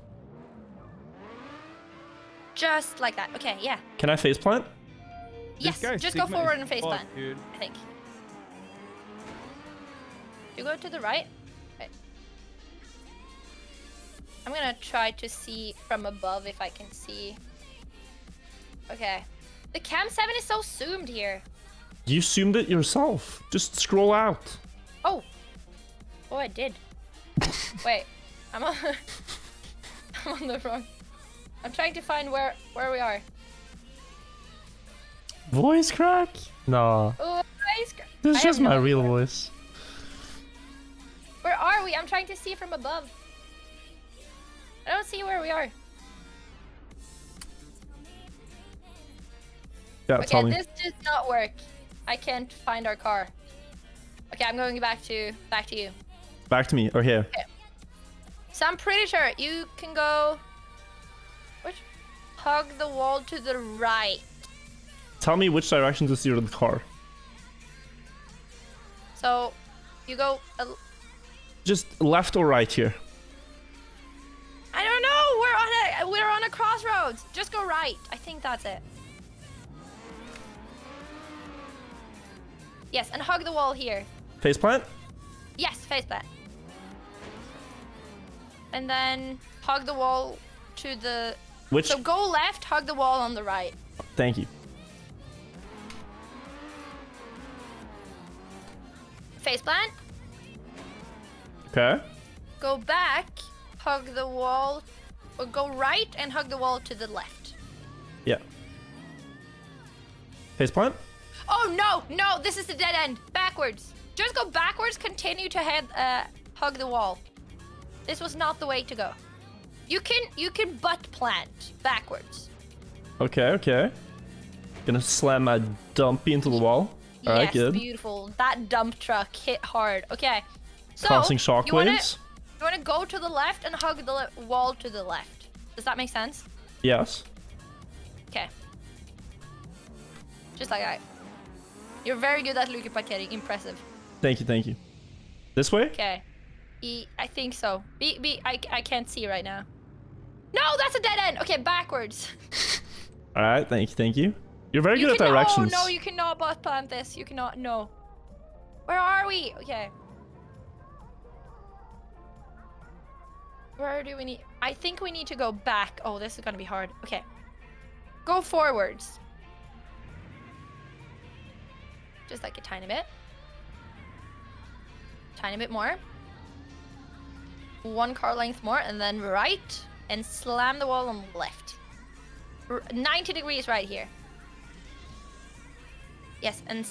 Just like that. Okay, yeah. Can I faceplant? Yes, This guy just go Sigma forward is and face fucked, plant, dude. I think. You go to the right. Right. I'm gonna try to see from above if I can see. Okay. The cam 7 is so zoomed here. You zoomed it yourself. Just scroll out. Oh. Oh, I did. Wait. I'm on I'm on the wrong. I'm trying to find where we are. Voice crack? No. Oh, nice. This I is have just my no real idea. voice. Where are we? I'm trying to see from above. I don't see where we are. Yeah, tell Okay, me. this does not work. I can't find our car. Okay, I'm going back to you. Back to me. Or here. So I'm pretty sure you can go. Which? Hug the wall to the right. Tell me which direction to steer the car. So you go. Just left or right here. I don't know. We're on a crossroads. Just go right. I think that's it. Yes, and hug the wall here. Faceplant? Yes, face that. And then hug the wall to the. Which? So go left, hug the wall on the right. Thank you. Face plant. Okay. Go back, hug the wall, or go right and hug the wall to the left. Yeah. Faceplant? Oh no, this is the dead end. Backwards. Just go backwards, continue to hug the wall. This was not the way to go. You can butt plant backwards. Okay, okay. Gonna slam my dumpy into the wall. Alright, Yes, good. beautiful. That dump truck hit hard. Okay. So Causing you wanna shockwaves? go to the left and hug the wall to the left. Does that make sense? Yes. Okay. Just like that. You're very good at Luke parkering. Impressive. Thank you, thank you. This way? Okay. I think so. I can't see right now. No, that's a dead end. Okay, backwards. Alright, thank you. You're very good at cannot- directions. Oh, no, you cannot butt plant this. You cannot. No. Where are we? Okay. Where do we need? I think we need to go back. Oh, this is gonna be hard. Okay. Go forwards. Just like a tiny bit. Tiny bit more. 1 car length more, and then right, and slam the wall on the left. 90 degrees right here. Yes, and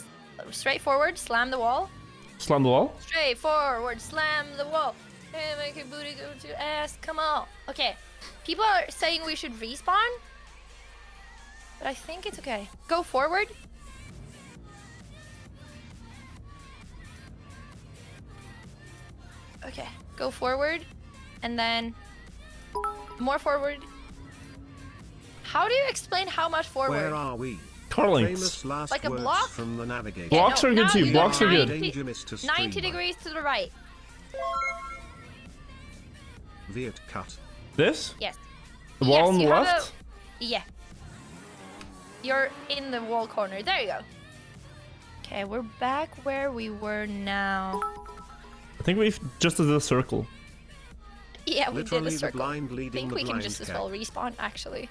straight forward, slam the wall. Slam the wall. Straight forward, slam the wall. Hey, make your booty go to ass, come on. Okay, people are saying we should respawn, but I think it's okay. Go forward. Okay, go forward, and then more forward. How do you explain how much forward? Where are we? Car lengths. Famous last Like a words block? from the navigator. Blocks are good now too, you go blocks are good. 90 Danger, Mr. 90 Streamer. degrees to the right. Viet cut. This? Yes. The wall Yes, on the you have left? Yeah. You're in the wall corner. There you go. Okay, we're back where we were now. I think we've just did a circle. Yeah, we Literally did a the circle. blind I leading think the we can blind just as cat. well respawn, actually.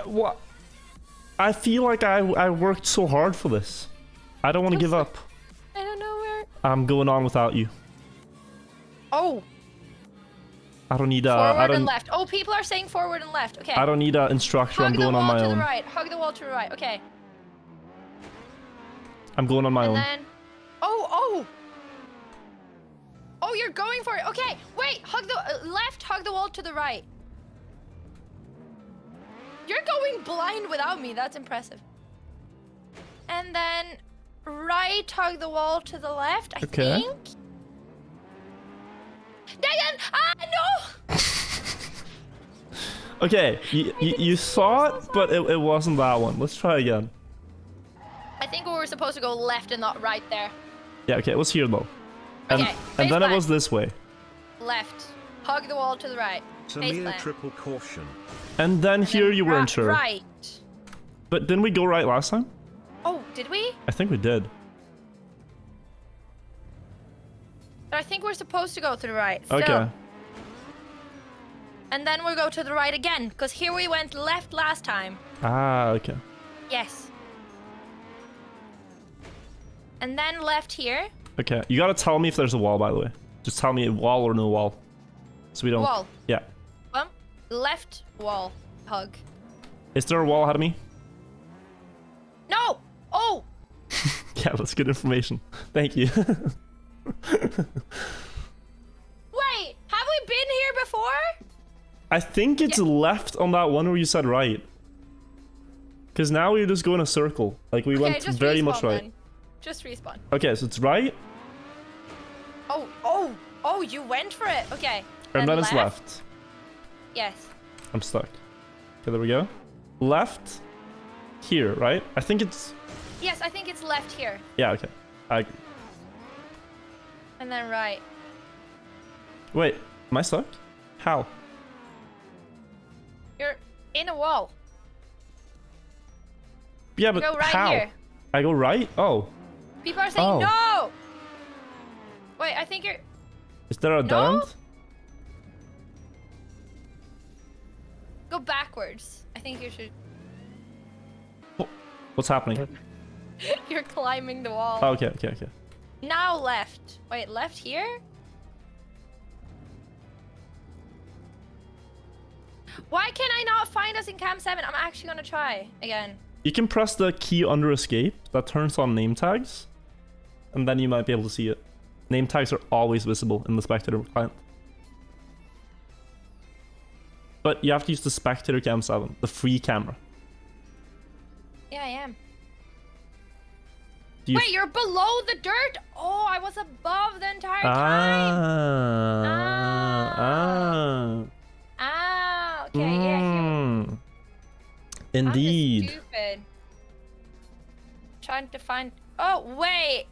What? I feel like I worked so hard for this. I don't want to give up. I don't know where. I'm going on without you. Oh, I don't need forward I don't and left. Oh, people are saying forward and left. Okay. I don't need an instructor. Hug I'm going the on wall my to the own. right. Hug the wall to the right. Okay. I'm going on my And own. then. Oh. Oh, you're going for it. Okay. Wait. Hug the left. Hug the wall to the right. You're going blind without me. That's impressive. And then right. Hug the wall to the left. I Okay. think. Dang it! Ah, no! Okay, you saw it, but it wasn't that one. Let's try again. I think we were supposed to go left and not right there. Yeah, okay, it was here though. And, Okay, and then face it was this way. Left. Hug the wall to the right. It's a Face mere plant. triple caution. And then here you weren't sure. Right. But didn't we go right last time? Oh, did we? I think we did. But I think we're supposed to go to the right. Still. Okay. And then we'll go to the right again, because here we went left last time. Ah, okay. Yes. And then left here. Okay, you gotta tell me if there's a wall, by the way. Just tell me wall or no wall. So we don't... Wall. Yeah. Left wall. Hug. Is there a wall ahead of me? No! Oh! Yeah, that's good information. Thank you. Wait! Have we been here before? I think it's left on that one where you said right. Because now we're just going a circle. Like we went just very respawn much right. then. Just respawn. Okay, so it's right, Oh, you went for it. Okay. and then it's left. Yes. I'm stuck. Okay, there we go. Left, here, right? I think it's... Yes, I think it's left here. Yeah, okay. And then right. Wait, am I stuck? How? You're in a wall. Yeah, You but go right how? here. I go right? Oh. People are saying Oh. no! Wait, I think you're... Is there a dead No? end? Go backwards. I think you should... What's happening? You're climbing the wall. Oh, okay. Now left. Wait, left here? Why can I not find us in Cam 7? I'm actually gonna try again. You can press the key under escape. That turns on name tags. And then you might be able to see it. Name tags are always visible in the spectator client. But you have to use the spectator cam 7, the free camera. Yeah, I am. Do you Wait, you're below the dirt? Oh, I was above the entire time. Ah, okay, yeah. Mm. I'm Indeed. stupid. Trying to find... Oh,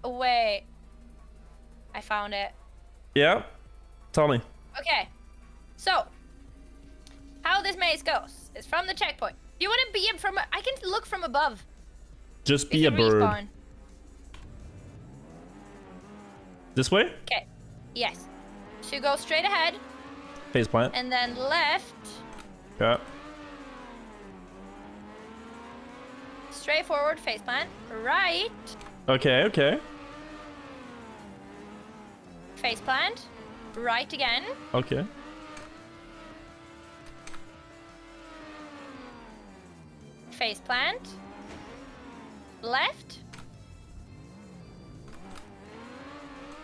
wait. I found it. Yeah. Tell me. Okay. So, how this maze goes is from the checkpoint. You want to be in from... I can look from above. Just You be a can bird. respawn. This way? Okay. Yes. So you go straight ahead, Face plant. and then left, Yeah. straight forward, face plant, right, Okay, okay. Face plant. Right again. Okay. Face plant. Left.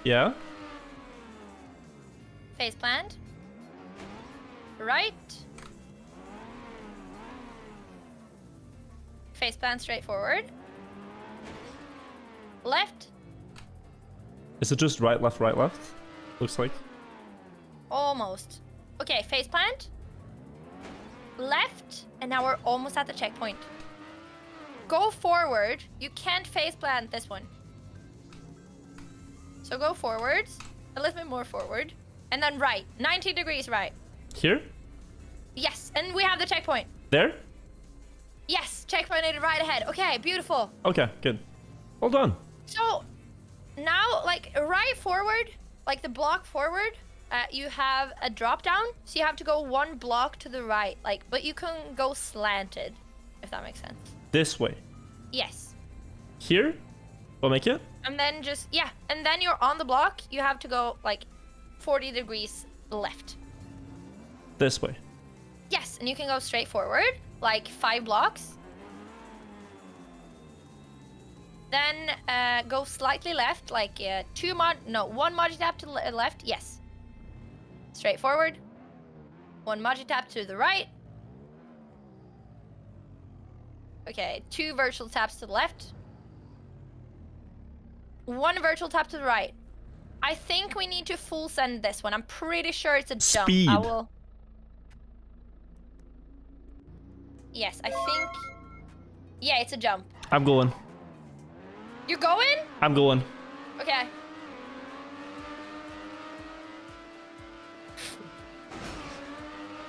Yeah. Face plant. Right. Face plant straight forward. Left. Is it just right, left, right, left? Looks like. Almost. Okay, face plant. Left. And now we're almost at the checkpoint. Go forward. You can't face plant this one. So go forwards. A little bit more forward. And then right. 90 degrees right. Here? Yes. And we have the checkpoint. There? Yes. Checkpoint right ahead. Okay, beautiful. Okay, good. Well done. So now, like right forward, like the block forward, you have a drop down. So you have to go one block to the right, like, but you can go slanted, if that makes sense. This way. Yes. Here? Will make it? And then just, yeah. And then you're on the block. You have to go like 40 degrees left. This way. Yes. And you can go straight forward, like 5 blocks. Then go slightly left, like one Maji tap to the left. Yes. Straight forward. One Maji tap to the right. Okay, 2 virtual taps to the left. 1 virtual tap to the right. I think we need to full send this one. I'm pretty sure it's a jump. Speed. I will. Yes, I think. Yeah, it's a jump. I'm going. You're going? I'm going. Okay.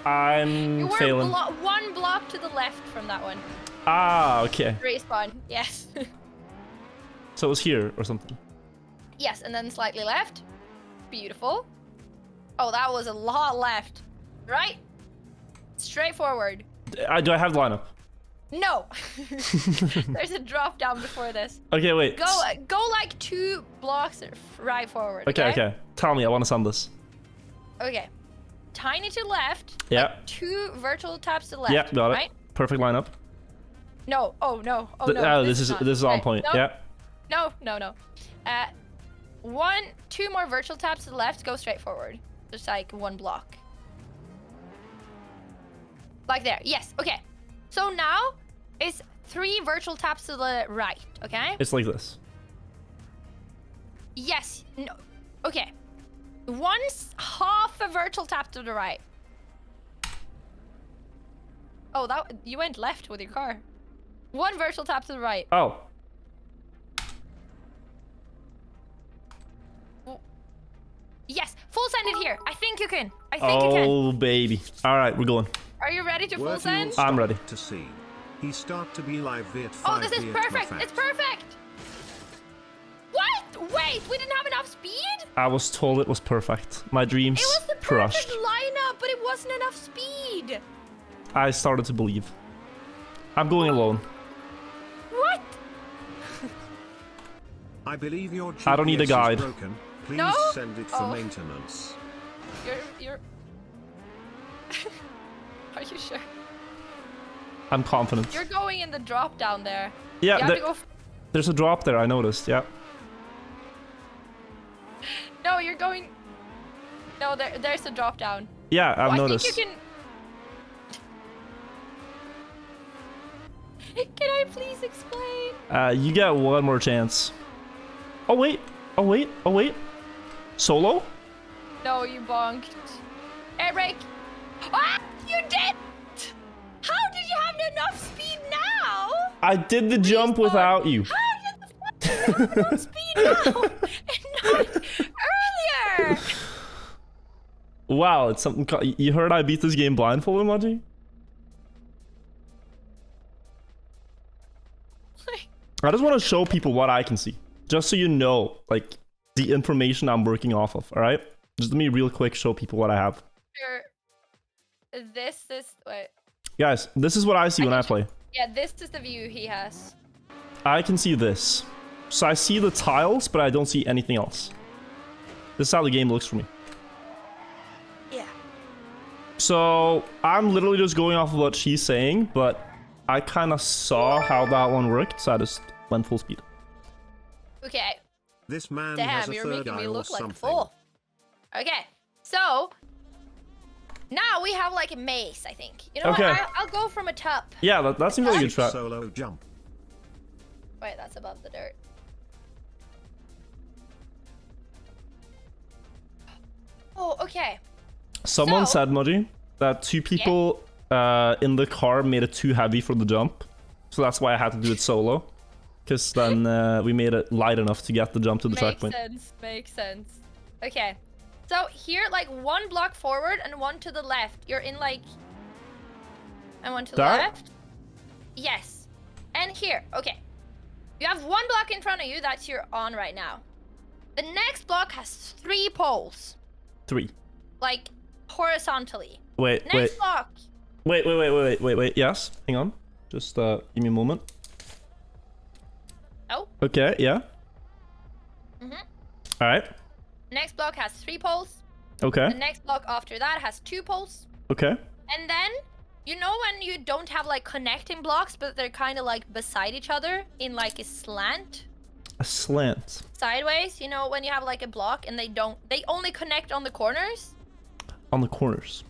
I'm You were failing. 1 block to the left from that one. Ah, okay. Respawn. Yes. So it was here or something. Yes, and then slightly left. Beautiful. Oh, that was a lot left. Right? Straight forward. Do I have the lineup? No. There's a drop down before this. Okay, wait. Go like 2 blocks right forward. Okay, okay. Tell me, I want to send this. Okay. Tiny to left. Yeah. Like 2 virtual taps to the left. Yeah, got it. Right? Perfect lineup. No. Oh no. Oh no. Oh, this is on right. point. No. Yeah. No. 2 more virtual taps to the left. Go straight forward. Just like 1 block. Like there. Yes. Okay. So now it's 3 virtual taps to the right. Okay. It's like this. Yes. No. Okay. Once half a virtual tap to the right. Oh, that you went left with your car. 1 virtual tap to the right. Oh. Yes, full send it here. I think you can. I think you can. Oh, baby. All right, we're going. Are you ready to full Wirtual send? I'm ready. To see. He start to be live Viet Oh, this is perfect. It's perfect. What? Wait, we didn't have enough speed? I was told it was perfect. My dreams It was the crushed. perfect lineup, but it wasn't enough speed. I started to believe. I'm going alone. What? I believe your GPS I don't need a guide. is broken. Please No? send it for Oh. maintenance. You're... Are you sure? I'm confident. You're going in the drop down there. Yeah, You have to go... there's a drop there, I noticed. Yeah. No, you're going... No, there's a drop down. Yeah, I've I noticed. think you can... Can I please explain? You get one more chance. Oh, wait. Oh, wait. Oh, wait. Solo? No, you bonked. Air brake. Ah! You did! How did you have enough speed now? I did the jump without you. How did the fuck you have enough speed now? And not earlier? Wow, it's something. You heard I beat this game blindfolded, Maji? I just want to show people what I can see. Just so you know, like, the information I'm working off of, alright? Just let me real quick show people what I have. Sure. Wait. Guys, this is what I see when I play. Yeah, this is the view he has. I can see this. So I see the tiles, but I don't see anything else. This is how the game looks for me. Yeah. So I'm literally just going off of what she's saying, but I kind of saw how that one worked, so I just went full speed. Okay. This man has Damn, a you're third making eye me or look like a something. fool. Okay, so now we have like a maze, I think. You know Okay. what? I'll go from a top. Yeah, that seems like a good trap. Solo jump. Wait, that's above the dirt. Oh, okay. Someone So- said, Maji, that two people in the car made it too heavy for the jump. So that's why I had to do it solo. Because then we made it light enough to get the jump to the checkpoint. Makes sense. Okay. So here, like one block forward and one to the left. You're in like... And one to the That? left. Yes. And here, okay. You have one block in front of you that you're on right now. The next block has 3 poles. 3. Like, horizontally. Wait, Next block. wait. Yes, hang on. Just give me a moment. Oh. Okay, yeah. Mhm. All right. Next block has 3 poles. Okay. The next block after that has 2 poles. Okay. And then, you know when you don't have like connecting blocks, but they're kind of like beside each other in like a slant? A slant. Sideways, you know when you have like a block and they only connect on the corners? On the corners.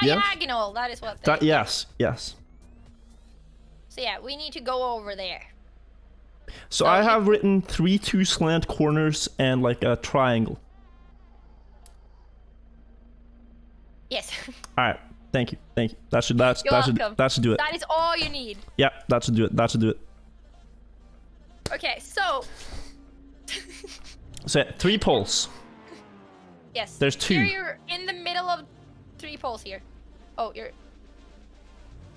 Yes. Diagonal, that is what they... Yes. So yeah, we need to go over there. So So I you- have written 3 2 slant corners and like a triangle. Yes. All right. Thank you. That should You're that welcome. should do it. That is all you need. Yeah, that should do it. Okay, so... So 3 poles. Yes. There's 2. Here you're in the middle of 3 poles here. Oh, you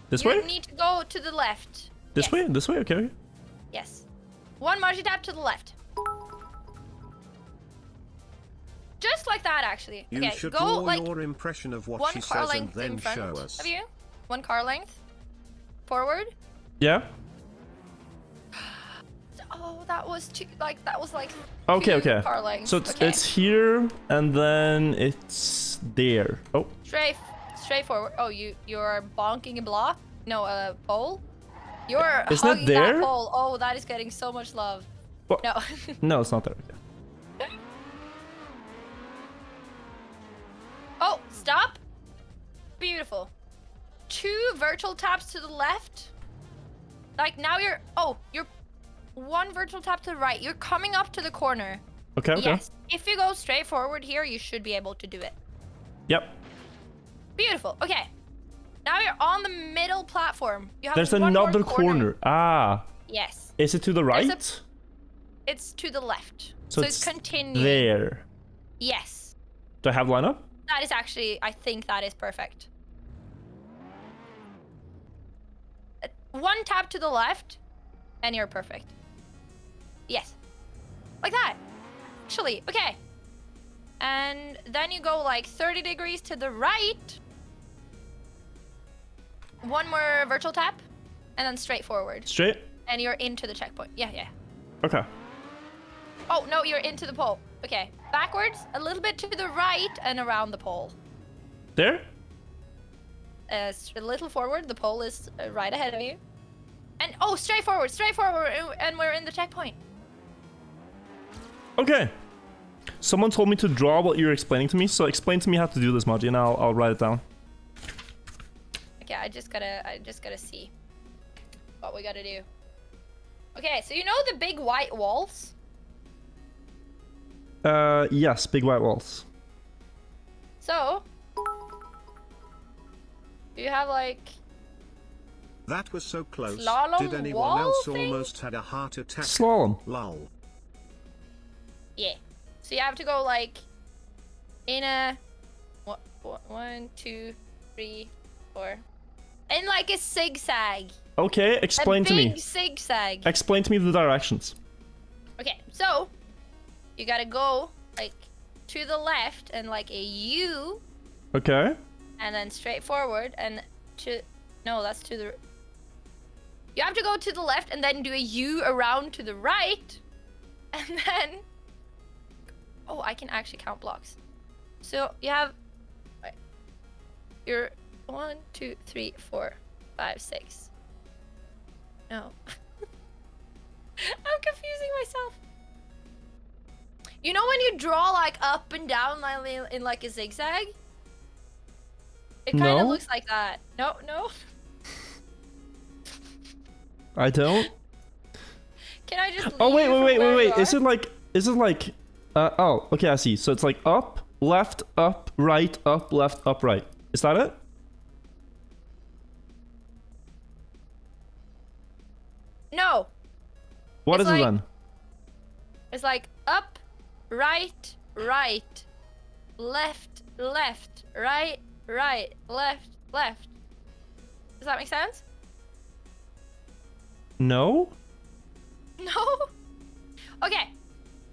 This way? need to go to the left. This Yes. way? This way? Okay. Yes. One Maji tap to the left. Just like that, actually. You Okay, should go draw like your impression of what one she car says and length in then front show us. of you. 1 car length. Forward. Yeah. Oh, that was too, like, that was like Okay. 2 Okay. car lengths. So Okay. it's here and then it's there. Oh. Straight forward. Oh, you're bonking a block? No, a pole? You're Isn't it hugging there? that pole. Oh, that is getting so much love. What? No. No, it's not there. Okay. Oh, stop. Beautiful. 2 virtual taps to the left. Like now you're 1 virtual tap to the right. You're coming up to the corner. Okay. Yes. If you go straight forward here, you should be able to do it. Yep. Beautiful. Okay. Now you're on the middle platform. You have There's one more another corner. Ah. Yes. Is it to the right? It's to the left. So So it's it's continuing. there. Yes. Do I have lineup? That is actually, I think that is perfect. 1 tap to the left, and you're perfect. Yes. Like that. Actually, okay. And then you go like 30 degrees to the right. 1 more virtual tap, and then straight forward. Straight? And you're into the checkpoint. Yeah. Okay. Oh, no, you're into the pole. Okay. Backwards, a little bit to the right, and around the pole. There? A little forward, the pole is right ahead of you. And, oh, straight forward, and we're in the checkpoint. Okay. Someone told me to draw what you're explaining to me, so explain to me how to do this, Maji, and I'll write it down. Okay, I just gotta see what we gotta do. Okay, so you know the big white walls? Yes, big white walls. So, you have like, That was so close. Slalom Did anyone wall else thing? almost had a heart attack? Slalom. Lol. yeah. So you have to go like, in a, 1, 2, 3, 4. In like a zigzag. Okay, explain to A me. big zigzag. Explain to me the directions. Okay, so you gotta go like to the left and like a U, Okay. and then straight forward and to no, that's to the You have to go to the left and then do a U around to the right. And then... Oh, I can actually count blocks. So you have... You're 1, 2, 3, 4, 5, 6. No. I'm confusing myself. You know when you draw like up and down in like a zigzag? It kind of No. looks like that. No, no. I don't. Can I just? Oh leave wait, you wait, from wait, where wait, you wait. are? Is it like? Oh, okay, I see. So it's like up, left, up, right, up, left, up, right. Is that it? No. What It's is it like- then? It's like up, right, right, left, left, right, right, left, left. Does that make sense? No. No? Okay.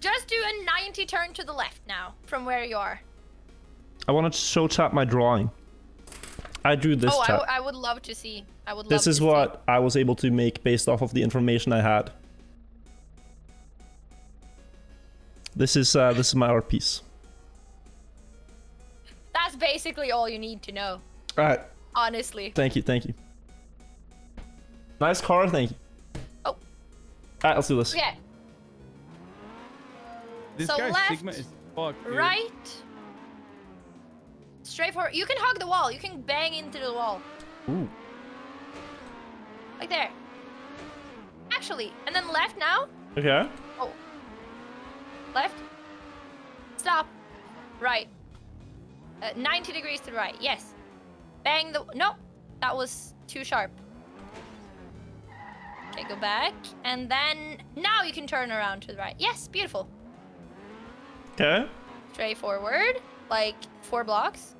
Just do a 90 turn to the left now from where you are. I want to show chat my drawing. I drew this Oh, chat. I would love to see. I would love This to is see. what I was able to make based off of the information I had. This is my art piece. That's basically all you need to know, All right. honestly. Thank you. Thank you. Nice car. Thank you. Oh. All right. Let's do this. Okay. This So guy's left, Sigma is fucked, dude. Right. Straight forward. You can hug the wall. You can bang into the wall. Ooh. Like there. Actually. And then left now. Okay. Oh. Left. Stop. Right. 90 degrees to the right. Yes. Bang the... No. That was too sharp. Okay, go back. And then... Now you can turn around to the right. Yes, beautiful. Okay. Straight forward. Like 4 blocks.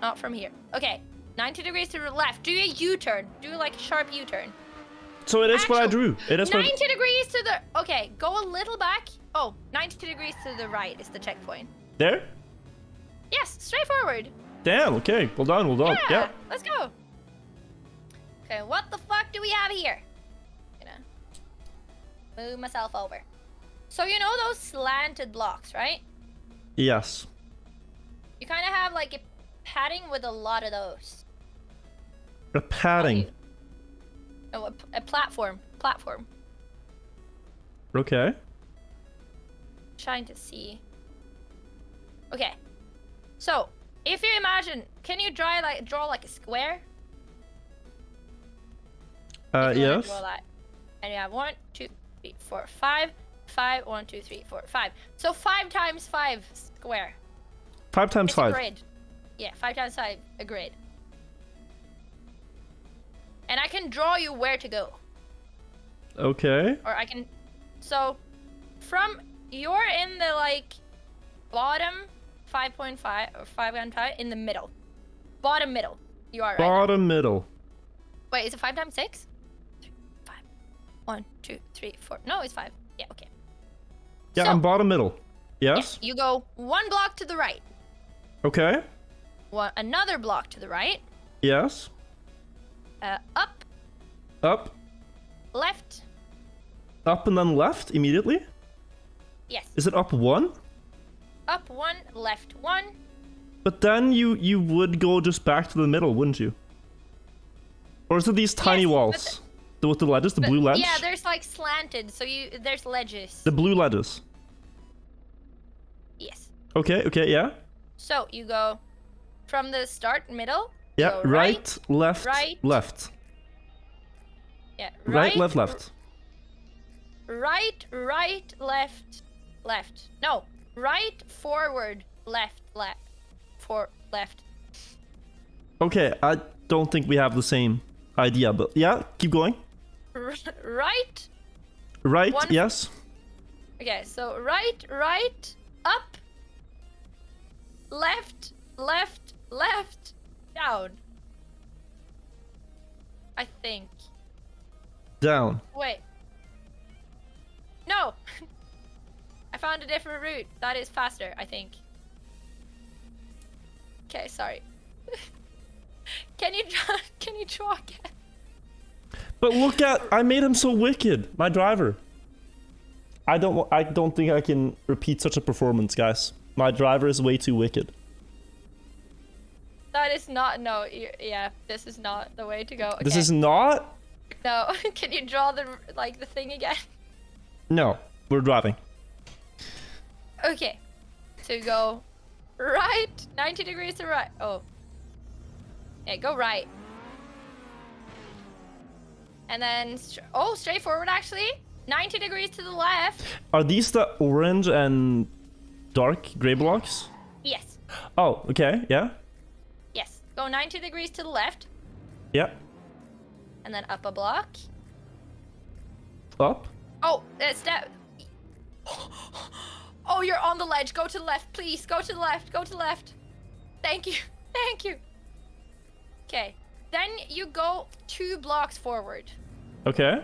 Not from here. Okay. 90 degrees to the left. Do a U-turn. Do like a sharp U-turn. So it is what I Actual- drew. It is what. 90 degrees to the... Okay, go a little back. Oh, 90 degrees to the right is the checkpoint. There. Yes, straight forward. Damn. Okay. Well done. Well done. Yeah. Let's go. Okay, what the fuck do we have here? Gonna move myself over. So you know those slanted blocks, right? Yes. You kind of have like a padding with a lot of those. A padding. Oh, a platform. Platform. Okay. Trying to see. Okay. So, if you imagine, can you draw like a square? If you wanna Yes. draw that. And you have 1, 2, 3, 4, 5. 5, 1, 2, 3, 4, 5. So 5 times 5 square. 5 times It's a 5. grid. Yeah, 5 times 5, a grid. And I can draw you where to go. Okay. Or I can... So, from... You're in the, like, bottom 5.5 or 5.5 in the middle. Bottom middle. You are right now. Bottom middle. Wait, is it 5 times 6? 3, 5. 1, 2, 3, 4. No, it's 5. Yeah, okay. Yeah, So- I'm bottom middle. Yeah, Yes. you go 1 block to the right. Okay. Another block to the right. Yes. Up, Up. left. Up and then left immediately. Yes. Is it up 1? Up 1, left 1. But then you would go just back to the middle, wouldn't you? Or is it these tiny Yes, but walls? With the ledges, the blue ledge? Yeah, there's like slanted, so there's ledges. The blue ledges. Yes. Okay, okay, yeah. So you go from the start middle. you Yeah, go right, left, right, left. Yeah. Right, left, left. Right, right, left, left. No. Right, forward, left, left. Left. Okay, I don't think we have the same idea, but yeah, keep going. Right. Right, One- yes. Okay, so right, right, up, left, left, left, down. I think. Down. Wait. No! I found a different route. That is faster, I think. Okay, sorry. Can you draw again? But look at, I made him so wicked, my driver. I don't think I can repeat such a performance, guys. My driver is way too wicked. That is not, no, yeah, this is not the way to go. Okay. This is not? No, can you draw the thing again? No, we're driving. Okay, so you go right, 90 degrees to right. Oh, yeah, go right. And then, straight forward actually. 90 degrees to the left. Are these the orange and dark gray blocks? Yes. Oh, okay, yeah. Yes. Go 90 degrees to the left. Yeah. And then up a block. Up. Oh, step. Oh, you're on the ledge. Go to the left, please. Go to the left. Go to the left. Thank you. Thank you. Okay. Then you go 2 blocks forward. Okay.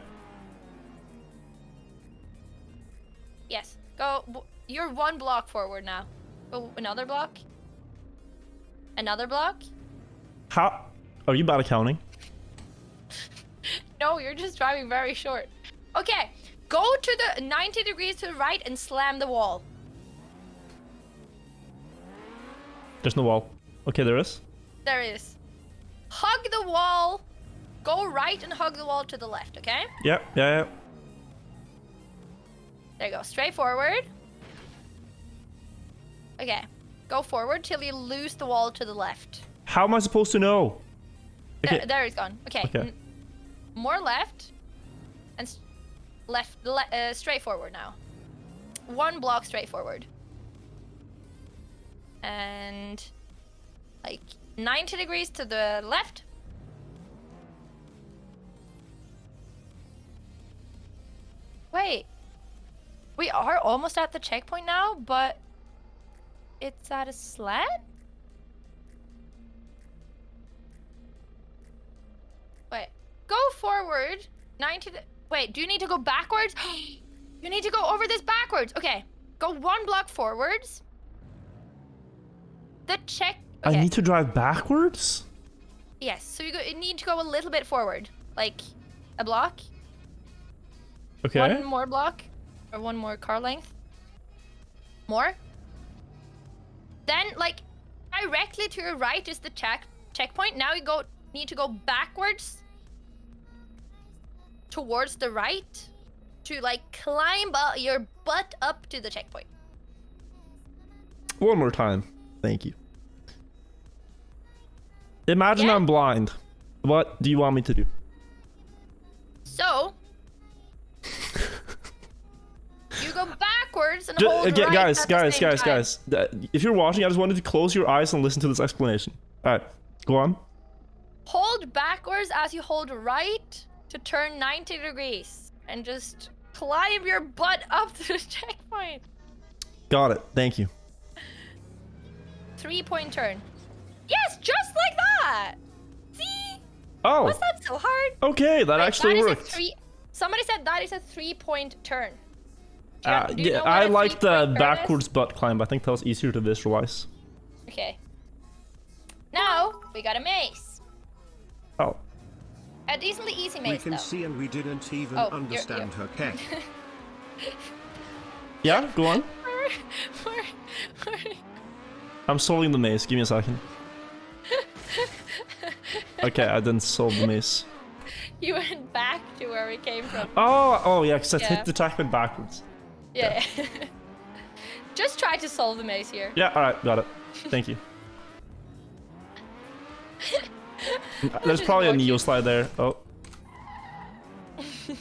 Yes. Go. You're 1 block forward now. Go another block. Another block. How? Are you bad at counting? No, you're just driving very short. Okay. Go to the 90 degrees to the right and slam the wall. There's no wall. Okay, there is. There is. Hug the wall. Go right and hug the wall to the left, okay? Yeah, yeah, yeah. There you go. Straight forward. Okay. Go forward till you lose the wall to the left. How am I supposed to know? Okay. There he's gone. Okay. Okay. More left. And straight forward now. 1 block straight forward. And like 90 degrees to the left. Wait. We are almost at the checkpoint now, but it's at a slant? Wait. Go forward. 90. Wait, do you need to go backwards? You need to go over this backwards. Okay. Go 1 block forwards. The check. Okay. I need to drive backwards? Yes. So you need to go a little bit forward. Like a block. Okay. 1 more block. Or 1 more car length. More. Then, like, directly to your right is the checkpoint. Now you need to go backwards towards the right to, like, climb your butt up to the checkpoint. One more time. Thank you. Imagine Yeah. I'm blind. What do you want me to do? So, you go backwards and hold Again, right guys, at the guys, same guys, time. guys. If you're watching, I just wanted to close your eyes and listen to this explanation. All right, go on. Hold backwards as you hold right to turn 90 degrees. And just climb your butt up to the checkpoint. Got it. Thank you. 3-point turn. Yes, just like that. See? Oh. Was that so hard? Okay, that Wait, actually that is a worked. Somebody said that is a 3-point turn. Do you Yeah, know what I a like the 3-point turn is? backwards butt climb. I think that was easier to visualize. Okay. Now we got a maze. Oh. A decently easy We maze can though. see and we didn't even Oh, you're- understand her cake. Yeah, go on. We're- I'm solving the maze. Give me a second. Okay, I didn't solve the maze. You went back to where we came from. Oh, yeah, because I Yeah. hit the trackpad backwards. Yeah. Just try to solve the maze here. Yeah, alright, got it. Thank you. There's probably a Neo slide there. Oh. Okay,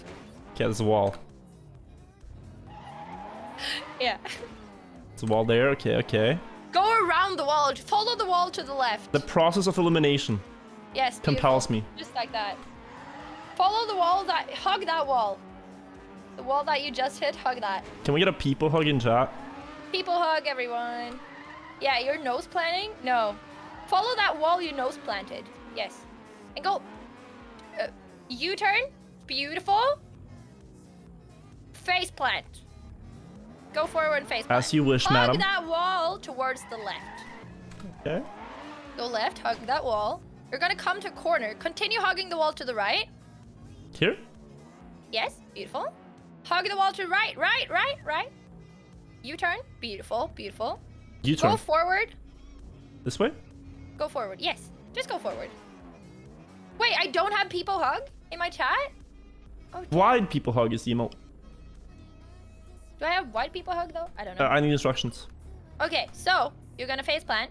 there's a wall. Yeah. There's a wall there. Okay, okay. Go around the wall. Follow the wall to the left. The process of elimination Yes. compels beautiful. me. Just like that. Follow the wall. Hug that wall. The wall that you just hit. Hug that. Can we get a people hug in chat? People hug everyone. Yeah, you're nose planting? No. Follow that wall you nose planted. Yes. And go. U-turn. Beautiful. Face plant. Go forward and face plant. As you wish, hug madam. that wall towards the left. Okay. Go left, hug that wall. You're gonna come to a corner. Continue hugging the wall to the right. Here? Yes, beautiful. Hug the wall to right, right. U-turn, beautiful, beautiful. U-turn. Go forward. This way? Go forward, yes. Just go forward. Wait, I don't have people hug in my chat? Oh, Wide people hug is the emote. do I have white people hug though? I don't know. I need instructions. Okay, so you're gonna face plant.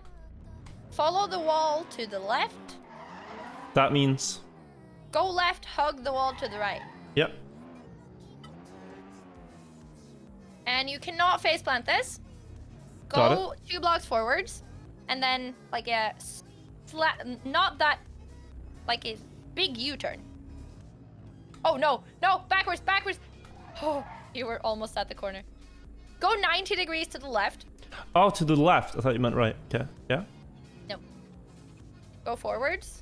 Follow the wall to the left. That means... Go left, hug the wall to the right. Yep. And you cannot face plant this. Got Go 2 blocks forwards. And then like a not that, like a big U-turn. Oh no, no, backwards. Oh, you were almost at the corner. Go 90 degrees to the left. Oh, to the left. I thought you meant right. Okay, yeah. No. Go forwards.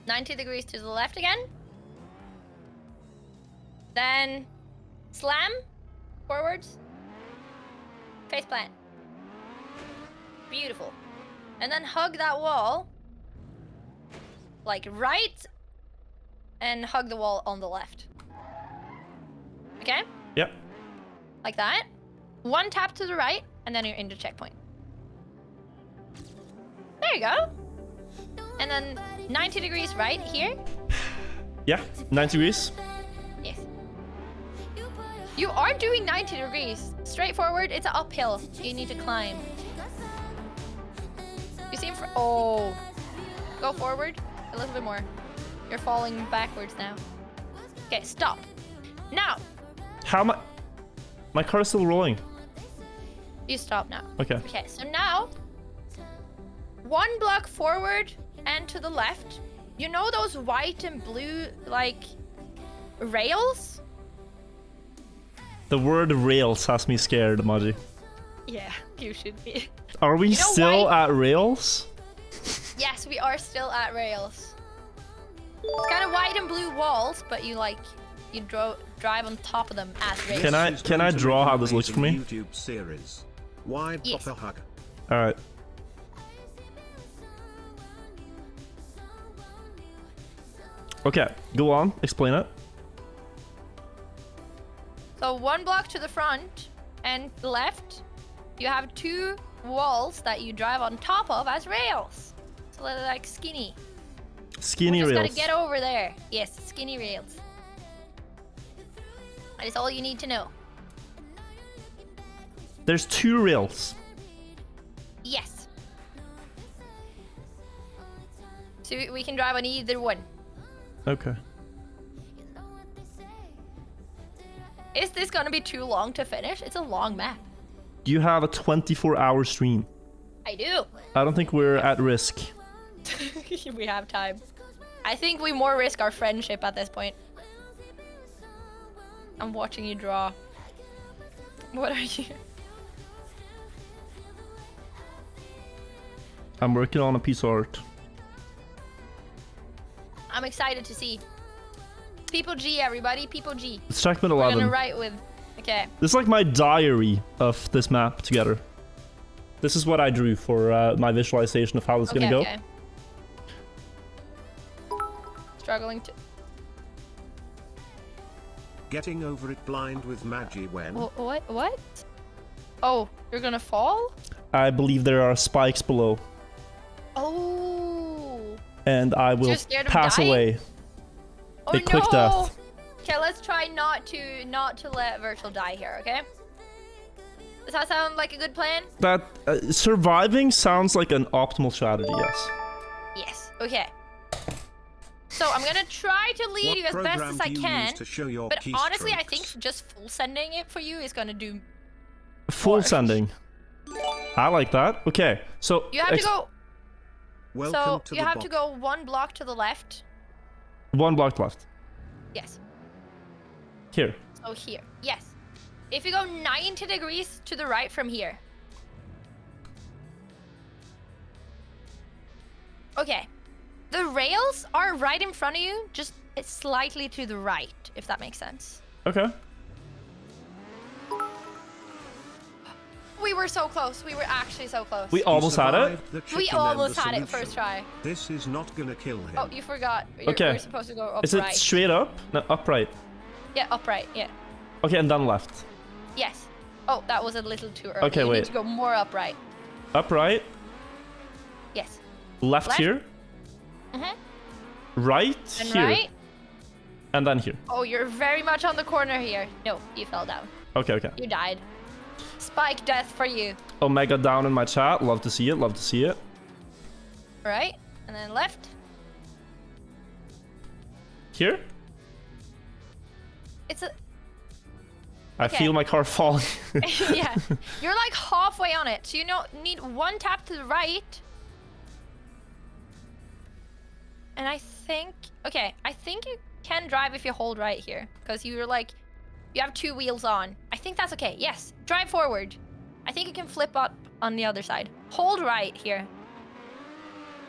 90 degrees to the left again. Then slam forwards. Face plant. Beautiful. And then hug that wall. Like right. And hug the wall on the left. Okay? Yep. Like that. 1 tap to the right, and then you're into checkpoint. There you go. And then 90 degrees right here. Yeah, 90 degrees. Yes. You are doing 90 degrees. Straight forward, it's an uphill. You need to climb. You seem for... Oh. Go forward a little bit more. You're falling backwards now. Okay, stop. Now. How am I... My car is still rolling. You stop now. Okay. Okay, so now 1 block forward and to the left. You know those white and blue like rails? The word rails has me scared, Maji. Yeah, you should be. Are we know still why? at rails? Yes, we are still at rails. It's kind of white and blue walls, but you like you drive on top of them as rails. Can I draw how this looks for me? YouTube series. Wide Yes. proper hug. All right. Okay, go on. Explain it. So 1 block to the front and left, you have 2 walls that you drive on top of as rails. So they're like skinny. Skinny Just rails. gotta get over there. Yes, skinny rails. That is all you need to know. There's 2 rails. Yes. So we can drive on either one. Okay. Is this gonna be too long to finish? It's a long map. You have a 24-hour stream. I do. I don't think we're at risk. We have time. I think we more risk our friendship at this point. I'm watching you draw. What are you? I'm working on a piece of art. I'm excited to see. People G, everybody. People G. It's Trackmania We're 11. gonna write with... Okay. This is like my diary of this map together. This is what I drew for my visualization of how it's gonna go. Okay. Struggling to... Getting over it blind with Maji when. What? Oh, you're gonna fall? I believe there are spikes below, Oh. and I will You're scared of pass dying? away. Oh A quick death. Okay, let's try not to let Virtual die here, okay? Does that sound like a good plan? That surviving sounds like an optimal strategy. Yes. Yes. Okay. So I'm gonna try to lead What you as best program as I do you can. use to show your But honestly, I keystrokes? think just full sending it for you is gonna do. Full Or- sending. I like that. Okay, so You have to go. Welcome So to you the have box. to go 1 block to the left. 1 block left. Yes. Here. So here. Yes. If you go 90 degrees to the right from here. Okay. The rails are right in front of you, just slightly to the right, if that makes sense. Okay. we were so close. We were actually so close. We almost had it. We almost had it first try. This is not gonna kill him. Oh, you forgot. Okay. We're supposed to go upright. Is it straight up? No, upright. Yeah, upright. Yeah. Okay, and then left. Yes. Oh, that was a little too early. Okay, you wait. need to go more upright. Upright. Yes. Left here. Mhm. Right And here. right. And then here. Oh, you're very much on the corner here. No, you fell down. Okay, okay. You died. Spike death for you. Omega down in my chat. Love to see it. Love to see it. Right. And then left. Here. It's a... I Okay. feel my car falling. yeah. You're like halfway on it. So you need one tap to the right. And I think... Okay, I think you can drive if you hold right here. Because you're like... You have 2 wheels on. I think that's okay. Yes. Drive forward. I think you can flip up on the other side. Hold right here.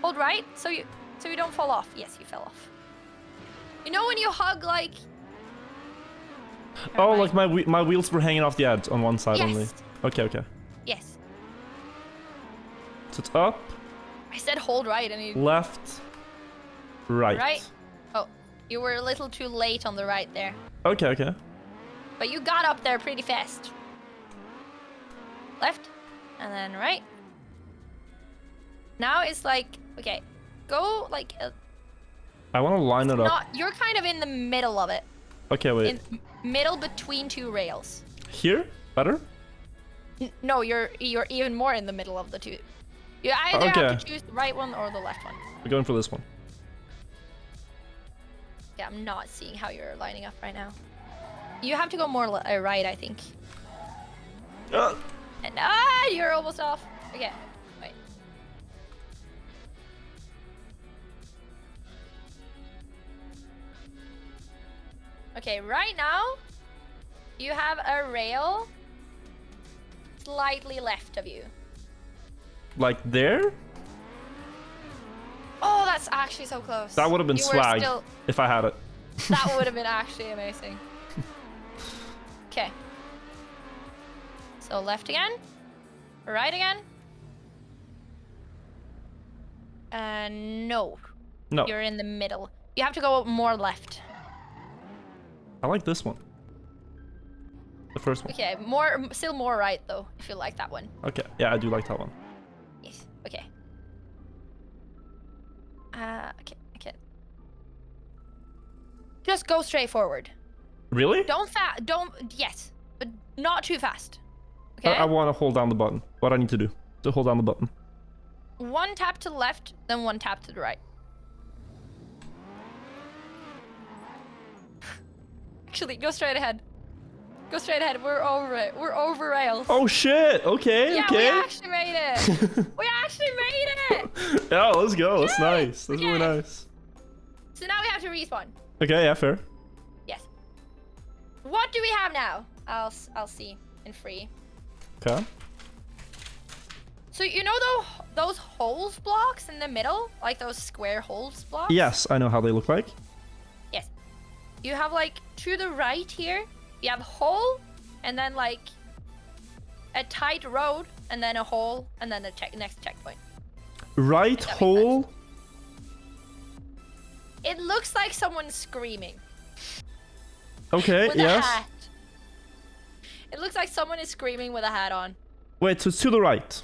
Hold right so you don't fall off. Yes, you fell off. You know when you hug like... Oh, Never like mind. my wheels were hanging off the edge on one side Yes. only. Okay, okay. Yes. So it's up, I said hold right and you... left, right. Right. Oh, you were a little too late on the right there. Okay, okay. But you got up there pretty fast. Left. And then right. Now it's like... Okay. Go like... I want to line it up. not... You're kind of in the middle of it. Okay, wait. Middle between 2 rails. Here? Better? No, you're even more in the middle of the 2. You either have Okay. to choose the right one or the left one. We're going for this one. Yeah, I'm not seeing how you're lining up right now. You have to go more right, I think. And you're almost off. Okay, wait. Okay, right now you have a rail slightly left of you. Like there? Oh, that's actually so close. That would have been You were swag still- if I had it. That would have been actually amazing. Okay. So left again. Right again. No. No, You're in the middle. You have to go more left. I like this one. The first one. Okay, still more right though, if you like that one. Okay, yeah, I do like that one. Yes. Okay. Okay. Just go straight forward. Really? Yes, but not too fast. Okay. I want to hold down the button. What I need to do to hold down the button. 1 tap to the left, then 1 tap to the right. Actually, go straight ahead. Go straight ahead. We're over it. We're over rails. Oh shit! Okay, yeah, okay. we actually made it. We actually made it. Yeah, let's go. That's Yay! nice. That's really Okay. nice. So now we have to respawn. Okay, yeah, fair. Yes. What do we have now? I'll see in free. Okay. So you know those holes blocks in the middle, like those square holes blocks? Yes, I know how they look like. Yes. You have like to the right here, you have a hole, and then like a tight road, and then a hole, and then the next checkpoint. Right If that makes hole. It looks like someone's screaming Okay, with yes. a hat. It looks like someone is screaming with a hat on. Wait, so it's to the right.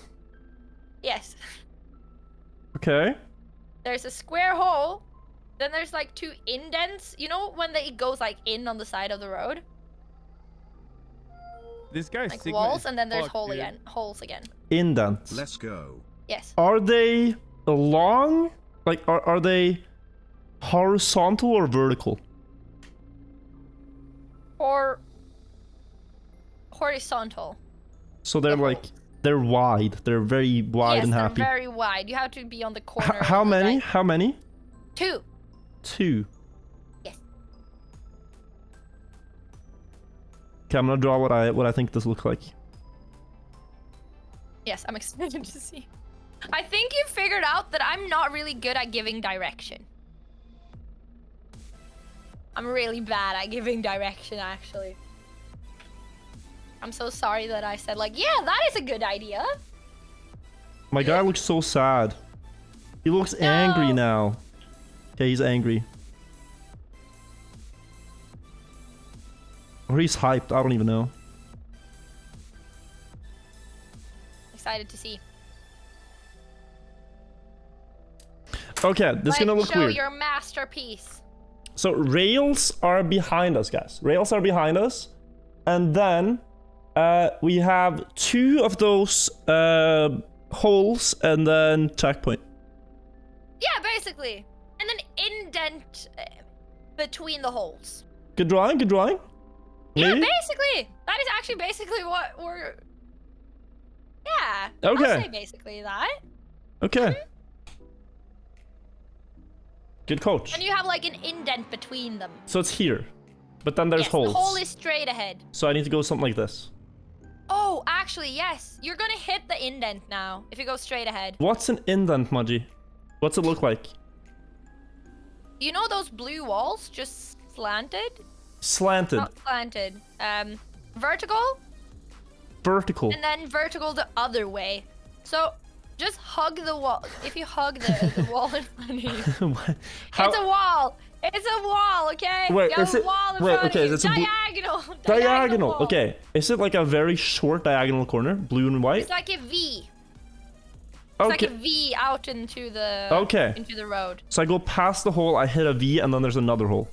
Yes. Okay. There's a square hole. Then there's like 2 indents. You know when it goes like in on the side of the road? This guy's Like Sigma walls, is and then there's fucked, dude. holes again. Indents. Let's go. Yes. Are they long? Like, are they horizontal or vertical? Or horizontal. So they're The like, holes. they're wide. They're very wide yes, and they're happy. very wide. You have to be on the corner. How on the many? right. How many? 2. 2. Yes. Okay, I'm gonna draw what I think this looks like. Yes, I'm excited to see. I think you figured out that I'm not really good at giving direction. I'm really bad at giving direction, actually. I'm so sorry that I said like, yeah, that is a good idea. My guy looks so sad. He looks angry now. Okay, he's angry. Or he's hyped. I don't even know. Excited to see. Okay, this is gonna look show weird. your masterpiece. So rails are behind us, guys. Rails are behind us. And then we have 2 of those holes and then checkpoint. Yeah, basically. And then indent between the holes. Good drawing, good drawing. Yeah, Maybe? basically. That is actually basically what we're... Yeah. Okay. I'll say basically that. Okay. Good coach. And you have like an indent between them. So it's here. But then there's Yes, holes. the hole is straight ahead. So I need to go something like this. Oh, actually, yes. You're gonna hit the indent now if you go straight ahead. What's an indent, Maji? What's it look like? You know those blue walls just slanted? Slanted. Not slanted. Vertical, Vertical. and then vertical the other way. So just hug the wall. If you hug the wall in front of you. How? It's a wall. It's a wall, okay? Wait, You have is a it- wall in wait, front okay, of you. is it a blue- Diagonal. Diagonal. wall. Okay. Is it like a very short diagonal corner? Blue and white? It's like a V. It's like Okay. a V out into the into the road. So I go past the hole, I hit a V, and then there's another hole.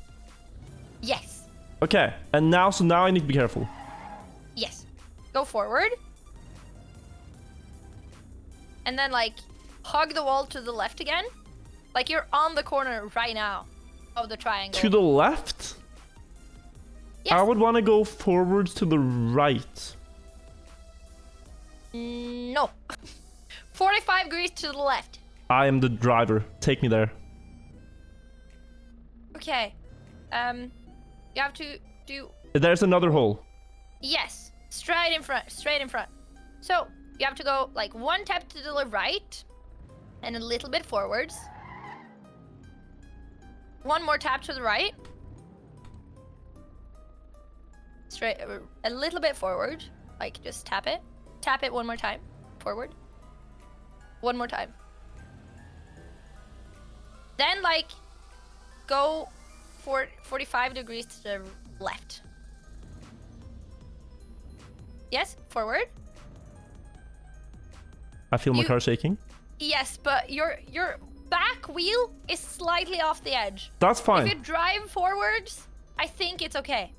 Yes. Okay. And now, so now I need to be careful. Yes. Go forward. And then like hug the wall to the left again. Like you're on the corner right now of the triangle. To the left? Yes. I would want to go forwards to the right. No. 45 degrees to the left. I am the driver. Take me there. Okay. You have to do There's another hole. yes. Straight in front. Straight in front. So you have to go like 1 tap to the right and a little bit forwards. 1 more tap to the right. Straight a little bit forward. Like just tap it. Tap it 1 more time. Forward. 1 more time. Then like go for 45 degrees to the left. Yes, forward. I feel my You- car shaking. Yes, but your back wheel is slightly off the edge. That's If you fine. drive forwards, I think it's okay.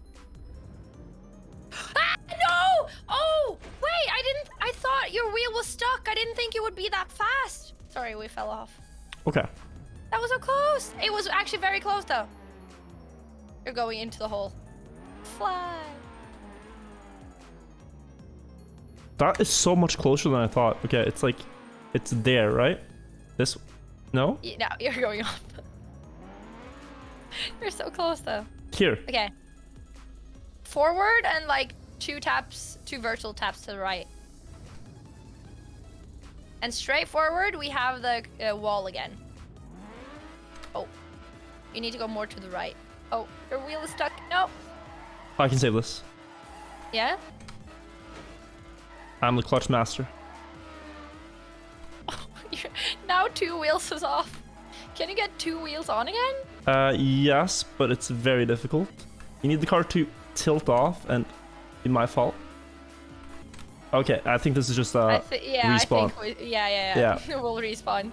Ah, no! Oh, wait, I thought your wheel was stuck. I didn't think it would be that fast. Sorry, we fell off. Okay. That was so close. It was actually very close though. You're going into the hole. Fly. That is so much closer than I thought. Okay, it's like, it's there, right? This, no? No, you're going off. You're so close though. Here. Okay. Forward and like 2 virtual taps to the right. And straight forward, we have the wall again. Oh, you need to go more to the right. Oh, your wheel is stuck. No. I can save this. Yeah? I'm the clutch master. Now 2 wheels is off. Can you get 2 wheels on again? Yes, but it's very difficult. You need the car to tilt off, and it's my fault. Okay, I think this is just yeah, respawn. I think yeah. We'll respawn.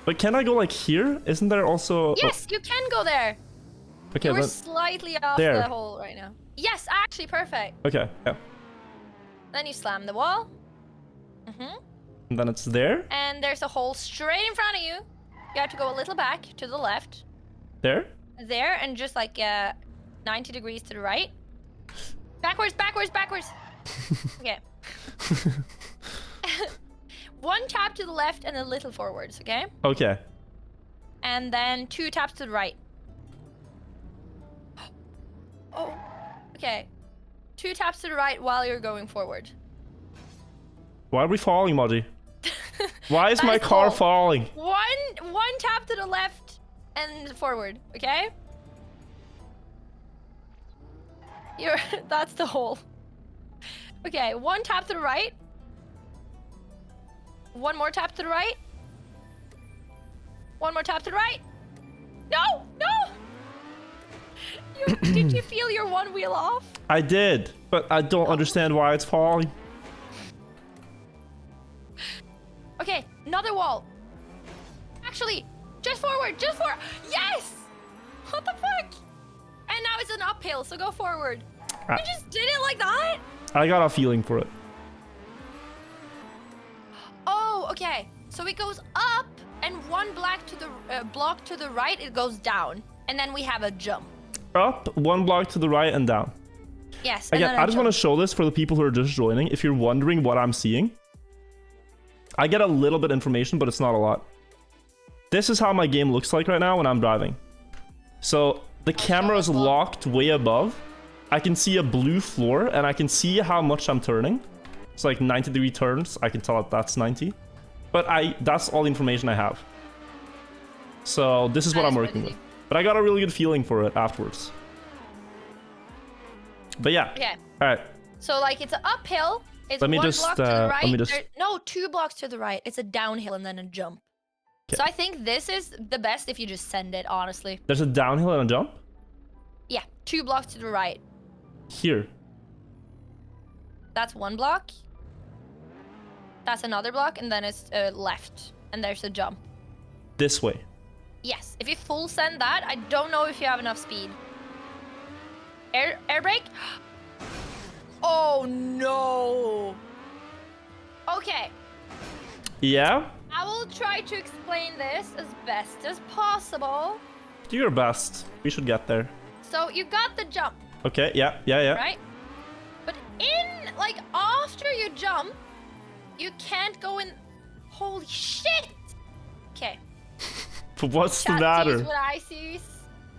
But can I go like here? Isn't there also... Yes, you can go there. Okay, You were then... slightly off there. the hole right now. Yes, actually perfect. Okay, yeah. Then you slam the wall. And then it's there? And there's a hole straight in front of you. You have to go a little back to the left. There? There, and just like 90 degrees to the right. Backwards, backwards, backwards. Okay. 1 tap to the left and a little forwards, okay? Okay. And then 2 taps to the right. Oh, okay. 2 taps to the right while you're going forward. Why are we falling, Maji? Why is That my is car cool. falling? One tap to the left and forward, okay? That's the hole. Okay, one tap to the right. One more tap to the right. One more tap to the right. No, no. Did you feel your one wheel off? I did, but I don't understand why it's falling. Okay, another wall. Actually, just forward, just forward. Yes! What the fuck? And now it's an uphill, so go forward. You just did it like that? I got a feeling for it. Oh, okay. So it goes up, and one block to the right, it goes down, and then we have a jump. Up, one block to the right, and down. Yes. Again, I just want to show this for the people who are just joining. If you're wondering what I'm seeing, I get a little bit of information, but it's not a lot. This is how my game looks like right now when I'm driving. So the camera is locked way above. I can see a blue floor, and I can see how much I'm turning. It's like 90-degree turns. I can tell that that's 90. But that's all the information I have. So this is what I'm working with. But I got a really good feeling for it afterwards. But yeah. Okay. All right. So like it's an uphill. It's Let me one just, block to the right. let me just... No, 2 blocks to the right. It's a downhill and then a jump. Okay. So I think this is the best if you just send it, honestly. There's a downhill and a jump? Yeah, 2 blocks to the right. Here. That's 1 block. That's another block, and then it's left. And there's a jump. This way. Yes, if you full send that, I don't know if you have enough speed. Air brake? Oh no! Okay. Yeah? I will try to explain this as best as possible. Do your best. We should get there. So you got the jump, Okay, yeah. right? But like, after you jump, you can't go in... Holy shit! Okay. But what's the Chat matter? sees what I see.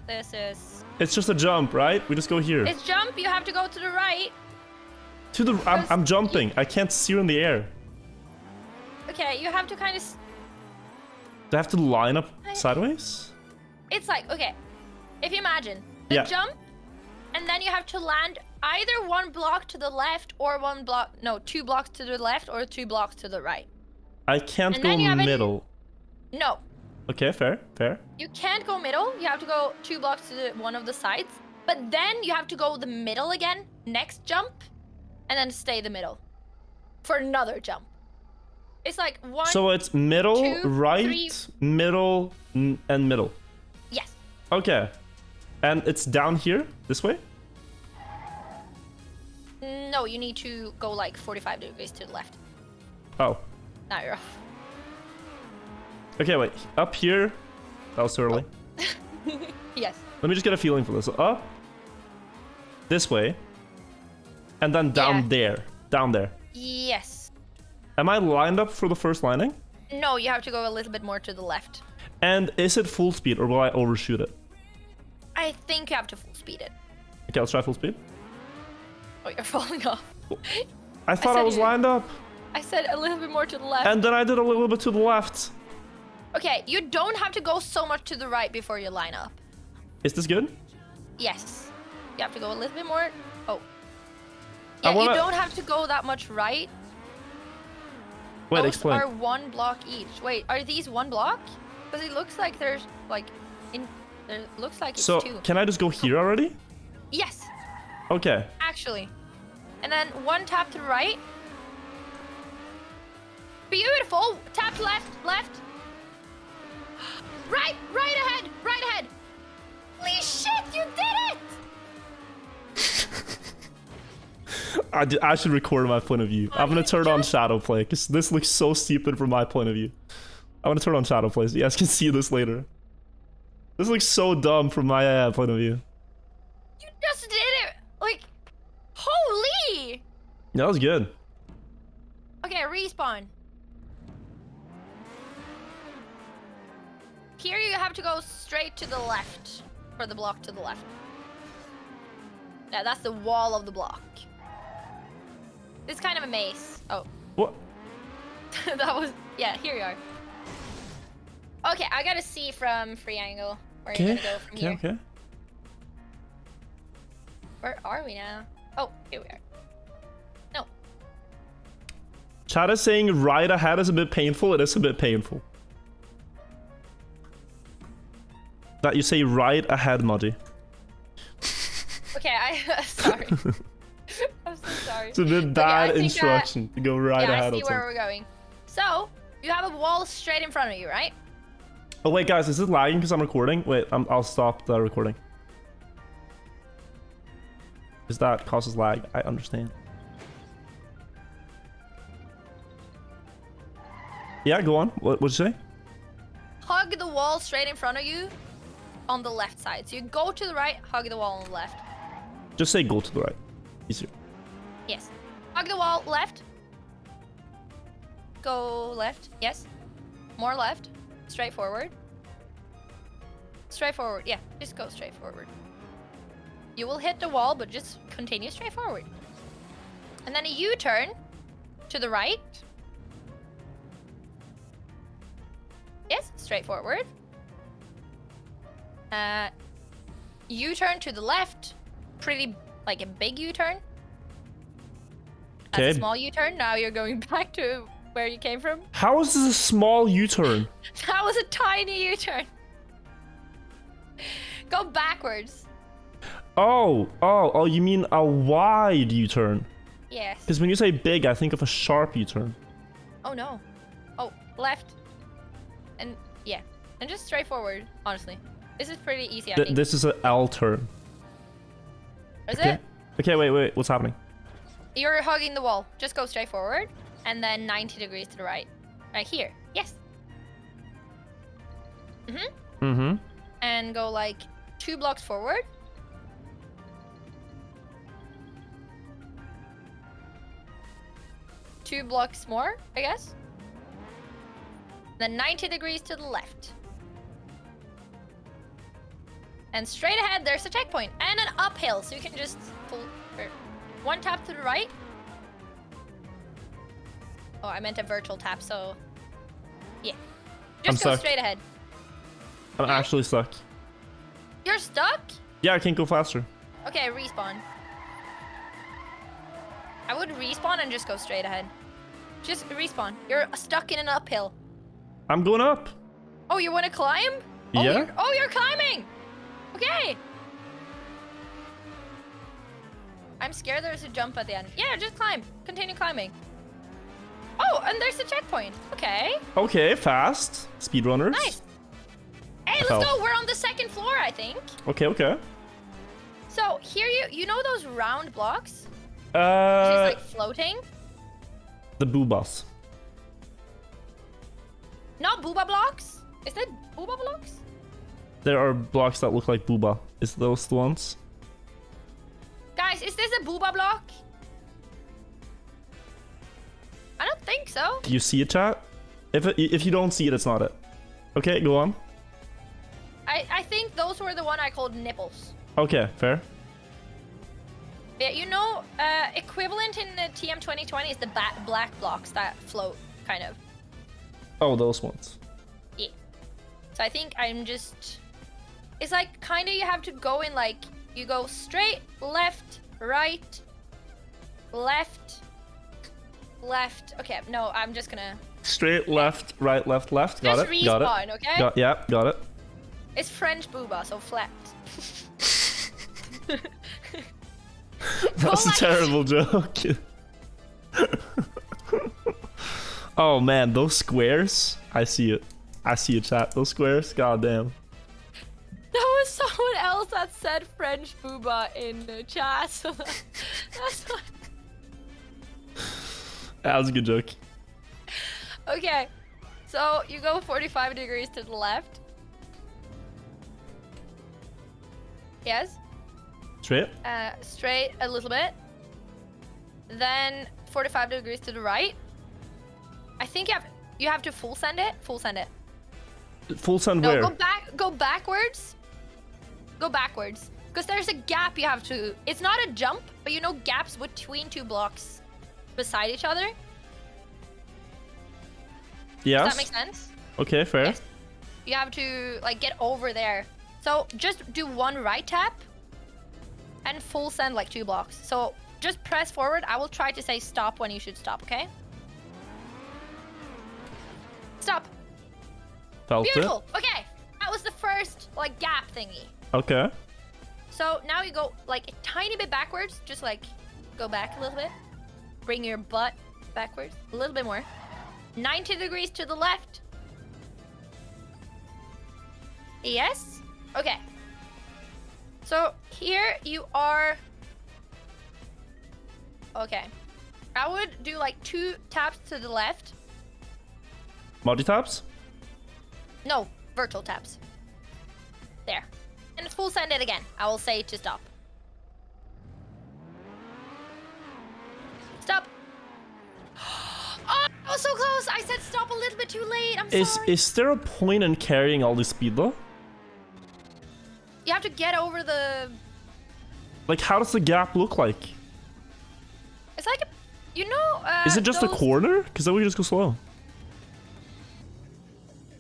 This is... It's just a jump, right? We just go here. It's jump, you have to go to the right. To the... I'm jumping. I can't steer in the air. Okay, you have to kind of... Do I have to line up sideways? It's like, okay, if you imagine, the jump, and then you have to land either 1 block to the left or 2 blocks to the left or 2 blocks to the right. I can't And go then you have middle. No, Okay, fair. you can't go middle. You have to go 2 blocks to one of the sides. But then you have to go the middle again, next jump, and then stay the middle for another jump. It's like 1, So it's middle, 2, right, 3. middle, and middle. Yes. Okay. And it's down here, this way? No, you need to go like 45 degrees to the left. Oh. Now you're off. Okay, wait. Up here. That was too early. Yes. Let me just get a feeling for this. Up. This way. And then down there. Down there. Yes. Am I lined up for the first landing? No, you have to go a little bit more to the left. And is it full speed or will I overshoot it? I think you have to full speed it. Okay, let's try full speed. Oh, you're falling off. I thought I was lined up. I said a little bit more to the left. And then I did a little bit to the left. Okay, you don't have to go so much to the right before you line up. Is this good? Yes. You have to go a little bit more. Oh. Yeah, you don't have to go that much right. Wait, Those explain. are 1 block each. Wait, are these 1 block? Because it looks like there's like there looks like it's 2. So, can I just go here already? Yes, Okay. actually. And then 1 tap to the right. Beautiful. Tap left. Right ahead. Holy shit, you did it! I should record my point of view. I'm gonna turn on shadow play because this looks so stupid from my point of view. I'm gonna turn on shadow play so you guys can see this later. This looks so dumb from my point of view. You just did it! Like, holy! That was good. Okay, respawn. Here you have to go straight to the left for the block to the left. Yeah, that's the wall of the block. It's kind of a maze. Oh. What? That was... Yeah, here you are. Okay, I gotta see from free angle where you're gonna go from here. Okay. Where are we now? Oh, here we are. No, Chat is saying right ahead is a bit painful. It is a bit painful. That you say right ahead, Maji. Okay, sorry. I'm so sorry. It's a bit bad instruction to go right ahead. I see where we're going. So, you have a wall straight in front of you, right? Oh wait, guys, is this lagging because I'm recording? Wait, I'll stop the recording. Because that causes lag. I understand. Yeah, go on. What'd you say? Hug the wall straight in front of you on the left side. So you go to the right, hug the wall on the left. Just say go to the right. Easier. Yes. Hug the wall left. Go left. Yes. More left. Straight forward. Straight forward. Yeah, just go straight forward. You will hit the wall, but just continue straight forward. And then a U-turn to the right. Yes, straight forward. U-turn to the left. Pretty, like a big U-turn. That's a small U-turn. Now you're going back to where you came from. How is this a small U-turn? That was a tiny U-turn. Go backwards. Oh, you mean a wide U-turn? Yes. Because when you say big, I think of a sharp U-turn. Oh no. Oh, left. And yeah. And just straight forward, honestly. This is pretty easy, I think. This is an L turn. Is it? Okay, wait. What's happening? You're hugging the wall. Just go straight forward. And then 90 degrees to the right. Right here. Yes. And go like 2 blocks forward. Two blocks more, I guess. Then 90 degrees to the left. And straight ahead, there's a checkpoint and an uphill, so you can just pull. One tap to the right. Oh, I meant a virtual tap, so yeah. Just go straight ahead. I'm actually stuck. You're stuck? Yeah, I can't go faster. Okay, respawn. I would respawn and just go straight ahead. Just respawn. You're stuck in an uphill. I'm going up. Oh, you want to climb? Yeah. You're climbing. Okay. I'm scared there's a jump at the end. Yeah, just climb. Continue climbing. Oh, and there's a checkpoint. Okay. Okay, fast. Speedrunners. Nice. Hey, let's go. We're on the 2nd floor, I think. Okay. So here you know those round blocks? Just like floating? The boobas. Not booba blocks? Is that booba blocks? There are blocks that look like booba. Is those the ones? Guys, is this a booba block? I don't think so. Do you see it, chat? If you don't see it, it's not it. Okay, go on. I think those were the one I called nipples. Okay, fair. Yeah, you know, equivalent in the TM 2020 is the black blocks that float, kind of. Oh, those ones. Yeah. So I think I'm just... It's like, kind of you have to go in like... You go straight, left, right, left, left. Okay, no, I'm just gonna... Straight, left, right, left. Got just it. respawn, Got it. Okay? Got it. It's French booba, so flat. That's a terrible joke. Oh man, those squares. I see it, chat. Those squares, goddamn. That was someone else that said French booba in the chat, so that's what... That was a good joke. Okay, so you go 45 degrees to the left. Yes. Straight? Straight a little bit. Then 45 degrees to the right. I think you have to full send it. Full send it. Full send No, where? go backwards. Go backwards. Because there's a gap you have to... It's not a jump, but you know gaps between 2 blocks beside each other. Yes. Does that make sense? Okay, fair. Yes. You have to like get over there. So just do 1 right tap and full send like 2 blocks. So just press forward. I will try to say stop when you should stop, okay? Stop. Felt Beautiful. Okay. That was the first, like, gap thingy. it. Okay. So now you go, like, a tiny bit backwards. Just, like, go back a little bit. Bring your butt backwards. A little bit more. 90 degrees to the left. Yes. Okay. So here you are. Okay. I would do like 2 taps to the left. Maji taps? No, virtual taps. There. And full send it again. I will say to stop. Stop. Oh, I was so close. I said stop a little bit too late. I'm sorry. Is there a point in carrying all this speed though? You have to get over the... Like, how does the gap look like? It's like a... You know... Is it just a those- corner? Because then we just go slow.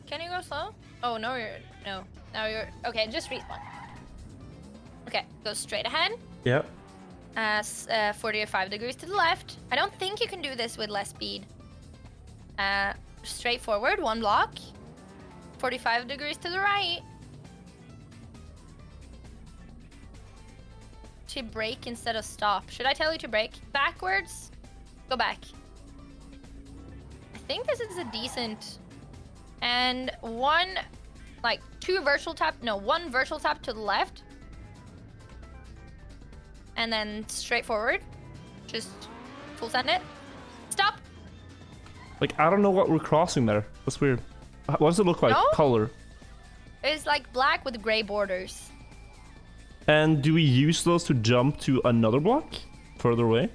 Can you go slow? Oh, no, you're... No. Now you're... Okay, just respawn. Okay, go straight ahead. Yeah. 45 degrees to the left. I don't think you can do this with less speed. Straight forward, 1 block. 45 degrees to the right. To brake instead of stop. Should I tell you to brake? Backwards. Go back. I think this is a decent... And 1... Like, 2 virtual tap... No, 1 virtual tap to the left. And then straight forward. Just full send it. Stop. Like, I don't know what we're crossing there. That's weird. What does it look like? No? Color. It's like black with gray borders. And do we use those to jump to another block further away?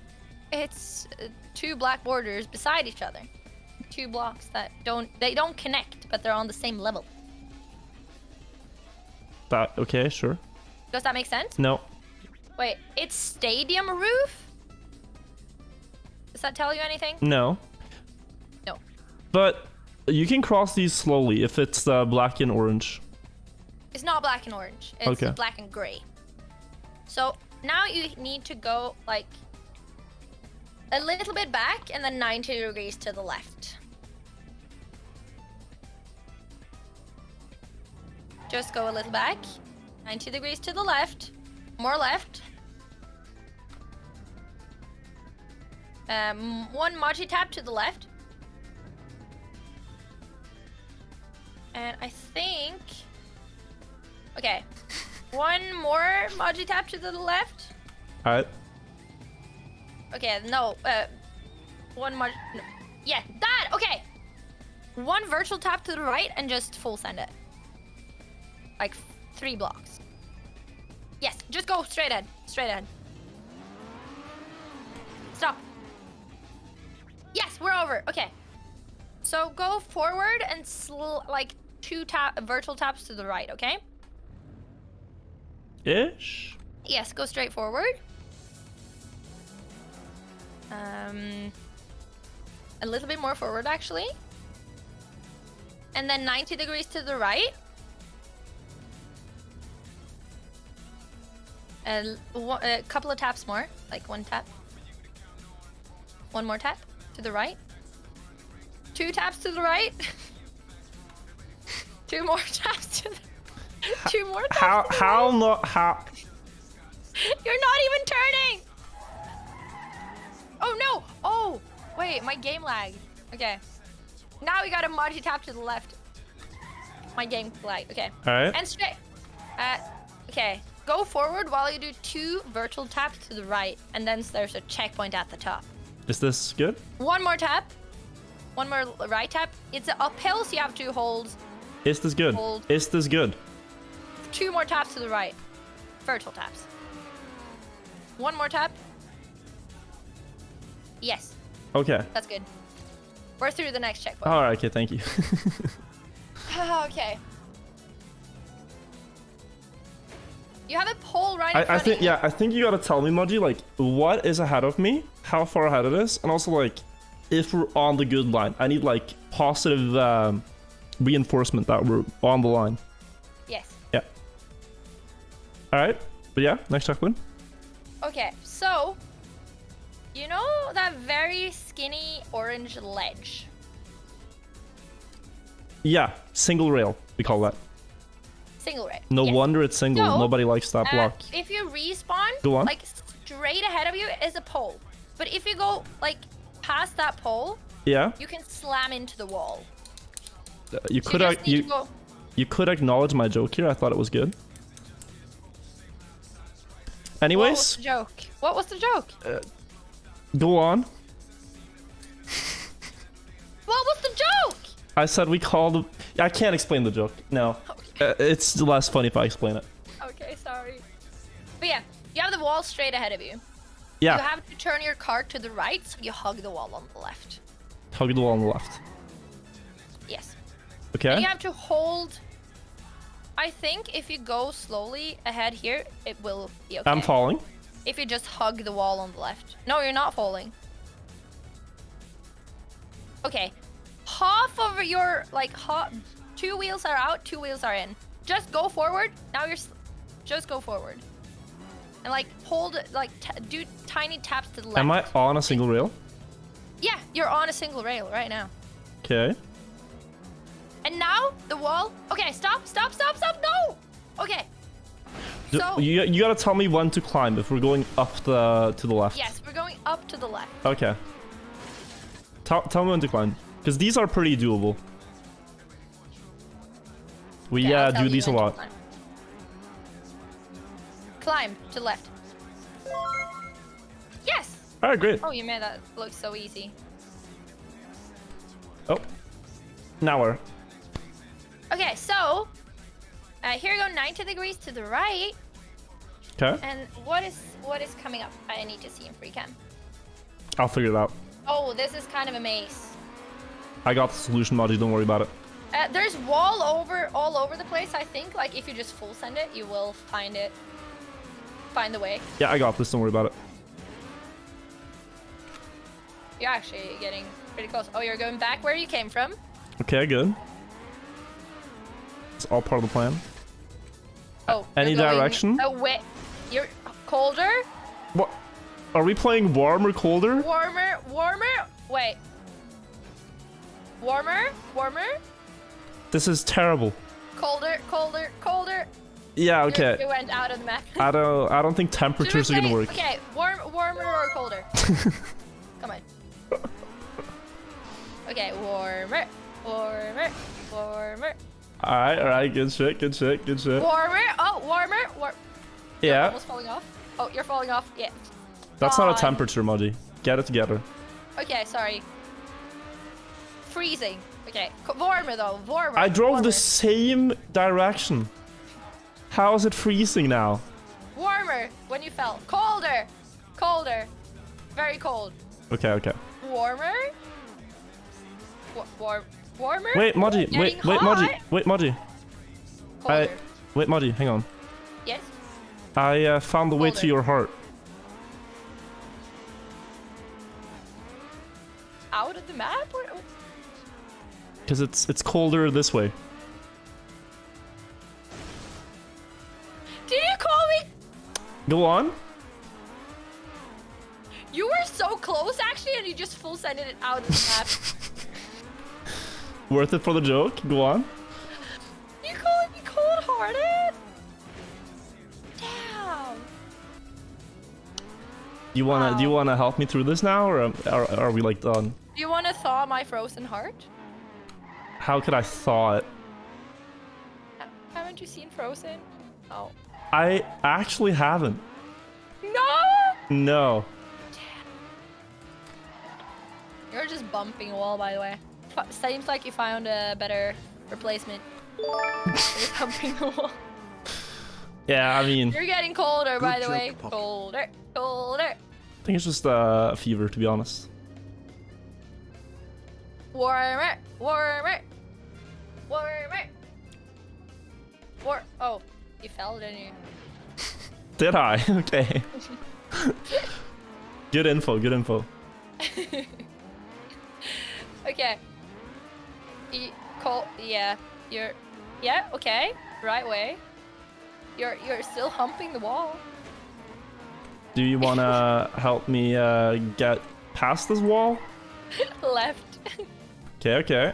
It's 2 black borders beside each other. 2 blocks that don't connect, but they're on the same level. That okay, sure. Does that make sense? No. Wait, it's stadium roof? Does that tell you anything? No. No. But you can cross these slowly if it's black and orange. It's not black and orange. It's Okay. black and gray. So now you need to go like a little bit back and then 90 degrees to the left. Just go a little back. 90 degrees to the left. More left. 1 Maji tap to the left. And I think... Okay. 1 more Maji tap to the left. Alright. Okay, no. 1 Maji... No. Yeah, that! Okay! 1 virtual tap to the right and just full send it. Like 3 blocks. Yes, just go straight ahead. Straight ahead. Stop. Yes, we're over. Okay. So go forward and like 2 virtual taps to the right, okay? Ish. Yes, go straight forward. A little bit more forward, actually. And then 90 degrees to the right. A couple of taps more, like 1 tap. 1 more tap to the right. 2 taps to the right. 2 more taps to the... 2 more taps to the How right. not how You're not even turning! Oh no! Oh! Wait, my game lagged. Okay. Now we got a Maji tap to the left. My game lagged. Okay. Alright. And straight. Okay. Go forward while you do 2 virtual taps to the right. And then there's a checkpoint at the top. Is this good? 1 more tap. 1 more right tap. It's an uphill, so you have to hold Is this good? Hold. Is this good? 2 more taps to the right. Virtual taps. 1 more tap. Yes, Okay. that's good. We're through the next checkpoint. Alright, okay, thank you. Okay. You have a pole right in I front think of you. yeah, I think you gotta tell me, Maji, like what is ahead of me, how far ahead it is, and also like if we're on the good line. I need like positive reinforcement that we're on the line. Yes. Yeah. Alright. But yeah, next checkpoint. Okay, so you know that very skinny orange ledge? Yeah, single rail, we call that. Single rail. No Yes. wonder it's single. So, Nobody likes that block. If you respawn, Go on. like straight ahead of you is a pole. But if you go like past that pole, Yeah. you can slam into the wall. You So could you just need to go. you could acknowledge my joke here. I thought it was good. What was Anyways, the joke? What was the joke? go on. What was the joke? I said we called. I can't explain the joke. No, it's less funny if I explain it. Okay, sorry. But yeah, you have the wall straight ahead of you. You Yeah, have to turn your car to the right, so you hug the wall on the left. hug the wall on the left. Yes. Okay. And you have to hold. I think if you go slowly ahead here, it will be okay. I'm falling. If you just hug the wall on the left. No, you're not falling. Okay. Half of your, like, 2 wheels are out, 2 wheels are in. Just go forward. Now you're... Just go forward. And, like, hold, like, do tiny taps to the left. Am I on a single rail? Yeah, you're on a single rail right now. Okay. And now, the wall... Okay, stop. No! Okay. So... You gotta tell me when to climb if we're going up to the left. Yes, we're going up to the left. Okay. Tell me when to climb, because these are pretty doable. We Okay, I'll tell do you these a when to lot. Climb to left. Yes! All right, great. Oh, you made that look so easy. Oh, now where? Okay, so here you go, 90 degrees to the right. Okay, And what is coming up? I need to see in free cam. I'll figure it out. Oh, this is kind of a maze. I got the solution, Maji. Don't worry about it. There's wall all over the place. I think like if you just full send it, you will find the way. Yeah, I got this. Don't worry about it. You're actually getting pretty close. Oh, you're going back where you came from. Okay, good. It's all part of the plan. Oh, Any you're going direction? away. You're colder, What? Are we playing warm or colder? warmer. Wait. Warmer. This is terrible. Colder. Yeah, okay. You went out of the map. I don't think temperatures are gonna work. Okay, warmer or colder? Come on. Okay, warmer. Alright, good shit. Warmer. Oh, warmer. You're Yeah, almost falling off. Oh, you're falling off. Yeah. that's not a Fine. temperature, Maji. Get it together. Okay, sorry. Freezing. Okay, warmer though. Warmer. I drove warmer. the same direction. How is it freezing now? Warmer when you fell. Colder. Very cold. Okay. Warmer. Warmer. Wait, Maji. Getting Wait, hot. Maji. Wait, Maji. Colder. Wait, Maji. Hang on. Yes. I found the way to Colder. your heart. Out of the map? Because it's colder this way. Did you call me? Go on. You were so close actually, and you just full sended it out of the map. Worth it for the joke. Go on. You calling me cold-hearted? Damn. Do you wanna help me through this now, or are we like done? Do you want to thaw my frozen heart? How could I thaw it? Haven't you seen Frozen? Oh. I actually haven't. No! No. You're just bumping a wall, by the way. Seems like you found a better replacement. You're just bumping the wall. Yeah, I mean, You're getting colder, by the joke, way. Pop. Colder. I think it's just a fever, to be honest. Warmer. Oh, you fell, didn't you? Did I? Okay. Good info. Okay. Yeah. Yeah. Okay. Right way. You're still humping the wall. Do you wanna help me get past this wall? Left. Okay.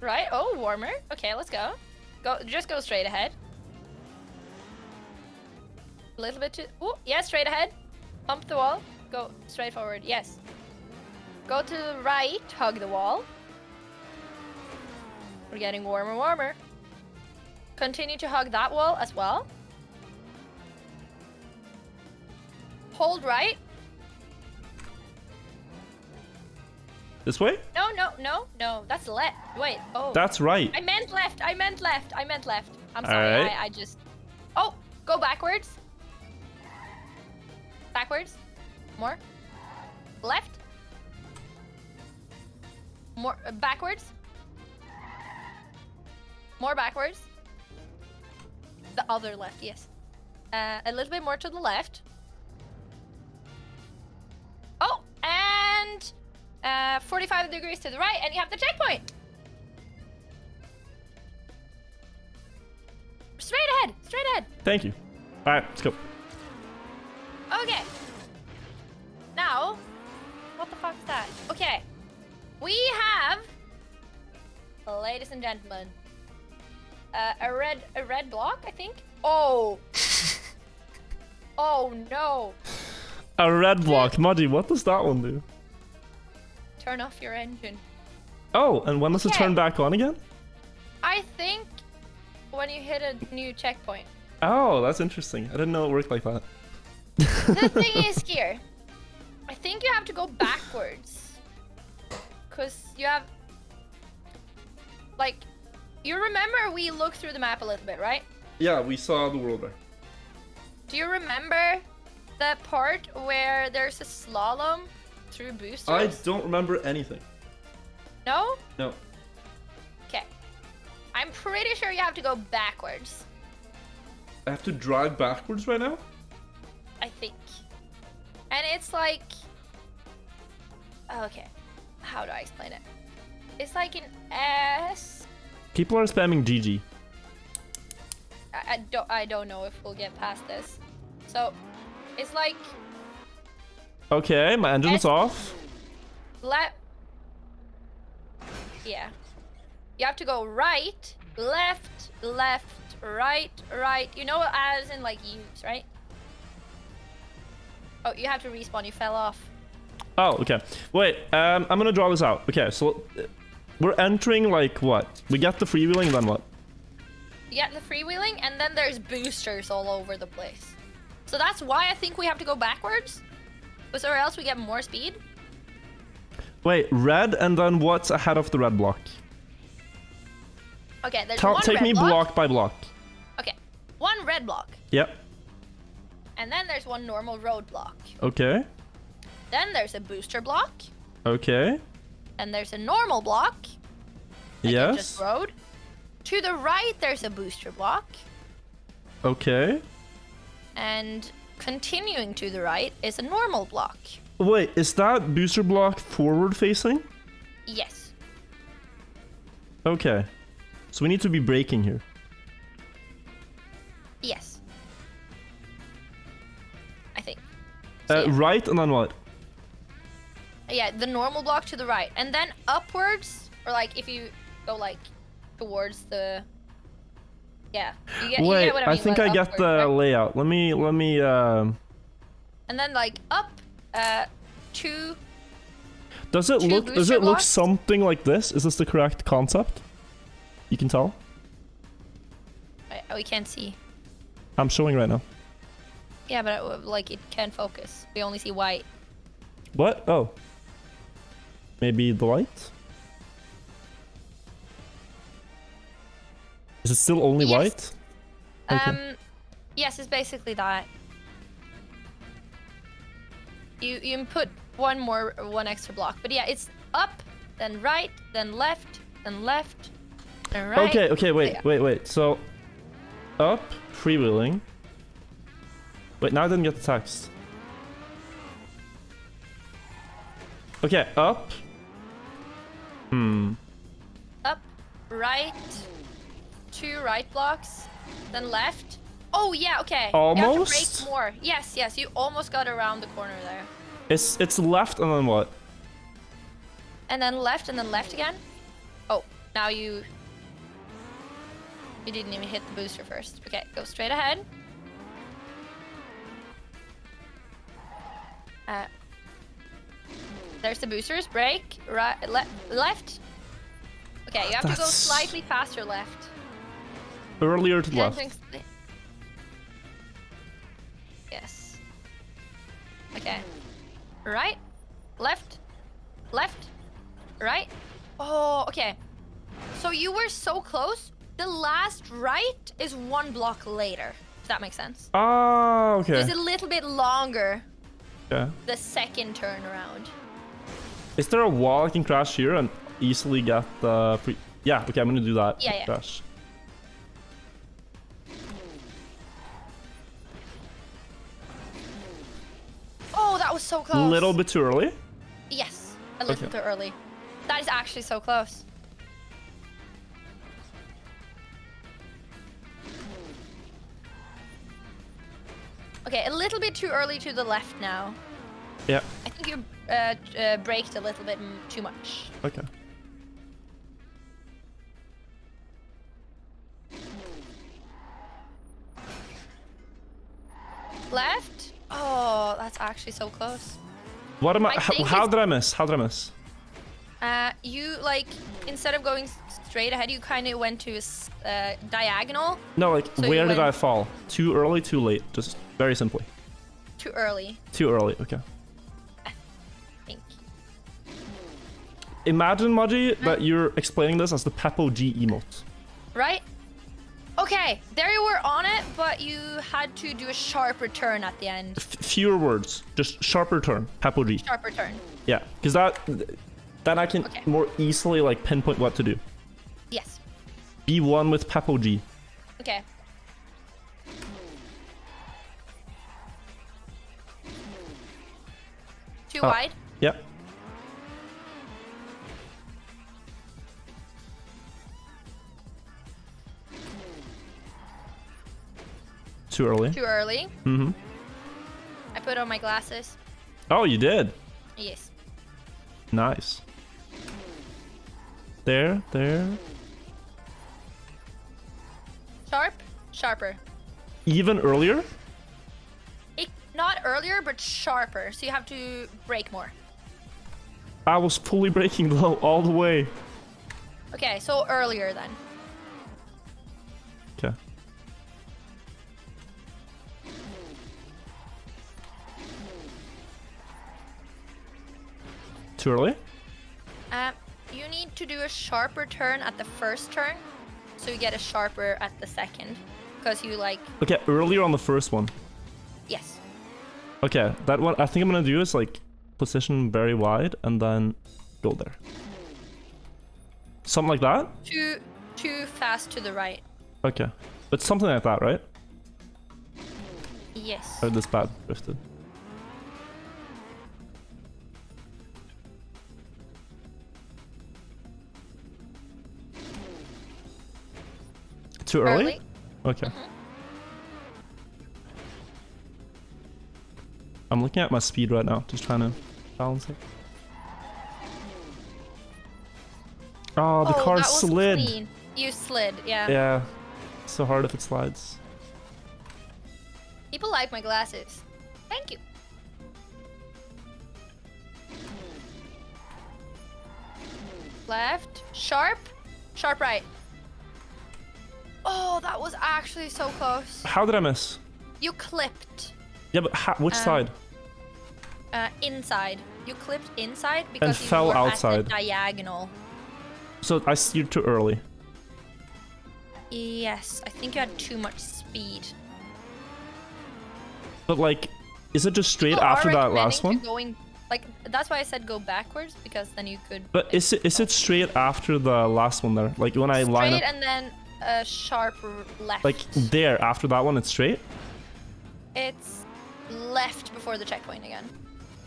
Right. Oh, warmer. Okay, let's go. Just go straight ahead. A little bit to. Oh, yeah, straight ahead. Bump the wall. Go straight forward. Yes. Go to the right. Hug the wall. We're getting warmer, warmer. Continue to hug that wall as well. Hold right. This way? No, no, no, no. That's left. Wait. Oh. That's right. I meant left. I meant left. I meant left. I'm All sorry. right. I just. Oh, go backwards. Backwards. More. Left. More backwards. More backwards. The other left, yes. A little bit more to the left. Oh, and 45 degrees to the right, and you have the checkpoint. Straight ahead, straight ahead. Thank you. All right, let's go. Okay. Now, what the fuck is that? Okay. We have, ladies and gentlemen, a red block, I think. Oh. Oh no. A red block. Maji, what does that one do? Turn off your engine. Oh, and when does it Okay. turn back on again? I think when you hit a new checkpoint. Oh, that's interesting. I didn't know it worked like that. The thing is here, I think you have to go backwards. Because you have, like, you remember we looked through the map a little bit, right? Yeah, we saw the world there. Do you remember the part where there's a slalom through boosters? I don't remember anything. No? No. Okay. I'm pretty sure you have to go backwards. I have to drive backwards right now? I think. And it's like... Okay. How do I explain it? It's like an S... People are spamming GG. I don't know if we'll get past this. So, it's like... Okay, my engine's S- off. Left... Yeah. You have to go right, left, left, right, right. You know, as in like U's, right? Oh, you have to respawn. You fell off. Oh, okay. Wait, I'm gonna draw this out. Okay, so we're entering like what? We get the freewheeling, then what? You get the freewheeling, and then there's boosters all over the place. So that's why I think we have to go backwards. Because or else we get more speed. Wait, red, and then what's ahead of the red block? Okay, there's one Take red me block by block. Okay, one red block. Yep. And then there's one normal road block. Okay. Then there's a booster block. Okay. And there's a normal block. Like in just Yes. road. To the right, there's a booster block. Okay. And continuing to the right is a normal block. Wait, is that booster block forward facing? Yes. Okay. So we need to be braking here. Yes. I think. So, yeah. Right, and then what? Yeah, the normal block to the right. And then upwards, or like if you go like towards the... Yeah. You get Wait, what I mean. think like I get upwards, the right? layout. Let me And then like up, two... Does it Two look booster blocks? something like this? Is this the correct concept? You can tell? We can't see. I'm showing right now. Yeah, but like it can't focus. We only see white. What? Oh. Maybe the light? Is it still only Yes. white? Okay. Yes, it's basically that. You put one extra block, but yeah, it's up, then right, then left, then left, then right. Okay, wait, Yeah. wait. So, up, freewheeling. Wait, now I didn't get the text. Okay, up. Up, right, two right blocks, then left. Oh yeah, okay. You have to Almost? brake more. Yes, you almost got around the corner there. It's left and then what? And then left again. Oh, Now you didn't even hit the booster first. Okay, go straight ahead. There's the boosters. Brake. Right. Left. Okay, you have to go That's- slightly faster left. Earlier to the left. Yes. Okay. Right. Left. Left. Right. Oh, okay. So you were so close. The last right is 1 block later. If that makes sense. Ah, okay. It's a little bit longer. Yeah. The second turnaround. Is there a wall I can crash here and easily get the free? Yeah, okay, I'm gonna do that. Yeah, yeah. Crash. Oh, that was so close. Little bit too early. Yes, a little Okay. too early. That is actually so close. Okay, a little bit too early to the left now. Yeah. I think you braked a little bit too much. Okay. Left? Oh, that's actually so close. What am I? I think How it's- did I miss? How did I miss? You like instead of going straight ahead, you kind of went to a diagonal. No, like So you where did went- I fall? Too early, too late. Just very simply. Too early. Too early. Okay. I think. Imagine, Maji, that you're explaining this as the Peppo G emote. Right? Okay, there you were on it, but you had to do a sharp return at the end. Fewer words, just sharper turn. Peppo G. Sharp return. Yeah, because then I can Okay. more easily like pinpoint what to do. Yes. Be one with Peppo G. Okay. Too Oh. wide. Yeah. Too early. Too early. Mm-hmm. I put on my glasses. Oh, you did. Yes. Nice. There. Sharp. Sharper. Even earlier? Not earlier, but sharper. So you have to brake more. I was fully braking low all the way. Okay, so earlier then. Okay. Too early? You need to do a sharper turn at the first turn, so you get a sharper at the second, because you like Okay, earlier on the first one. yes. Okay, that one I think I'm gonna do is like position very wide and then go there. Something like that? Too fast to the right. Okay. But something like that, right? Yes. Or this bad drifted. Too early? Okay. I'm looking at my speed right now, just trying to balance it. Oh, the car that was slid. clean. You slid, yeah. Yeah, so hard if it slides. People like my glasses. Thank you. Left, sharp, sharp right. Oh, that was actually so close. How did I miss? You clipped Yeah, but which side? inside. You clipped inside because you fell were outside. at the diagonal. So I steered too early. Yes, I think you had too much speed. But like, is it just straight People are after that last recommending one? to going, like, that's why I said go backwards, because then you could But is it straight after the last one there? Like when I line straight up, and then a sharp left. like there after that one, it's straight. It's left before the checkpoint again.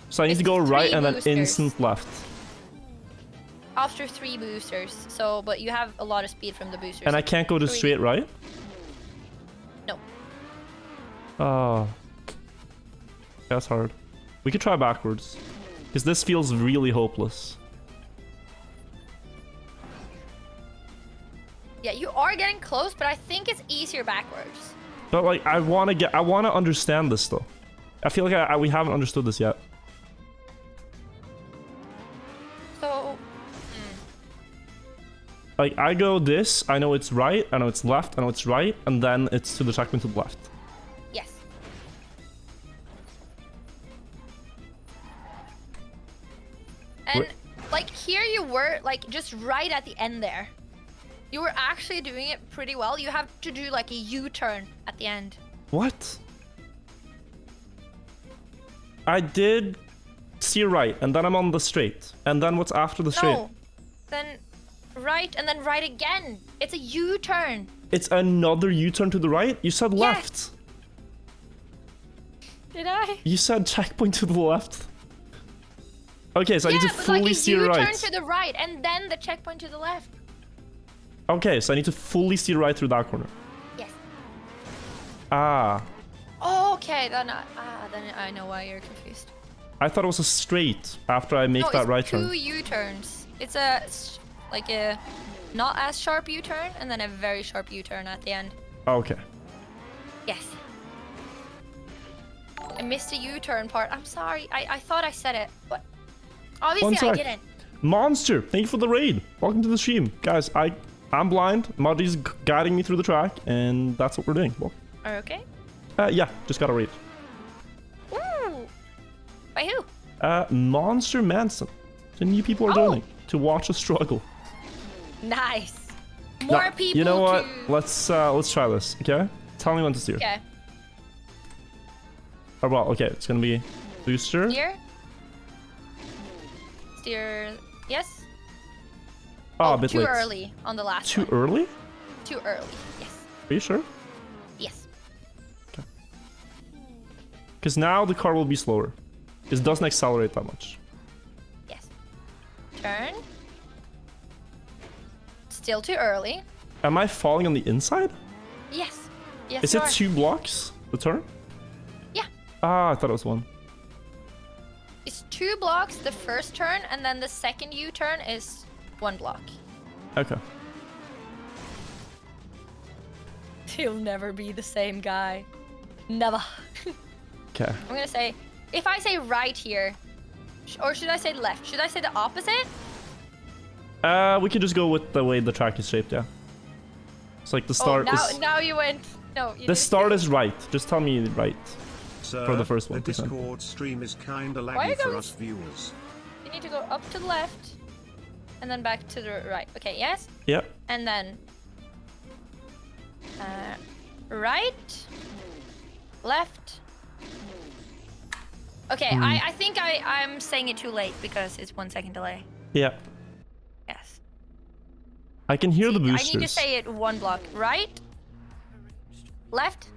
So I need It's to go 3 right and then boosters. instant left. After 3 boosters, so but you have a lot of speed from the boosters. And I can't go to 3. straight right? No. Oh. That's hard. We could try backwards. Because this feels really hopeless. Yeah, you are getting close, but I think it's easier backwards. But like, I want to understand this though. I feel like we haven't understood this yet. So, Like, I go this, I know it's right, I know it's left, I know it's right, and then it's to the checkpoint to the left. yes. And like here you were like just right at the end there. You were actually doing it pretty well. You have to do like a U-turn at the end. What? I did steer right, and then I'm on the straight. And then what's after the straight? No. Then right and then right again. It's a U-turn. It's another U-turn to the right? You said left. Did I? You said checkpoint to the left. Okay, so I need to but fully like a steer U-turn right. to the right and then the checkpoint to the left. Okay, so I need to fully steer right through that corner. Yes. Ah. Okay, then I know why you're confused. I thought it was a straight after I make No, that it's right two turn. U-turns. It's a like a not as sharp U-turn and then a very sharp U-turn at the end. Okay. Yes. I missed the U-turn part. I'm sorry. I thought I said it, but obviously I sec. didn't. Monster, thank you for the raid. Welcome to the stream. Guys, I'm blind. Maji's guiding me through the track, and that's what we're doing. Well, Okay. yeah, just got a raid. Ooh. By who? Monster Manson. The new people are joining to watch us struggle. Nice. More Now, people. you know what? To... Let's try this, okay? Tell me when to steer. Okay. Oh, well, okay, it's gonna be booster. Steer. Steer. Yes. Oh, a bit too late. early on the last Too one. early? Too early. Yes. Are you sure? Yes. Because now the car will be slower. It doesn't accelerate that much. Yes. Turn. Still too early. Am I falling on the inside? Yes. Yes. Is you it are. 2 blocks, the turn? Yeah. Ah, I thought it was 1. It's 2 blocks the first turn, and then the second U-turn is 1 block. Okay. He'll never be the same guy. Never. Okay. I'm gonna say, if I say right here, or should I say left? Should I say the opposite? We could just go with the way the track is shaped, yeah. It's like the start is... now you went. No, you The didn't. start is right. Just tell me right. Sir, For the first one, the 1%. Discord stream is kinda Why laggy you for going- us viewers. You need to go up to the left, and then back to the right. Okay, yes, Yeah. and then right, left. Okay, I think I'm saying it too late because it's 1 second delay. Yeah. Yes. I can hear the I boosters. need to say it 1 block. Right, left.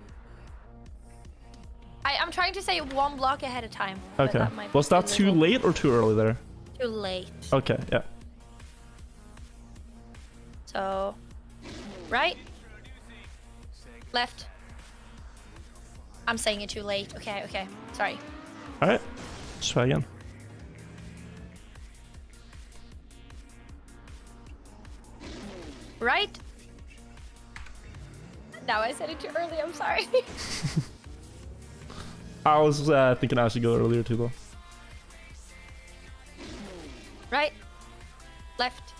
I'm trying to say it 1 block ahead of time. but Okay. that might Was be that too little. late or too early there? Too late. Okay, yeah. So, right, left. I'm saying it too late. Okay, okay. Sorry. Alright. Let's try again. Right. Now I said it too early. I'm sorry. I was thinking I should go earlier too, though. Right, left,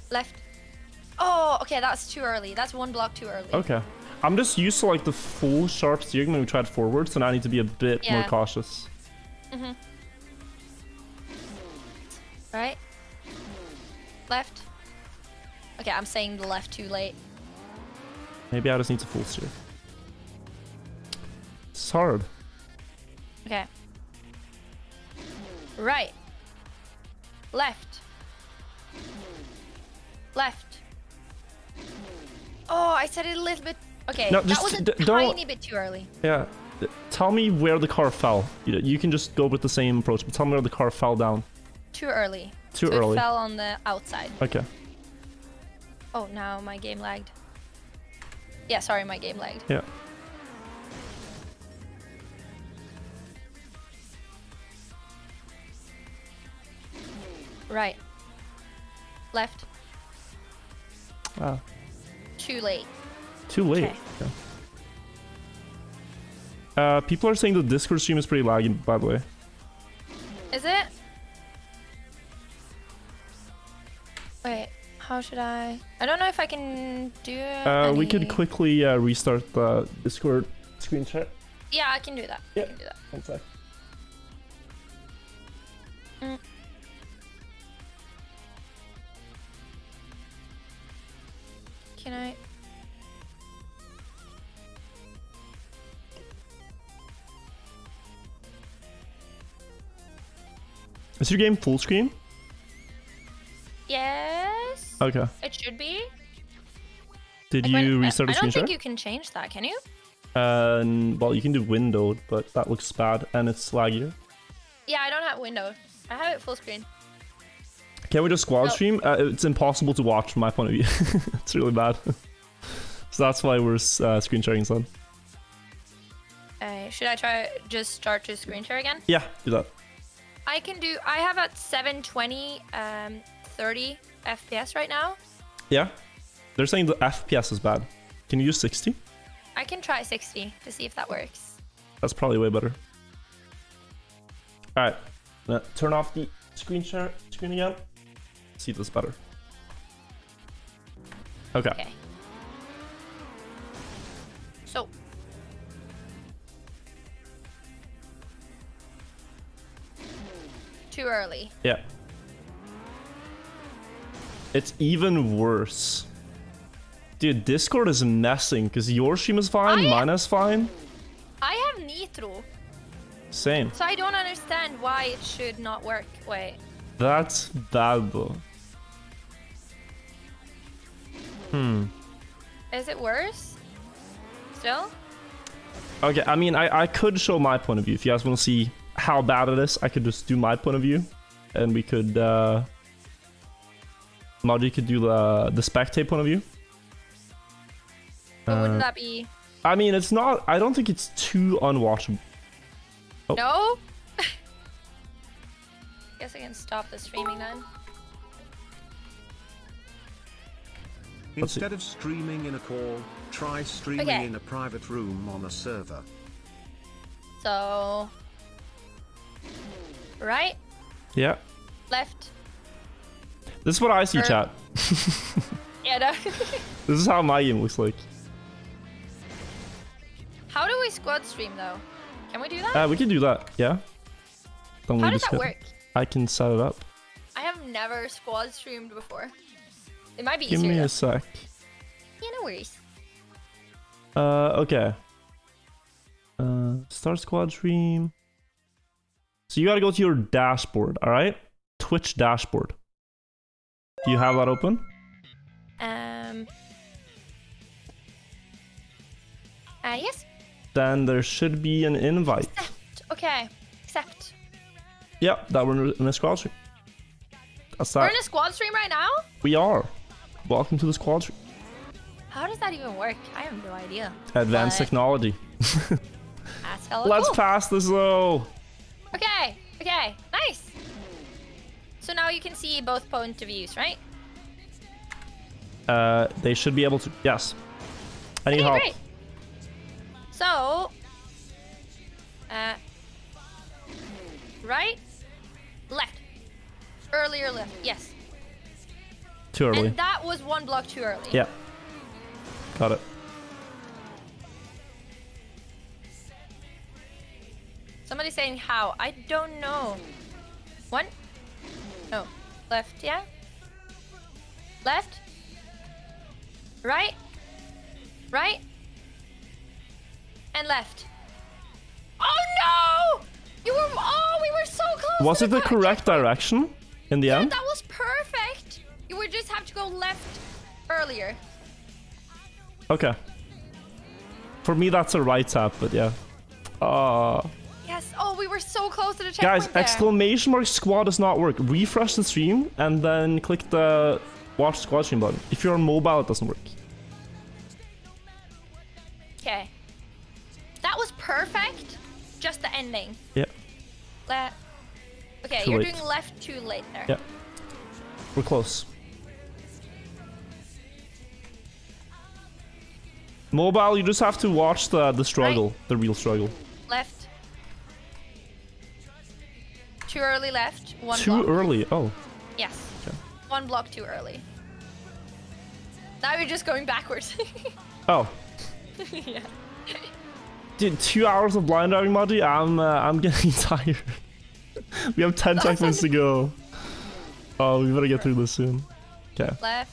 left. Oh, okay. That's too early. That's 1 block too early. Okay. I'm just used to like the full sharp steering when we tried forward, so now I need to be a bit more Yeah. cautious. Right, left. Okay, I'm saying the left too late. Maybe I just need to full steer. It's hard. Okay. Right. Left. Left. Oh, I said it a little bit. Okay, No, that just was a don't- tiny bit too early. Yeah. Tell me where the car fell. You can just go with the same approach, but tell me where the car fell down. Too early. Too So early. It fell on the outside. Okay. Oh, now my game lagged. Yeah, sorry, my game lagged. Yeah. Right. Left. Wow. Too late. Too late. Okay. Yeah. People are saying the Discord stream is pretty laggy, by the way. Is it? Wait, how should I don't know if I can do We could any- quickly restart the Discord screen share. Yeah, I can do that. Yeah. I can do that. One sec. Can I? Is your game full screen? Yes. Okay. It should be. Did Like when- you restart the I screen don't share? think you can change that, can you? Well, you can do windowed, but that looks bad and it's laggier. Yeah, I don't have window. I have it full screen. Can we just squad No. stream? It's impossible to watch from my point of view. It's really bad. So that's why we're screen sharing instead. Should I try just start to screen share again? Yeah, do that. I can do. I have at 720, 30 FPS right now. Yeah. They're saying the FPS is bad. Can you use 60? I can try 60 to see if that works. That's probably way better. Alright. Turn off the screen again. See if this is better. Okay. Okay. So. Too early. Yeah. It's even worse. Dude, Discord is messing because your stream is fine, mine is fine. I have Nitro, Same. so I don't understand why it should not work. Wait. That's bad though. Is it worse? Still? Okay, I mean, I could show my point of view. If you guys want to see how bad it is, I could just do my point of view. And we could, Maji could do the spectate point of view. But wouldn't that be... I mean, it's not, I don't think it's too unwatchable. Oh. No? Guess I can stop the streaming then. Let's see. Instead of streaming in a call, try streaming Okay. in a private room on a server. So... Right? Yeah. Left? This is what I see, chat. Yeah, no. This is how my game looks like. How do we squad stream though? Can we do that? We can do that, yeah. Don't How we does just that get- work? I can set it up. I have never squad streamed before. It might be Give easier me though. a sec. Yeah, no worries. Okay. Start squad stream. So you gotta go to your dashboard, alright? Twitch dashboard. Do you have that open? Yes. Then there should be an invite. Okay. Accept. Yeah, that we're in a squad stream. That's We're that. in a squad stream right now? We are. Welcome to the squad stream. How does that even work? I have no idea. Advanced But technology. that's hella Let's cool. pass this though. Okay. Okay. Nice. So now you can see both point of views, right? They should be able to. Yes. I need Okay, help. great. So, right, left, earlier left, yes. Too early. And that was one block too early. Yeah. Got it. Somebody's saying how? I don't know. One? No. Left, yeah? Left? Right? Right? And left. Oh no! We were so close. Was to it the cut. correct direction in the Yeah, end? that was perfect. You would just have to go left earlier. Okay. For me, that's a right tap, but yeah. Yes. Oh, we were so close to the checkpoint Guys, there. exclamation mark squad does not work. Refresh the stream and then click the watch squad stream button. If you're on mobile, it doesn't work. Okay. That was perfect. Just the ending. Yeah. Okay, Too you're late. doing left too late there. Yeah. We're close. Mobile, you just have to watch the struggle, the real struggle. Left. Too early left. One Too block. early. Oh. Yes. Okay. One block too early. Now you're just going backwards. Oh. Yeah. Dude, 2 hours of blind driving, Maji. I'm getting tired. We have 10 checkpoints to go. Oh, we better get through this soon. Okay. Left.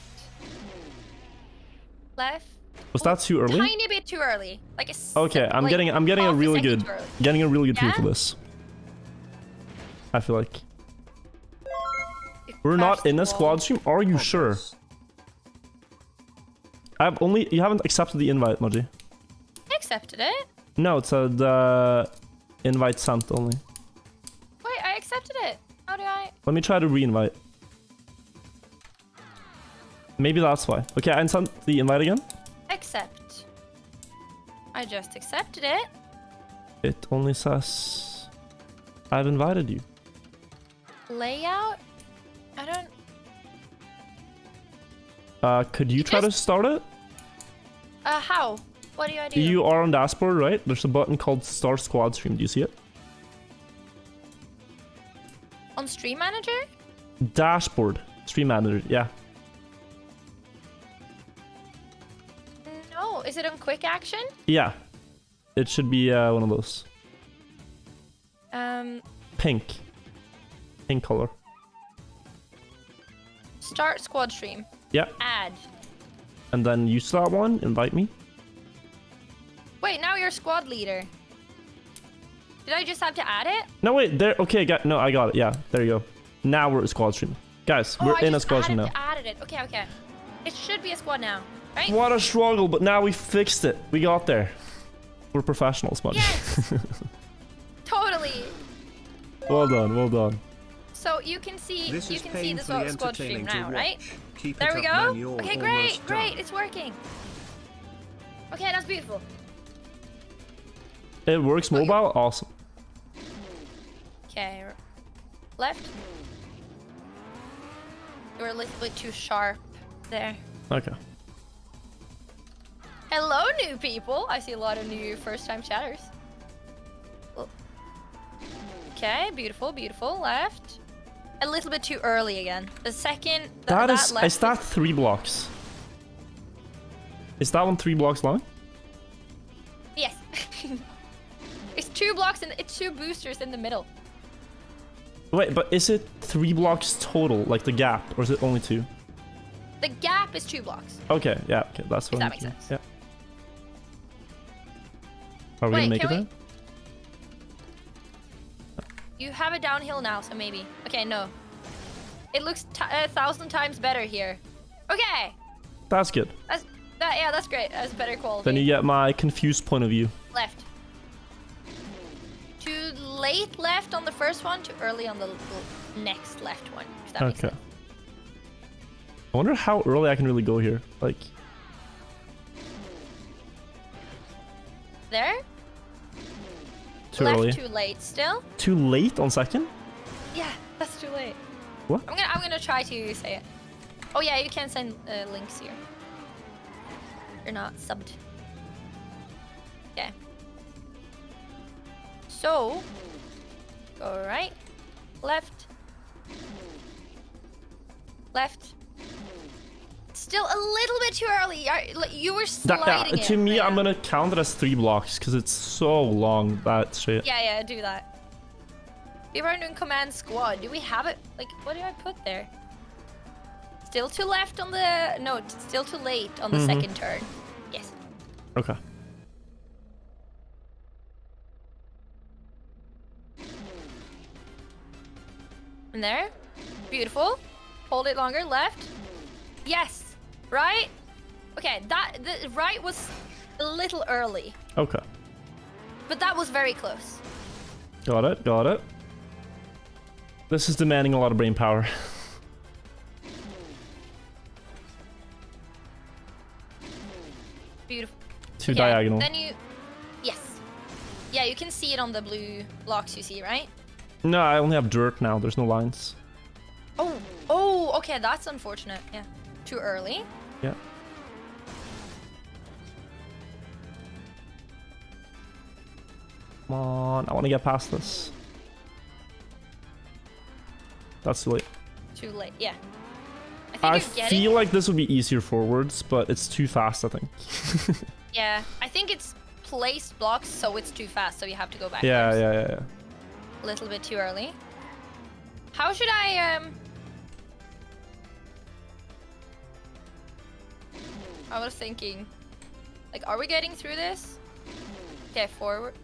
Left. Was that too early? Tiny bit too early. Like a Okay, I'm getting a half really second good too early. feel Yeah? for this. I feel like we're not in a squad stream. Are you sure? You haven't accepted the invite, Maji. I accepted it. No, it's the invite sent only. Wait, I accepted it. How do I? Let me try to re-invite. Maybe that's why. Okay, I sent the invite again. Accept. I just accepted it. It only says I've invited you. Layout? I don't... Could you try to start it? How? What do I do? You are on dashboard, right? There's a button called Start Squad Stream. Do you see it? On Stream Manager? Dashboard. Stream Manager, yeah. No. Is it on Quick Action? Yeah. It should be one of those. Pink. Pink color. Start Squad Stream. Yeah. Add. And then use that one. Invite me. Wait, now you're squad leader. Did I just have to add it? No, wait. There. Okay, no, I got it. Yeah, there you go. Now we're a squad stream. Guys, we're in a squad stream now. Added it. Okay, okay. It should be a squad now, right? What a struggle, but now we fixed it. We got there. We're professionals, Maji. Yes. Totally. Well done, well done. So you can see This you is can see the painfully squad stream entertaining to now, right? watch. Keep There it we up, go. man, you're Okay, great, almost great. done. It's working. Okay, that's beautiful. It works mobile? Awesome. Okay, left. You're a little bit too sharp there. Okay. Hello, new people. I see a lot of new first-time chatters. Okay, beautiful, beautiful. Left. A little bit too early again. The second That left is that 3 blocks? Is that one 3 blocks long? Yes. It's 2 blocks and it's 2 boosters in the middle. Wait, but is it 3 blocks total, like the gap, or is it only 2? The gap is 2 blocks. Okay, yeah, okay, that's what If that I'm makes thinking. sense. Yeah. Are we Wait, gonna make it can there? You have a downhill now, so maybe. Okay, no. It looks 1,000 times better here. Okay. That's good. Yeah, that's great. That's better quality. Then you get my confused point of view. Left. Too late left on the first one, too early on the next left one. If that makes Okay. sense. I wonder how early I can really go here. Like, There. too Left early. too late still. Too late on second? Yeah, that's too late. What? I'm gonna try to say it. Oh yeah, you can send links here. You're not subbed. Okay. So, go right, left, left. Still a little bit too early. You were sliding To it me, there. I'm gonna count it as 3 blocks because it's so long, that shit. Yeah, yeah, do that. We were doing command squad. Do we have it? Like, what do I put there? Still too left on the... No, still too late on the second turn. Yes. Okay. And there. Beautiful. Hold it longer. Left. Yes. Right. Okay, the right was a little early. Okay. But that was very close. Got it, got it. This is demanding a lot of brain power. Beautiful. Too Okay, diagonal. Then you... Yes. Yeah, you can see it on the blue blocks you see, right? No, I only have dirt now. There's no lines. Oh, okay, that's unfortunate. Yeah. Too early. Yeah. Come on, I want to get past this. That's too late. Too late, yeah. I think you're feel like this would be easier forwards, but it's too fast, I think. Yeah, I think it's placed blocks, so it's too fast, so you have to go back. Yeah. A little bit too early. How should I was thinking, like, are we getting through this? Okay, forward.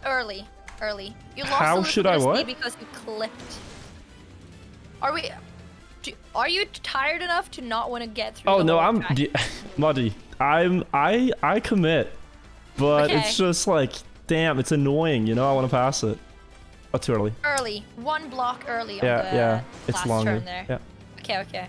Early. You lost How a little should bit I of speed what? because you clipped. Are you tired enough to not want to get through? Oh the no, whole I'm track? Maji. I commit, but Okay. it's just like, damn, it's annoying. You know, I want to pass it. Oh, too early. Early, one block early on Yeah, the it's last longer. turn there. Yeah. Okay.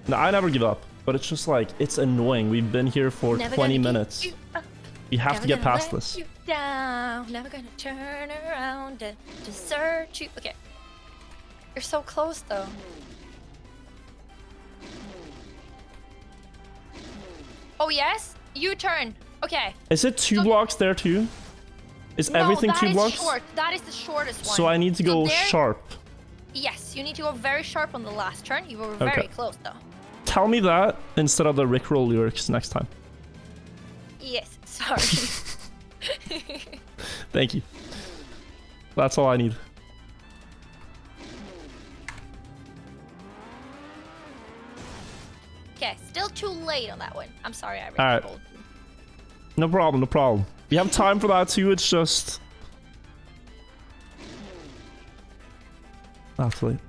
No, I never give up, but it's just like, it's annoying. We've been here for Never 20 gonna give minutes. you up, We have never to get gonna past let this. you down, never gonna turn around and desert you. Okay. You're so close though. Oh yes? U-turn. Okay. Is it two So- blocks there too? Is everything that two is blocks? short. That is the shortest one. So I need to So go there- sharp. Yes, you need to go very sharp on the last turn. You were very Okay. close though. Tell me that instead of the Rickroll lyrics next time. Yes, sorry. Thank you. That's all I need. Okay, still too late on that one. I'm sorry, I Alright. told you. No problem, no problem. We have time for that too, it's just... That's late.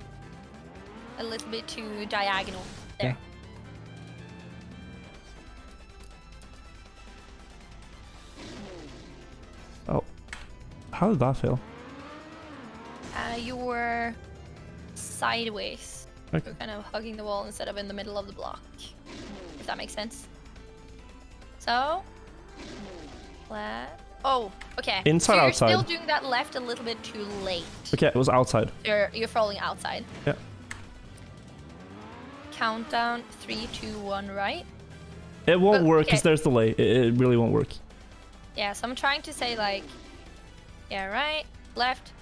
A little bit too diagonal there. Oh. How did that fail? You were sideways. Okay. You're kind of hugging the wall instead of in the middle of the block. If that makes sense. So, left. Oh, okay. Inside, so you're outside. still doing that left a little bit too late. Okay, it was outside. You're falling outside. Yeah. Countdown 3, 2, 1, right? It won't work because okay. there's delay. It really won't work. Yeah, so I'm trying to say like, yeah, right, left,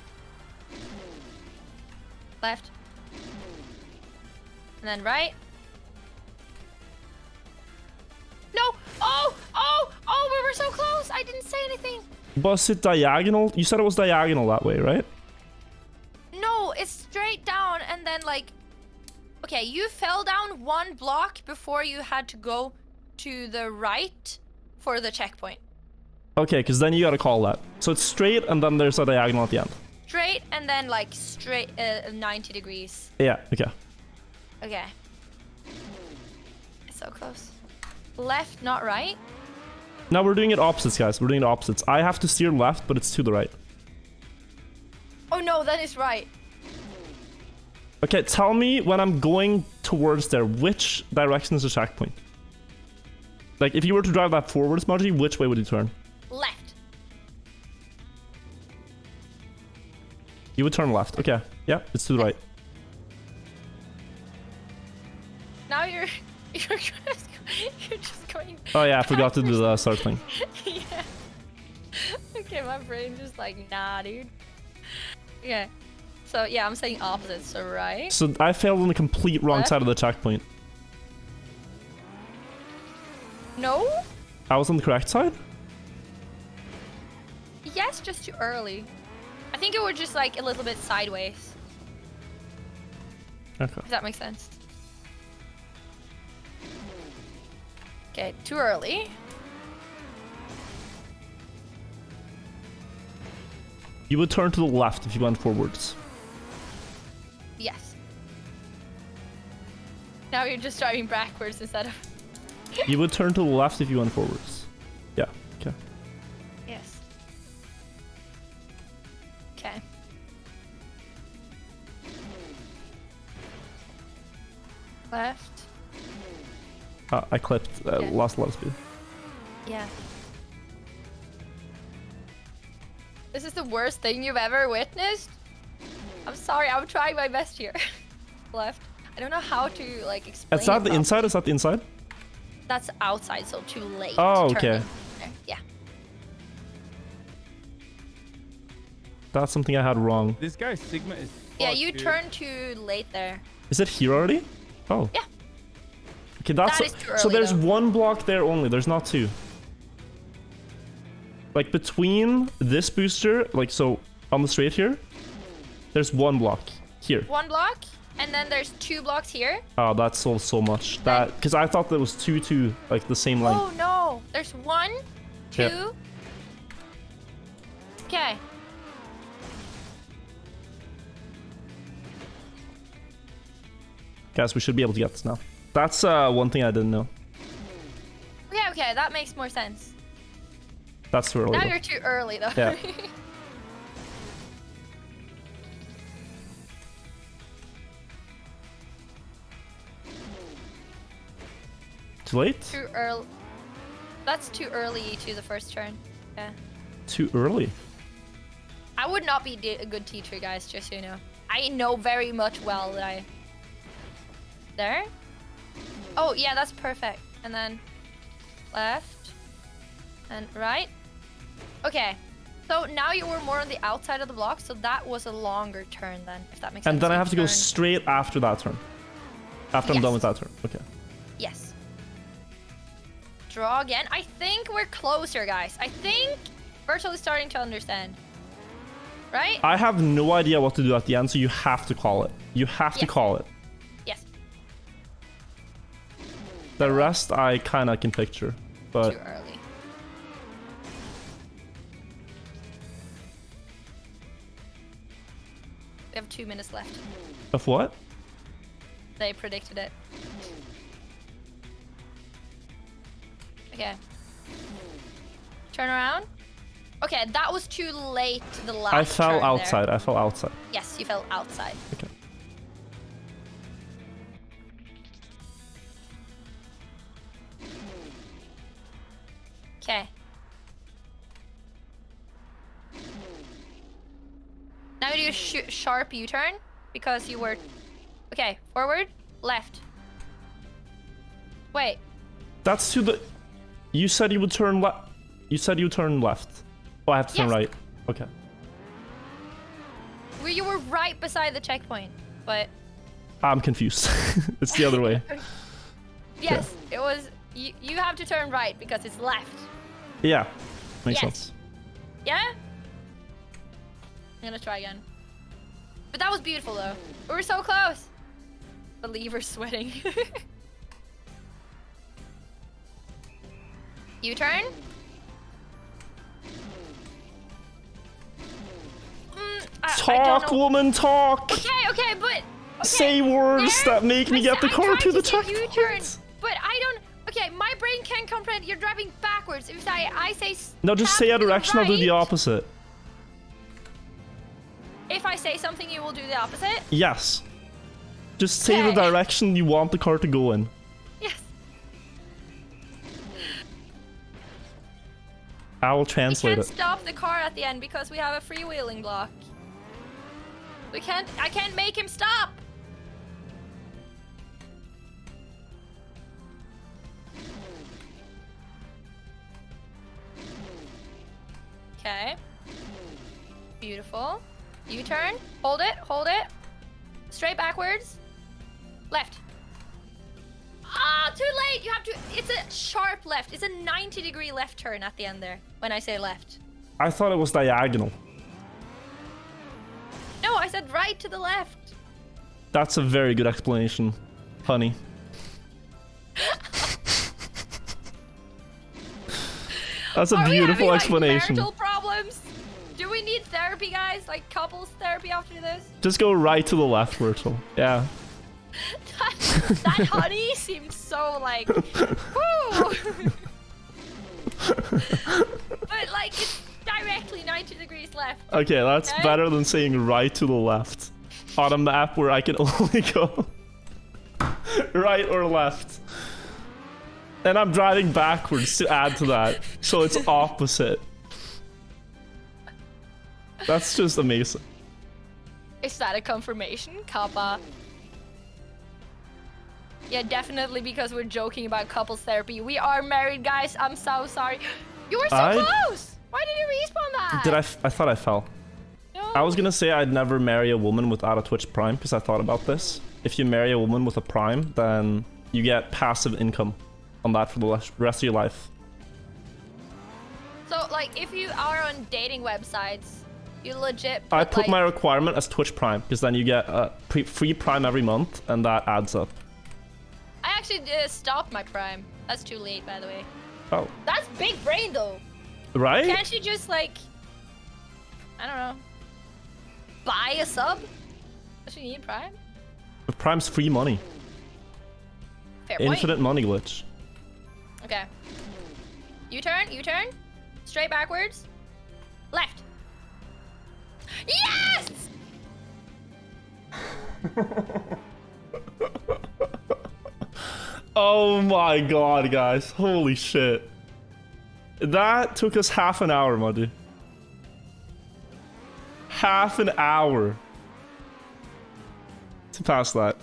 left, and then right. No! Oh! We were so close! I didn't say anything! Was it diagonal? You said it was diagonal that way, right? No, it's straight down and then like... Okay, you fell down one block before you had to go to the right for the checkpoint. Okay, because then you gotta call that. So it's straight and then there's a diagonal at the end. Straight and then like straight 90 degrees. Yeah, okay. Okay. It's so close. Left, not right. Now we're doing it opposites, guys. We're doing it opposites. I have to steer left, but it's to the right. Oh no, that is right. Okay, tell me when I'm going towards there, which direction is the checkpoint? Like, if you were to drive that forwards, Maji, which way would you turn? Left. You would turn left. Okay. Yeah, it's to the right. Now you're just going. Oh yeah, I forgot to do the start thing. Yeah. Okay, my brain just like, nah, dude. Okay. So yeah, I'm saying opposite. So right. So I failed on the complete wrong Left? side of the checkpoint. No. I was on the correct side? Yes, just too early. I think it was just like a little bit sideways. Okay. If that makes sense. Okay, too early. You would turn to the left if you went forwards. Yes. Now you're just driving backwards instead of... You would turn to the left if you went forwards. Yeah, okay. Yes. Okay. Left. I clipped. Okay. Lost a lot of speed. Yeah. This is the worst thing you've ever witnessed? I'm sorry, I'm trying my best here. Left. I don't know how to like explain. Is that it the properly. inside? Is that the inside? That's outside, so too late. Oh, to turn okay. in there. Yeah. That's something I had wrong. This guy Sigma is. Yeah, fucked, you dude. turned too late there. Is it here already? Oh. Yeah. Okay, that's That is too so early, there's though. one block there only. There's not two. Like between this booster, like so on the straight here, there's one block here. One block, and then there's 2 blocks here. Oh, that's so much. That because I thought there was two like the same line. Oh no, there's 1, 2. Yep. Okay. Guys, we should be able to get this now. That's one thing I didn't know. Okay, that makes more sense. That's too early. Now though. you're too early though. Yeah. Too late? Too early. That's too early to the first turn. Yeah. Too early. I would not be a good teacher, guys, just so you know. I know very much well that I... There? Oh, yeah, that's perfect. And then left and right. Okay. So now you were more on the outside of the block, so that was a longer turn then, if that makes sense. And then I You have to go turn- straight after that turn. After I'm done with that turn. Okay. Yes. Draw again. I think we're closer, guys. I think Virtual is starting to understand. Right? I have no idea what to do at the end, so you have to call it. You have to Yes. call it. Yes. The rest I kind of can picture, but Too early. We have 2 minutes left. of what? They predicted it. Okay. Turn around. Okay, that was too late. The last. I fell turn outside. There. I fell outside. Yes, you fell outside. Okay. Okay. Now you do a sharp U-turn because you were. Okay, forward, left. Wait. That's to the. You said you would turn left. You said you turn left. Oh, I have to turn Yes. right. Okay. Well, you were right beside the checkpoint, but I'm confused. It's the other way. yes, it was. You have to turn right because it's left. Yeah. Makes Yes. sense. Yeah? I'm gonna try again. But that was beautiful though. We were so close. The lever's sweating. U-turn. I don't Talk, know. woman, talk. Okay, but okay, Say words there. that make me get the I'm car trying to the say U-turn, checkpoint. but I don't. Okay, my brain can't comprehend. You're driving backwards. If I say No, just tap say a to the direction. I'll do the right, opposite. If I say something, you will do the opposite. Yes. Just say the Okay. direction you want the car to go in. Yes. I will We translate can't it. stop the car at the end because we have a freewheeling block. We can't. I can't make him stop. Okay. Beautiful. U-turn. Hold it. Hold it. Straight backwards. Left. Ah, too late. You have to. It's a sharp left. It's a 90-degree left turn at the end there. When I say left. I thought it was diagonal. No, I said right to the left. That's a very good explanation, honey. That's a Are we beautiful having, explanation. Like, marital problems? Do we need therapy, guys? Like couples therapy after this? Just go right to the left, Wirtual. Yeah. that honey seems so like, woo. But like it's directly 90 degrees left. Okay, that's Okay. better than saying right to the left on a map where I can only go right or left. And I'm driving backwards to add to that, so it's opposite. That's just amazing. Is that a confirmation, Kappa? Yeah, definitely because we're joking about couples therapy. We are married, guys. I'm so sorry. You were so I- close. Why did you respawn that? Did I thought I fell. No. I was gonna say I'd never marry a woman without a Twitch Prime because I thought about this. If you marry a woman with a Prime, then you get passive income on that for the rest of your life. So, like, if you are on dating websites, you legit I put like, my requirement as Twitch Prime because then you get a free Prime every month and that adds up. I actually stopped my Prime. That's too late, by the way. Oh. That's big brain, though. Right? Can't you just, like, I don't know, buy a sub? Does you need Prime? But Prime's free money. Fair point. Infinite money glitch. Okay. U-turn, U-turn. Straight backwards. Left. Yes! Oh my god, guys. Holy shit. That took us half an hour, Maji. Half an hour to pass that.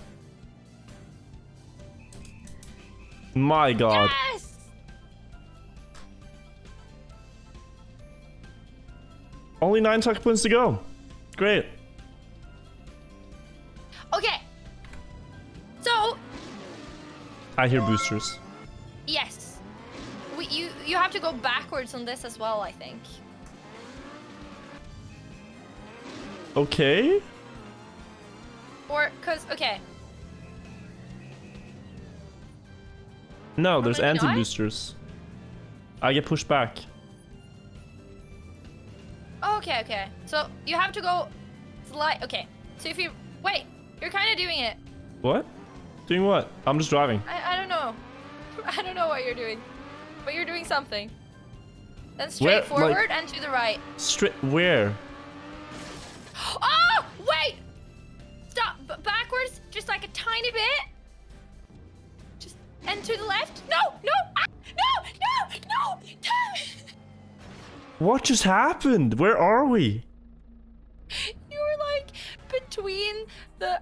My god. Yes! Only 9 checkpoints to go. Great. Okay. So, I hear boosters. yes. You have to go backwards on this as well, I think. Okay. Or, cause, okay. No, there's maybe not. anti-boosters. I get pushed back. Okay, okay. So, you have to go slide. Okay. So if you, wait, you're kind of doing it. What? Doing what? I'm just driving. I don't know. I don't know what you're doing. But you're doing something. Then straight Where, like- forward and to the right. Straight where? Oh, wait! Stop. Backwards, just like a tiny bit. Just, and to the left. No, no, no. What just happened? Where are we? You were like between the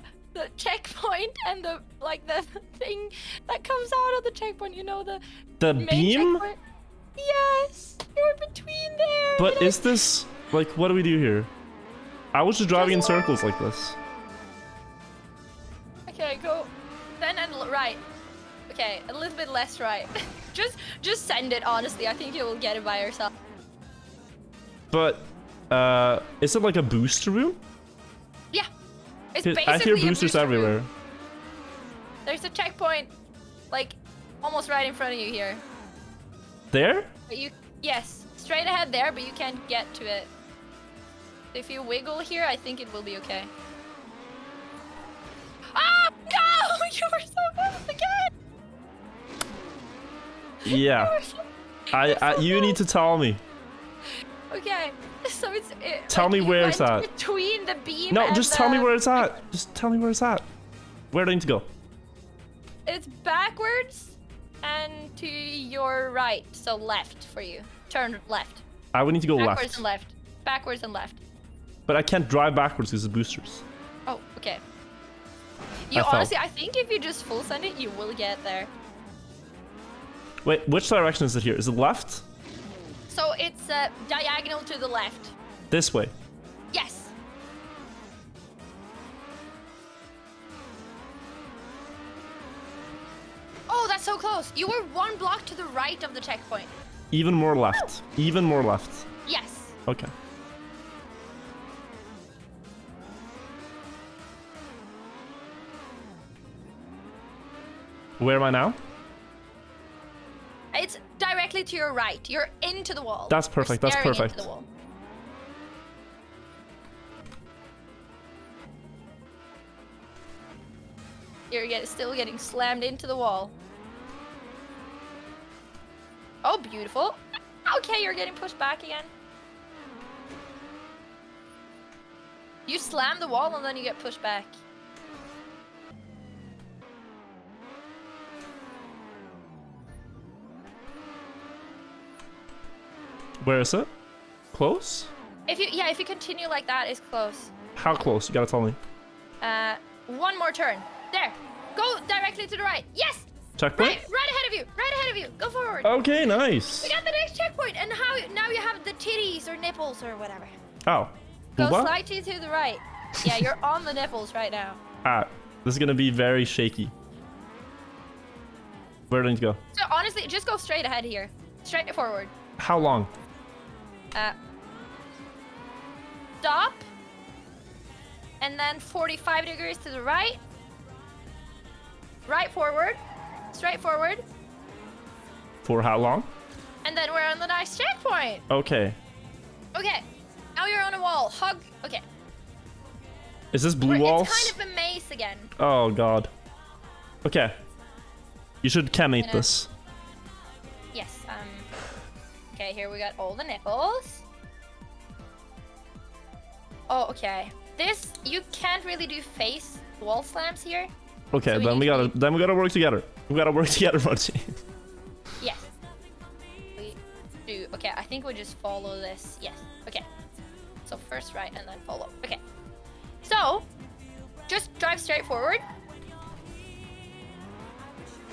checkpoint and the thing that comes out of the checkpoint. You know, the The main beam? checkpoint. Yes, you were between there. But and is this like what do we do here? I was just driving in Just- circles like this. Okay, go. Then and right. Okay, a little bit less right. just send it. Honestly, I think you will get it by yourself. But is it like a booster room? Yeah, it's 'Cause basically I hear a boosters booster room. everywhere. There's a checkpoint, like almost right in front of you here. There? But yes, straight ahead there, but you can't get to it. If you wiggle here, I think it will be okay. Oh no! You were so close again. Yeah. You need to tell me. Okay, so it's. Tell me you where it's went at. Between the beam. No, and just tell me the- where it's at. Just tell me where it's at. Where do I need to go? It's backwards and to your right, so left for you. Turn left. I would need to go Backwards left. and left. Backwards and left. But I can't drive backwards because it's boosters. Oh, okay. You I fell. honestly, I think if you just full send it, you will get there. Wait, which direction is it here? Is it left? So it's diagonal to the left. This way. Yes. Oh, that's so close. You were 1 block to the right of the checkpoint. Even more left. Even more left. Yes. Okay. Where am I now? It's directly to your right. You're into the wall. That's You're perfect, that's staring perfect. Into the wall. You're still getting slammed into the wall. Oh, beautiful. Okay, you're getting pushed back again. You slam the wall and then you get pushed back. Where is it? Close? If you continue like that, it's close. How close? You gotta tell me. One more turn. There. Go directly to the right. Yes. Checkpoint? Right ahead of you. Right ahead of you. Go forward. Okay, nice. We got the next checkpoint, and now you have the titties or nipples or whatever. Oh. Go What? slightly to the right. Yeah, you're on the nipples right now. Ah, this is gonna be very shaky. Where do I need to go? So honestly, just go straight ahead here. Straight forward. How long? Stop. And then 45 degrees to the right. Right forward. Straight forward. For how long? And then we're on the next checkpoint. Okay. Okay. Now you're on a wall. Hug. Okay. Is this blue walls? It's kind of a maze again. Oh god. Okay. You should chemate Gonna- this. Yes. Okay, here we got all the nipples. Oh, okay. This, you can't really do face wall slams here. Okay, So we then we need to gotta work together. We gotta work together, Maji. Yes. We do. Okay, I think we just follow this. Yes. Okay. So first right and then follow. Okay. So, just drive straight forward.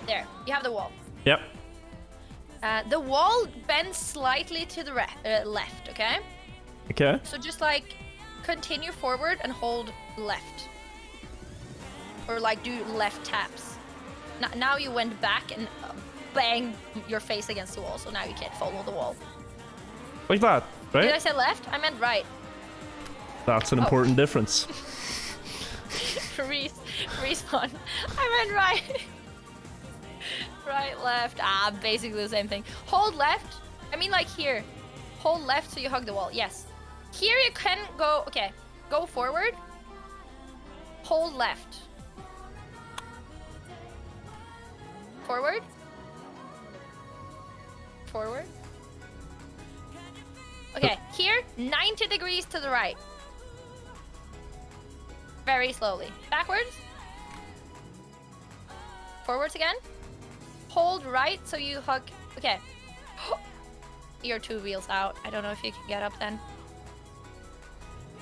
There. You have the wall. Yep. The wall bends slightly to the left, okay? Okay. So just like continue forward and hold left. Or like do left taps. Now you went back and bang your face against the wall, so now you can't follow the wall. Like that, Did I right? say left? I meant right. That's an important difference. Respawn. I meant right. Right, left. Ah, basically the same thing. Hold left. I mean like here. Hold left so you hug the wall. Yes. Here you can go, okay. Go forward. Hold left. Forward. Forward. Okay, here, 90 degrees to the right. Very slowly. Backwards. Forwards again. Hold right so you hug. Okay. You're 2 wheels out. I don't know if you can get up then.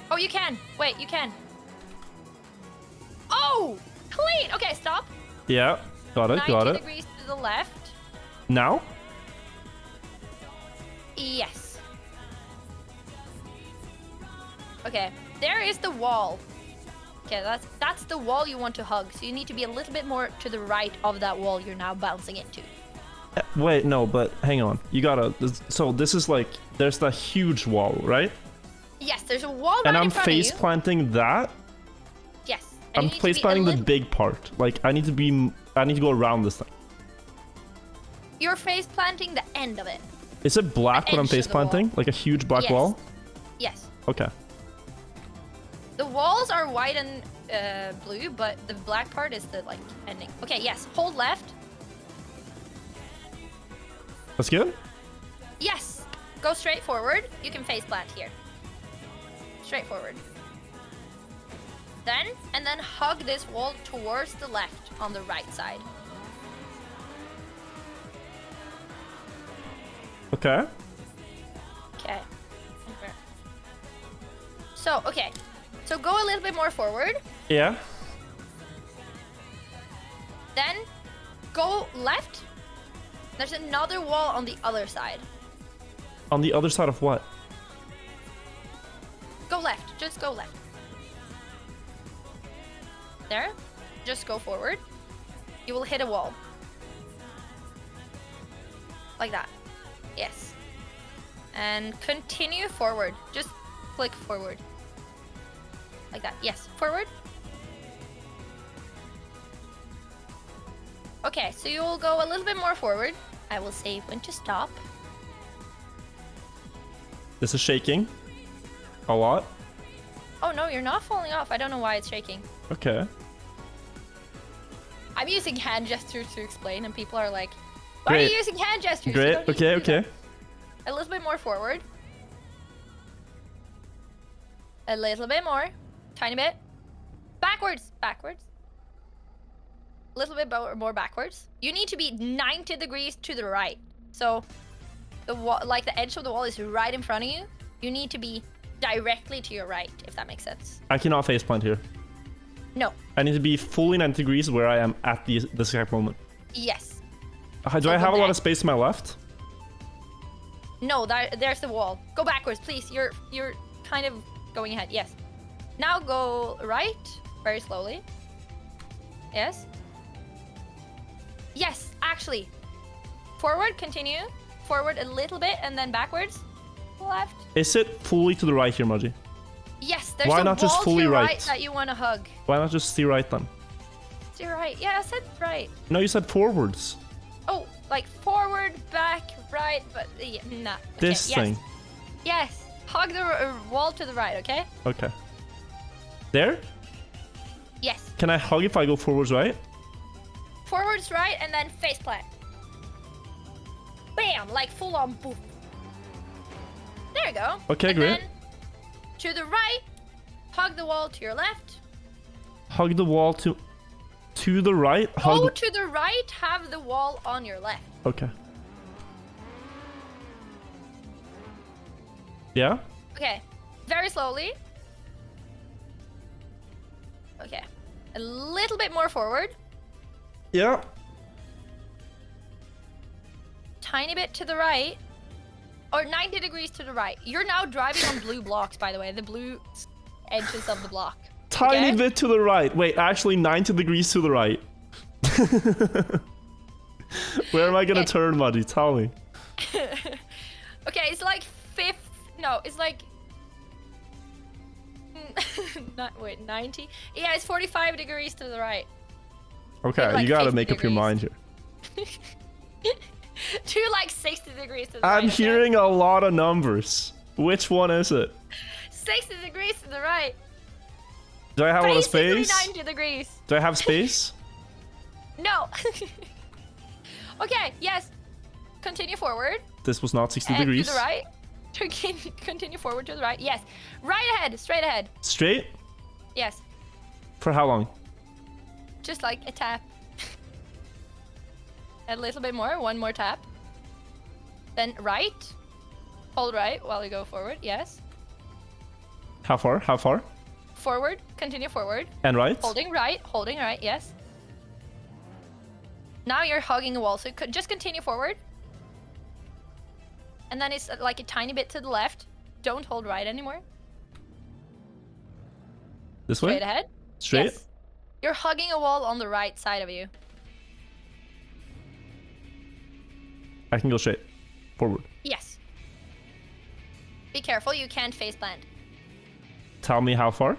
Oh, you can. Wait, you can. Oh! Clean! Okay, stop. Yeah. Got it, 90 got it. degrees to the left. Now? Yes. Okay, there is the wall. Okay, that's the wall you want to hug. So you need to be a little bit more to the right of that wall you're now bouncing into. Wait, no, but hang on. You gotta... So this is like... There's the huge wall, right? Yes, there's a wall right And I'm in front of face you. planting that. Yes. and I'm you need to face be a planting the little- big part. Like, I need to go around this thing. You're face planting the end of it. Is it black when I'm edge of face the wall. planting? Like a huge black Yes. wall? Yes. Okay. The walls are white and blue, but the black part is the like ending. Okay, yes. Hold left. That's good? Yes. Go straight forward. You can face plant here. Straight forward. Then, and then hug this wall towards the left on the right side. Okay. Okay. So, okay. So go a little bit more forward. Yeah. Then go left. There's another wall on the other side. On the other side of what? Go left. Just go left. There. Just go forward. You will hit a wall. Like that. Yes. And continue forward. Just click forward. Like that. Yes. Forward. Okay, so you will go a little bit more forward. I will say when to stop. This is shaking. A lot. Oh no, you're not falling off. I don't know why it's shaking. Okay. I'm using hand gestures to explain, and people are like, why are Great. you using hand gestures? You Great. don't need Okay, to do okay. that." A little bit more forward. A little bit more. Tiny bit. Backwards. Backwards. A little bit more backwards. You need to be 90 degrees to the right. So the wall, like the edge of the wall is right in front of you. You need to be directly to your right, if that makes sense. I cannot face plant here. No. I need to be fully 90 degrees where I am at this exact moment. Yes. Do So I go have a lot back. of space to my left? No, there's the wall. Go backwards, please. You're kind of going ahead. Yes. Now go right, very slowly. Yes. Yes, actually. Forward, continue. Forward a little bit, and then backwards. Left. Is it fully to the right here, Maji? Yes, there's Why a not just wall to fully your right? right that you want to hug. Why not just steer right then? To your right. Yeah, I said right. No, you said forwards. Oh, like forward, back, right, but yeah, nah. Okay, This yes. thing. Yes. Hug the wall to the right, okay? Okay. There? Yes. Can I hug if I go forwards right? Forwards right, and then face plant. Bam! Like full on boom. There you go. Okay, and great. Then to the right, hug the wall to your left. Hug the wall to the right. Go Hug. to the right, have the wall on your left. Okay. Yeah. Okay. Very slowly. Okay. A little bit more forward. Yeah. Tiny bit to the right. Or 90 degrees to the right. You're now driving on blue blocks, by the way. The blue edges of the block. Tiny Okay? bit to the right. Wait, actually 90 degrees to the right. Where am I gonna Okay. turn, Maji? Tell me. Okay, it's like no, it's like not wait, 90. Yeah, it's 45 degrees to the right. Okay, like you gotta 50 make up your degrees. mind here. To like 60 degrees to the right. I'm okay? hearing a lot of numbers. Which one is it? 60 degrees to the right. Do I have a lot of Basically space? 90 degrees. Do I have space? No. Okay, yes. Continue forward. This was not 60 And degrees. to the right. Continue forward to the right. Yes. Right ahead. Straight ahead. Straight? Yes. For how long? Just like a tap. A little bit more. One more tap. Then right. Hold right while you go forward. Yes. How far? How far? Forward. Continue forward. And right? Holding right. Holding right. Yes. Now you're hugging a wall. So just continue forward. And then it's like a tiny bit to the left. Don't hold right anymore. This way? Straight ahead. Straight? Yes. You're hugging a wall on the right side of you. I can go straight. Forward. Yes. Be careful, you can't face plant. Tell me how far?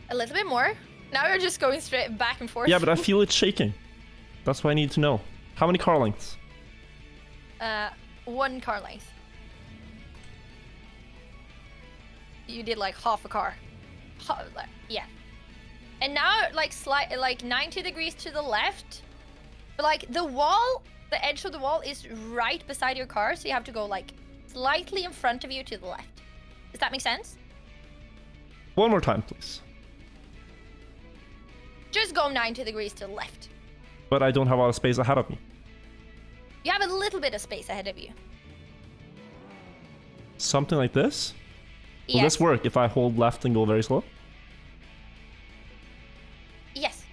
A little bit more. Now you're just going straight back and forth. Yeah, but I feel it shaking. That's what I need to know. How many car lengths? 1 car length. You did like half a car. Yeah. And now like 90 degrees to the left. But like the wall, the edge of the wall is right beside your car, so you have to go like slightly in front of you to the left. Does that make sense? One more time, please. Just go 90 degrees to the left. But I don't have a lot of space ahead of me. You have a little bit of space ahead of you. Something like this? Will Yes. this work if I hold left and go very slow? Yes.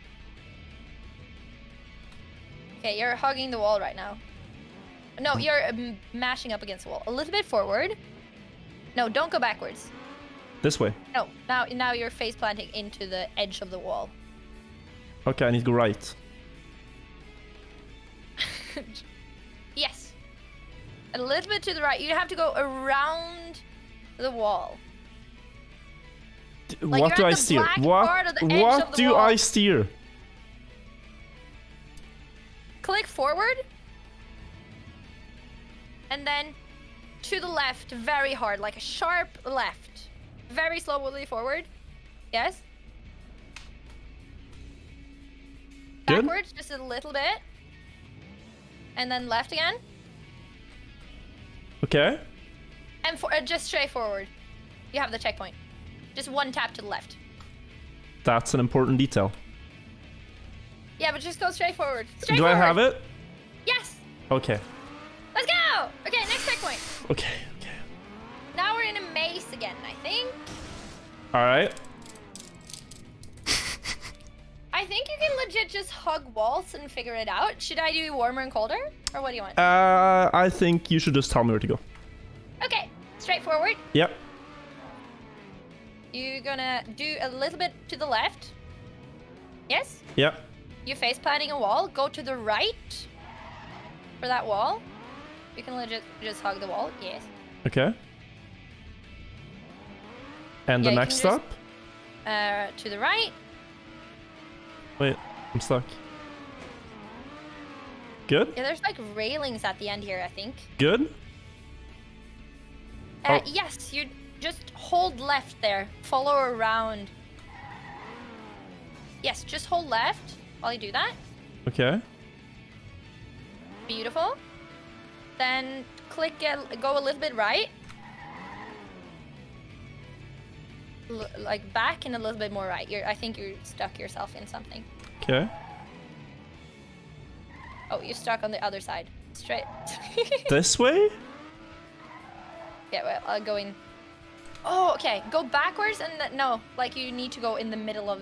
Okay, you're hugging the wall right now. No, you're mashing up against the wall. A little bit forward. No, don't go backwards. This way. No, now you're face planting into the edge of the wall. Okay, I need to go right. Yes. A little bit to the right. You have to go around the wall. Like What do you're I at the steer? black part of the edge What of the do wall. I steer? Click forward. And then to the left very hard, like a sharp left. Very slowly forward. Yes. Good. Backwards just a little bit. And then left again. Okay. And just straight forward. You have the checkpoint. Just 1 tap to the left. That's an important detail. Yeah, but just go straight forward. Straight Do forward. I have it? Yes. Okay. Let's go. Okay, next checkpoint. Okay. Okay. Now we're in a maze again, I think. All right. I think you can legit just hug walls and figure it out. Should I do warmer and colder? Or what do you want? I think you should just tell me where to go. Okay, straight forward. Yep. You're gonna do a little bit to the left. Yes? Yeah. You're face planting a wall. Go to the right for that wall. You can legit just hug the wall. Yes. Okay. And Yeah, the you next can just- stop? To the right. Wait, I'm stuck. Good? Yeah, there's like railings at the end here, I think. Good? Oh. Yes, you just hold left there. Follow around. Yes, just hold left while you do that. Okay. Beautiful. Then go a little bit right. Like back and a little bit more right. I think you're stuck yourself in something. Okay. Oh, you're stuck on the other side. Straight. This way? Yeah, well, I'll go in. Oh, okay. Go backwards and no, like you need to go in the middle of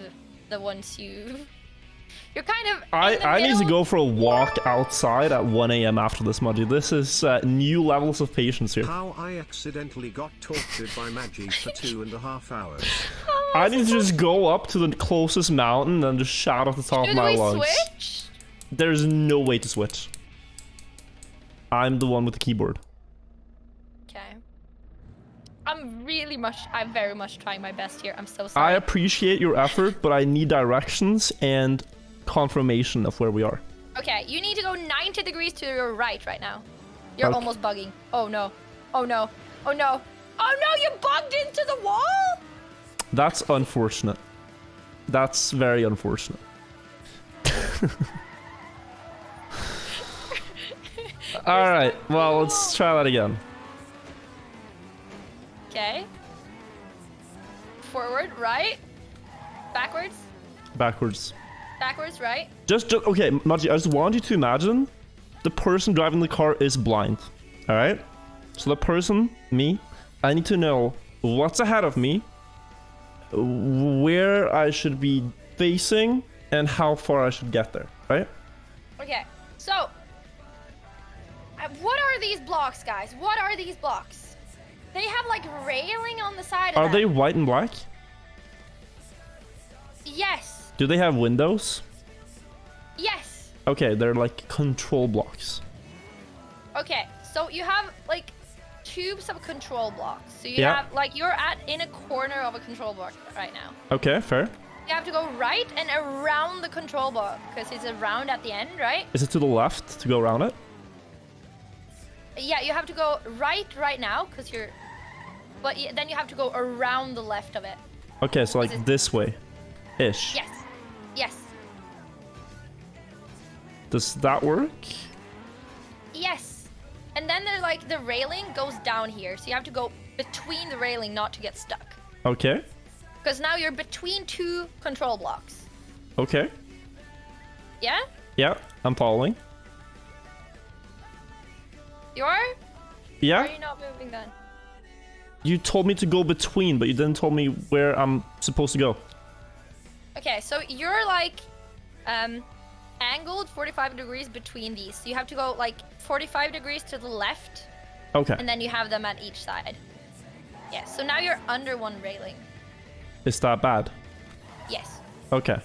the ones you. You're kind of. I need to go for a walk outside at 1 a.m. after this, Maji. This is new levels of patience here. How I accidentally got tortured by Maji for 2.5 hours. I need to just go up to the closest mountain and just shout at the top of Should my we lungs. switch? There's no way to switch. I'm the one with the keyboard. Okay. I'm very much trying my best here. I'm so I sorry. appreciate your effort, but I need directions and confirmation of where we are. Okay, you need to go 90 degrees to your right now. You're Okay. almost bugging. Oh no. Oh no. Oh no. Oh no, you bugged into the wall? That's unfortunate. That's very unfortunate. Alright, well, let's try that again. Okay. Forward, right. Backwards. Backwards. Backwards, right. Just okay, Maji, I just want you to imagine the person driving the car is blind. Alright? So the person, me, I need to know what's ahead of me, where I should be facing, and how far I should get there, right? Okay, so what are these blocks, guys? What are these blocks? They have like railing on the side of Are them. they white and black? Yes. Do they have windows? Yes. Okay, they're like control blocks. Okay, so you have like tubes of control blocks. So you Yeah. have like you're in a corner of a control block right now. Okay, fair. You have to go right and around the control block because it's around at the end, right? Is it to the left to go around it? Yeah, you have to go right now because you're. But then you have to go around the left of it. Okay, so like Is it- this way. Ish. Yes. Yes. Does that work? Yes. And then there's like the railing goes down here, so you have to go between the railing not to get stuck. Okay. Because now you're between two control blocks. Okay. Yeah? Yeah, I'm following. You are? Or Yeah? are you not moving then? You told me to go between, but you didn't tell me where I'm supposed to go. Okay, so you're like angled 45 degrees between these. So you have to go like 45 degrees to the left, Okay. and then you have them at each side. Yeah, so now you're under one railing. Is that bad? Yes. Okay.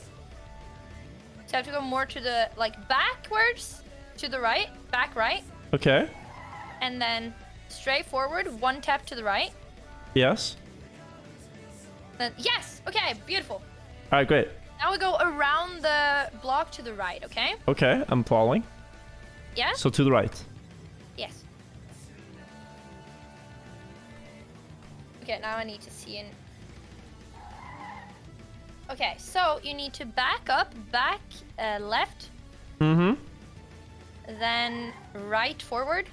So you have to go more to the, like backwards to the right, back right, Okay. and then straight forward, one tap to the right. Yes. Then, yes, okay, beautiful. Alright, great. Now we go around the block to the right, okay? Okay, I'm following. Yeah? So to the right. Yes. Okay, now I need to see in. Okay, so you need to back up, left, Mm-hmm. then right forward,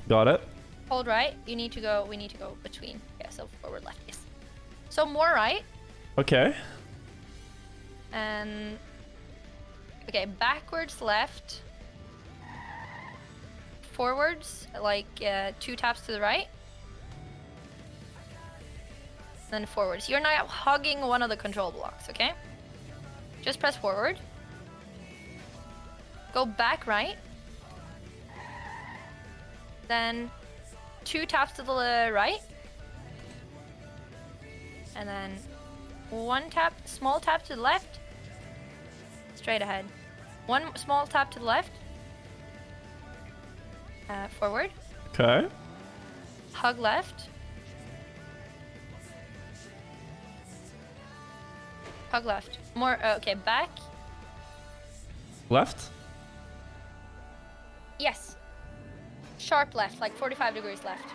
Got it. hold right. We need to go between. Yeah, so forward, left, yes. So more right, Okay. and okay, backwards, left, forwards, like 2 taps to the right. Then forwards. You're now hugging one of the control blocks, okay? Just press forward. Go back right. Then 2 taps to the right. And then one tap, small tap to the left. Straight ahead. One small tap to the left. Forward. Okay. Hug left. Hug left. More, okay, back. Left. Yes. Sharp left, like 45 degrees left.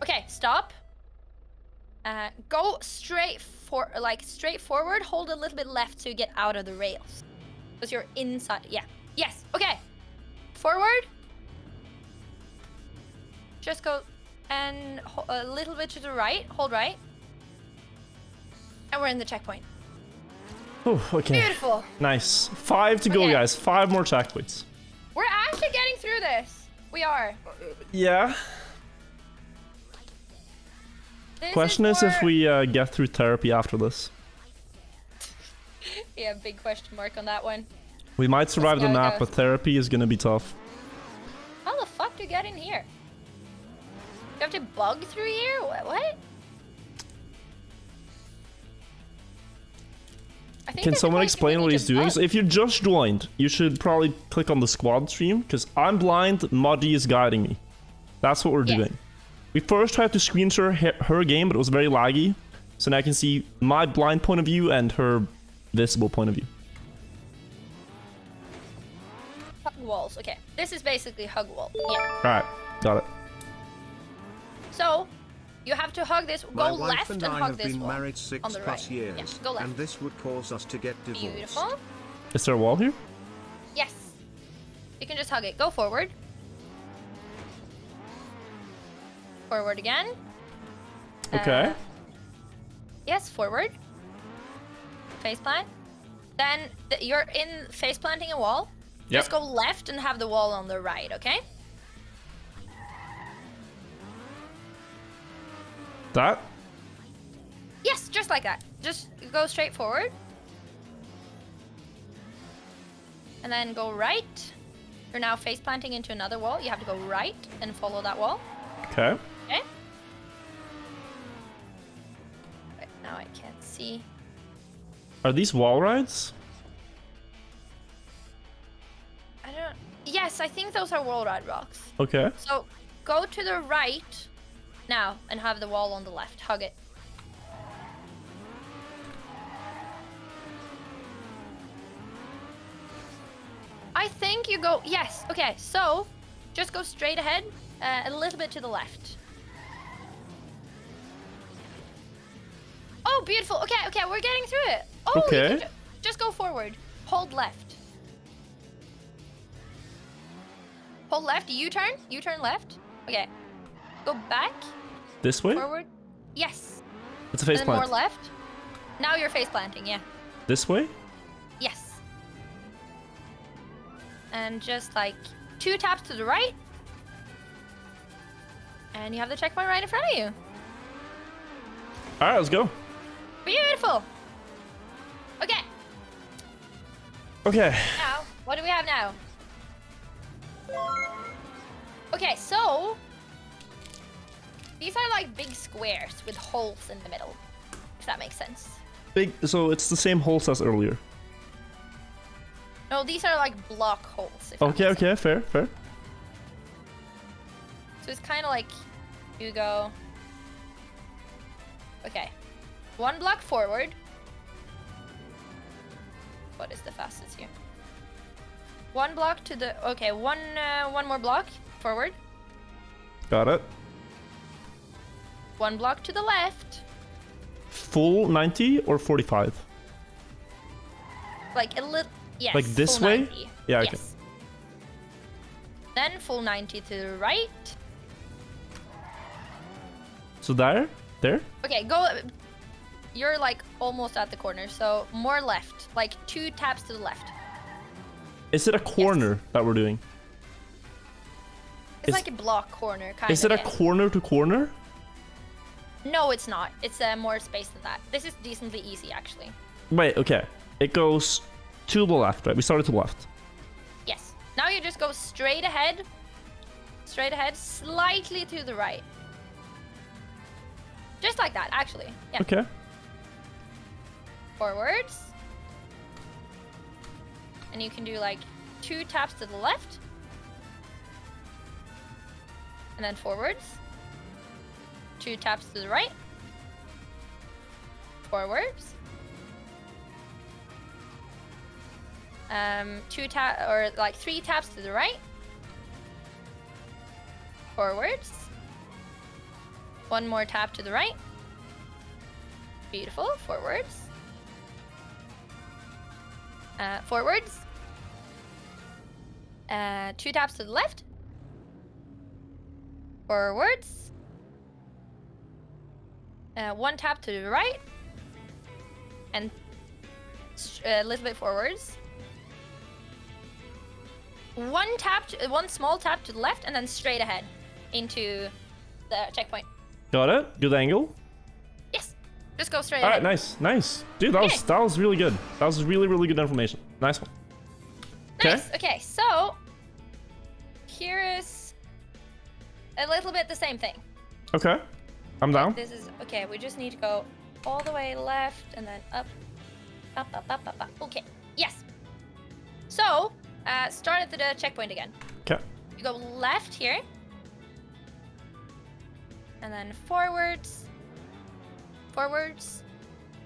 Okay, stop. Go straight forward. Hold a little bit left so you get out of the rails. Because you're inside. Yeah. Yes. Okay. Forward. Just go and a little bit to the right. Hold right. And we're in the checkpoint. Oh, okay. Beautiful. Nice. 5 to go, Okay. guys. 5 more checkpoints. We're actually getting through this. We are. Yeah. This Question is if for- we get through therapy after this. Yeah, big question mark on that one. We might survive the how it map, goes. but therapy is gonna be tough. How the fuck do you get in here? You have to bug through here? What? I think Can there's a someone place you explain need what to he's doing? bug. So if you just joined, you should probably click on the squad stream, because I'm blind, Maji is guiding me. That's what we're Yes. doing. We first tried to screen share her game, but it was very laggy. So now I can see my blind point of view and her visible point of view. Hug walls. Okay, this is basically hug wall. Yeah. Alright, got it. So you have to hug this. My Go wife left and and I hug have this been wall. married on 6 the plus right. years, Yeah, go left. and this would cause us to get divorced. Beautiful. Is there a wall here? Yes. You can just hug it. Go forward. Forward again. Okay. Yes, forward. Face plant. Then you're in face planting a wall. Yep. Just go left and have the wall on the right, okay? That? Yes, just like that. Just go straight forward. And then go right. You're now face planting into another wall. You have to go right and follow that wall. Okay. Okay? Right, now I can't see. Are these wall rides? I don't... Yes, I think those are wall ride rocks. Okay. So go to the right now and have the wall on the left. Hug it. I think you go... Yes, okay, so just go straight ahead, a little bit to the left. Oh, beautiful. Okay, okay, we're getting through it. Oh, you Okay. can just go forward. Hold left. Hold left, U-turn. U-turn left. Okay. Go back, This way? forward. Yes. It's a face And then plant. more left. Now you're face planting, yeah. This way? Yes. And just like 2 taps to the right. And you have the checkpoint right in front of you. Alright, let's go. Beautiful. Okay, Okay. now, what do we have now? Okay, so these are like big squares with holes in the middle, if that makes sense. Big. So it's the same holes as earlier. No, these are like block holes. If that Okay, makes sense. okay, fair, fair. So it's kind of like you go. Okay, 1 block forward. What is the fastest here? 1 block to the. Okay, one more block forward. Got it. 1 block to the left. Full 90 or 45? Like a little. Yes. Like this full way? 90. Yeah, okay. Yes. Then full 90 to the right. So there? There? Okay, go. You're like almost at the corner, so more left. Like 2 taps to the left. Is it a corner that we're doing? It's Is- like a block corner, kind Is of. it a corner to corner? No, it's not. It's more space than that. This is decently easy, actually. Wait, okay. It goes to the left, right? We started to the left. Yes. Now you just go straight ahead. Straight ahead, slightly to the right. Just like that, actually. Yeah. Okay. Forwards. And you can do like 2 taps to the left. And then forwards. 2 taps to the right. Forwards. 3 taps to the right. Forwards. 1 more tap to the right. Beautiful. Forwards. Forwards. 2 taps to the left. Forwards. 1 tap to the right. And a little bit forwards. 1 small tap to the left, and then straight ahead into the checkpoint. Got it. Good angle. Yes. Just go straight All right, ahead. nice. Dude, that was really good. That was really good information. Nice one. Nice. Okay, so here is a little bit the same thing. Okay. I'm down. This is okay. We just need to go all the way left and then up. Okay. Yes. So start at the checkpoint again. Okay. You go left here, and then forwards.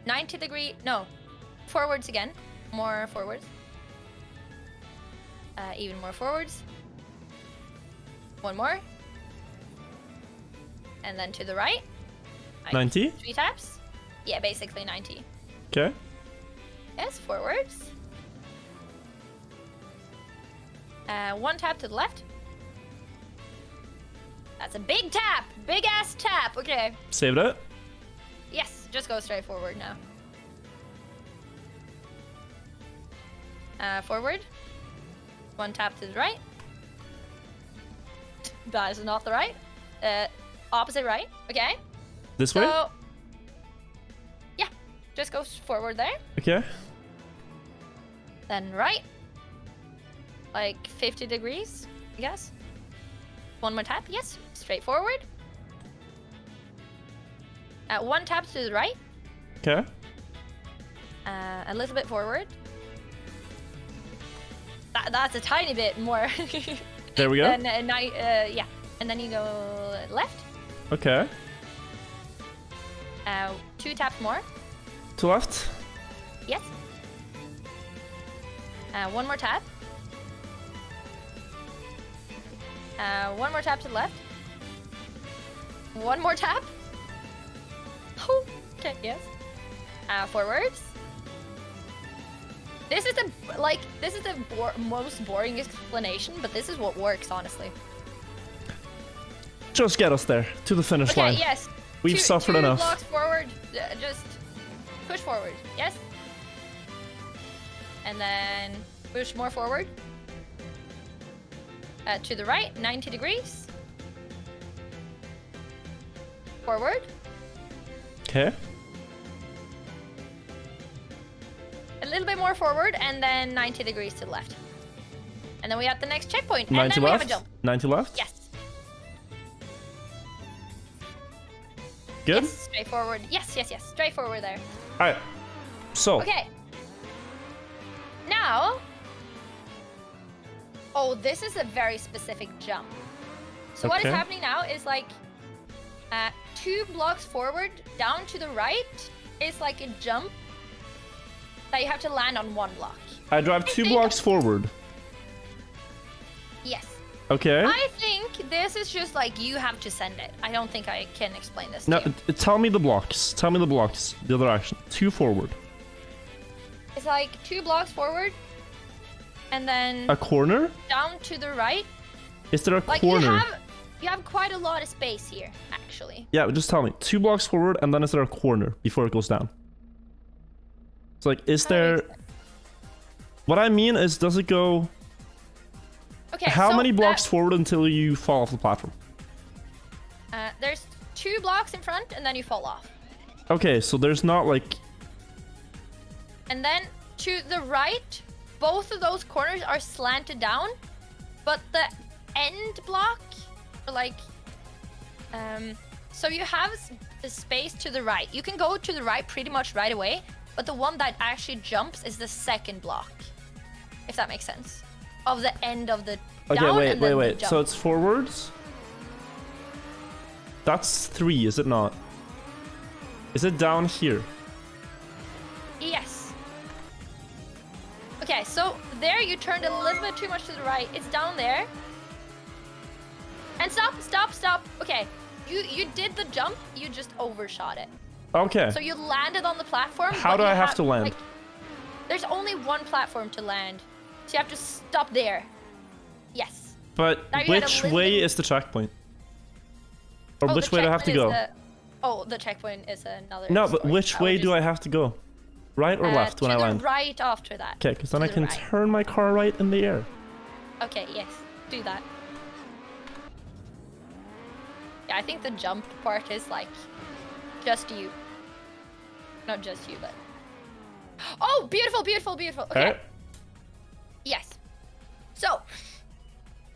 90-degree. No, forwards again. More forwards. Even more forwards. 1 more. And then to the right. 90. 3 taps. Yeah, basically 90. Okay. Yes, forwards. 1 tap to the left. That's a big tap. Big ass tap. Okay. Saved it. Yes, just go straight forward now. Forward. 1 tap to the right. That is not the right. Opposite right. Okay. This way? So, yeah, just go forward there. Okay. Then right. Like 50 degrees, I guess. 1 more tap. Yes, straight forward. 1 tap to the right. Okay. A little bit forward. That's a tiny bit more. There we go. Yeah, and then you go left. Okay. 2 taps more. To left. Yes. 1 more tap. 1 more tap to the left. 1 more tap. Oh, okay, yes. Forwards. This is the most boring explanation, but this is what works, honestly. Just get us there to the finish Okay, line. yes. We've suffered 2 enough. blocks forward. Just push forward. Yes. And then push more forward. To the right, 90 degrees. Forward. Okay. A little bit more forward, and then 90 degrees to the left. And then we have the next checkpoint, and 90 then we have a left. jump. 90 left. Yes. Good. Yes, straight forward. Yes. Straight forward there. All right. So. Okay. Now. Oh, this is a very specific jump. So what is Okay. happening now is like 2 blocks forward, down to the right is like a jump that you have to land on 1 block. I drive 2 blocks forward. Yes. Okay. I think this is just like you have to send it. I don't think I can explain this Now, to you. tell me the blocks. Tell me the blocks. The other action. 2 forward. It's like 2 blocks forward, and then A corner? down to the right. Is there a Like corner? you have quite a lot of space here, actually. Yeah, just tell me. 2 blocks forward, and then is there a corner before it goes down? It's like, is there... What I mean is, does it go... Okay. How so many blocks forward until you fall off the platform? There's 2 blocks in front, and then you fall off. Okay, so there's not like... And then to the right, both of those corners are slanted down, but the end block, like, so you have the space to the right. You can go to the right pretty much right away, but the one that actually jumps is the second block. If that makes sense. Of the end of the Okay, down wait, and then wait. the So jump. it's forwards? That's 3, is it not? Is it down here? Yes. Okay, so there you turned a little bit too much to the right. It's down there. And stop, stop, stop. Okay, you did the jump, you just overshot it. Okay. So you landed on the platform. How but do you I have to land? like, there's only one platform to land. So you have to stop there. Yes. But Now you had a which little way bit- is the checkpoint? Or Oh, which the way do I have to checkpoint go? is Oh, the checkpoint is another No, but story. which way do I have to go? Right or left when I land? To the right after that. Okay, because then To I the can right. turn my car right in the air. Okay, yes. Do that. Yeah, I think the jump part is like just you. Not just you, but... Oh, beautiful, beautiful, beautiful. Okay. Alright. Yes. So,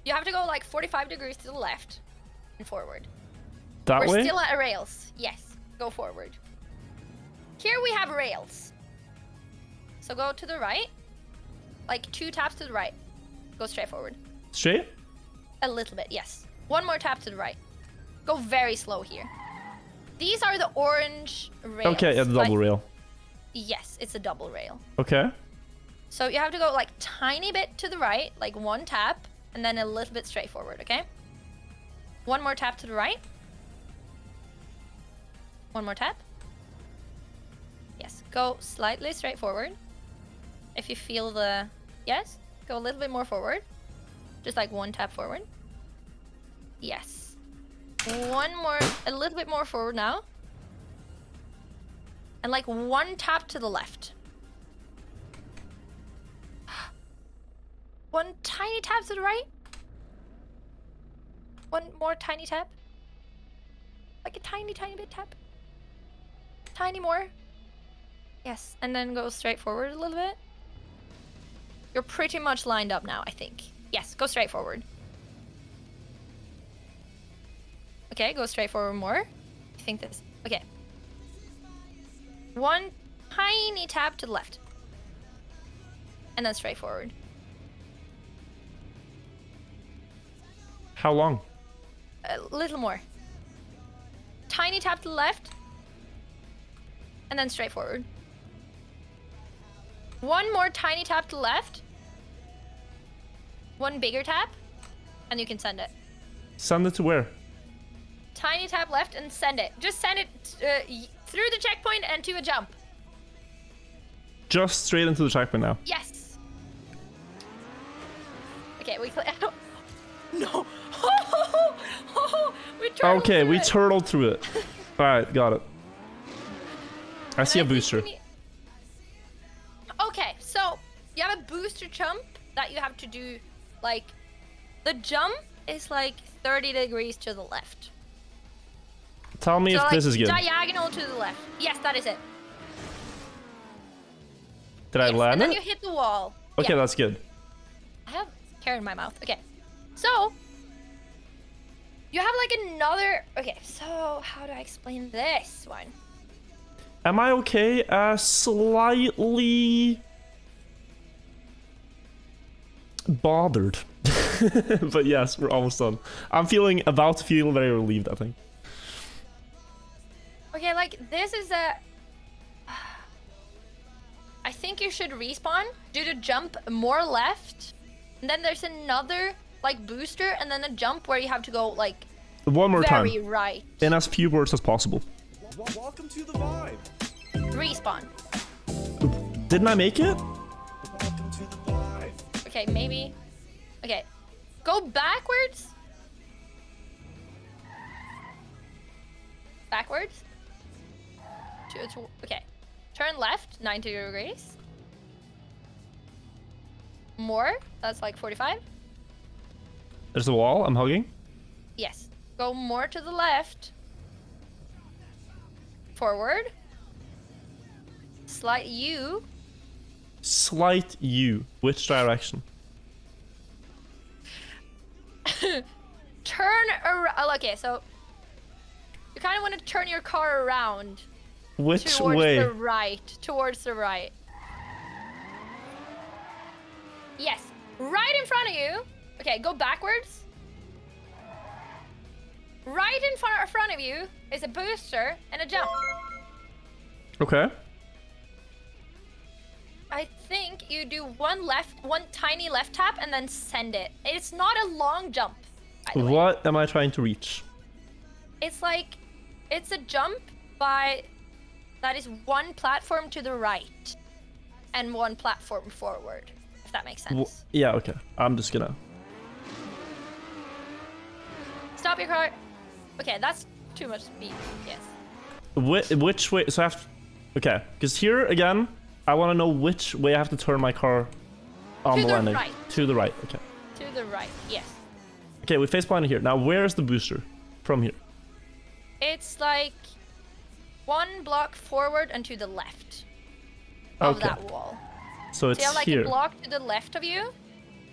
you have to go like 45 degrees to the left and forward. That We're way? still at rails. Yes, go forward. Here we have rails. So go to the right. Like 2 taps to the right. Go straight forward. Straight? A little bit, yes. 1 more tap to the right. Go very slow here. These are the orange rails. Okay, yeah, the double rail. Yes, it's a double rail. Okay. So you have to go like tiny bit to the right, like 1 tap, and then a little bit straight forward, okay? 1 more tap to the right. 1 more tap. Yes, go slightly straight forward. If you feel the... Yes, go a little bit more forward. Just like 1 tap forward. Yes. 1 more, a little bit more forward now. And like 1 tap to the left. 1 tiny tap to the right. 1 more tiny tap. Like a tiny, tiny bit tap. Tiny more. Yes, and then go straight forward a little bit. You're pretty much lined up now, I think. Yes, go straight forward. Okay, go straight forward more. I think this. Okay. 1 tiny tap to the left. And then straight forward. How long? A little more. Tiny tap to the left. And then straight forward. 1 more tiny tap to the left. 1 bigger tap. And you can send it. Send it to where? Tiny tap left and send it. Just send it through the checkpoint and to a jump. Just straight into the checkpoint now. Yes. Okay, we No. We turtled Okay, through we it. turtled through it. Alright, got it. I see a And I think booster. we need- Okay, so you have a booster jump that you have to do, like, the jump is like 30 degrees to the left. Tell me So if like this is good. diagonal to the left. Yes, that is it. Did I Yes, land and then it? you hit the wall. Okay, Yeah. that's good. I have hair in my mouth. Okay, so you have like another. Okay, so how do I explain this one? Am I okay? Slightly bothered. But yes, we're almost done. I'm about to feel very relieved, I think. Okay, like this is a. I think you should respawn, do the jump more left, and then there's another like booster, and then a jump where you have to go like One more time. very right. In as few words as possible. Welcome to the vibe. Respawn. Didn't I make it? Welcome to the vibe. Okay, maybe. Okay, go backwards. Backwards. Okay, turn left 90 degrees. More. That's like 45. There's a wall, I'm hugging. Yes. Go more to the left. Forward. Slight U. Slight U. Which direction? Turn around. Okay, so You kind of want to turn your car around. Which Towards way? the right. Towards the right. Yes. Right in front of you. Okay, go backwards. Right in front of you is a booster and a jump. Okay. I think you do one tiny left tap and then send it. It's not a long jump. By the way. What am I trying to reach? It's like, it's a jump that is one platform to the right and one platform forward, if that makes sense. Yeah, okay. I'm just gonna... Stop your car. Okay, that's too much speed. Yes. Which way? So I have to... Okay, because here, again, I want to know which way I have to turn my car on To the the landing. right. To the right, okay. To the right, yes. Okay, we face planted here. Now, where is the booster from here? It's like one block forward and to the left of Okay. that wall. So it's So you have like here. a block to the left of you,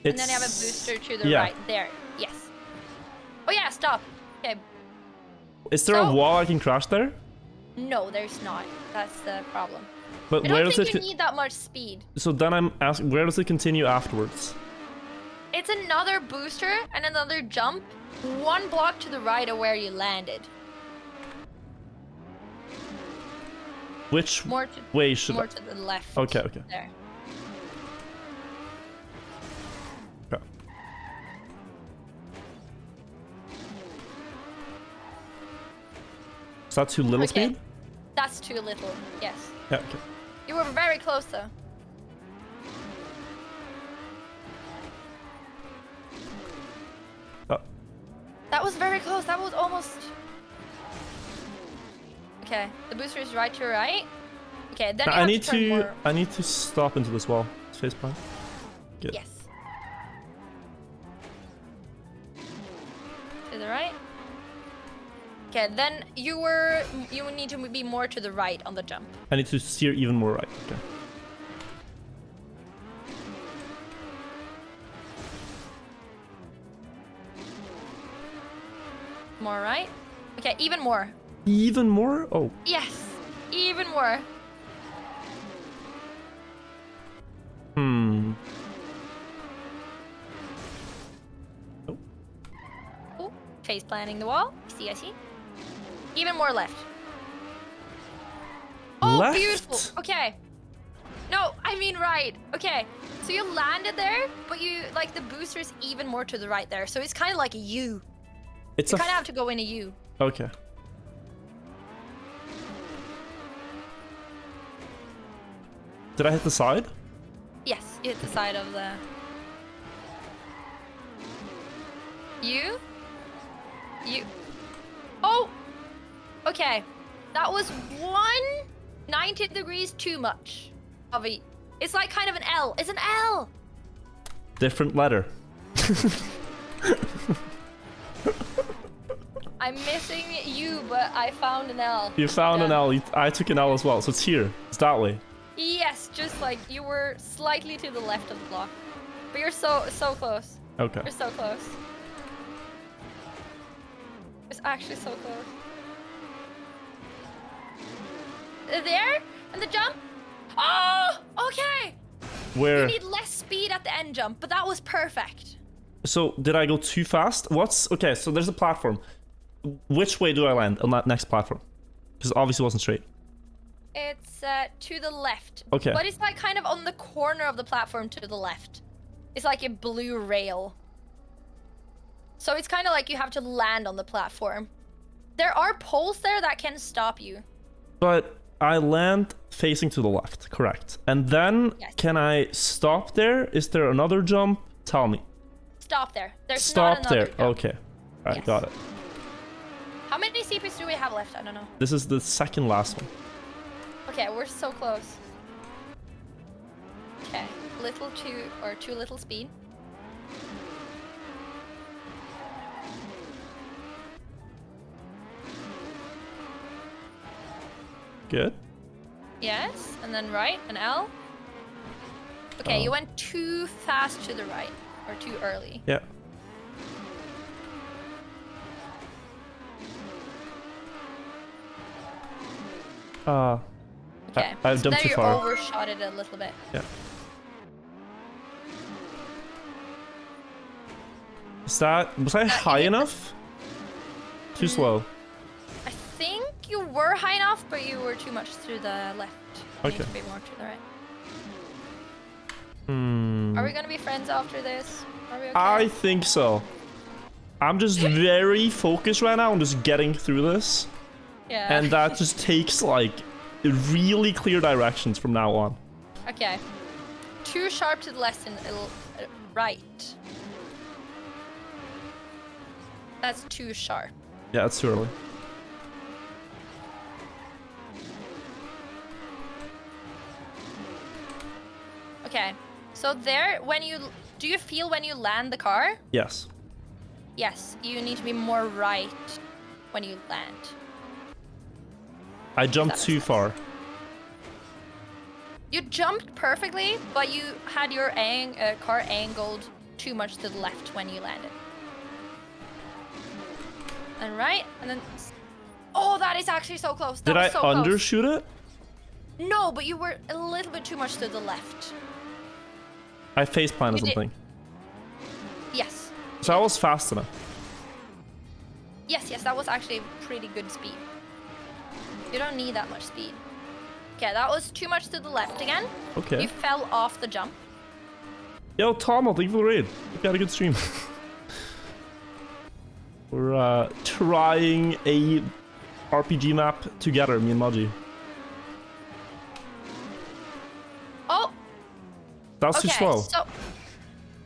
and then you have a booster to the yeah. right. There, yes. Oh yeah, stop. Okay, Is there a So- wall I can crash there? no, there's not. That's the problem. But I where don't does think it... you need that much speed. So then I'm asking, where does it continue afterwards? It's another booster and another jump, one block to the right of where you landed. Which More to way should more I... to the left. Okay, okay. There. Okay. Is that too little Okay. speed? That's too little. Yes. Yeah, okay. You were very close though. Oh, That was very close. That was almost. Okay, the booster is right to right. Okay, then you I have need to turn to... more. I need to stop into this wall. Face plant. Good. Yes. To the right. Okay, then you need to be more to the right on the jump. I need to steer even more right. Okay. More right. Okay, even more. Even more? Oh, Yes, even more. hmm. Ooh, face planting the wall. I see. Even more left. Oh, Left? beautiful. Okay. No, I mean right. Okay. So you landed there, but you like the booster is even more to the right there. So it's kind of like a U. It's You a... kind of have to go in a U. Okay. Did I hit the side? Yes, you hit the side of the U. Oh. Okay. That was 190 degrees too much of a. It's like kind of an L. It's an L. Different letter. I'm missing U, but I found an L. You found an Yeah. L. I took an L as well. So it's here. It's that way. Yes, just like you were slightly to the left of the block. But you're so close. Okay. You're so close. It's actually so close. There? And the jump? Oh! Okay! Where? You need less speed at the end jump, but that was perfect. So did I go too fast? Okay, so there's a platform. Which way do I land on that next platform? Because obviously it wasn't straight. It's to the left. Okay. But it's like kind of on the corner of the platform to the left. It's like a blue rail. So it's kind of like you have to land on the platform. There are poles there that can stop you. But I land facing to the left, correct. And then Yes. can I stop there? Is there another jump? Tell me. Stop there. There's Stop not another there. jump. Okay. Alright, Yes. got it. How many CPs do we have left? I don't know. This is the second last one. Okay, we're so close. Okay, too little speed. Good. Yes, and then right, an L. Okay, you went too fast to the right, or too early. Yeah. Okay. I've so jumped there too far. you overshot it a little bit. Yeah. Was I high you- enough? Too slow. I think you were high enough, but you were too much to the left. You need Okay. to be more to the right. Hmm. Are we gonna be friends after this? Are we okay? I think so. I'm just very focused right now on just getting through this. Yeah. And that just takes like really clear directions from now on. Okay. Too sharp to the left and right. That's too sharp. Yeah, it's too early. Okay. So there, do you feel when you land the car? Yes. Yes, you need to be more right when you land. I jumped That too makes far. You jumped perfectly, but you had your car angled too much to the left when you landed. And right, and then... Oh, that is actually so close. That Did I was so close. undershoot it? No, but you were a little bit too much to the left. I faceplanted You did. something. Yes. So I was fast enough. Yes, that was actually pretty good speed. You don't need that much speed. Okay, that was too much to the left again. Okay. You fell off the jump. Yo, Tom, thank you for the raid. We got a good stream. We're trying a RPG map together, me and Maji. Oh, That's too slow. so...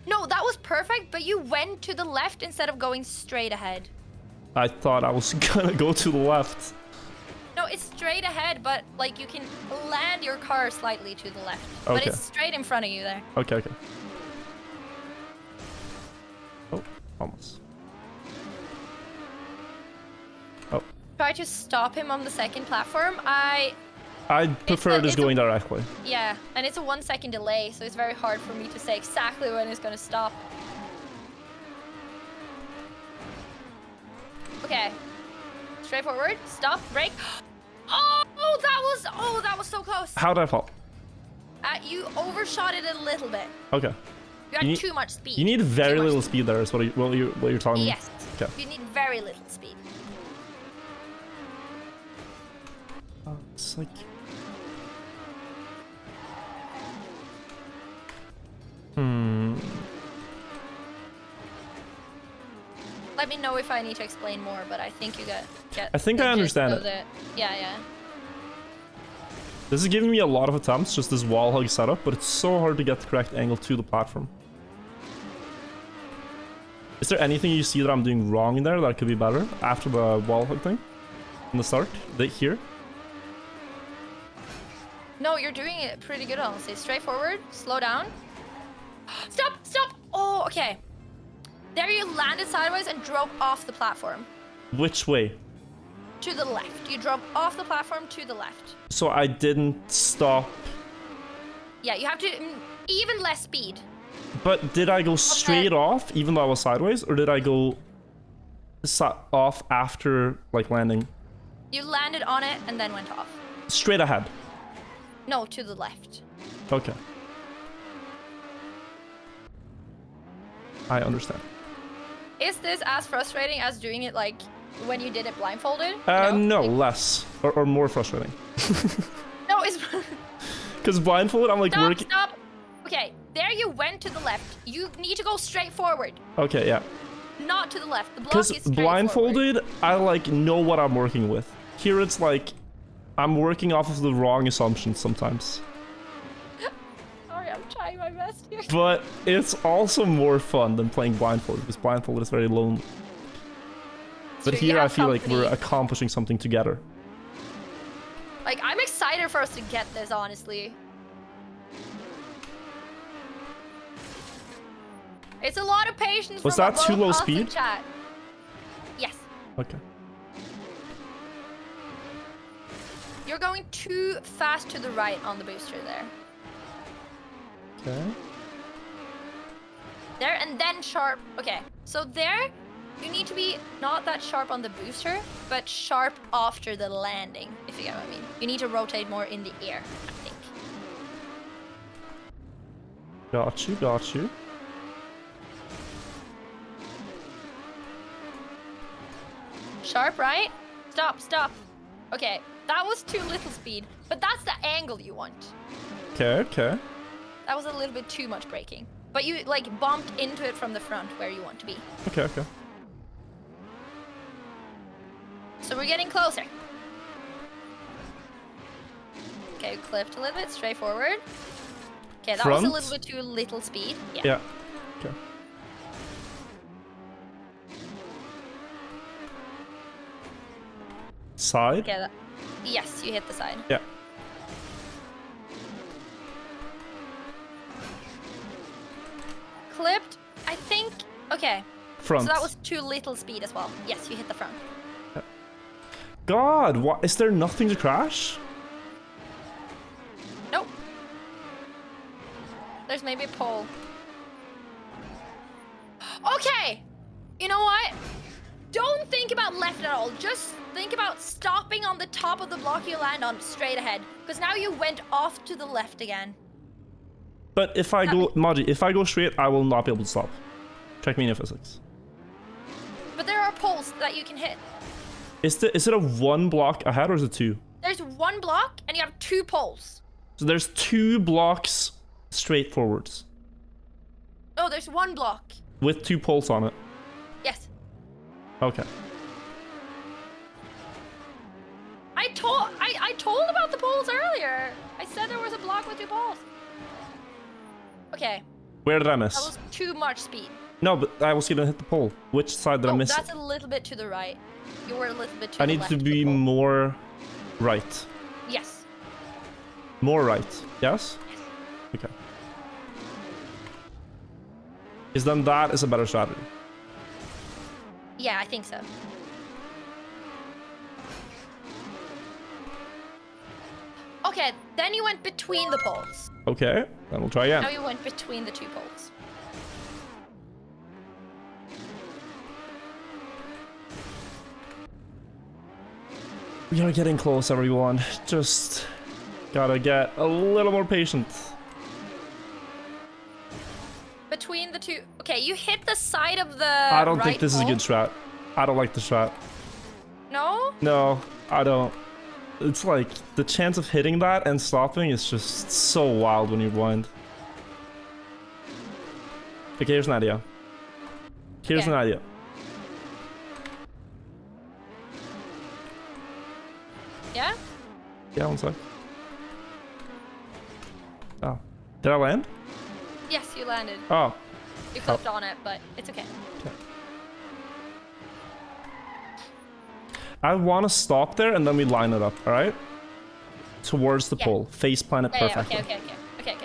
No, that was perfect, but you went to the left instead of going straight ahead. I thought I was gonna go to the left. No, it's straight ahead, but like you can land your car slightly to the left. But Okay. it's straight in front of you there. Okay. Oh, almost. Oh, Try to stop him on the second platform. I prefer just it's a- going directly. Yeah, and it's a 1 second delay, so it's very hard for me to say exactly when it's gonna stop. Okay. Straightforward. Stop. Brake. Oh, that was so close. How did I fall? You overshot it a little bit. Okay. You had You need- too much speed. You need very Too much little speed there, is what you're telling me. Yes. Okay. You need very little speed. It's like... Let me know if I need to explain more, but I think you get I think the I gist understand of it. Yeah. This is giving me a lot of attempts, just this wall hug setup, but it's so hard to get the correct angle to the platform. Is there anything you see that I'm doing wrong in there that could be better after the wall hug thing? In the start? Here? No, you're doing it pretty good, honestly. Straightforward, slow down. Stop! Oh, okay. There you landed sideways and drove off the platform. Which way? To the left. You drove off the platform to the left. So I didn't stop. Yeah, you have to even less speed. But did I go straight off, even though I was sideways, or did I go off after, like, landing? You landed on it and then went off. Straight ahead. No, to the left. Okay. I understand. Is this as frustrating as doing it like when you did it blindfolded? No, Like, less. Or more frustrating. no, it's... Because blindfolded, I'm like working... Stop! Okay, there you went to the left. You need to go straight forward. Okay, yeah. Not to the left. The block Because is straight blindfolded, I like know what I'm working with. Here it's like, I'm working off of the wrong assumptions sometimes. Sorry, I'm trying my best here. But it's also more fun than playing blindfolded, because blindfolded is very lonely. But True, you here I have feel like we're company. accomplishing something together. Like, I'm excited for us to get this, honestly. It's a lot of patience. Was from that too both low us and speed? Chat. Yes. Okay. You're going too fast to the right on the booster there. Okay. There and then sharp. Okay, so there you need to be not that sharp on the booster, but sharp after the landing, if you get what I mean. You need to rotate more in the air, I think. Got you, got you. Sharp, right? Stop, stop. Okay, that was too little speed, but that's the angle you want. Okay, okay. That was a little bit too much braking. But you, like, bumped into it from the front where you want to be. Okay, okay. So we're getting closer. Okay, clipped a little bit, straightforward. Okay, that was a Front? little bit too little speed. Yeah. Yeah. Okay. Side? Okay, yes, you hit the side. Yeah. Clipped, I think. Okay. Front. So that was too little speed as well. Yes, you hit the front. God, what? Is there nothing to crash? Nope. There's maybe a pole. Okay. You know what? Don't think about left at all. Just think about stopping on the top of the block you land on straight ahead. Because now you went off to the left again. But if I go, Maji, if I go straight, I will not be able to stop. Trackmania physics. But there are poles that you can hit. Is it a one block ahead or is it two? There's one block and you have 2 poles. So there's 2 blocks straight forwards Oh, there's 1 block. with 2 poles on it. Yes. Okay. I told about the poles earlier. I said there was a block with 2 poles. Okay. Where did I That miss? was too much speed. No, but I was gonna hit the pole. Which side did I Oh, miss? that's a little bit to the right. You were a little bit to I the need left to of be the pole. more right. Yes. More right. Yes? Okay. Is then that is a better strategy. Yeah, I think so. Okay, then you went between the poles. Okay, then we'll try Now again. you went between the 2 poles. We are getting close, everyone. Just gotta get a little more patient. Between the 2. Okay, you hit the side of the I don't right think this is a pole. good strat. I don't like the strat. No? No, I don't. It's like the chance of hitting that and stopping is just so wild when you're blind. Okay, here's an idea. Here's Okay. an idea. Yeah? Yeah, one sec. Oh. Did I land? Yes, you landed. Oh. You clipped on it, but it's okay. I want to stop there and then we line it up, alright? Towards the Yeah. pole. Face plant it Yeah, perfectly. okay.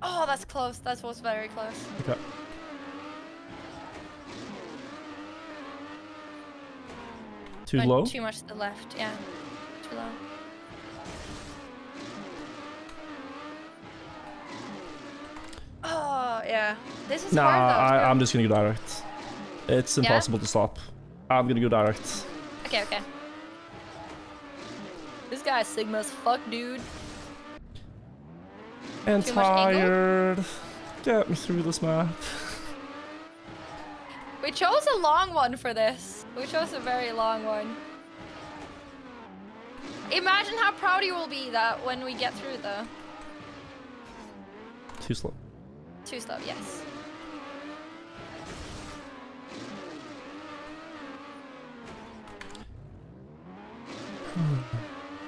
Oh, that's close. That was very close. Okay. Too Went low? Too much to the left, yeah. Too low. Oh, yeah. This is Nah, hard though. I'm just gonna go direct. It's impossible to stop. I'm gonna go direct. Okay. This guy's Sigma as fuck, dude. And Too much angle? tired. Get me through this map. We chose a long one for this. We chose a very long one. Imagine how proud you will be that when we get through though. Too slow. Too slow, yes.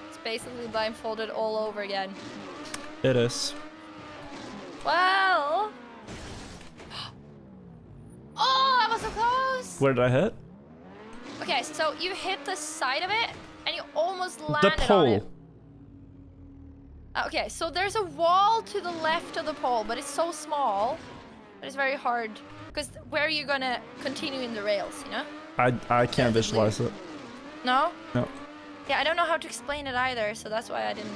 It's basically blindfolded all over again. It is. Well. Oh, that was so close. Where did I hit? Okay, so you hit the side of it and you almost The landed on pole. it. Okay, so there's a wall to the left of the pole, but it's so small that it's very hard. Because where are you gonna continue in the rails, you know? I can't visualize it. No? No. Yeah, I don't know how to explain it either, so that's why I didn't.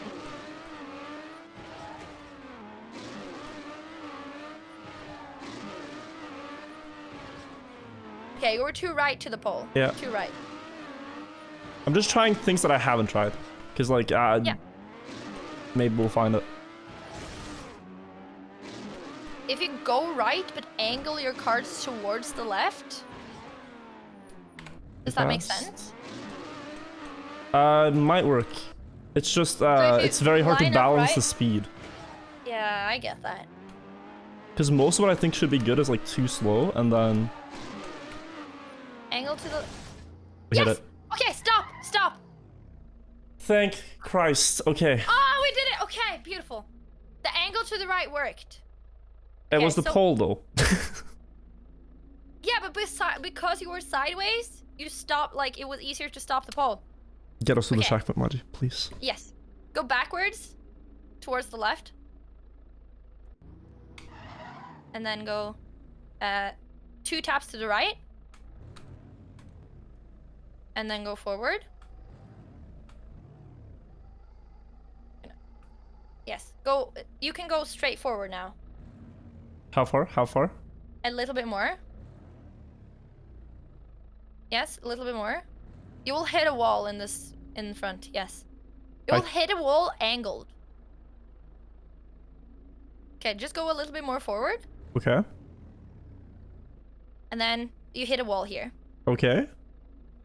Okay, you're too right to the pole. Yeah. Too right. I'm just trying things that I haven't tried. Because, like, Yeah. maybe we'll find it. If you go right but angle your cards towards the left, does that make Yes. sense? It might work. It's just, if you it's very hard to line up balance right- the speed. Yeah, I get that. Because most of what I think should be good is, like, too slow, and then Angle to the... we hit Yes! it. Okay, stop! Stop! Thank Christ. Okay. Oh, we did it! Okay, beautiful. The angle to the right worked. It Okay, was the so- pole, though. Yeah, but because you were sideways, you stopped, like, it was easier to stop the pole. Get us to the Okay. checkpoint, Maji, please. Yes. Go backwards towards the left. And then go 2 taps to the right. And then go forward. Yes. Go. You can go straight forward now. How far? How far? A little bit more. Yes, a little bit more. You will hit a wall in front. Yes. You will hit a wall angled. Okay, just go a little bit more forward, Okay. and then you hit a wall here. Okay.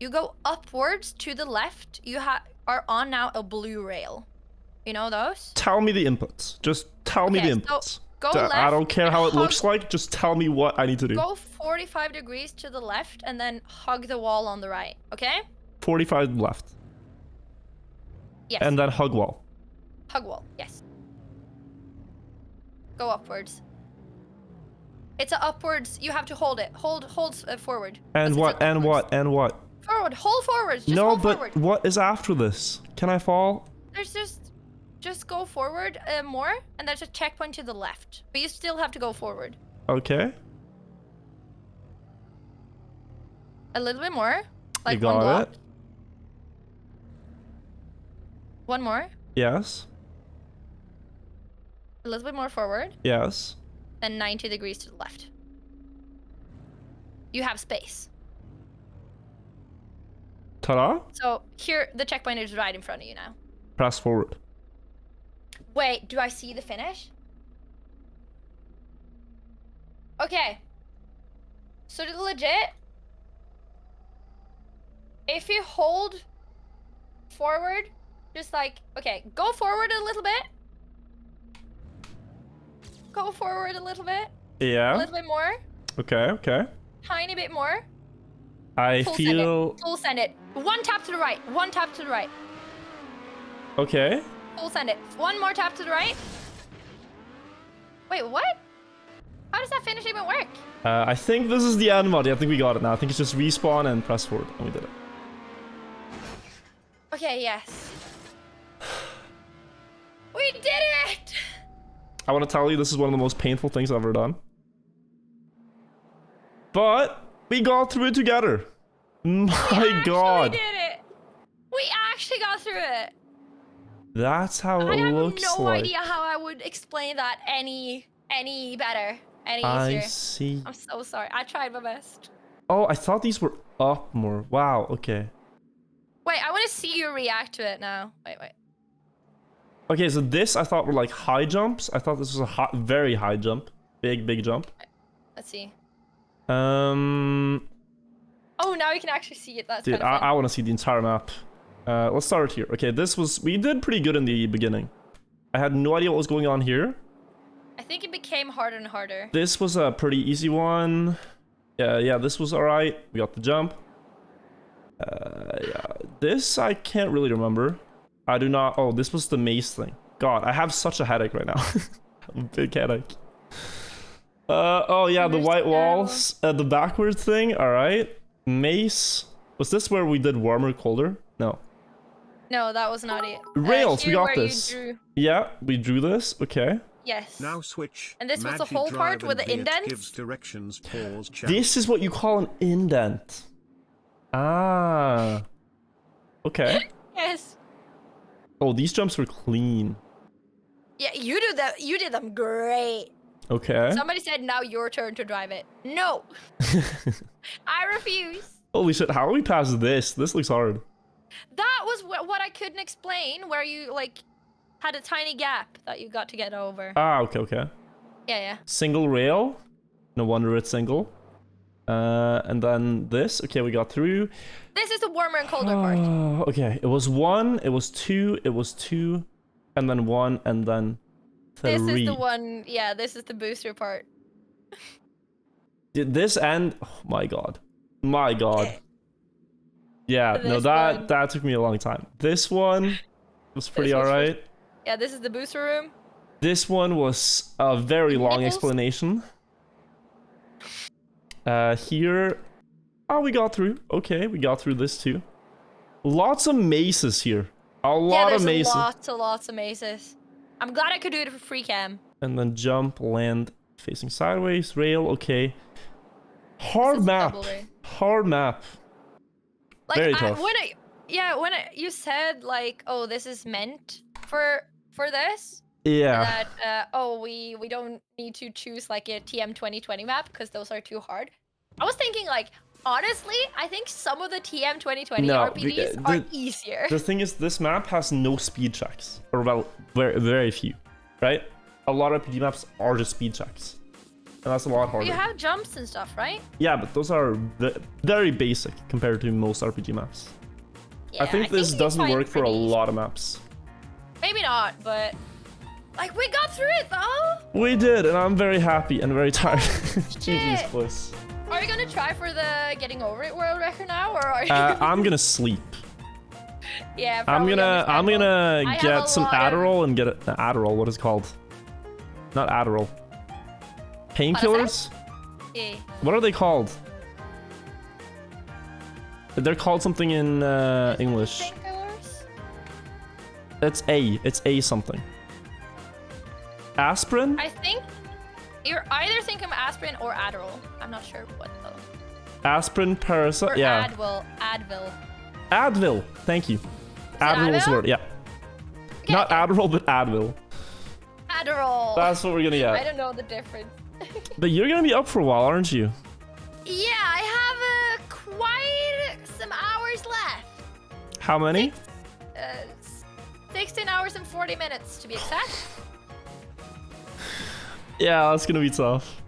You go upwards to the left. You are on now a blue rail. You know those? Tell me the inputs. Just tell me Okay, the so inputs. go I left don't care and how it hug- looks like. Just tell me what I need to do. Go 45 degrees to the left and then hug the wall on the right. Okay? 45 left. Yes. And then hug wall. Hug wall. Yes. Go upwards. It's a upwards. You have to hold it. Hold forward. And Because what? it's an And upwards. what? And what? Forward. Hold forward. Just No, hold but forward. what is after this? Can I fall? There's just go forward more, and there's a checkpoint to the left. But you still have to go forward. Okay. A little bit more. Like You one got block. it. One more. Yes. A little bit more forward. Yes. Then 90 degrees to the left. You have space. Ta-da. So here, the checkpoint is right in front of you now. Press forward. Wait, do I see the finish? Okay. So to legit, if you hold forward, just like, okay, go forward a little bit. Go forward a little bit. A Yeah. little bit more. Okay. Okay. Tiny bit more. I Full feel. send it. Full send it. One tap to the right. One tap to the right. Okay. Full send it. One more tap to the right. Wait, what? How does that finish even work? I think this is the end, Maji. I think we got it now. I think it's just respawn and press forward, and we did it. Okay, yes. We did it! I want to tell you, this is one of the most painful things I've ever done. But we got through it together. My God. We did it! We actually got through it! That's how I it have looks no like. idea how I would explain that any better, any I easier. see. I'm so sorry. I tried my best. Oh, I thought these were up more. Wow, okay. Wait, I want to see you react to it now. Wait. Okay, so this I thought were like high jumps. I thought this was a very high jump. Big jump. Let's see. Um, Oh, now you can actually see it. That's dude, kind of fun. I want to see the entire map. Let's start here. Okay, we did pretty good in the beginning. I had no idea what was going on here. I think it became harder and harder. This was a pretty easy one. Yeah, this was alright. We got the jump. Yeah, this I can't really remember. I do not. Oh, this was the maze thing. God, I have such a headache right now. A big headache. Oh yeah, the white walls. The backward thing. Alright. Maze. Was this where we did warmer, colder? No. No, that was not it. Rails, we Here got where you this. drew- Yeah, we drew this. Okay. Yes. Now switch. And this was the Maji whole part drive with and the Viet indents? Gives directions. Pause. Chat. This is what you call an indent. Ah. Okay. Yes. Oh, these jumps were clean. Yeah, you did them great. Okay. Somebody said now your turn to drive it. No. I refuse. Holy shit, how do we pass this? This looks hard. That was what I couldn't explain, where you like had a tiny gap that you got to get over. Ah, okay, okay. Yeah. Single rail. No wonder it's single. And then this. Okay, we got through. This is the warmer and colder part. Okay, it was 1, it was 2, it was 2, and then 1, and then 3. This is the one. Yeah, this is the booster part. Did this end? Oh my god. My god. Yeah, no, This one. that took me a long time. This one was pretty This was alright. Yeah, this is the booster room. This one was a very long Nipples? explanation. Here, oh, we got through. Okay, we got through this too. Lots of mazes here. A lot of mazes. Lots of mazes. I'm glad I could do it for free cam. And then jump, land, facing sideways, rail. Okay. Hard This is map. double rail. Hard map. Like, Very tough. when you said like, oh, this is meant for this. Yeah. That we don't need to choose like a TM 2020 map because those are too hard. I was thinking like, honestly, I think some of the TM 2020 No, RPGs are easier. The thing is, this map has no speed checks, or well, very few, right? A lot of RPG maps are just speed checks, and that's a lot harder. You have jumps and stuff, right? Yeah, but those are very basic compared to most RPG maps. Yeah, I think this you doesn't find work for a pretty easy. lot of maps. Maybe not, but like we got through it though. We did, and I'm very happy and very tired. GG's, Shit. boys. Are you gonna try for the getting over it world record now, or are you? I'm gonna sleep. Yeah, I'm probably gonna understandable. I have get a some lot of- Adderall and get Adderall. What is it called? Not Adderall. Painkillers? Yeah. What are they called? They're called something in English. Painkillers? It's A something. Aspirin? I think you're either thinking of aspirin or Adderall. I'm not sure what though. Aspirin, Or Parasite. Yeah. Advil. Advil. Thank you. Advil is the Advil? word. Yeah. Okay, Not Adderall, but Advil. Adderall. That's what we're gonna I get. don't know the difference. But you're gonna be up for a while, aren't you? Yeah, I have quite some hours left. How many? 16 hours and 40 minutes to be exact. Yeah, that's gonna be tough.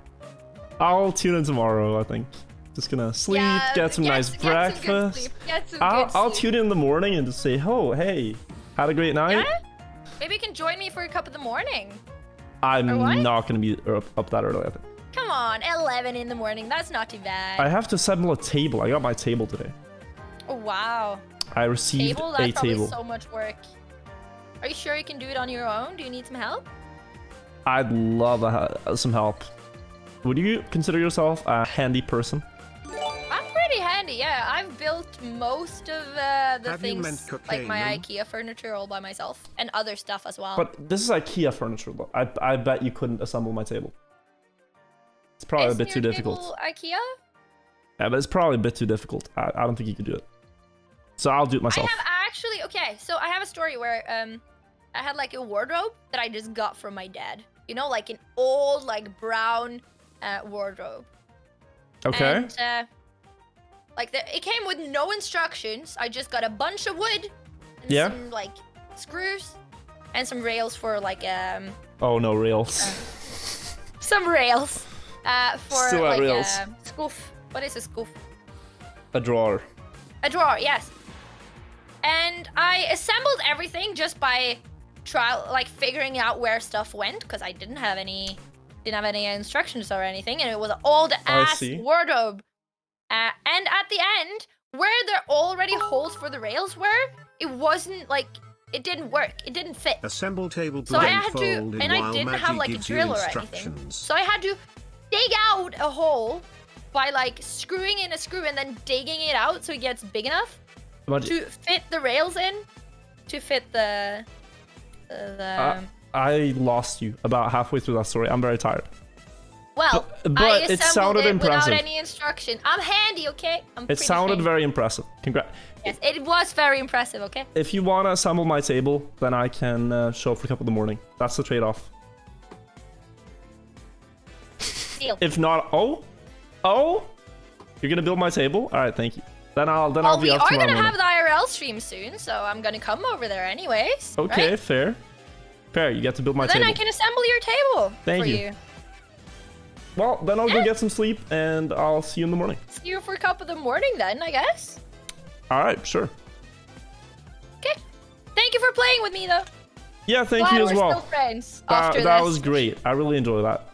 I'll tune in tomorrow, I think. Just gonna sleep, Yeah, get some nice get some good breakfast. sleep, get some I'll good sleep. tune in the morning and just say, oh, hey, had a great night. Yeah? Maybe you can join me for a cup of the morning. I'm Or what? not gonna be up that early, I think. Come on, 11 in the morning. That's not too bad. I have to assemble a table. I got my table today. Oh, wow. I received Table? a That's probably table. so much work. Are you sure you can do it on your own? Do you need some help? I'd love some help. Would you consider yourself a handy person? I'm pretty handy, yeah. I've built most of the Have you meant things, like my cocaine? IKEA furniture all by myself. And other stuff as well. But this is IKEA furniture, though. I bet you couldn't assemble my table. It's probably Isn't a bit too your difficult. table IKEA? Yeah, but it's probably a bit too difficult. I don't think you could do it. So I'll do it myself. I have actually, okay, so I have a story where I had like a wardrobe that I just got from my dad. You know, like an old, like brown wardrobe. Okay. And like it came with no instructions. I just got a bunch of wood and Yeah. some like screws and some rails for like Oh no, rails. some rails for Still at like rails. a scoof. What is a scoof? A drawer. A drawer, yes. And I assembled everything just by figuring out where stuff went, because I didn't have any instructions or anything, and it was an old ass see. wardrobe. And at the end, where there already holes for the rails were, it wasn't like it didn't work. It didn't fit. Assemble table So I blend had to, fold in and I while didn't Maji have like a gives you drill or anything. instructions. So I had to dig out a hole by like screwing in a screw and then digging it out so it gets big enough to fit the rails in, to fit the. I lost you about halfway through that story. I'm very tired. Well, but I it assembled sounded it impressive. without any instruction. I'm handy, okay? I'm It pretty sounded handy. very impressive. Congrats. Yes, it was very impressive, okay? If you want to assemble my table, then I can show up for a couple of the morning. That's the trade-off. deal. If not, oh, you're gonna build my table. All right, thank you. Then I'll Well, be we up are tomorrow gonna morning. have the IRL stream soon, so I'm gonna come over there anyways. Okay, right? fair. You get to build my Then table. I can assemble your table Thank for you. you. Well, then I'll go get some sleep, and I'll see you in the morning. See you for a cup of the morning then, I guess. All right, sure. Okay. Thank you for playing with me though. Yeah, thank Glad you as we're well. still friends after That this. was great. I really enjoyed that.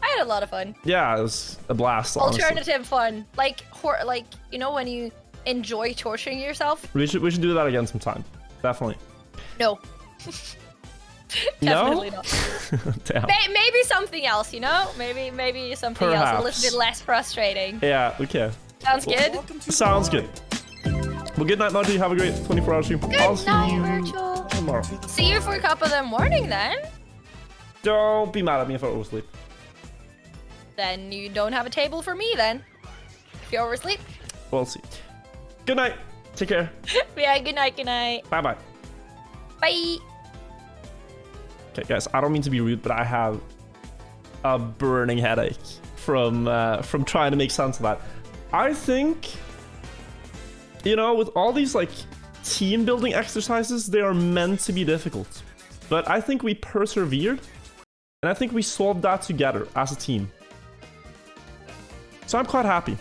I had a lot of fun. Yeah, it was a blast. Honestly. Alternative fun, like you know when you enjoy torturing yourself. We should do that again sometime. Definitely. No. Definitely not. Damn. Maybe something else, you know? Maybe something else a Perhaps. little bit less frustrating. Yeah. Okay. Sounds good. Welcome to Sounds the good. Well, good night, Maji. Have a great 24-hour stream. I'll Good see night, you Virtual. tomorrow. See you for a cup of the morning then. Don't be mad at me if I oversleep. Then you don't have a table for me then. If you oversleep. We'll see. Good night. Take care. Yeah, good night, good night. Bye-bye. Bye. Okay, guys. I don't mean to be rude, but I have a burning headache from trying to make sense of that. I think, you know, with all these like team building exercises, they are meant to be difficult. But I think we persevered, and I think we solved that together as a team. So I'm quite happy.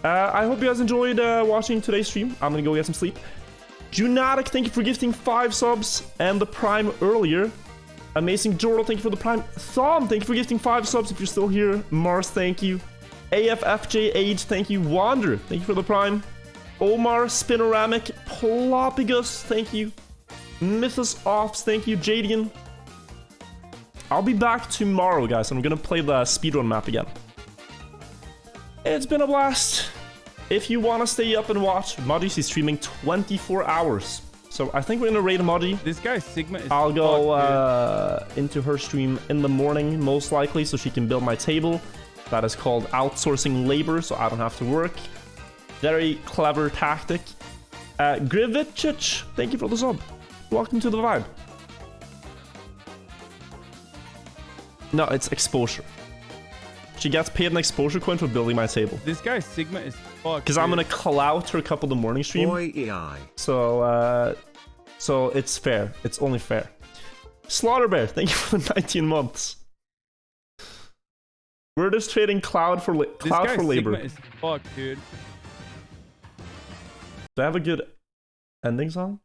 I hope you guys enjoyed watching today's stream. I'm gonna go get some sleep. Junatic, thank you for gifting 5 subs and the Prime earlier. Amazing Jordan, thank you for the Prime. Thom, thank you for gifting 5 subs if you're still here. Mars, thank you. AFFJH, thank you. Wander, thank you for the Prime. Omar, Spinoramic, Plopigus, thank you. Mythos Offs, thank you. Jadian. I'll be back tomorrow, guys, and we're gonna play the speedrun map again. It's been a blast. If you want to stay up and watch, Maji is streaming 24 hours. So I think we're gonna raid Maji. This guy Sigma is I'll go fucked, into her stream in the morning, most likely, so she can build my table. That is called outsourcing labor, so I don't have to work. Very clever tactic. Grivicic, thank you for the sub. Welcome to the vibe. No, it's exposure. She gets paid an exposure coin for building my table. dude. This guy Sigma is fucked. Because I'm dude. gonna call out her couple of the morning stream. Boy, EI. So it's fair. It's only fair. Slaughter Bear, thank you for the 19 months. We're just trading cloud for This guy labor. Sigma is fucked, dude. Do I have a good ending song?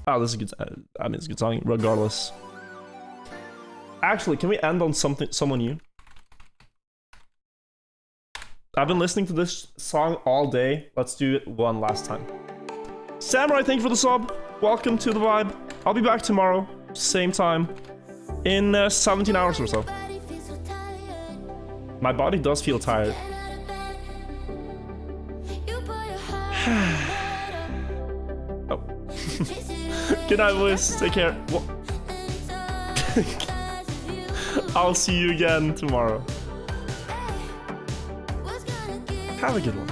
Oh, this is a good. I mean, it's a good song regardless. Actually, can we end on someone new? I've been listening to this song all day. Let's do it one last time. Samurai, thank you for the sub. Welcome to the vibe. I'll be back tomorrow, same time, in 17 hours or so. My body does feel tired. Oh. Good night, boys. Take care. I'll see you again tomorrow. Have a good one.